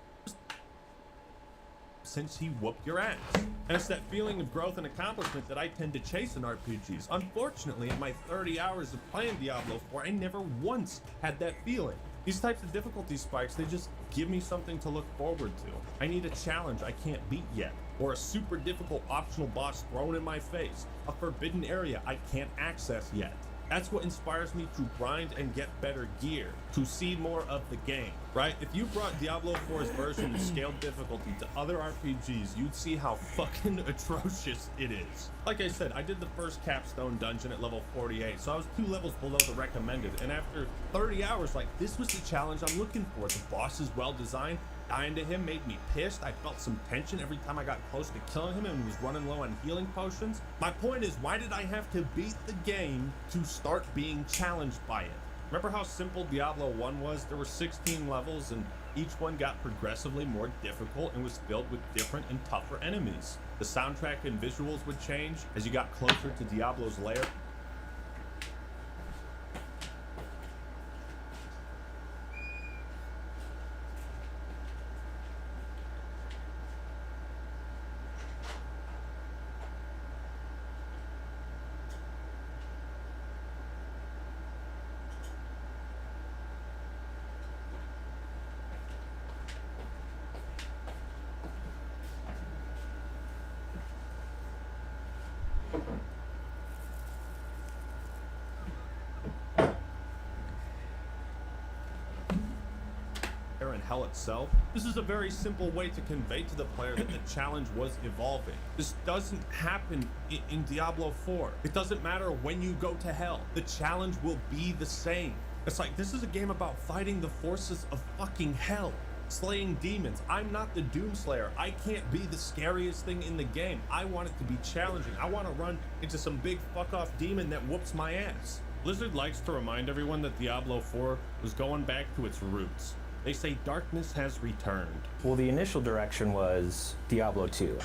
S20: since he whooped your ass. And it's that feeling of growth and accomplishment that I tend to chase in RPGs. Unfortunately, in my 30 hours of playing Diablo 4, I never once had that feeling. These types of difficulty spikes, they just give me something to look forward to. I need a challenge I can't beat yet, or a super difficult optional boss thrown in my face, a forbidden area I can't access yet. That's what inspires me to grind and get better gear, to see more of the game, right? If you brought Diablo 4's version of scaled difficulty to other RPGs, you'd see how fucking atrocious it is. Like I said, I did the first capstone dungeon at level 48, so I was 2 levels below the recommended, and after 30 hours, like, this was the challenge I'm looking for. The boss is well designed. Dying to him made me pissed. I felt some tension every time I got close to killing him and he was running low on healing potions. My point is, why did I have to beat the game to start being challenged by it? Remember how simple Diablo 1 was? There were 16 levels and each one got progressively more difficult and was filled with different and tougher enemies. The soundtrack and visuals would change as you got closer to Diablo's lair. And hell itself. This is a very simple way to convey to the player that the challenge was evolving. This doesn't happen in Diablo 4. It doesn't matter when you go to hell. The challenge will be the same. It's like, this is a game about fighting the forces of fucking hell, slaying demons. I'm not the Doomslayer. I can't be the scariest thing in the game. I want it to be challenging. I want to run into some big fuck off demon that whoops my ass. Blizzard likes to remind everyone that Diablo 4 was going back to its roots. They say darkness has returned.
S21: Well, the initial direction was Diablo 2.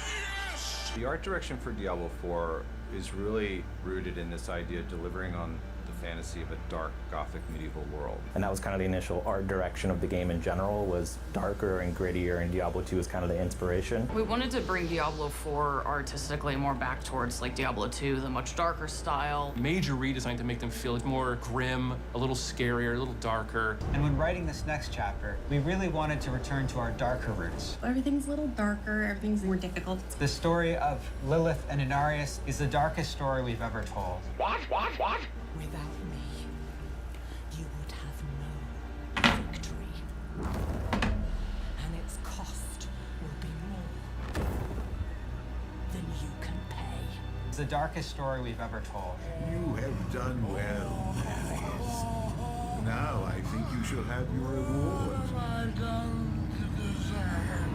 S23: The art direction for Diablo 4 is really rooted in this idea of delivering on the fantasy of a dark, gothic, medieval world.
S21: And that was kind of the initial art direction of the game in general, was darker and grittier, and Diablo 2 was kind of the inspiration.
S24: We wanted to bring Diablo 4 artistically more back towards like Diablo 2, the much darker style.
S25: Major redesign to make them feel more grim, a little scarier, a little darker.
S26: And when writing this next chapter, we really wanted to return to our darker roots.
S27: Everything's a little darker, everything's more difficult.
S26: The story of Lilith and Inarius is the darkest story we've ever told.
S28: What? Without me, you would have no victory. And its cost will be more than you can pay.
S26: It's the darkest story we've ever told.
S29: You have done well, Marius. Now I think you shall have your reward.
S28: What have I done to deserve?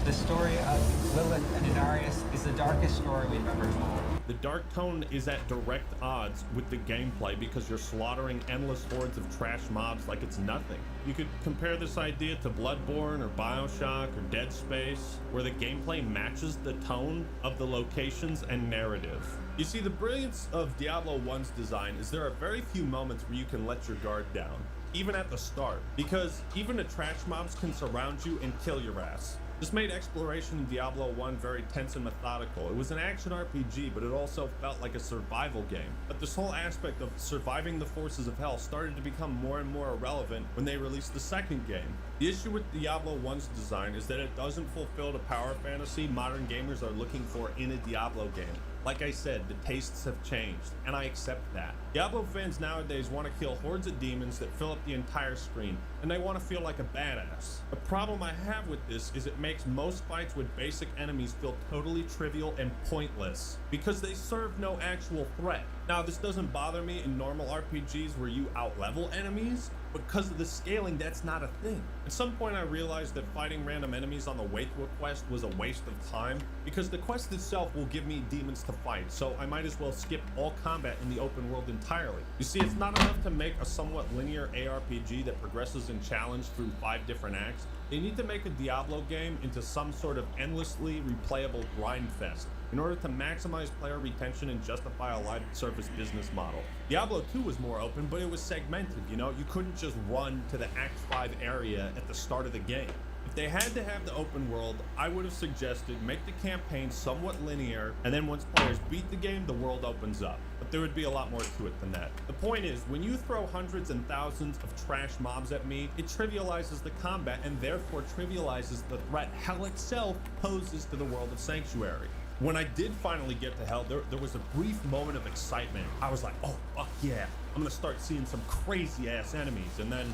S26: The story of Lilith and Inarius is the darkest story we've ever told.
S20: The dark tone is at direct odds with the gameplay because you're slaughtering endless hordes of trash mobs like it's nothing. You could compare this idea to Bloodborne or Bioshock or Dead Space, where the gameplay matches the tone of the locations and narrative. You see, the brilliance of Diablo 1's design is there are very few moments where you can let your guard down, even at the start, because even the trash mobs can surround you and kill your ass. This made exploration in Diablo 1 very tense and methodical. It was an action RPG, but it also felt like a survival game. But this whole aspect of surviving the forces of hell started to become more and more irrelevant when they released the second game. The issue with Diablo 1's design is that it doesn't fulfill the power fantasy modern gamers are looking for in a Diablo game. Like I said, the tastes have changed, and I accept that. Diablo fans nowadays want to kill hordes of demons that fill up the entire screen, and they want to feel like a badass. The problem I have with this is it makes most fights with basic enemies feel totally trivial and pointless, because they serve no actual threat. Now, this doesn't bother me in normal RPGs where you out-level enemies, but because of the scaling, that's not a thing. At some point I realized that fighting random enemies on the way to a quest was a waste of time, because the quest itself will give me demons to fight, so I might as well skip all combat in the open world entirely. You see, it's not enough to make a somewhat linear ARPG that progresses in challenge through 5 different acts. They need to make a Diablo game into some sort of endlessly replayable grind fest in order to maximize player retention and justify a live service business model. Diablo 2 was more open, but it was segmented, you know? You couldn't just run to the Act 5 area at the start of the game. If they had to have the open world, I would have suggested make the campaign somewhat linear, and then once players beat the game, the world opens up. But there would be a lot more to it than that. The point is, when you throw hundreds and thousands of trash mobs at me, it trivializes the combat and therefore trivializes the threat hell itself poses to the world of Sanctuary. When I did finally get to hell, there was a brief moment of excitement. I was like, oh, fuck yeah, I'm gonna start seeing some crazy ass enemies. And then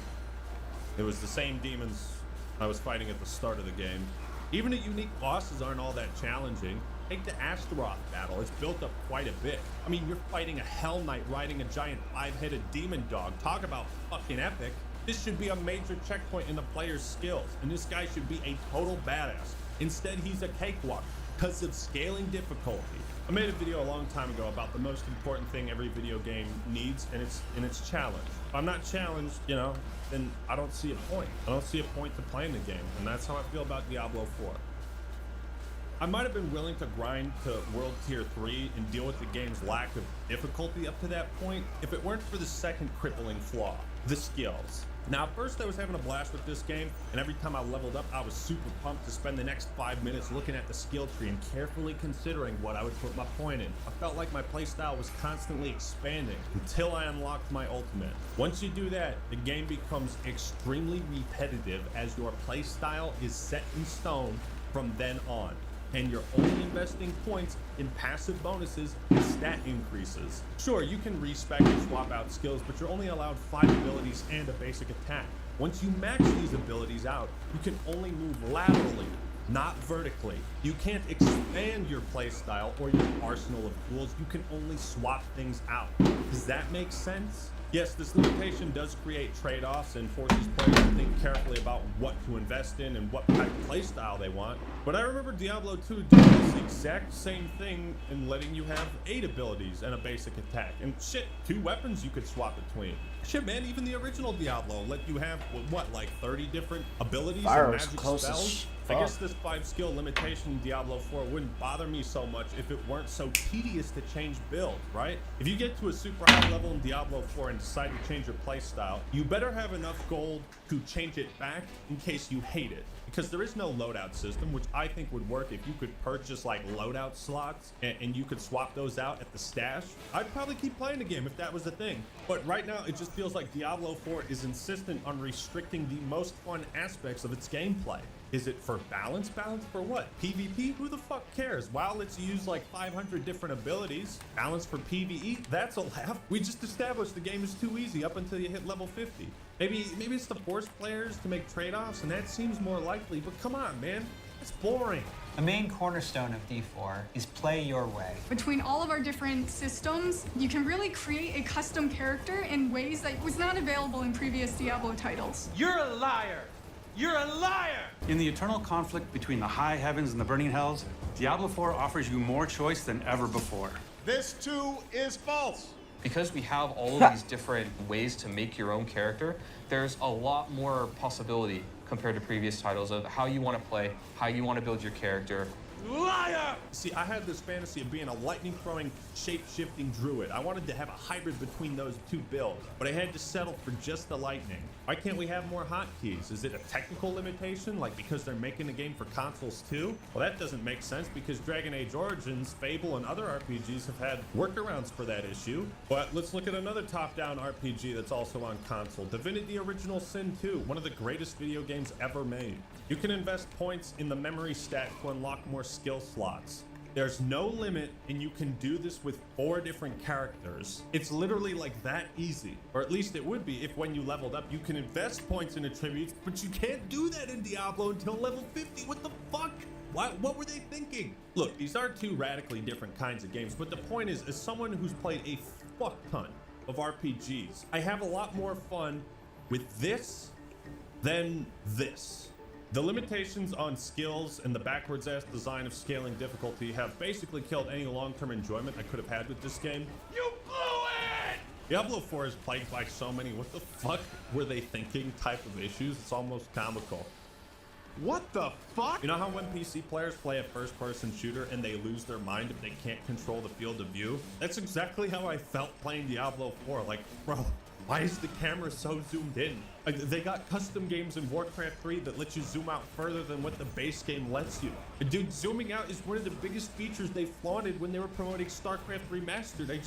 S20: it was the same demons I was fighting at the start of the game. Even the unique bosses aren't all that challenging. Take the Astaroth battle, it's built up quite a bit. I mean, you're fighting a Hell Knight riding a giant 5-headed demon dog. Talk about fucking epic. This should be a major checkpoint in the player's skills, and this guy should be a total badass. Instead, he's a cakewalk because of scaling difficulty. I made a video a long time ago about the most important thing every video game needs, and it's challenge. If I'm not challenged, you know, then I don't see a point. I don't see a point to playing the game, and that's how I feel about Diablo 4. I might have been willing to grind to World Tier 3 and deal with the game's lack of difficulty up to that point if it weren't for the second crippling flaw, the skills. Now, at first I was having a blast with this game, and every time I leveled up, I was super pumped to spend the next 5 minutes looking at the skill tree and carefully considering what I would put my point in. I felt like my playstyle was constantly expanding until I unlocked my ultimate. Once you do that, the game becomes extremely repetitive as your playstyle is set in stone from then on, and you're only investing points in passive bonuses and stat increases. Sure, you can respec and swap out skills, but you're only allowed 5 abilities and a basic attack. Once you max these abilities out, you can only move laterally, not vertically. You can't expand your playstyle or your arsenal of tools. You can only swap things out. Does that make sense? Yes, this limitation does create trade-offs and forces players to think carefully about what to invest in and what type of playstyle they want. But I remember Diablo 2 doing this exact same thing and letting you have 8 abilities and a basic attack. And shit, 2 weapons you could swap between. Shit, man, even the original Diablo let you have, what, like 30 different abilities and magic spells? I guess this 5-skill limitation in Diablo 4 wouldn't bother me so much if it weren't so tedious to change builds, right? If you get to a super high level in Diablo 4 and decide to change your playstyle, you better have enough gold to change it back in case you hate it. Because there is no loadout system, which I think would work if you could purchase like loadout slots and you could swap those out at the stash. I'd probably keep playing the game if that was the thing. But right now, it just feels like Diablo 4 is insistent on restricting the most fun aspects of its gameplay. Is it for balance? Balance for what? PvP? Who the fuck cares? WoW lets you use like 500 different abilities. Balance for PvE? That's a laugh. We just established the game is too easy up until you hit level 50. Maybe it's to force players to make trade-offs, and that seems more likely, but come on, man. It's boring.
S26: The main cornerstone of D4 is play your way.
S1: Between all of our different systems, you can really create a custom character in ways that was not available in previous Diablo titles.
S2: You're a liar! You're a liar! In the eternal conflict between the high heavens and the burning hells, Diablo 4 offers you more choice than ever before.
S3: This too is false.
S4: Because we have all of these different ways to make your own character, there's a lot more possibility compared to previous titles of how you want to play, how you want to build your character,
S3: Liar!
S20: See, I had this fantasy of being a lightning-throwing, shape-shifting druid. I wanted to have a hybrid between those two builds, but I had to settle for just the lightning. Why can't we have more hotkeys? Is it a technical limitation, like because they're making the game for consoles too? Well, that doesn't make sense because Dragon Age Origins, Fable, and other RPGs have had workarounds for that issue. But let's look at another top-down RPG that's also on console, Divinity Original Sin 2, one of the greatest video games ever made. You can invest points in the memory stack to unlock more skill slots. There's no limit, and you can do this with 4 different characters. It's literally like that easy, or at least it would be if when you leveled up, you can invest points in attributes, but you can't do that in Diablo until level 50. What the fuck? What were they thinking? Look, these are 2 radically different kinds of games, but the point is, as someone who's played a fuck ton of RPGs, I have a lot more fun with this than this. The limitations on skills and the backwards-ass design of scaling difficulty have basically killed any long-term enjoyment I could have had with this game. You blew it! Diablo 4 is plagued by so many what the fuck were they thinking type of issues. It's almost comical. What the fuck? You know how when PC players play a first-person shooter and they lose their mind if they can't control the field of view? That's exactly how I felt playing Diablo 4. Like, bro, why is the camera so zoomed in? They got custom games in Warcraft 3 that let you zoom out further than what the base game lets you. Dude, zooming out is one of the biggest features they flaunted when they were promoting StarCraft Remastered. I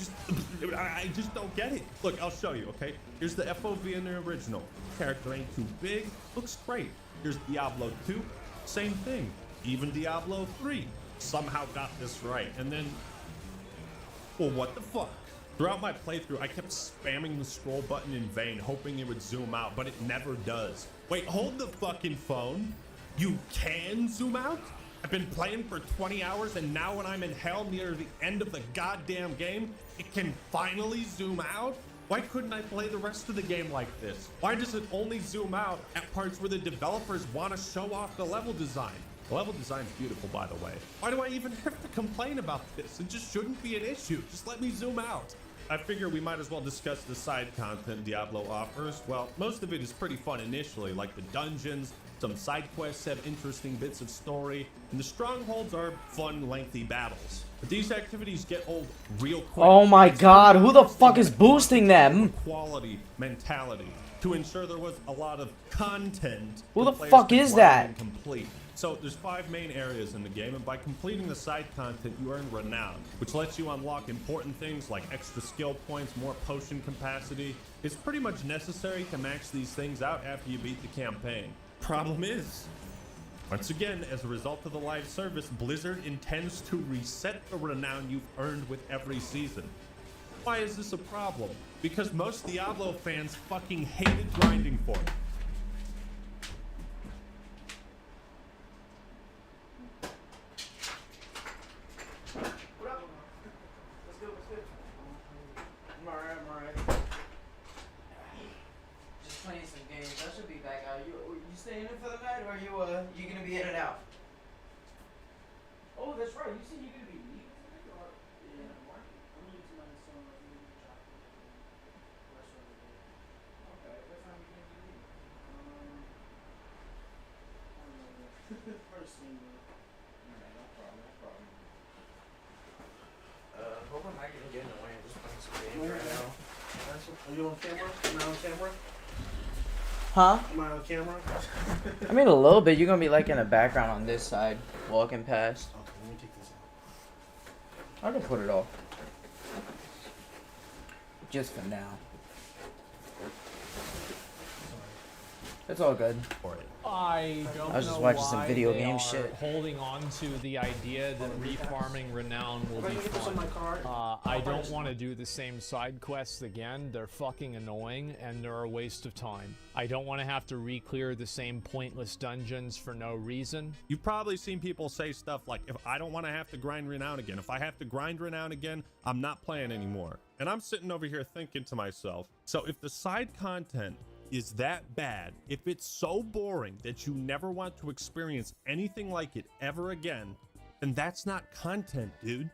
S20: just don't get it. Look, I'll show you, okay? Here's the FOV in the original. Character ain't too big, looks great. Here's Diablo 2, same thing. Even Diablo 3 somehow got this right. And then, well, what the fuck? Throughout my playthrough, I kept spamming the scroll button in vain, hoping it would zoom out, but it never does. Wait, hold the fucking phone. You can zoom out? I've been playing for 20 hours, and now when I'm in hell near the end of the goddamn game, it can finally zoom out? Why couldn't I play the rest of the game like this? Why does it only zoom out at parts where the developers want to show off the level design? The level design's beautiful, by the way. Why do I even have to complain about this? It just shouldn't be an issue. Just let me zoom out. I figure we might as well discuss the side content Diablo offers. Well, most of it is pretty fun initially, like the dungeons. Some side quests have interesting bits of story, and the strongholds are fun, lengthy battles. But these activities get old real quick.
S7: Oh my god, who the fuck is boosting them?
S20: Quality mentality to ensure there was a lot of content.
S7: Who the fuck is that?
S20: Complete. So there's 5 main areas in the game, and by completing the side content, you earn renown, which lets you unlock important things like extra skill points, more potion capacity. It's pretty much necessary to max these things out after you beat the campaign. Problem is, once again, as a result of the live service, Blizzard intends to reset the renown you've earned with every season. Why is this a problem? Because most Diablo fans fucking hated grinding for it.
S7: Just playing some games. I should be back out. You staying in for the night, or you gonna be in and out? Oh, that's right. You said you're gonna be leaving tonight, or in the morning? I'm leaving tonight, so I'm gonna be chopping. Okay, what time are you gonna be leaving? I don't know. First thing, alright, no problem, no problem. Hope I'm not gonna get in the way. I'm just playing some games right now.
S3: Are you on camera? Am I on camera?
S7: Huh?
S3: Am I on camera?
S7: I mean, a little bit. You're gonna be like in the background on this side, walking past.
S3: Okay, let me take this out.
S7: I can put it off. Just for now. It's all good.
S6: I don't
S7: I was just
S6: know
S7: watching some
S6: why
S7: video
S6: they
S7: game
S6: are
S7: shit.
S6: holding on to the idea that refarming renown will be fun. I don't want to do the same side quests again. They're fucking annoying and they're a waste of time. I don't want to have to re-clear the same pointless dungeons for no reason.
S20: You've probably seen people say stuff like, if I don't want to have to grind renown again, if I have to grind renown again, I'm not playing anymore. And I'm sitting over here thinking to myself, so if the side content is that bad, if it's so boring that you never want to experience anything like it ever again, then that's not content, dude.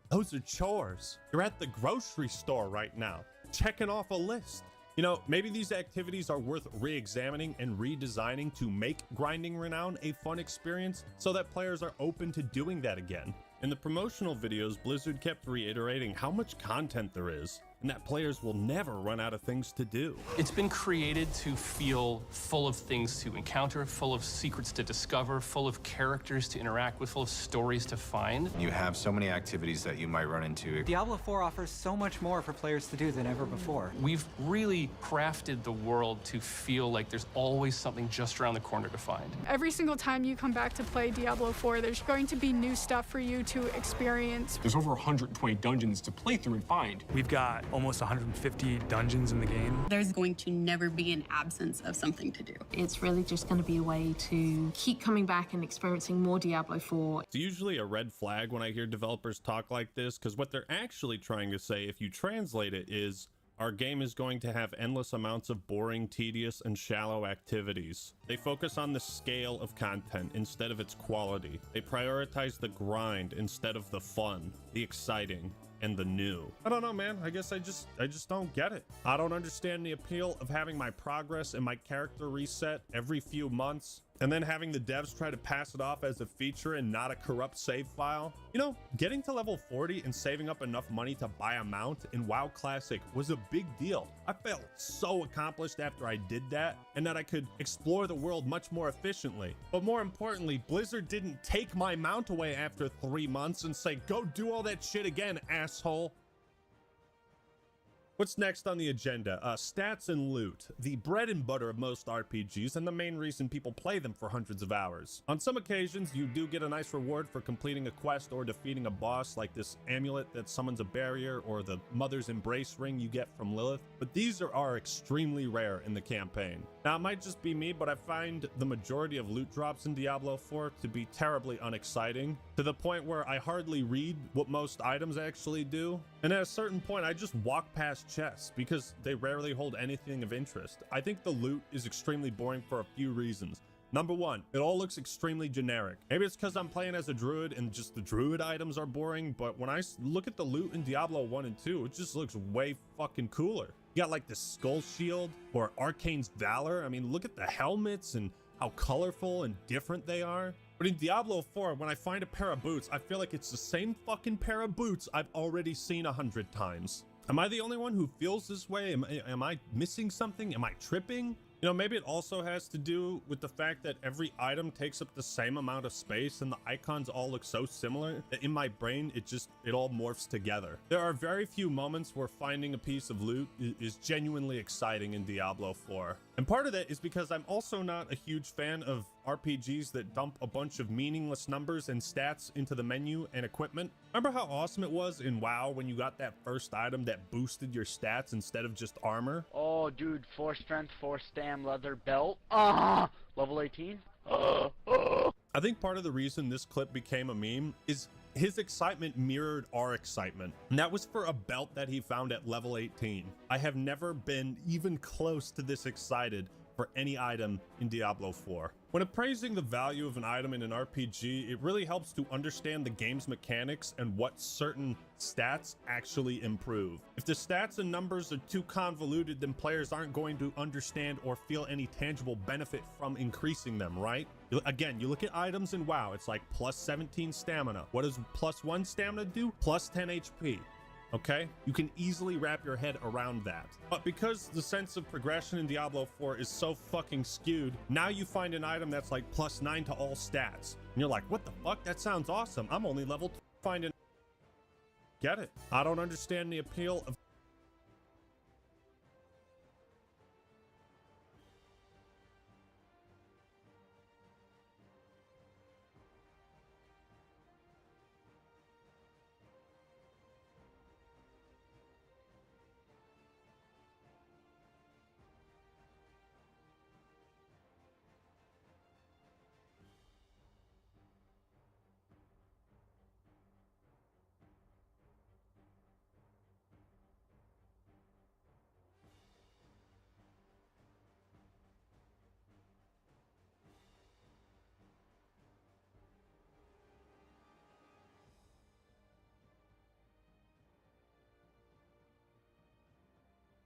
S20: Those are chores. You're at the grocery store right now, checking off a list. You know, maybe these activities are worth re-examining and redesigning to make grinding renown a fun experience so that players are open to doing that again. In the promotional videos, Blizzard kept reiterating how much content there is, and that players will never run out of things to do.
S25: It's been created to feel full of things to encounter, full of secrets to discover, full of characters to interact with, full of stories to find.
S23: You have so many activities that you might run into.
S26: Diablo 4 offers so much more for players to do than ever before.
S25: We've really crafted the world to feel like there's always something just around the corner to find.
S1: Every single time you come back to play Diablo 4, there's going to be new stuff for you to experience.
S8: There's over 120 dungeons to play through and find. We've got almost 150 dungeons in the game.
S27: There's going to never be an absence of something to do.
S10: It's really just going to be a way to keep coming back and experiencing more Diablo 4.
S20: It's usually a red flag when I hear developers talk like this, because what they're actually trying to say, if you translate it, is our game is going to have endless amounts of boring, tedious, and shallow activities. They focus on the scale of content instead of its quality. They prioritize the grind instead of the fun, the exciting, and the new. I don't know, man. I guess I just don't get it. I don't understand the appeal of having my progress and my character reset every few months, and then having the devs try to pass it off as a feature and not a corrupt save file. You know, getting to level 40 and saving up enough money to buy a mount in WoW Classic was a big deal. I felt so accomplished after I did that, and that I could explore the world much more efficiently. But more importantly, Blizzard didn't take my mount away after 3 months and say, go do all that shit again, asshole. What's next on the agenda? Stats and loot, the bread and butter of most RPGs and the main reason people play them for hundreds of hours. On some occasions, you do get a nice reward for completing a quest or defeating a boss, like this amulet that summons a barrier or the Mother's Embrace ring you get from Lilith, but these are extremely rare in the campaign. Now, it might just be me, but I find the majority of loot drops in Diablo 4 to be terribly unexciting, to the point where I hardly read what most items actually do, and at a certain point, I just walk past chests because they rarely hold anything of interest. I think the loot is extremely boring for a few reasons. Number one, it all looks extremely generic. Maybe it's because I'm playing as a druid and just the druid items are boring, but when I look at the loot in Diablo 1 and 2, it just looks way fucking cooler. You got like the Skull Shield or Arcane's Valor. I mean, look at the helmets and how colorful and different they are. But in Diablo 4, when I find a pair of boots, I feel like it's the same fucking pair of boots I've already seen 100 times. Am I the only one who feels this way? Am I missing something? Am I tripping? You know, maybe it also has to do with the fact that every item takes up the same amount of space and the icons all look so similar that in my brain, it all morphs together. There are very few moments where finding a piece of loot is genuinely exciting in Diablo 4. And part of that is because I'm also not a huge fan of RPGs that dump a bunch of meaningless numbers and stats into the menu and equipment. Remember how awesome it was in WoW when you got that first item that boosted your stats instead of just armor?
S11: Oh, dude, 4 strength, 4 stam, leather belt. Level 18.
S20: I think part of the reason this clip became a meme is his excitement mirrored our excitement. And that was for a belt that he found at level 18. I have never been even close to this excited for any item in Diablo 4. When appraising the value of an item in an RPG, it really helps to understand the game's mechanics and what certain stats actually improve. If the stats and numbers are too convoluted, then players aren't going to understand or feel any tangible benefit from increasing them, right? Again, you look at items in WoW, it's like plus 17 stamina. What does plus 1 stamina do? Plus 10 HP. Okay? You can easily wrap your head around that. But because the sense of progression in Diablo 4 is so fucking skewed, now you find an item that's like plus 9 to all stats. And you're like, what the fuck? That sounds awesome. I'm only level 2. Find it. Get it? I don't understand the appeal of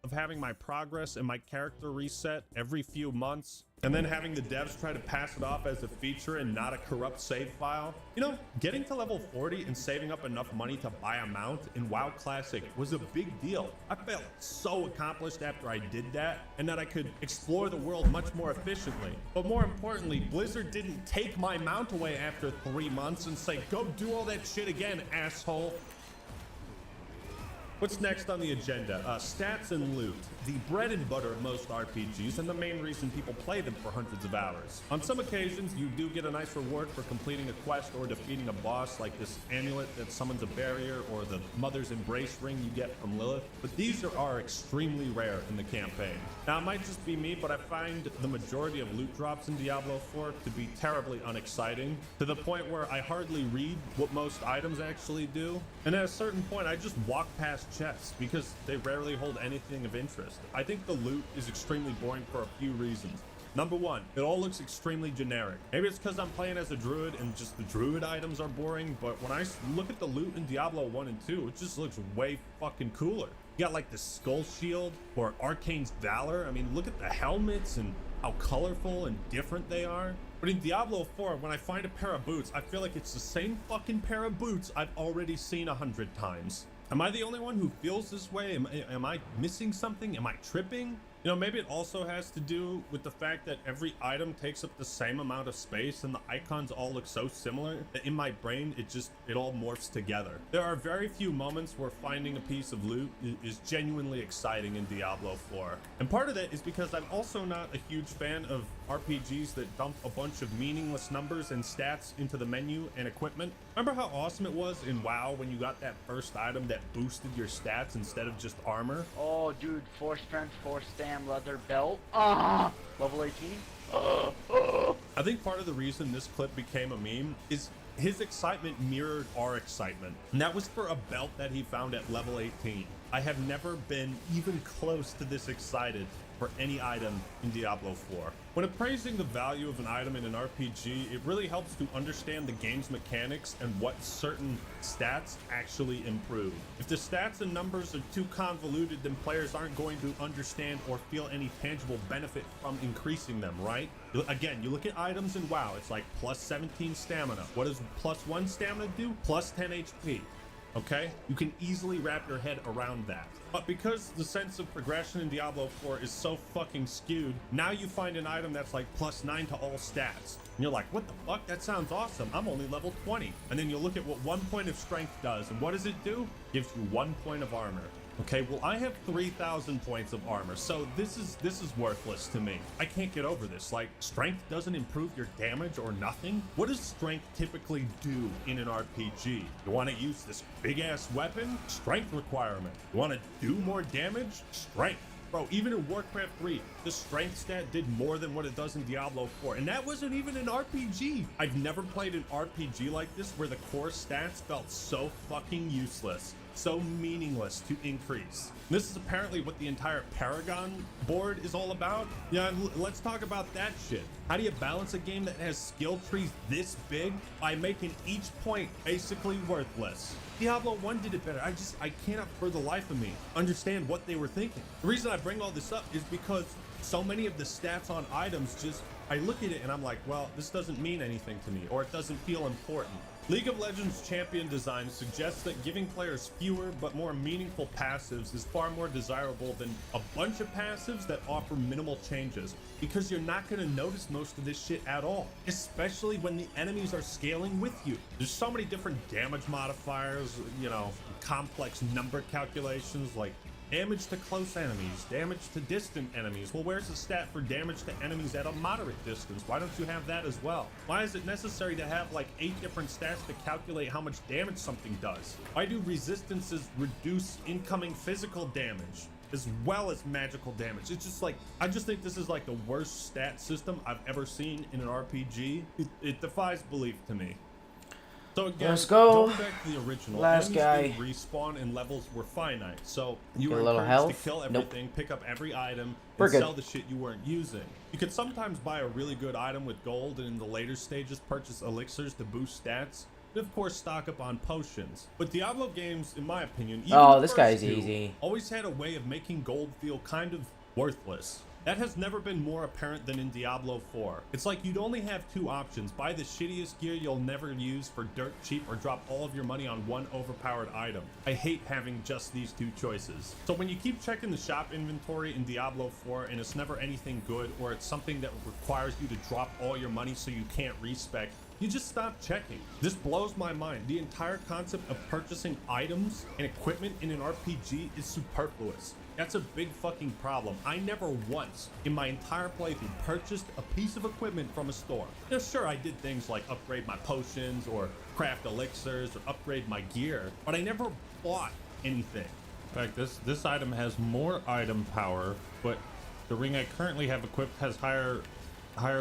S20: of having my progress and my character reset every few months, and then having the devs try to pass it off as a feature and not a corrupt save file. You know, getting to level 40 and saving up enough money to buy a mount in WoW Classic was a big deal. I felt so accomplished after I did that, and that I could explore the world much more efficiently. But more importantly, Blizzard didn't take my mount away after 3 months and say, go do all that shit again, asshole. What's next on the agenda? Stats and loot. The bread and butter of most RPGs and the main reason people play them for hundreds of hours. On some occasions, you do get a nice reward for completing a quest or defeating a boss, like this amulet that summons a barrier or the Mother's Embrace ring you get from Lilith, but these are extremely rare in the campaign. Now, it might just be me, but I find the majority of loot drops in Diablo 4 to be terribly unexciting, to the point where I hardly read what most items actually do, and at a certain point, I just walk past chests because they rarely hold anything of interest. I think the loot is extremely boring for a few reasons. Number one, it all looks extremely generic. Maybe it's because I'm playing as a druid and just the druid items are boring, but when I look at the loot in Diablo 1 and 2, it just looks way fucking cooler. You got like the Skull Shield or Arcane's Valor. I mean, look at the helmets and how colorful and different they are. But in Diablo 4, when I find a pair of boots, I feel like it's the same fucking pair of boots I've already seen 100 times. Am I the only one who feels this way? Am I missing something? Am I tripping? You know, maybe it also has to do with the fact that every item takes up the same amount of space and the icons all look so similar that in my brain, it all morphs together. There are very few moments where finding a piece of loot is genuinely exciting in Diablo 4. And part of that is because I'm also not a huge fan of RPGs that dump a bunch of meaningless numbers and stats into the menu and equipment. Remember how awesome it was in WoW when you got that first item that boosted your stats instead of just armor?
S11: Oh, dude, 4 strength, 4 stam, leather belt. Level 18.
S20: I think part of the reason this clip became a meme is his excitement mirrored our excitement. And that was for a belt that he found at level 18. I have never been even close to this excited for any item in Diablo 4. When appraising the value of an item in an RPG, it really helps to understand the game's mechanics and what certain stats actually improve. If the stats and numbers are too convoluted, then players aren't going to understand or feel any tangible benefit from increasing them, right? Again, you look at items in WoW, it's like plus 17 stamina. What does plus 1 stamina do? Plus 10 HP. Okay? You can easily wrap your head around that. But because the sense of progression in Diablo 4 is so fucking skewed, now you find an item that's like plus 9 to all stats. And you're like, what the fuck? That sounds awesome. I'm only level 20. And then you look at what 1 point of strength does. And what does it do? Gives you 1 point of armor. Okay, well, I have 3,000 points of armor, so this is worthless to me. I can't get over this. Like, strength doesn't improve your damage or nothing? What does strength typically do in an RPG? You want to use this big-ass weapon? Strength requirement. You want to do more damage? Strength. Bro, even in Warcraft 3, the strength stat did more than what it does in Diablo 4, and that wasn't even an RPG. I've never played an RPG like this where the core stats felt so fucking useless, so meaningless to increase. This is apparently what the entire Paragon board is all about. Yeah, let's talk about that shit. How do you balance a game that has skill trees this big by making each point basically worthless? Diablo 1 did it better. I cannot for the life of me understand what they were thinking. The reason I bring all this up is because so many of the stats on items I look at it and I'm like, well, this doesn't mean anything to me, or it doesn't feel important. League of Legends champion design suggests that giving players fewer but more meaningful passives is far more desirable than a bunch of passives that offer minimal changes, because you're not going to notice most of this shit at all, especially when the enemies are scaling with you. There's so many different damage modifiers, you know, complex number calculations like damage to close enemies, damage to distant enemies. Well, where's the stat for damage to enemies at a moderate distance? Why don't you have that as well? Why is it necessary to have like 8 different stats to calculate how much damage something does? Why do resistances reduce incoming physical damage as well as magical damage? It's just like, I just think this is like the worst stat system I've ever seen in an RPG. It defies belief to me. So again,
S7: let's go.
S20: Going back to the original,
S7: Last guy.
S20: Respawn and levels were finite, so you
S7: Get
S20: were
S7: a little
S20: encouraged
S7: health.
S20: to kill everything, pick up every item,
S7: We're
S20: and
S7: good.
S20: sell the shit you weren't using. You could sometimes buy a really good item with gold, and in the later stages purchase elixirs to boost stats. and of course stock up on potions. But Diablo games, in my opinion, even
S7: Oh,
S20: the
S7: this
S20: first
S7: guy's
S20: two,
S7: easy.
S20: always had a way of making gold feel kind of worthless. That has never been more apparent than in Diablo 4. It's like you'd only have two options: buy the shittiest gear you'll never use for dirt cheap, or drop all of your money on one overpowered item. I hate having just these two choices. So when you keep checking the shop inventory in Diablo 4 and it's never anything good, or it's something that requires you to drop all your money so you can't respec, you just stop checking. This blows my mind. The entire concept of purchasing items and equipment in an RPG is superfluous. That's a big fucking problem. I never once in my entire playthrough purchased a piece of equipment from a store. Now, sure, I did things like upgrade my potions or craft elixirs or upgrade my gear, but I never bought anything. In fact, this item has more item power, but the ring I currently have equipped has higher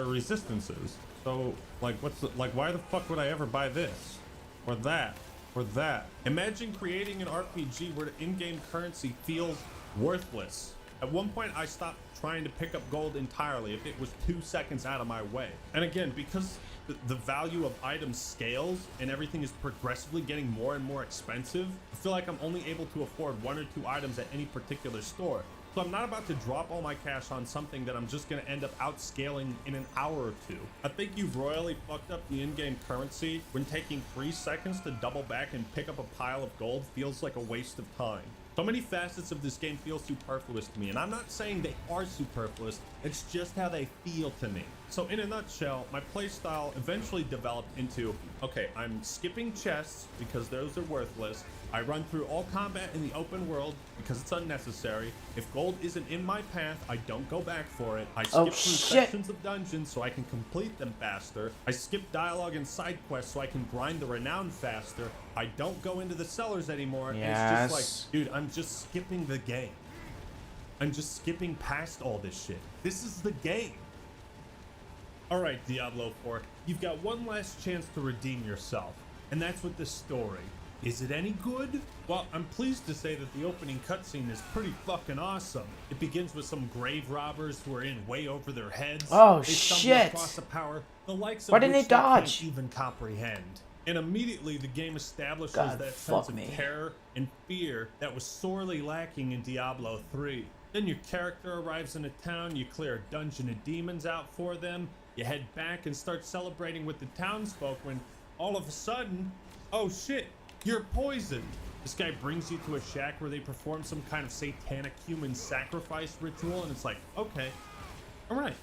S20: resistances. So, like, why the fuck would I ever buy this or that or that? Imagine creating an RPG where the in-game currency feels worthless. At one point, I stopped trying to pick up gold entirely if it was 2 seconds out of my way. And again, because the value of items scales and everything is progressively getting more and more expensive, I feel like I'm only able to afford 1 or 2 items at any particular store. So I'm not about to drop all my cash on something that I'm just going to end up outscaling in an hour or two. I think you've royally fucked up the in-game currency when taking 3 seconds to double back and pick up a pile of gold feels like a waste of time. So many facets of this game feel superfluous to me, and I'm not saying they are superfluous, it's just how they feel to me. So in a nutshell, my playstyle eventually developed into, okay, I'm skipping chests because those are worthless. I run through all combat in the open world because it's unnecessary. If gold isn't in my path, I don't go back for it. I skip through sections of dungeons so I can complete them faster. I skip dialogue and side quests so I can grind the renown faster. I don't go into the cellars anymore.
S7: Yes.
S20: And it's just like, dude, I'm just skipping the game. I'm just skipping past all this shit. This is the game. All right, Diablo 4, you've got one last chance to redeem yourself, and that's with this story. Is it any good? Well, I'm pleased to say that the opening cutscene is pretty fucking awesome. It begins with some grave robbers who are in way over their heads.
S7: Oh,
S20: they stumble
S7: shit.
S20: across a power the likes of
S7: Why didn't
S20: which
S7: they dodge?
S20: can't even comprehend. And immediately the game establishes
S7: God,
S20: that sense of
S7: me.
S20: terror and fear that was sorely lacking in Diablo 3. Then your character arrives in a town, you clear a dungeon of demons out for them, you head back and start celebrating with the townsfolk when all of a sudden, oh shit, you're poisoned. This guy brings you to a shack where they perform some kind of satanic human sacrifice ritual, and it's like, okay, all right,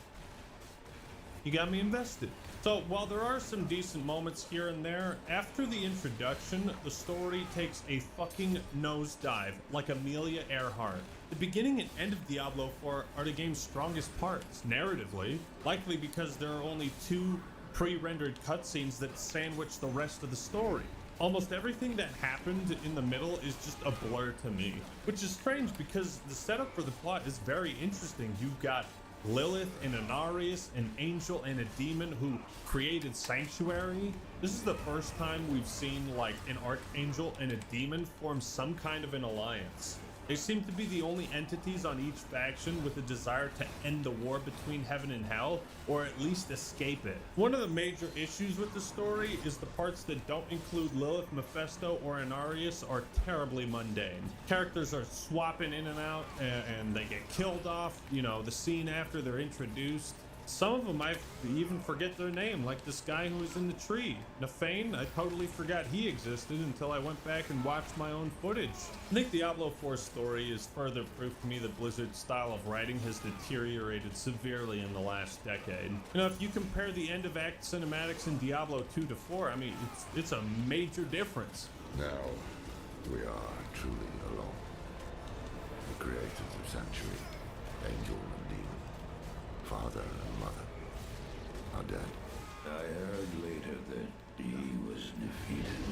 S20: you got me invested. So while there are some decent moments here and there, after the introduction, the story takes a fucking nosedive like Amelia Earhart. The beginning and end of Diablo 4 are the game's strongest parts, narratively, likely because there are only 2 pre-rendered cutscenes that sandwich the rest of the story. Almost everything that happened in the middle is just a blur to me, which is strange because the setup for the plot is very interesting. You've got Lilith and Inarius, an angel and a demon who created Sanctuary. This is the first time we've seen like an archangel and a demon form some kind of an alliance. They seem to be the only entities on each faction with a desire to end the war between heaven and hell, or at least escape it. One of the major issues with the story is the parts that don't include Lilith, Mephisto, or Inarius are terribly mundane. Characters are swapping in and out, and they get killed off, you know, the scene after they're introduced. Some of them I even forget their name, like this guy who was in the tree. Nefane, I totally forgot he existed until I went back and watched my own footage. I think Diablo 4's story is further proof to me that Blizzard's style of writing has deteriorated severely in the last decade. You know, if you compare the end of act cinematics in Diablo 2 to 4, I mean, it's a major difference.
S29: Now, we are truly alone. The creators of Sanctuary, Angel and Demon, Father and Mother, are dead. I heard later that he was defeated.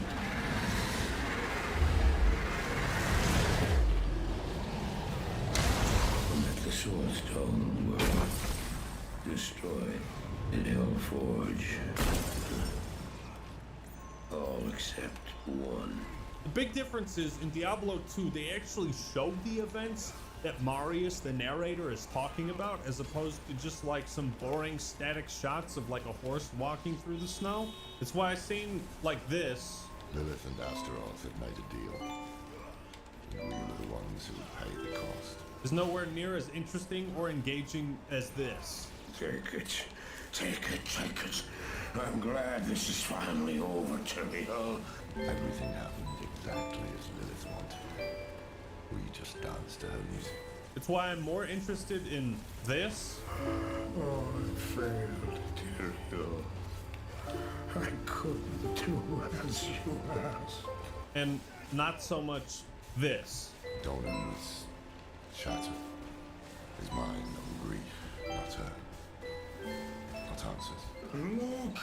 S29: And that the Sword Stone were destroyed in Hellforge. All except one.
S20: The big difference is in Diablo 2, they actually showed the events that Marius, the narrator, is talking about, as opposed to just like some boring static shots of like a horse walking through the snow. It's why a scene like this.
S29: Lilith and Astaroth have made a deal. And we were the ones who would pay the cost.
S20: Is nowhere near as interesting or engaging as this.
S28: Take it. Take it, take it. I'm glad this is finally over, Tyrael.
S29: Everything happened exactly as Lilith wanted. We just danced to her music.
S20: It's why I'm more interested in this.
S28: Oh, I failed, Tyrael. I couldn't do as you asked.
S20: And not so much this.
S29: Doran's shattered. His mind on grief, not her. Not answers.
S28: Look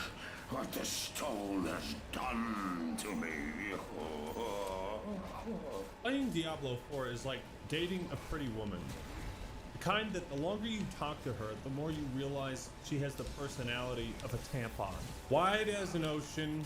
S28: what the stone has done to me.
S20: Playing Diablo 4 is like dating a pretty woman. The kind that the longer you talk to her, the more you realize she has the personality of a tampon. Wide as an ocean,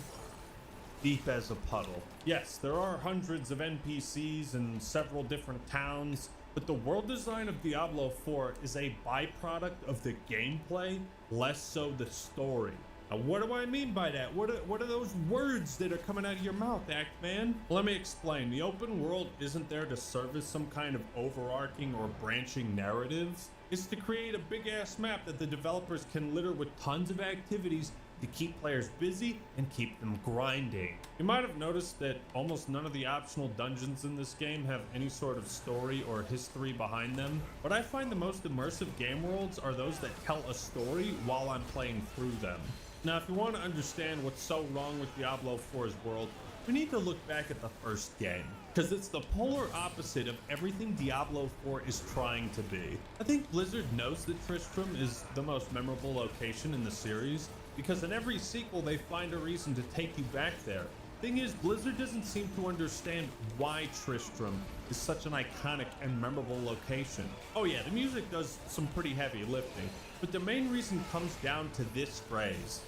S20: deep as a puddle. Yes, there are hundreds of NPCs in several different towns, but the world design of Diablo 4 is a byproduct of the gameplay, less so the story. Now, what do I mean by that? What are those words that are coming out of your mouth, Act-Man? Well, let me explain. The open world isn't there to service some kind of overarching or branching narratives. It's to create a big-ass map that the developers can litter with tons of activities to keep players busy and keep them grinding. You might have noticed that almost none of the optional dungeons in this game have any sort of story or history behind them, but I find the most immersive game worlds are those that tell a story while I'm playing through them. Now, if you want to understand what's so wrong with Diablo 4's world, we need to look back at the first game, because it's the polar opposite of everything Diablo 4 is trying to be. I think Blizzard knows that Tristram is the most memorable location in the series, because in every sequel they find a reason to take you back there. Thing is, Blizzard doesn't seem to understand why Tristram is such an iconic and memorable location. Oh yeah, the music does some pretty heavy lifting, but the main reason comes down to this phrase: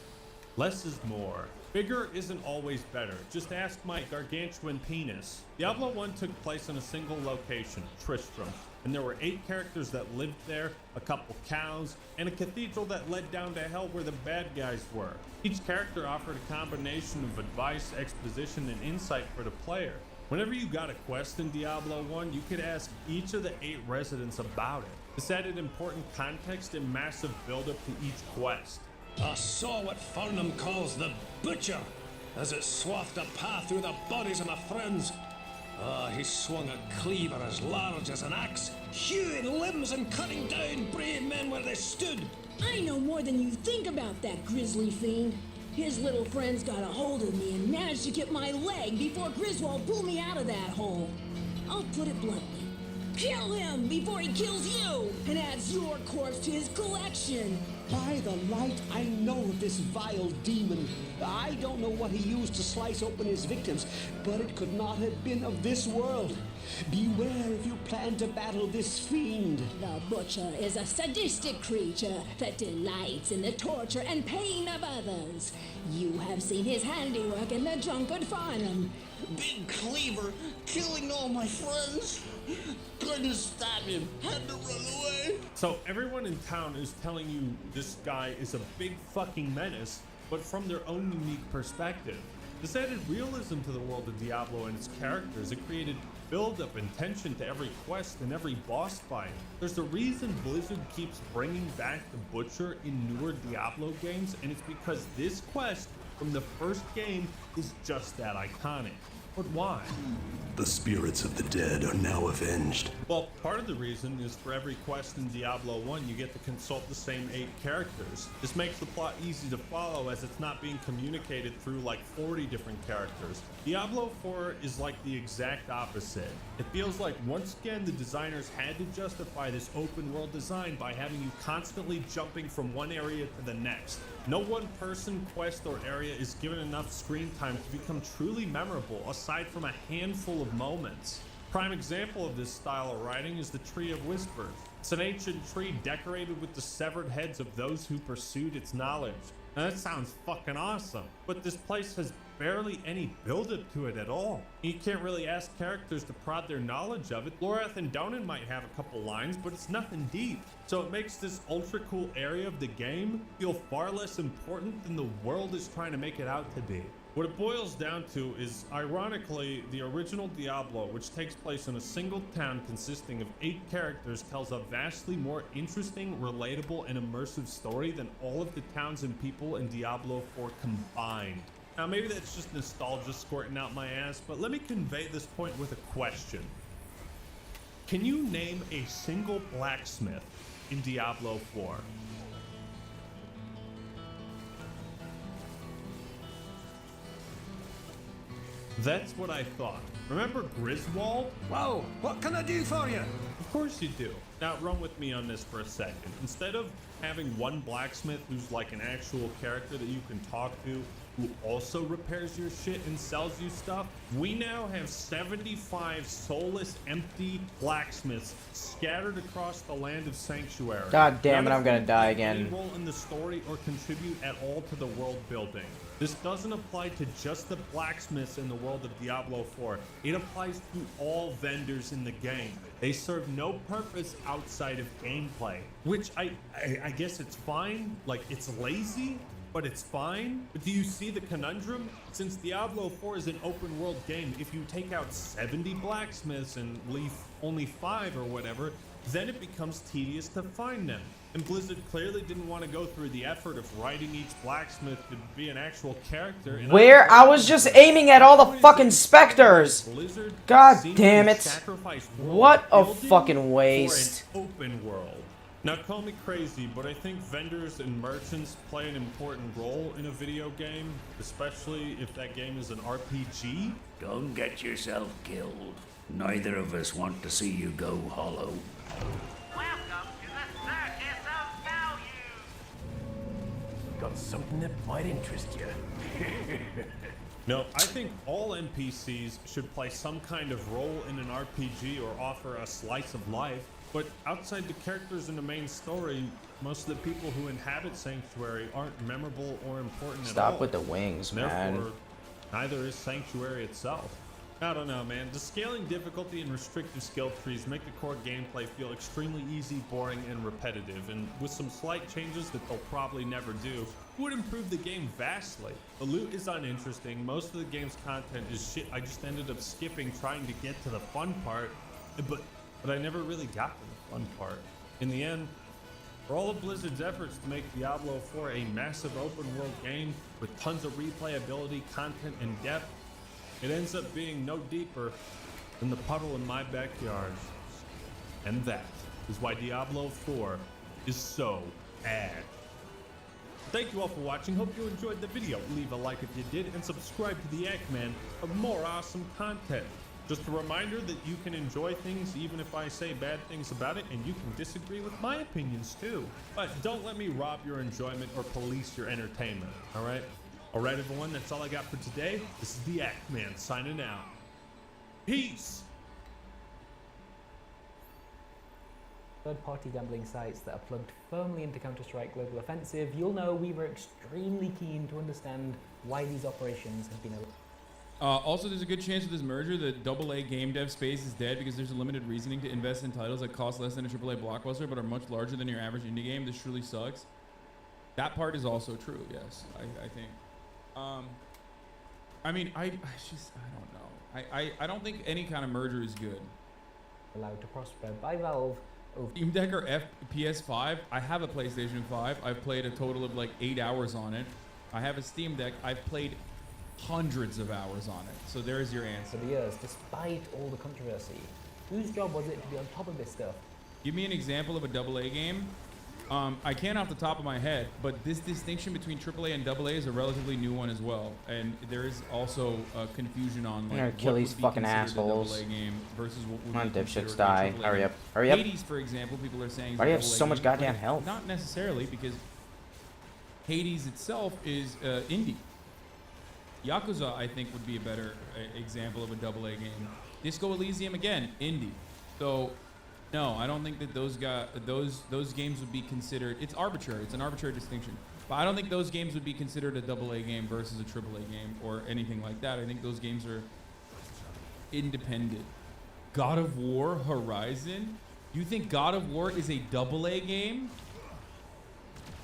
S20: less is more. Bigger isn't always better. Just ask my gargantuan penis. Diablo 1 took place in a single location, Tristram, and there were 8 characters that lived there, a couple cows, and a cathedral that led down to hell where the bad guys were. Each character offered a combination of advice, exposition, and insight for the player. Whenever you got a quest in Diablo 1, you could ask each of the 8 residents about it. This added important context and massive build-up to each quest.
S28: I saw what Farnham calls the Butcher, as it swathed a path through the bodies of my friends. He swung a cleaver as large as an axe, hewing limbs and cutting down brave men where they stood.
S9: I know more than you think about that grisly fiend. His little friends got a hold of me and managed to get my leg before Griswold pulled me out of that hole. I'll put it bluntly. Kill him before he kills you and adds your corpse to his collection.
S12: By the light, I know of this vile demon. I don't know what he used to slice open his victims, but it could not have been of this world. Beware if you plan to battle this fiend.
S9: The Butcher is a sadistic creature that delights in the torture and pain of others. You have seen his handiwork in the drunkard Farnham.
S12: Big cleaver, killing all my friends. Couldn't stab him, had to run away.
S20: So everyone in town is telling you this guy is a big fucking menace, but from their own unique perspective. This added realism to the world of Diablo and its characters. It created build-up and tension to every quest and every boss fight. There's a reason Blizzard keeps bringing back the Butcher in newer Diablo games, and it's because this quest from the first game is just that iconic. But why?
S28: The spirits of the dead are now avenged.
S20: Well, part of the reason is for every quest in Diablo 1, you get to consult the same 8 characters. This makes the plot easy to follow as it's not being communicated through like 40 different characters. Diablo 4 is like the exact opposite. It feels like once again the designers had to justify this open world design by having you constantly jumping from one area to the next. No one person, quest, or area is given enough screen time to become truly memorable aside from a handful of moments. Prime example of this style of writing is the Tree of Whispers. It's an ancient tree decorated with the severed heads of those who pursued its knowledge. Now that sounds fucking awesome, but this place has barely any build-up to it at all. You can't really ask characters to prod their knowledge of it. Lorath and Donan might have a couple lines, but it's nothing deep. So it makes this ultra cool area of the game feel far less important than the world is trying to make it out to be. What it boils down to is, ironically, the original Diablo, which takes place in a single town consisting of 8 characters, tells a vastly more interesting, relatable, and immersive story than all of the towns and people in Diablo 4 combined. Now, maybe that's just nostalgia squirting out my ass, but let me convey this point with a question. Can you name a single blacksmith in Diablo 4? That's what I thought. Remember Griswold?
S28: Whoa, what can I do for you?
S20: Of course you do. Now run with me on this for a second. Instead of having one blacksmith who's like an actual character that you can talk to, who also repairs your shit and sells you stuff, we now have 75 soulless, empty blacksmiths scattered across the land of Sanctuary.
S7: God damn it,
S20: None
S7: I'm gonna
S20: of them
S7: die
S20: play any
S7: again.
S20: role in the story or contribute at all to the world building. This doesn't apply to just the blacksmiths in the world of Diablo 4. It applies to all vendors in the game. They serve no purpose outside of gameplay, which I guess it's fine. Like, it's lazy, but it's fine. But do you see the conundrum? Since Diablo 4 is an open world game, if you take out 70 blacksmiths and leave only 5 or whatever, then it becomes tedious to find them. And Blizzard clearly didn't want to go through the effort of writing each blacksmith to be an actual character. And
S7: Where? I was just aiming at all the fucking specters. God damn it. What a fucking waste.
S20: For an open world. Now call me crazy, but I think vendors and merchants play an important role in a video game, especially if that game is an RPG.
S5: Don't get yourself killed. Neither of us want to see you go hollow.
S28: Got something that might interest you.
S20: No, I think all NPCs should play some kind of role in an RPG or offer a slice of life. But outside the characters in the main story, most of the people who inhabit Sanctuary aren't memorable or important at all.
S7: Stop with the wings, man.
S20: Therefore, neither is Sanctuary itself. I don't know, man. The scaling difficulty and restrictive skill trees make the core gameplay feel extremely easy, boring, and repetitive, and with some slight changes that they'll probably never do, would improve the game vastly. The loot is uninteresting. Most of the game's content is shit I just ended up skipping trying to get to the fun part, but I never really got to the fun part. In the end, for all of Blizzard's efforts to make Diablo 4 a massive open world game with tons of replayability, content, and depth, it ends up being no deeper than the puddle in my backyard. And that is why Diablo 4 is so bad. Thank you all for watching. Hope you enjoyed the video. Leave a like if you did and subscribe to the Eggman for more awesome content. Just a reminder that you can enjoy things even if I say bad things about it, and you can disagree with my opinions too. But don't let me rob your enjoyment or police your entertainment, alright? Alright everyone, that's all I got for today. This is the Eggman signing out. Peace!
S13: Third-party gambling sites that are plugged firmly into Counter-Strike Global Offensive, you'll know we were extremely keen to understand why these operations have been
S14: also, there's a good chance with this merger that AA game dev space is dead because there's a limited reasoning to invest in titles that cost less than a AAA blockbuster but are much larger than your average indie game. This truly sucks. That part is also true, yes, I think. I mean, I don't know. I don't think any kind of merger is good.
S13: allowed to prosper by Valve.
S14: Steam Deck or PS5? I have a PlayStation 5. I've played a total of like 8 hours on it. I have a Steam Deck. I've played hundreds of hours on it. So there's your answer.
S13: For the years, despite all the controversy, whose job was it to be on top of this stuff?
S14: Give me an example of a AA game. I can't off the top of my head, but this distinction between AAA and AA is a relatively new one as well. And there is also confusion on like
S7: kill these fucking assholes.
S14: AA game versus what would
S7: Come on,
S14: be
S7: dipshits,
S14: considered
S7: die.
S14: AAA.
S7: Hurry up. Hurry up.
S14: Hades, for example, people are saying is
S7: Why do you
S14: a
S7: have
S14: AA
S7: so much
S14: game,
S7: goddamn
S14: but
S7: health?
S14: Not necessarily, because Hades itself is indie. Yakuza, I think, would be a better example of a AA game. Disco Elysium, again, indie. So No, I don't think that those games would be considered. It's arbitrary. It's an arbitrary distinction. But I don't think those games would be considered a AA game versus a AAA game or anything like that. I think those games are independent. God of War Horizon? You think God of War is a AA game?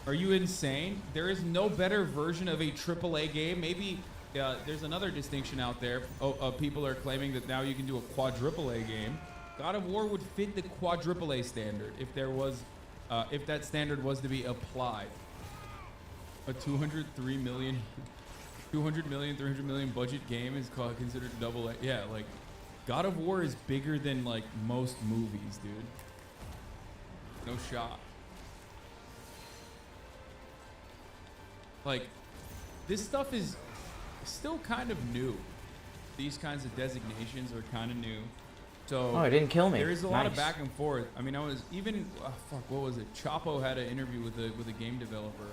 S14: Are you insane? There is no better version of a AAA game. Maybe there's another distinction out there. People are claiming that now you can do a quadruple A game. God of War would fit the quadruple A standard if there was, if that standard was to be applied. A 200 million, 300 million budget game is considered AA. Yeah, like God of War is bigger than like most movies, dude. No shot. Like, this stuff is still kind of new. These kinds of designations are kind of new. So
S7: oh, it didn't kill me.
S14: There is a lot of back and forth. I mean, I was even what was it? Chapo had an interview with a game developer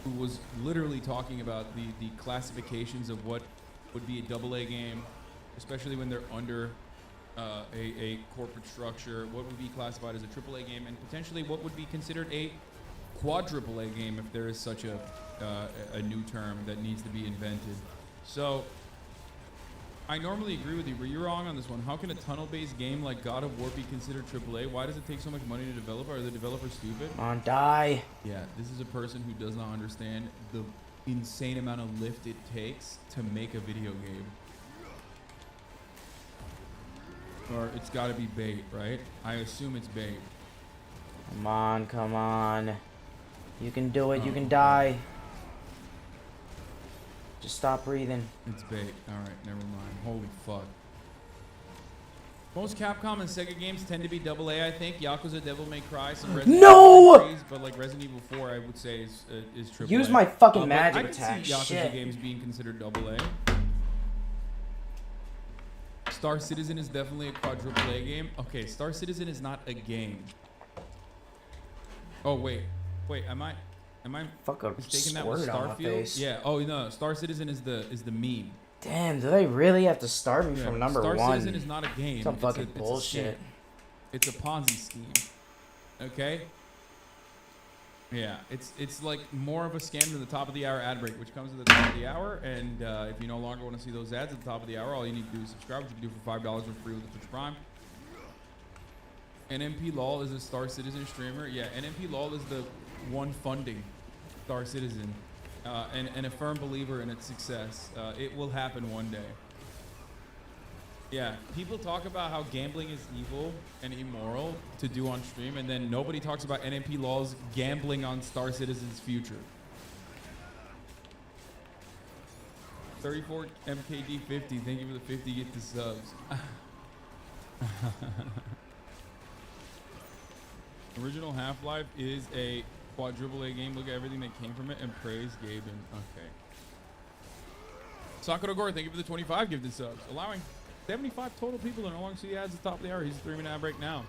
S14: who was literally talking about the classifications of what would be a AA game, especially when they're under a corporate structure. What would be classified as a AAA game, and potentially what would be considered a quadruple A game if there is such a new term that needs to be invented. So I normally agree with you, but you're wrong on this one. How can a tunnel-based game like God of War be considered AAA? Why does it take so much money to develop? Are the developers stupid?
S7: Come on, die.
S14: Yeah, this is a person who does not understand the insane amount of lift it takes to make a video game. Or it's got to be bait, right? I assume it's bait.
S7: Come on, come on. You can do it. You can die. Just stop breathing.
S14: It's bait. Alright, never mind. Holy fuck. Most Capcom and Sega games tend to be AA, I think. Yakuza, Devil May Cry, some Resident Evil series, but like Resident Evil 4, I would say is AAA.
S7: Use my fucking magic
S14: I
S7: attack.
S14: I can see Yakuza
S7: Shit.
S14: games being considered AA. Star Citizen is definitely a quadruple A game. Okay, Star Citizen is not a game. Oh wait, am I mistaken that with Starfield? Yeah. Oh no, Star Citizen is the meme.
S7: Damn, do they really have to start me from number
S14: Star
S7: one?
S14: Citizen is not a game.
S7: Some fucking bullshit.
S14: It's a Ponzi scheme. Okay. Yeah, it's like more of a scam than the top of the hour ad break, which comes at the top of the hour. And if you no longer want to see those ads at the top of the hour, all you need to do is subscribe, which you can do for $5 for free with the Twitch Prime. NMP LOL is a Star Citizen streamer. Yeah, NMP LOL is the one funding Star Citizen, and a firm believer in its success. It will happen one day. Yeah, people talk about how gambling is evil and immoral to do on stream, and then nobody talks about NMP LOL's gambling on Star Citizen's future. 34 MKD 50, thank you for the 50 get the subs. Original Half-Life is a quadruple A game. Look at everything that came from it and praise Gaben. Okay. Sakura Gore, thank you for the 25 gifted subs. Allowing 75 total people to no longer see the ads at the top of the hour. He's a 3-minute ad break now.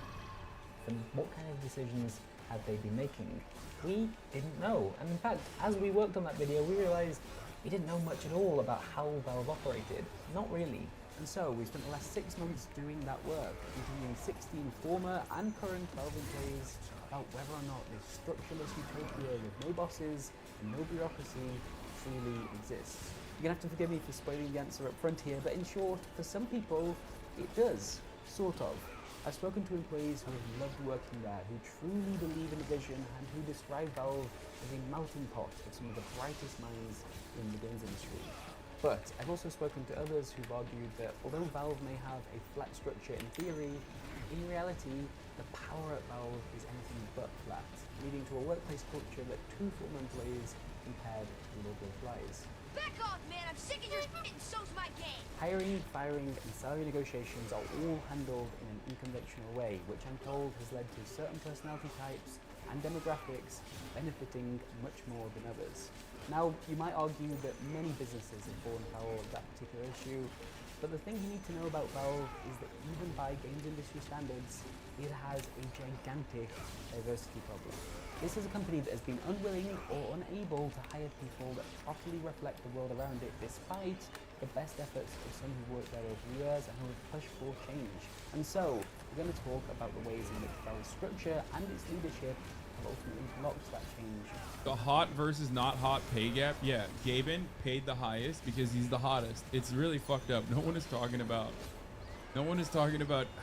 S13: And what kind of decisions have they been making? We didn't know. And in fact, as we worked on that video, we realized we didn't know much at all about how Valve operated. Not really. And so we spent the last 6 months doing that work, interviewing 16 former and current Valve employees about whether or not this structureless utopia with no bosses and no bureaucracy truly exists. You're gonna have to forgive me for spoiling the answer up front here, but in short, for some people, it does, sort of. I've spoken to employees who have loved working there, who truly believe in the vision and who describe Valve as a melting pot of some of the brightest minds in the games industry. But I've also spoken to others who've argued that although Valve may have a flat structure in theory, in reality, the power at Valve is anything but flat, leading to a workplace culture that two former employees compared to Lord of the Flies.
S2: Back off, man! I'm sick of your shit, and so's my game!
S13: Hiring, firing, and salary negotiations are all handled in an unconventional way, which I'm told has led to certain personality types and demographics benefiting much more than others. Now, you might argue that many businesses have fallen foul of that particular issue, but the thing you need to know about Valve is that even by games industry standards, it has a gigantic diversity problem. This is a company that has been unwilling or unable to hire people that properly reflect the world around it, despite the best efforts of some who've worked there over years and who have pushed for change. And so, We're going to talk about the ways in which Valve's structure and its leadership have ultimately blocked that change.
S14: The hot versus not hot pay gap. Yeah, Gaben paid the highest because he's the hottest. It's really fucked up. No one is talking about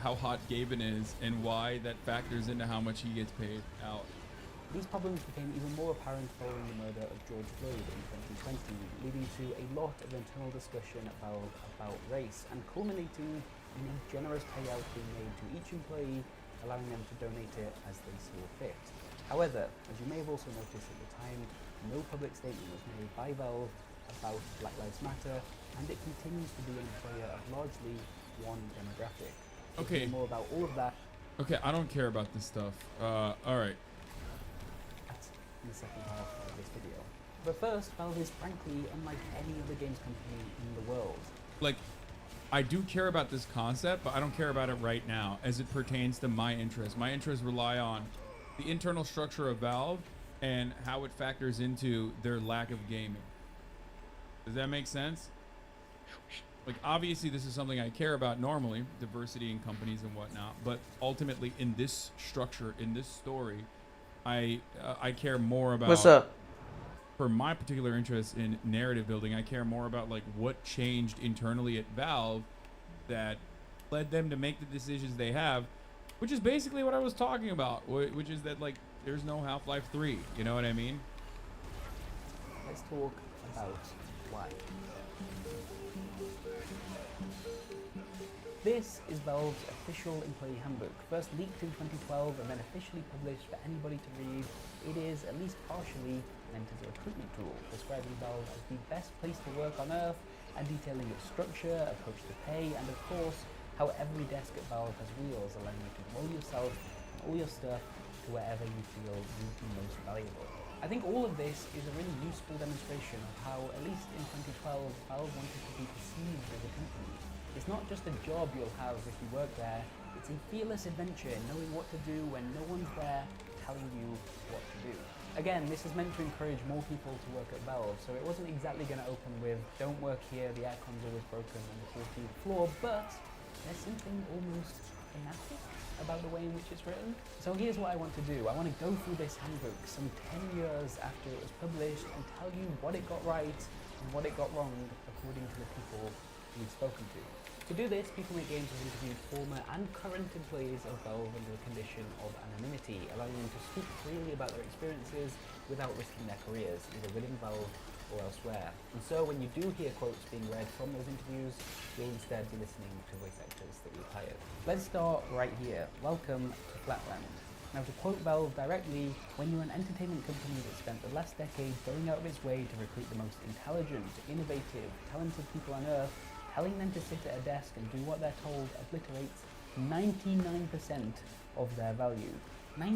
S14: how hot Gaben is and why that factors into how much he gets paid out.
S13: These problems became even more apparent following the murder of George Floyd in 2020, leading to a lot of internal discussion about race and culminating in a generous payout being made to each employee, allowing them to donate it as they saw fit. However, as you may have also noticed at the time, no public statement was made by Valve about Black Lives Matter, and it continues to be an employer of largely one demographic.
S14: Okay.
S13: More about all of that.
S14: Okay, I don't care about this stuff. All right.
S13: That's in the second half of this video. But first, Valve is frankly unlike any other games company in the world.
S14: Like, I do care about this concept, but I don't care about it right now as it pertains to my interests. My interests rely on the internal structure of Valve and how it factors into their lack of gaming. Does that make sense? Like, obviously this is something I care about normally, diversity in companies and whatnot, but ultimately in this structure, in this story, I care more about...
S7: What's up?
S14: For my particular interest in narrative building, I care more about like what changed internally at Valve that led them to make the decisions they have, which is basically what I was talking about, which is that like there's no Half-Life 3, you know what I mean?
S13: Let's talk about why. This is Valve's official employee handbook, first leaked in 2012 and then officially published for anybody to read. It is, at least partially, meant as a recruitment tool, describing Valve as the best place to work on Earth and detailing its structure, approach to pay, and of course, how every desk at Valve has wheels, allowing you to roll yourself and all your stuff to wherever you feel you'd be most valuable. I think all of this is a really useful demonstration of how, at least in 2012, Valve wanted to be perceived as a company. It's not just a job you'll have if you work there, it's a fearless adventure, knowing what to do when no one's there telling you what to do. Again, this is meant to encourage more people to work at Valve, so it wasn't exactly going to open with, don't work here, the aircon's always broken on the 14th floor, but there's something almost thematic about the way in which it's written. So here's what I want to do. I want to go through this handbook some 10 years after it was published and tell you what it got right and what it got wrong according to the people we've spoken to. To do this, People Make Games has interviewed former and current employees of Valve under a condition of anonymity, allowing them to speak freely about their experiences without risking their careers, either within Valve or elsewhere. And so when you do hear quotes being read from those interviews, you'll instead be listening to voice actors that we've hired. Let's start right here. Welcome to Flatland. Now, to quote Valve directly, when you're an entertainment company that spent the last decade going out of its way to recruit the most intelligent, innovative, talented people on Earth, telling them to sit at a desk and do what they're told obliterates 99% of their value. 99%,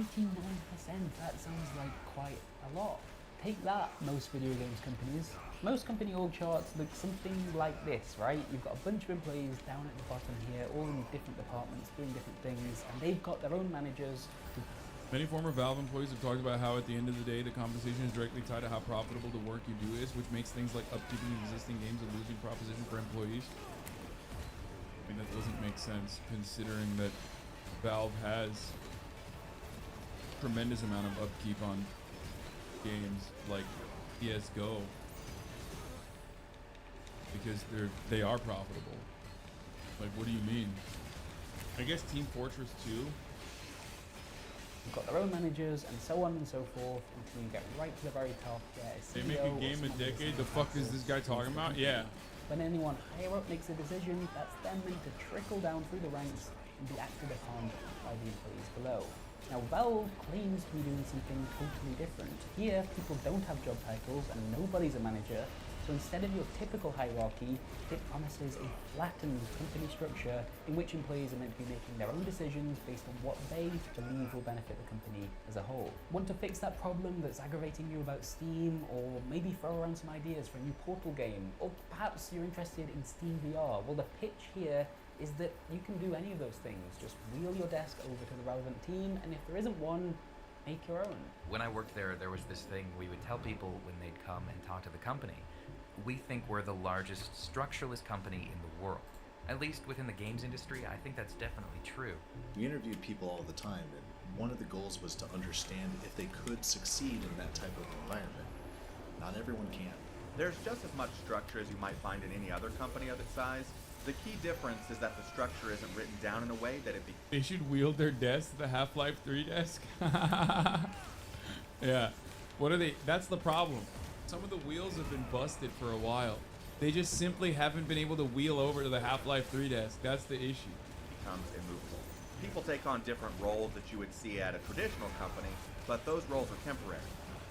S13: that sounds like quite a lot. Take that, most video games companies. Most company org charts look something like this, right? You've got a bunch of employees down at the bottom here, all in different departments, doing different things, and they've got their own managers.
S14: Many former Valve employees have talked about how at the end of the day, the compensation is directly tied to how profitable the work you do is, which makes things like upkeeping existing games a losing proposition for employees. I mean, that doesn't make sense considering that Valve has a tremendous amount of upkeep on games like CSGO because they are profitable. Like, what do you mean? I guess Team Fortress 2.
S13: You've got their own managers and so on and so forth until you get right to the very top where a
S14: They
S13: CEO
S14: make a game a decade? The fuck is this guy talking about? Yeah.
S13: When anyone higher up makes a decision, that's then meant to trickle down through the ranks and be acted upon by the employees below. Now, Valve claims to be doing something totally different. Here, people don't have job titles and nobody's a manager, so instead of your typical hierarchy, it promises a flattened company structure in which employees are meant to be making their own decisions based on what they believe will benefit the company as a whole. Want to fix that problem that's aggravating you about Steam, or maybe throw around some ideas for a new Portal game, or perhaps you're interested in Steam VR? Well, the pitch here is that you can do any of those things. Just wheel your desk over to the relevant team, and if there isn't one, make your own.
S4: When I worked there, there was this thing we would tell people when they'd come and talk to the company. We think we're the largest structuralist company in the world. At least within the games industry, I think that's definitely true.
S3: We interviewed people all the time, and one of the goals was to understand if they could succeed in that type of environment. Not everyone can.
S15: There's just as much structure as you might find in any other company of its size. The key difference is that the structure isn't written down in a way that
S14: They should wield their desk, the Half-Life 3 desk. Yeah. What are they? That's the problem. Some of the wheels have been busted for a while. They just simply haven't been able to wheel over to the Half-Life 3 desk. That's the issue.
S15: becomes immovable. People take on different roles that you would see at a traditional company, but those roles are temporary.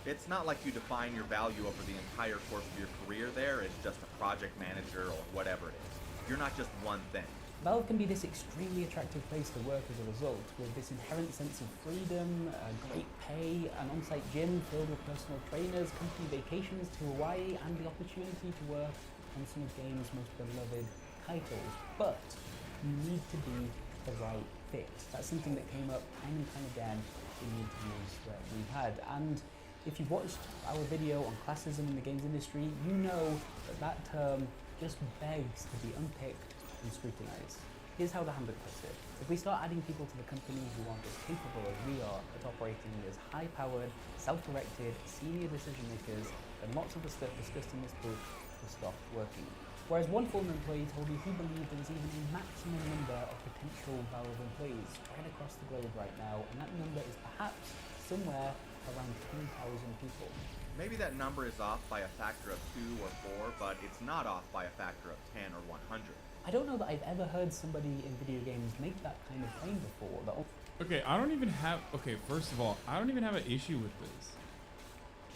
S15: It's not like you define your value over the entire course of your career there as just a project manager or whatever it is. You're not just one thing.
S13: Valve can be this extremely attractive place to work as a result, with this inherent sense of freedom, great pay, an on-site gym filled with personal trainers, company vacations to Hawaii, and the opportunity to work on some of games' most beloved titles. But you need to be the right fit. That's something that came up time and time again in the interviews that we've had. And if you've watched our video on classism in the games industry, you know that that term just begs to be unpicked and scrutinized. Here's how the handbook puts it. If we start adding people to the company who aren't as capable as we are at operating as high-powered, self-directed, senior decision makers, then lots of the stuff discussed in this book will stop working. Whereas one former employee told me he believed there was even a maximum number of potential Valve employees spread across the globe right now, and that number is perhaps somewhere around 10,000 people.
S15: Maybe that number is off by a factor of 2 or 4, but it's not off by a factor of 10 or 100.
S13: I don't know that I've ever heard somebody in video games make that kind of claim before.
S14: Okay, I don't even have... Okay, first of all, I don't even have an issue with this.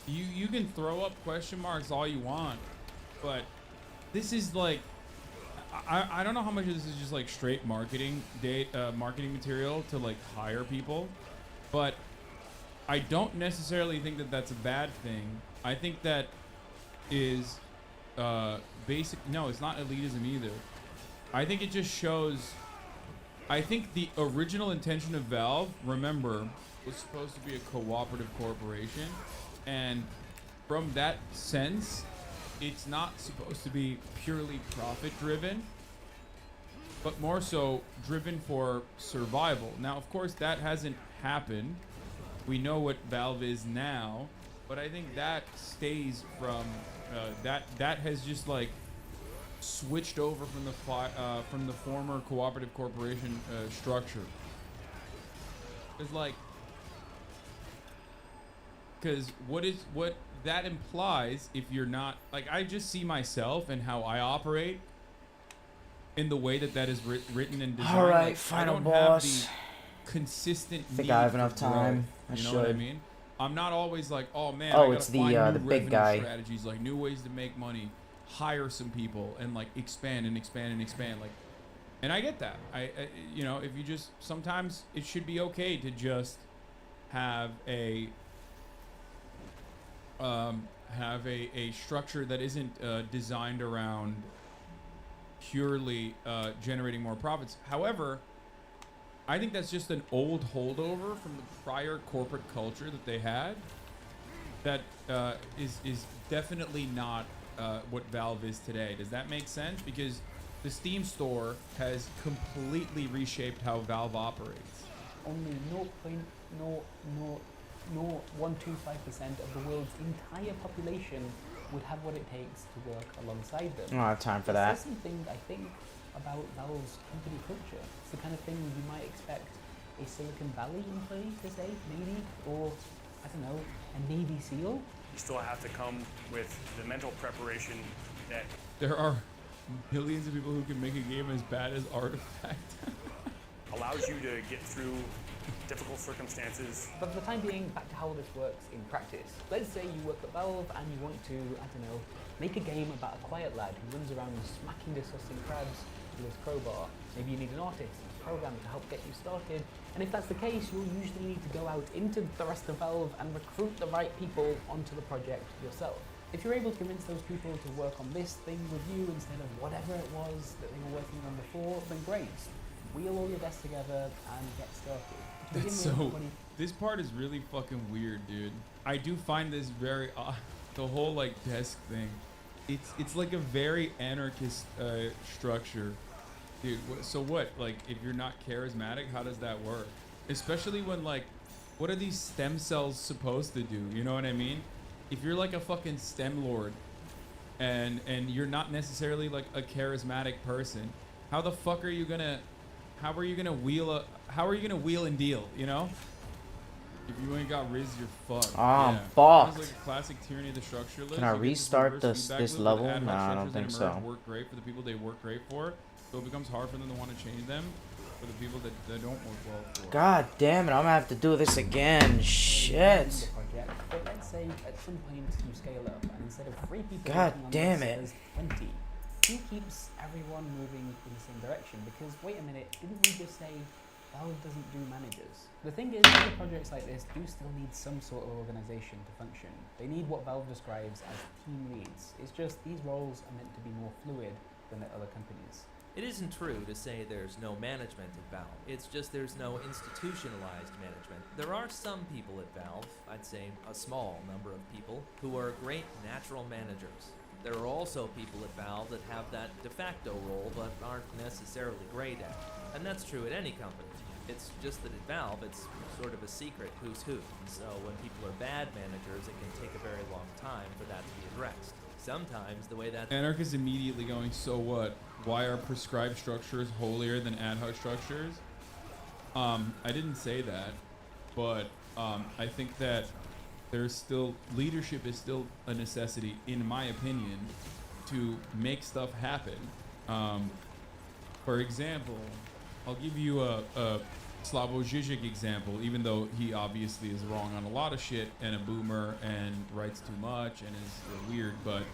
S14: You can throw up question marks all you want, but this is like... I don't know how much of this is just like straight marketing material to like hire people, but I don't necessarily think that that's a bad thing. I think that is basic... No, it's not elitism either. I think it just shows... I think the original intention of Valve, remember, was supposed to be a cooperative corporation. And from that sense, it's not supposed to be purely profit-driven, but more so driven for survival. Now, of course, that hasn't happened. We know what Valve is now, but I think that stays from... that has just, like, switched over from the former cooperative corporation structure. It's like, because what that implies, if you're not like, I just see myself and how I operate in the way that is written and designed.
S7: All right,
S14: like,
S7: final
S14: I don't
S7: boss.
S14: have the consistent.
S7: I think I have enough time.
S14: You know what I mean? I'm not always like, oh man,
S7: oh,
S14: I gotta
S7: it's
S14: find
S7: the
S14: new
S7: big guy
S14: strategies, like new ways to make money, hire some people, and like expand and expand and expand. Like, and I get that. I you know, if you just, sometimes it should be okay to just have a structure that isn't designed around purely generating more profits. However, I think that's just an old holdover from the prior corporate culture that they had. That is definitely not what Valve is today. Does that make sense? Because the Steam store has completely reshaped how Valve operates.
S13: Only 0.00125% of the world's entire population would have what it takes to work alongside them.
S7: I don't have time for that.
S13: There's something I think about Valve's company culture. It's the kind of thing you might expect a Silicon Valley employee to say, maybe, or I don't know, a Navy SEAL.
S8: You still have to come with the mental preparation that
S14: there are millions of people who can make a game as bad as Artifact.
S8: allows you to get through difficult circumstances.
S13: But for the time being, back to how this works in practice. Let's say you work at Valve and you want to, I don't know, make a game about a quiet lad who runs around smacking disgusting crabs with his crowbar. Maybe you need an artist, a programmer to help get you started. And if that's the case, you'll usually need to go out into the rest of Valve and recruit the right people onto the project yourself. If you're able to convince those people to work on this thing with you instead of whatever it was that they were working on before, then great. Wheel all your desks together and get started.
S14: That's so... This part is really fucking weird, dude. I do find this very odd. The whole, like, desk thing. It's like a very anarchist structure. Dude, so what? Like, if you're not charismatic, how does that work? Especially when, like, what are these stem cells supposed to do? You know what I mean? If you're like a fucking STEM lord and you're not necessarily like a charismatic person, how the fuck are you gonna wheel and deal, you know? If you ain't got Riz, you're fucked.
S7: I'm
S14: Sounds
S7: fucked.
S14: like a classic tyranny of the structure list.
S7: Can I
S14: You get
S7: restart
S14: reverse feedback
S7: this
S14: loop where the
S7: level?
S14: ad hoc
S7: Nah, I don't
S14: structures that
S7: think
S14: emerge
S7: so.
S14: work great for the people they work great for, so it becomes hard for them to want to change them for the people that don't work well for.
S7: God damn it, I'm gonna have to do this again. Shit.
S13: But let's say at some point you scale up, and instead of 3 people
S7: God
S13: working on
S7: damn
S13: this,
S7: it.
S13: there's 20. Who keeps everyone moving in the same direction? Because wait a minute, didn't we just say Valve doesn't do managers? The thing is, other projects like this do still need some sort of organization to function. They need what Valve describes as team leads. It's just these roles are meant to be more fluid than at other companies.
S6: It isn't true to say there's no management at Valve. It's just there's no institutionalized management. There are some people at Valve, I'd say a small number of people, who are great natural managers. There are also people at Valve that have that de facto role but aren't necessarily great at it. And that's true at any company. It's just that at Valve, it's sort of a secret who's who. So when people are bad managers, it can take a very long time for that to be addressed. Sometimes the way that...
S14: Anarchist immediately going, so what? Why are prescribed structures holier than ad hoc structures? I didn't say that, but I think that there's still, leadership is still a necessity, in my opinion, to make stuff happen. For example, I'll give you a Slavoj Žižek example, even though he obviously is wrong on a lot of shit and a boomer and writes too much and is weird, but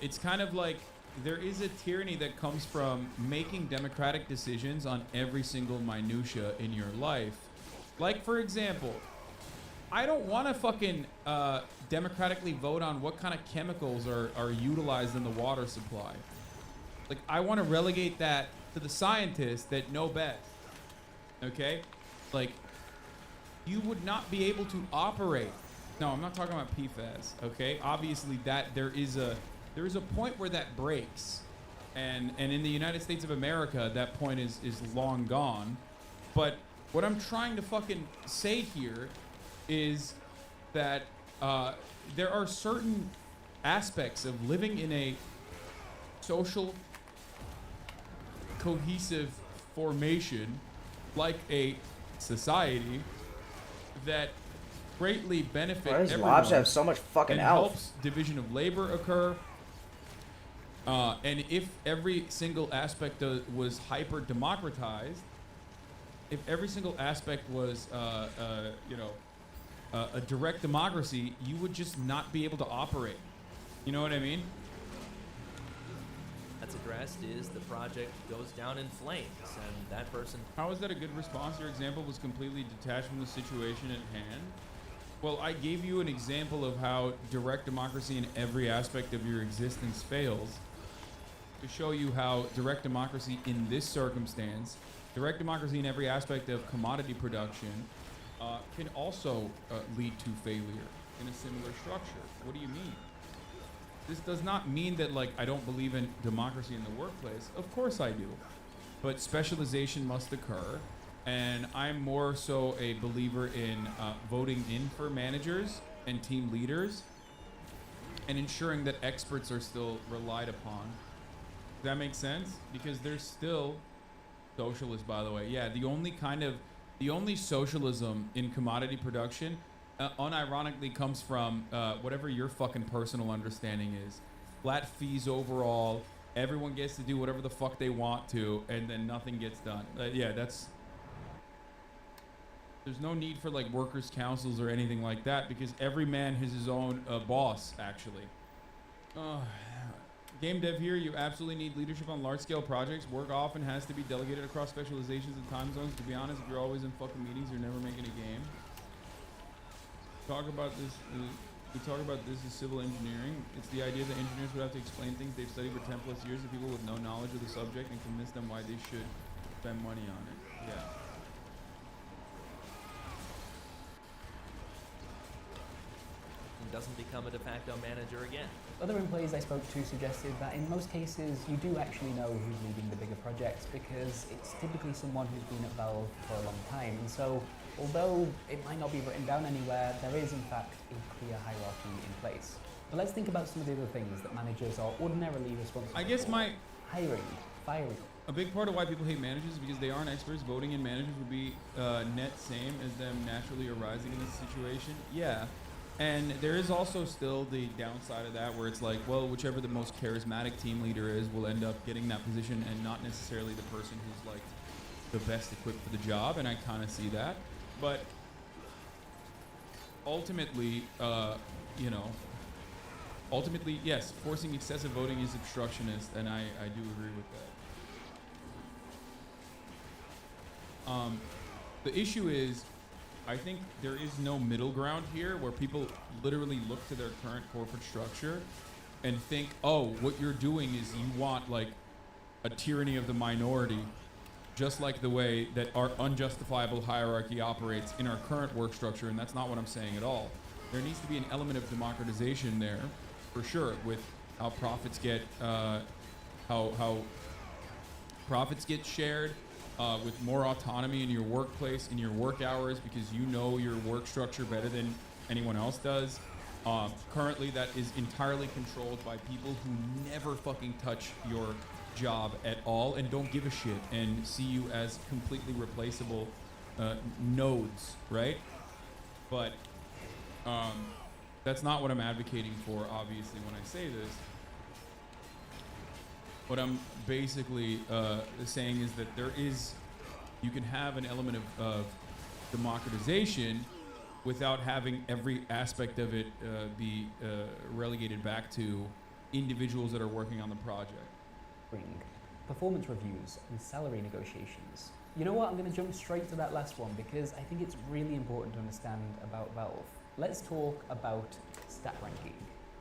S14: it's kind of like there is a tyranny that comes from making democratic decisions on every single minutia in your life. Like, for example, I don't want to fucking democratically vote on what kind of chemicals are utilized in the water supply. Like, I want to relegate that to the scientists that know best. Okay? Like, you would not be able to operate. No, I'm not talking about PFAS. Okay? Obviously, that there is a point where that breaks, and in the United States of America, that point is long gone. But what I'm trying to fucking say here is that there are certain aspects of living in a social cohesive formation like a society that greatly benefit
S7: Why does
S14: everyone
S7: Lobs have so much fucking
S14: and
S7: health?
S14: helps division of labor occur. And if every single aspect was hyper democratized, if every single aspect was a direct democracy, you would just not be able to operate. You know what I mean?
S6: That's addressed is the project goes down in flames, and that person...
S14: How is that a good response? Your example was completely detached from the situation at hand. Well, I gave you an example of how direct democracy in every aspect of your existence fails to show you how direct democracy in this circumstance, direct democracy in every aspect of commodity production, can also lead to failure in a similar structure. What do you mean? This does not mean that, like, I don't believe in democracy in the workplace. Of course I do. But specialization must occur. And I'm more so a believer in voting in for managers and team leaders and ensuring that experts are still relied upon. Does that make sense? Because there's still socialist, by the way. Yeah, the only socialism in commodity production unironically comes from whatever your fucking personal understanding is. Flat fees overall, everyone gets to do whatever the fuck they want to, and then nothing gets done. Yeah, there's no need for like workers' councils or anything like that because every man has his own boss, actually. Game dev here, you absolutely need leadership on large-scale projects. Work often has to be delegated across specializations and time zones. To be honest, if you're always in fucking meetings, you're never making a game. We talk about this as civil engineering. It's the idea that engineers would have to explain things they've studied for 10+ years to people with no knowledge of the subject and convince them why they should spend money on it. Yeah.
S6: doesn't become a de facto manager again.
S13: Other employees I spoke to suggested that in most cases you do actually know who's leading the bigger projects because it's typically someone who's been at Valve for a long time. And so, although it might not be written down anywhere, there is in fact a clear hierarchy in place. But let's think about some of the other things that managers are ordinarily responsible for.
S14: I guess
S13: hiring, firing.
S14: A big part of why people hate managers is because they aren't experts. Voting in managers would be net same as them naturally arising in this situation. Yeah. And there is also still the downside of that where it's like, well, whichever the most charismatic team leader is will end up getting that position and not necessarily the person who's like the best equipped for the job. And I kind of see that. But ultimately, ultimately, yes, forcing excessive voting is obstructionist, and I do agree with that. The issue is, I think there is no middle ground here where people literally look to their current corporate structure and think, oh, what you're doing is you want like a tyranny of the minority, just like the way that our unjustifiable hierarchy operates in our current work structure, and that's not what I'm saying at all. There needs to be an element of democratization there, for sure, with how profits get how profits get shared, with more autonomy in your workplace, in your work hours, because you know your work structure better than anyone else does. Currently, that is entirely controlled by people who never fucking touch your job at all and don't give a shit and see you as completely replaceable nodes, right? But that's not what I'm advocating for, obviously, when I say this. What I'm basically saying is that you can have an element of democratization without having every aspect of it be relegated back to individuals that are working on the project.
S13: Performance reviews and salary negotiations. You know what, I'm going to jump straight to that last one because I think it's really important to understand about Valve. Let's talk about stat ranking.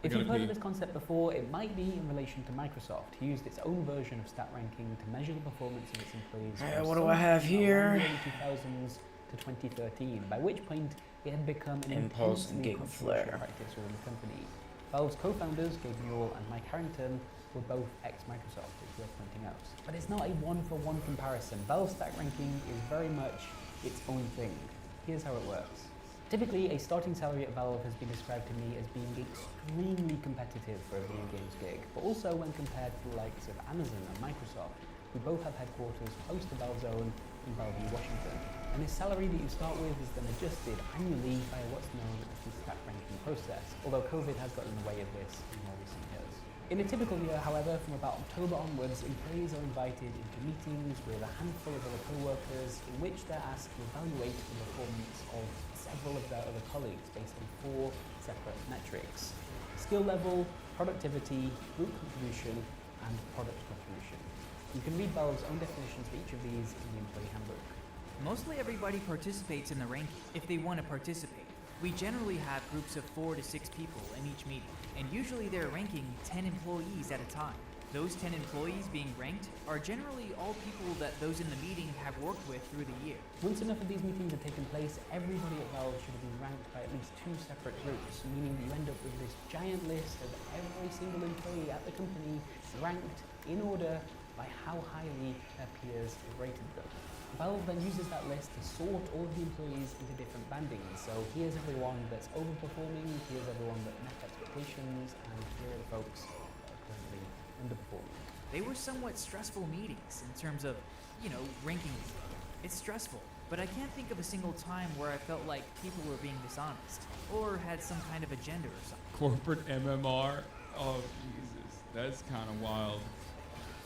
S13: If you've heard of this concept before, it might be in relation to Microsoft, who used its own version of stat ranking to measure the performance of its employees.
S7: What do I have here?
S13: From the 2000s to 2013, by which point it had become an
S7: Impulse and
S13: intensely
S7: Gig
S13: controversial
S7: Flare.
S13: practice within the company. Valve's co-founders, Gabe Newell and Mike Harrington, were both ex-Microsoft, it's worth pointing out. But it's not a one-for-one comparison. Valve's stat ranking is very much its own thing. Here's how it works. Typically, a starting salary at Valve has been described to me as being extremely competitive for a video games gig, but also when compared to the likes of Amazon and Microsoft, who both have headquarters close to Valve's own in Bellevue, Washington. And this salary that you start with is then adjusted annually by what's known as the stat ranking process, although COVID has gotten in the way of this in more recent years. In a typical year, however, from about October onwards, employees are invited into meetings with a handful of other co-workers in which they're asked to evaluate the performance of several of their other colleagues based on 4 separate metrics: skill level, productivity, group contribution, and product contribution. You can read Valve's own definitions for each of these in the employee handbook.
S16: Mostly everybody participates in the ranking if they want to participate. We generally have groups of 4 to 6 people in each meeting, and usually they're ranking 10 employees at a time. Those 10 employees being ranked are generally all people that those in the meeting have worked with through the year.
S13: Once enough of these meetings have taken place, everybody at Valve should have been ranked by at least 2 separate groups, meaning you end up with this giant list of every single employee at the company ranked in order by how highly their peers rated them. Valve then uses that list to sort all of the employees into different bandings. So here's everyone that's overperforming, here's everyone that met expectations, and here are the folks that are currently underperforming.
S16: They were somewhat stressful meetings in terms of, ranking. It's stressful, but I can't think of a single time where I felt like people were being dishonest or had some kind of agenda or something.
S14: Corporate MMR? Oh, Jesus. That's kind of wild.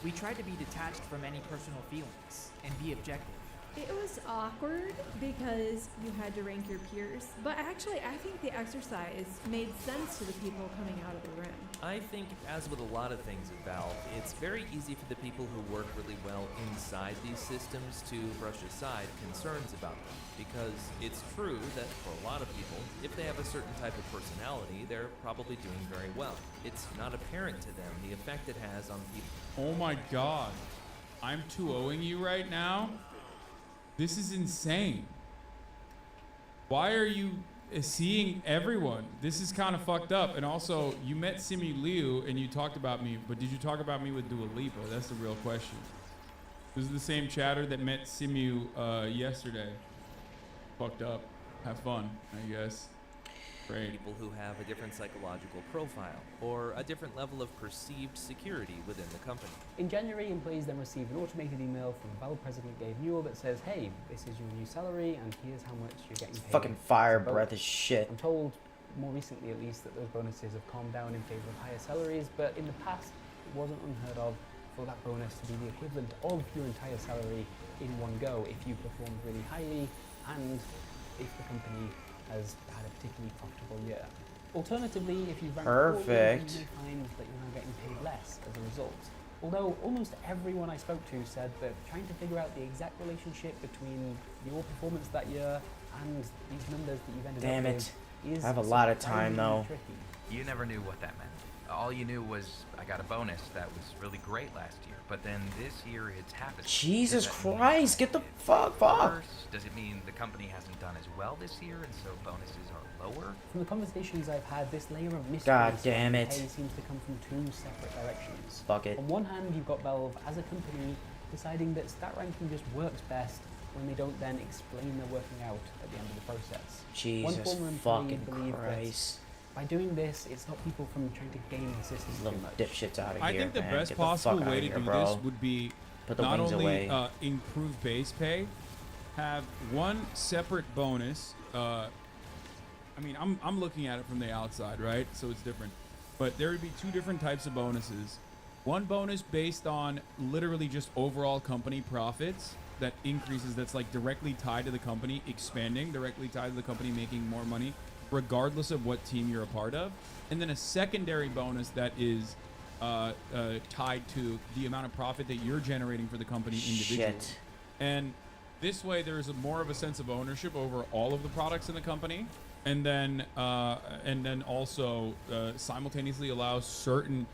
S16: We tried to be detached from any personal feelings and be objective.
S17: It was awkward because you had to rank your peers, but actually I think the exercise made sense to the people coming out of the room.
S6: I think, as with a lot of things at Valve, it's very easy for the people who work really well inside these systems to brush aside concerns about them, because it's true that for a lot of people, if they have a certain type of personality, they're probably doing very well. It's not apparent to them the effect it has on people.
S14: Oh my god. I'm 2-0ing you right now? This is insane. Why are you seeing everyone. This is kind of fucked up. And also, you met Simu Liu and you talked about me, but did you talk about me with Dua Lipa? That's the real question. This is the same chatter that met Simu yesterday. Fucked up. Have fun, I guess. Great.
S6: People who have a different psychological profile or a different level of perceived security within the company.
S13: In January, employees then received an automated email from Valve president Gabe Newell that says, hey, this is your new salary and here's how much you're getting paid.
S7: Fucking fire breath is shit.
S13: I'm told, more recently at least, that those bonuses have calmed down in favor of higher salaries, but in the past, it wasn't unheard of for that bonus to be the equivalent of your entire salary in one go if you performed really highly and if the company has had a particularly profitable year. Alternatively, if you rank poorly, you may find that you're now getting paid less as a result. Although almost everyone I spoke to said that trying to figure out the exact relationship between your performance that year and these numbers that you've ended
S7: Damn
S13: up
S7: it.
S13: with is
S7: I have a lot of time though.
S13: tricky.
S4: You never knew what that meant. All you knew was I got a bonus that was really great last year, but then this year it's happened.
S7: Jesus Christ, get the fuck off.
S4: Does it mean the company hasn't done as well this year and so bonuses are lower?
S13: From the conversations I've had, this layer of mystery
S7: God damn it.
S13: seems to come from two separate directions.
S7: Fuck it.
S13: On one hand, you've got Valve as a company deciding that stat ranking just works best when they don't then explain their working out at the end of the process.
S7: Jesus
S13: One former employee
S7: fucking
S13: believed
S7: Christ.
S13: that by doing this, it stopped people from trying to gain the system too
S7: Little
S13: much.
S7: dipshits out of here.
S14: I think the
S7: man.
S14: best
S7: Get the
S14: possible
S7: fuck
S14: way
S7: outta
S14: to
S7: here,
S14: do
S7: bro.
S14: this would be
S7: Put the
S14: not
S7: wings
S14: only
S7: away.
S14: improve base pay, have one separate bonus. I mean, I'm looking at it from the outside, right? So it's different. But there would be two different types of bonuses. One bonus based on literally just overall company profits that increases, that's like directly tied to the company expanding, directly tied to the company making more money, regardless of what team you're a part of. And then a secondary bonus that is tied to the amount of profit that you're generating for the company individually.
S7: Shit.
S14: And this way, there's more of a sense of ownership over all of the products in the company, and then also simultaneously allows certain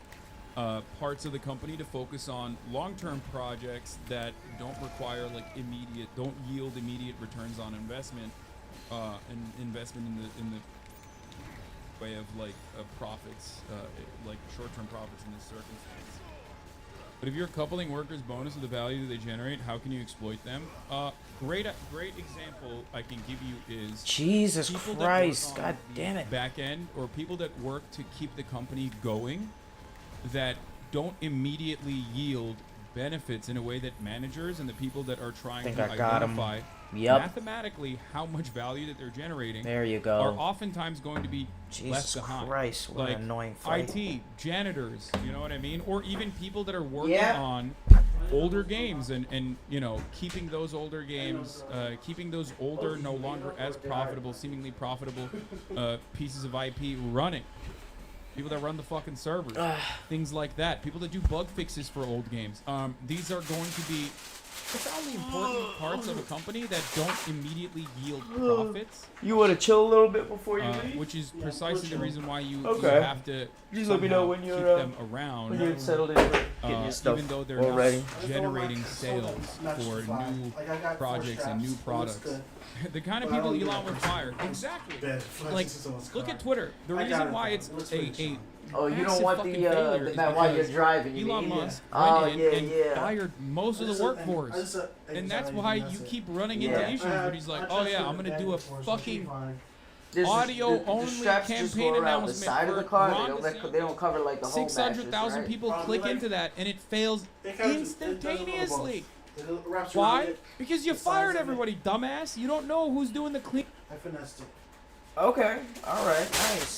S14: parts of the company to focus on long-term projects that don't require don't yield immediate returns on investment, and investment in the way of profits, like short-term profits in this circumstance. But if you're coupling workers' bonus with the value that they generate, how can you exploit them? Great example I can give you is
S7: Jesus
S14: people
S7: Christ,
S14: that work on
S7: God damn it.
S14: the back end, or people that work to keep the company going, that don't immediately yield benefits in a way that managers and the people that are trying to identify mathematically how much value that they're generating
S7: There you go.
S14: are oftentimes going to be left
S7: Jesus
S14: behind.
S7: Christ, what
S14: like
S7: an annoying fight.
S14: IT, janitors, you know what I mean? Or even people that are working
S7: Yeah.
S14: on older games and you know, keeping those older games, keeping those older, no longer as profitable, seemingly profitable pieces of IP running. People that run the fucking servers, things like that. People that do bug fixes for old games. These are going to be profoundly important parts of a company that don't immediately yield profits.
S7: You want to chill a little bit before you leave?
S14: Which is precisely the reason why you have to
S7: just let me know when
S14: keep
S7: you're
S14: them around.
S7: when you're settled in, getting your stuff
S14: even though they're
S7: already.
S14: not generating sales for new projects and new products. The kind of people Elon would fire. Exactly. Like, look at Twitter. The reason why it's a
S7: Oh, you don't
S14: massive
S7: want
S14: fucking
S7: the
S14: failure is
S7: that while you're
S14: because
S7: driving. You
S14: Elon
S7: mean?
S14: Musk
S7: Oh,
S14: went in
S7: yeah,
S14: and fired most of the workforce, and that's why you keep running into issues where he's like, "Oh yeah, I'm gonna do a fucking audio-only campaign announcement
S7: the side of the
S14: for
S7: car.
S14: Ron
S7: They don't cover like the whole
S14: 600,000
S7: right?
S14: people click into that, and it fails instantaneously.
S12: Why?
S14: Why? Because you fired everybody, dumbass. You don't know who's doing the clean.
S12: I finessed it.
S7: Okay, all right, nice.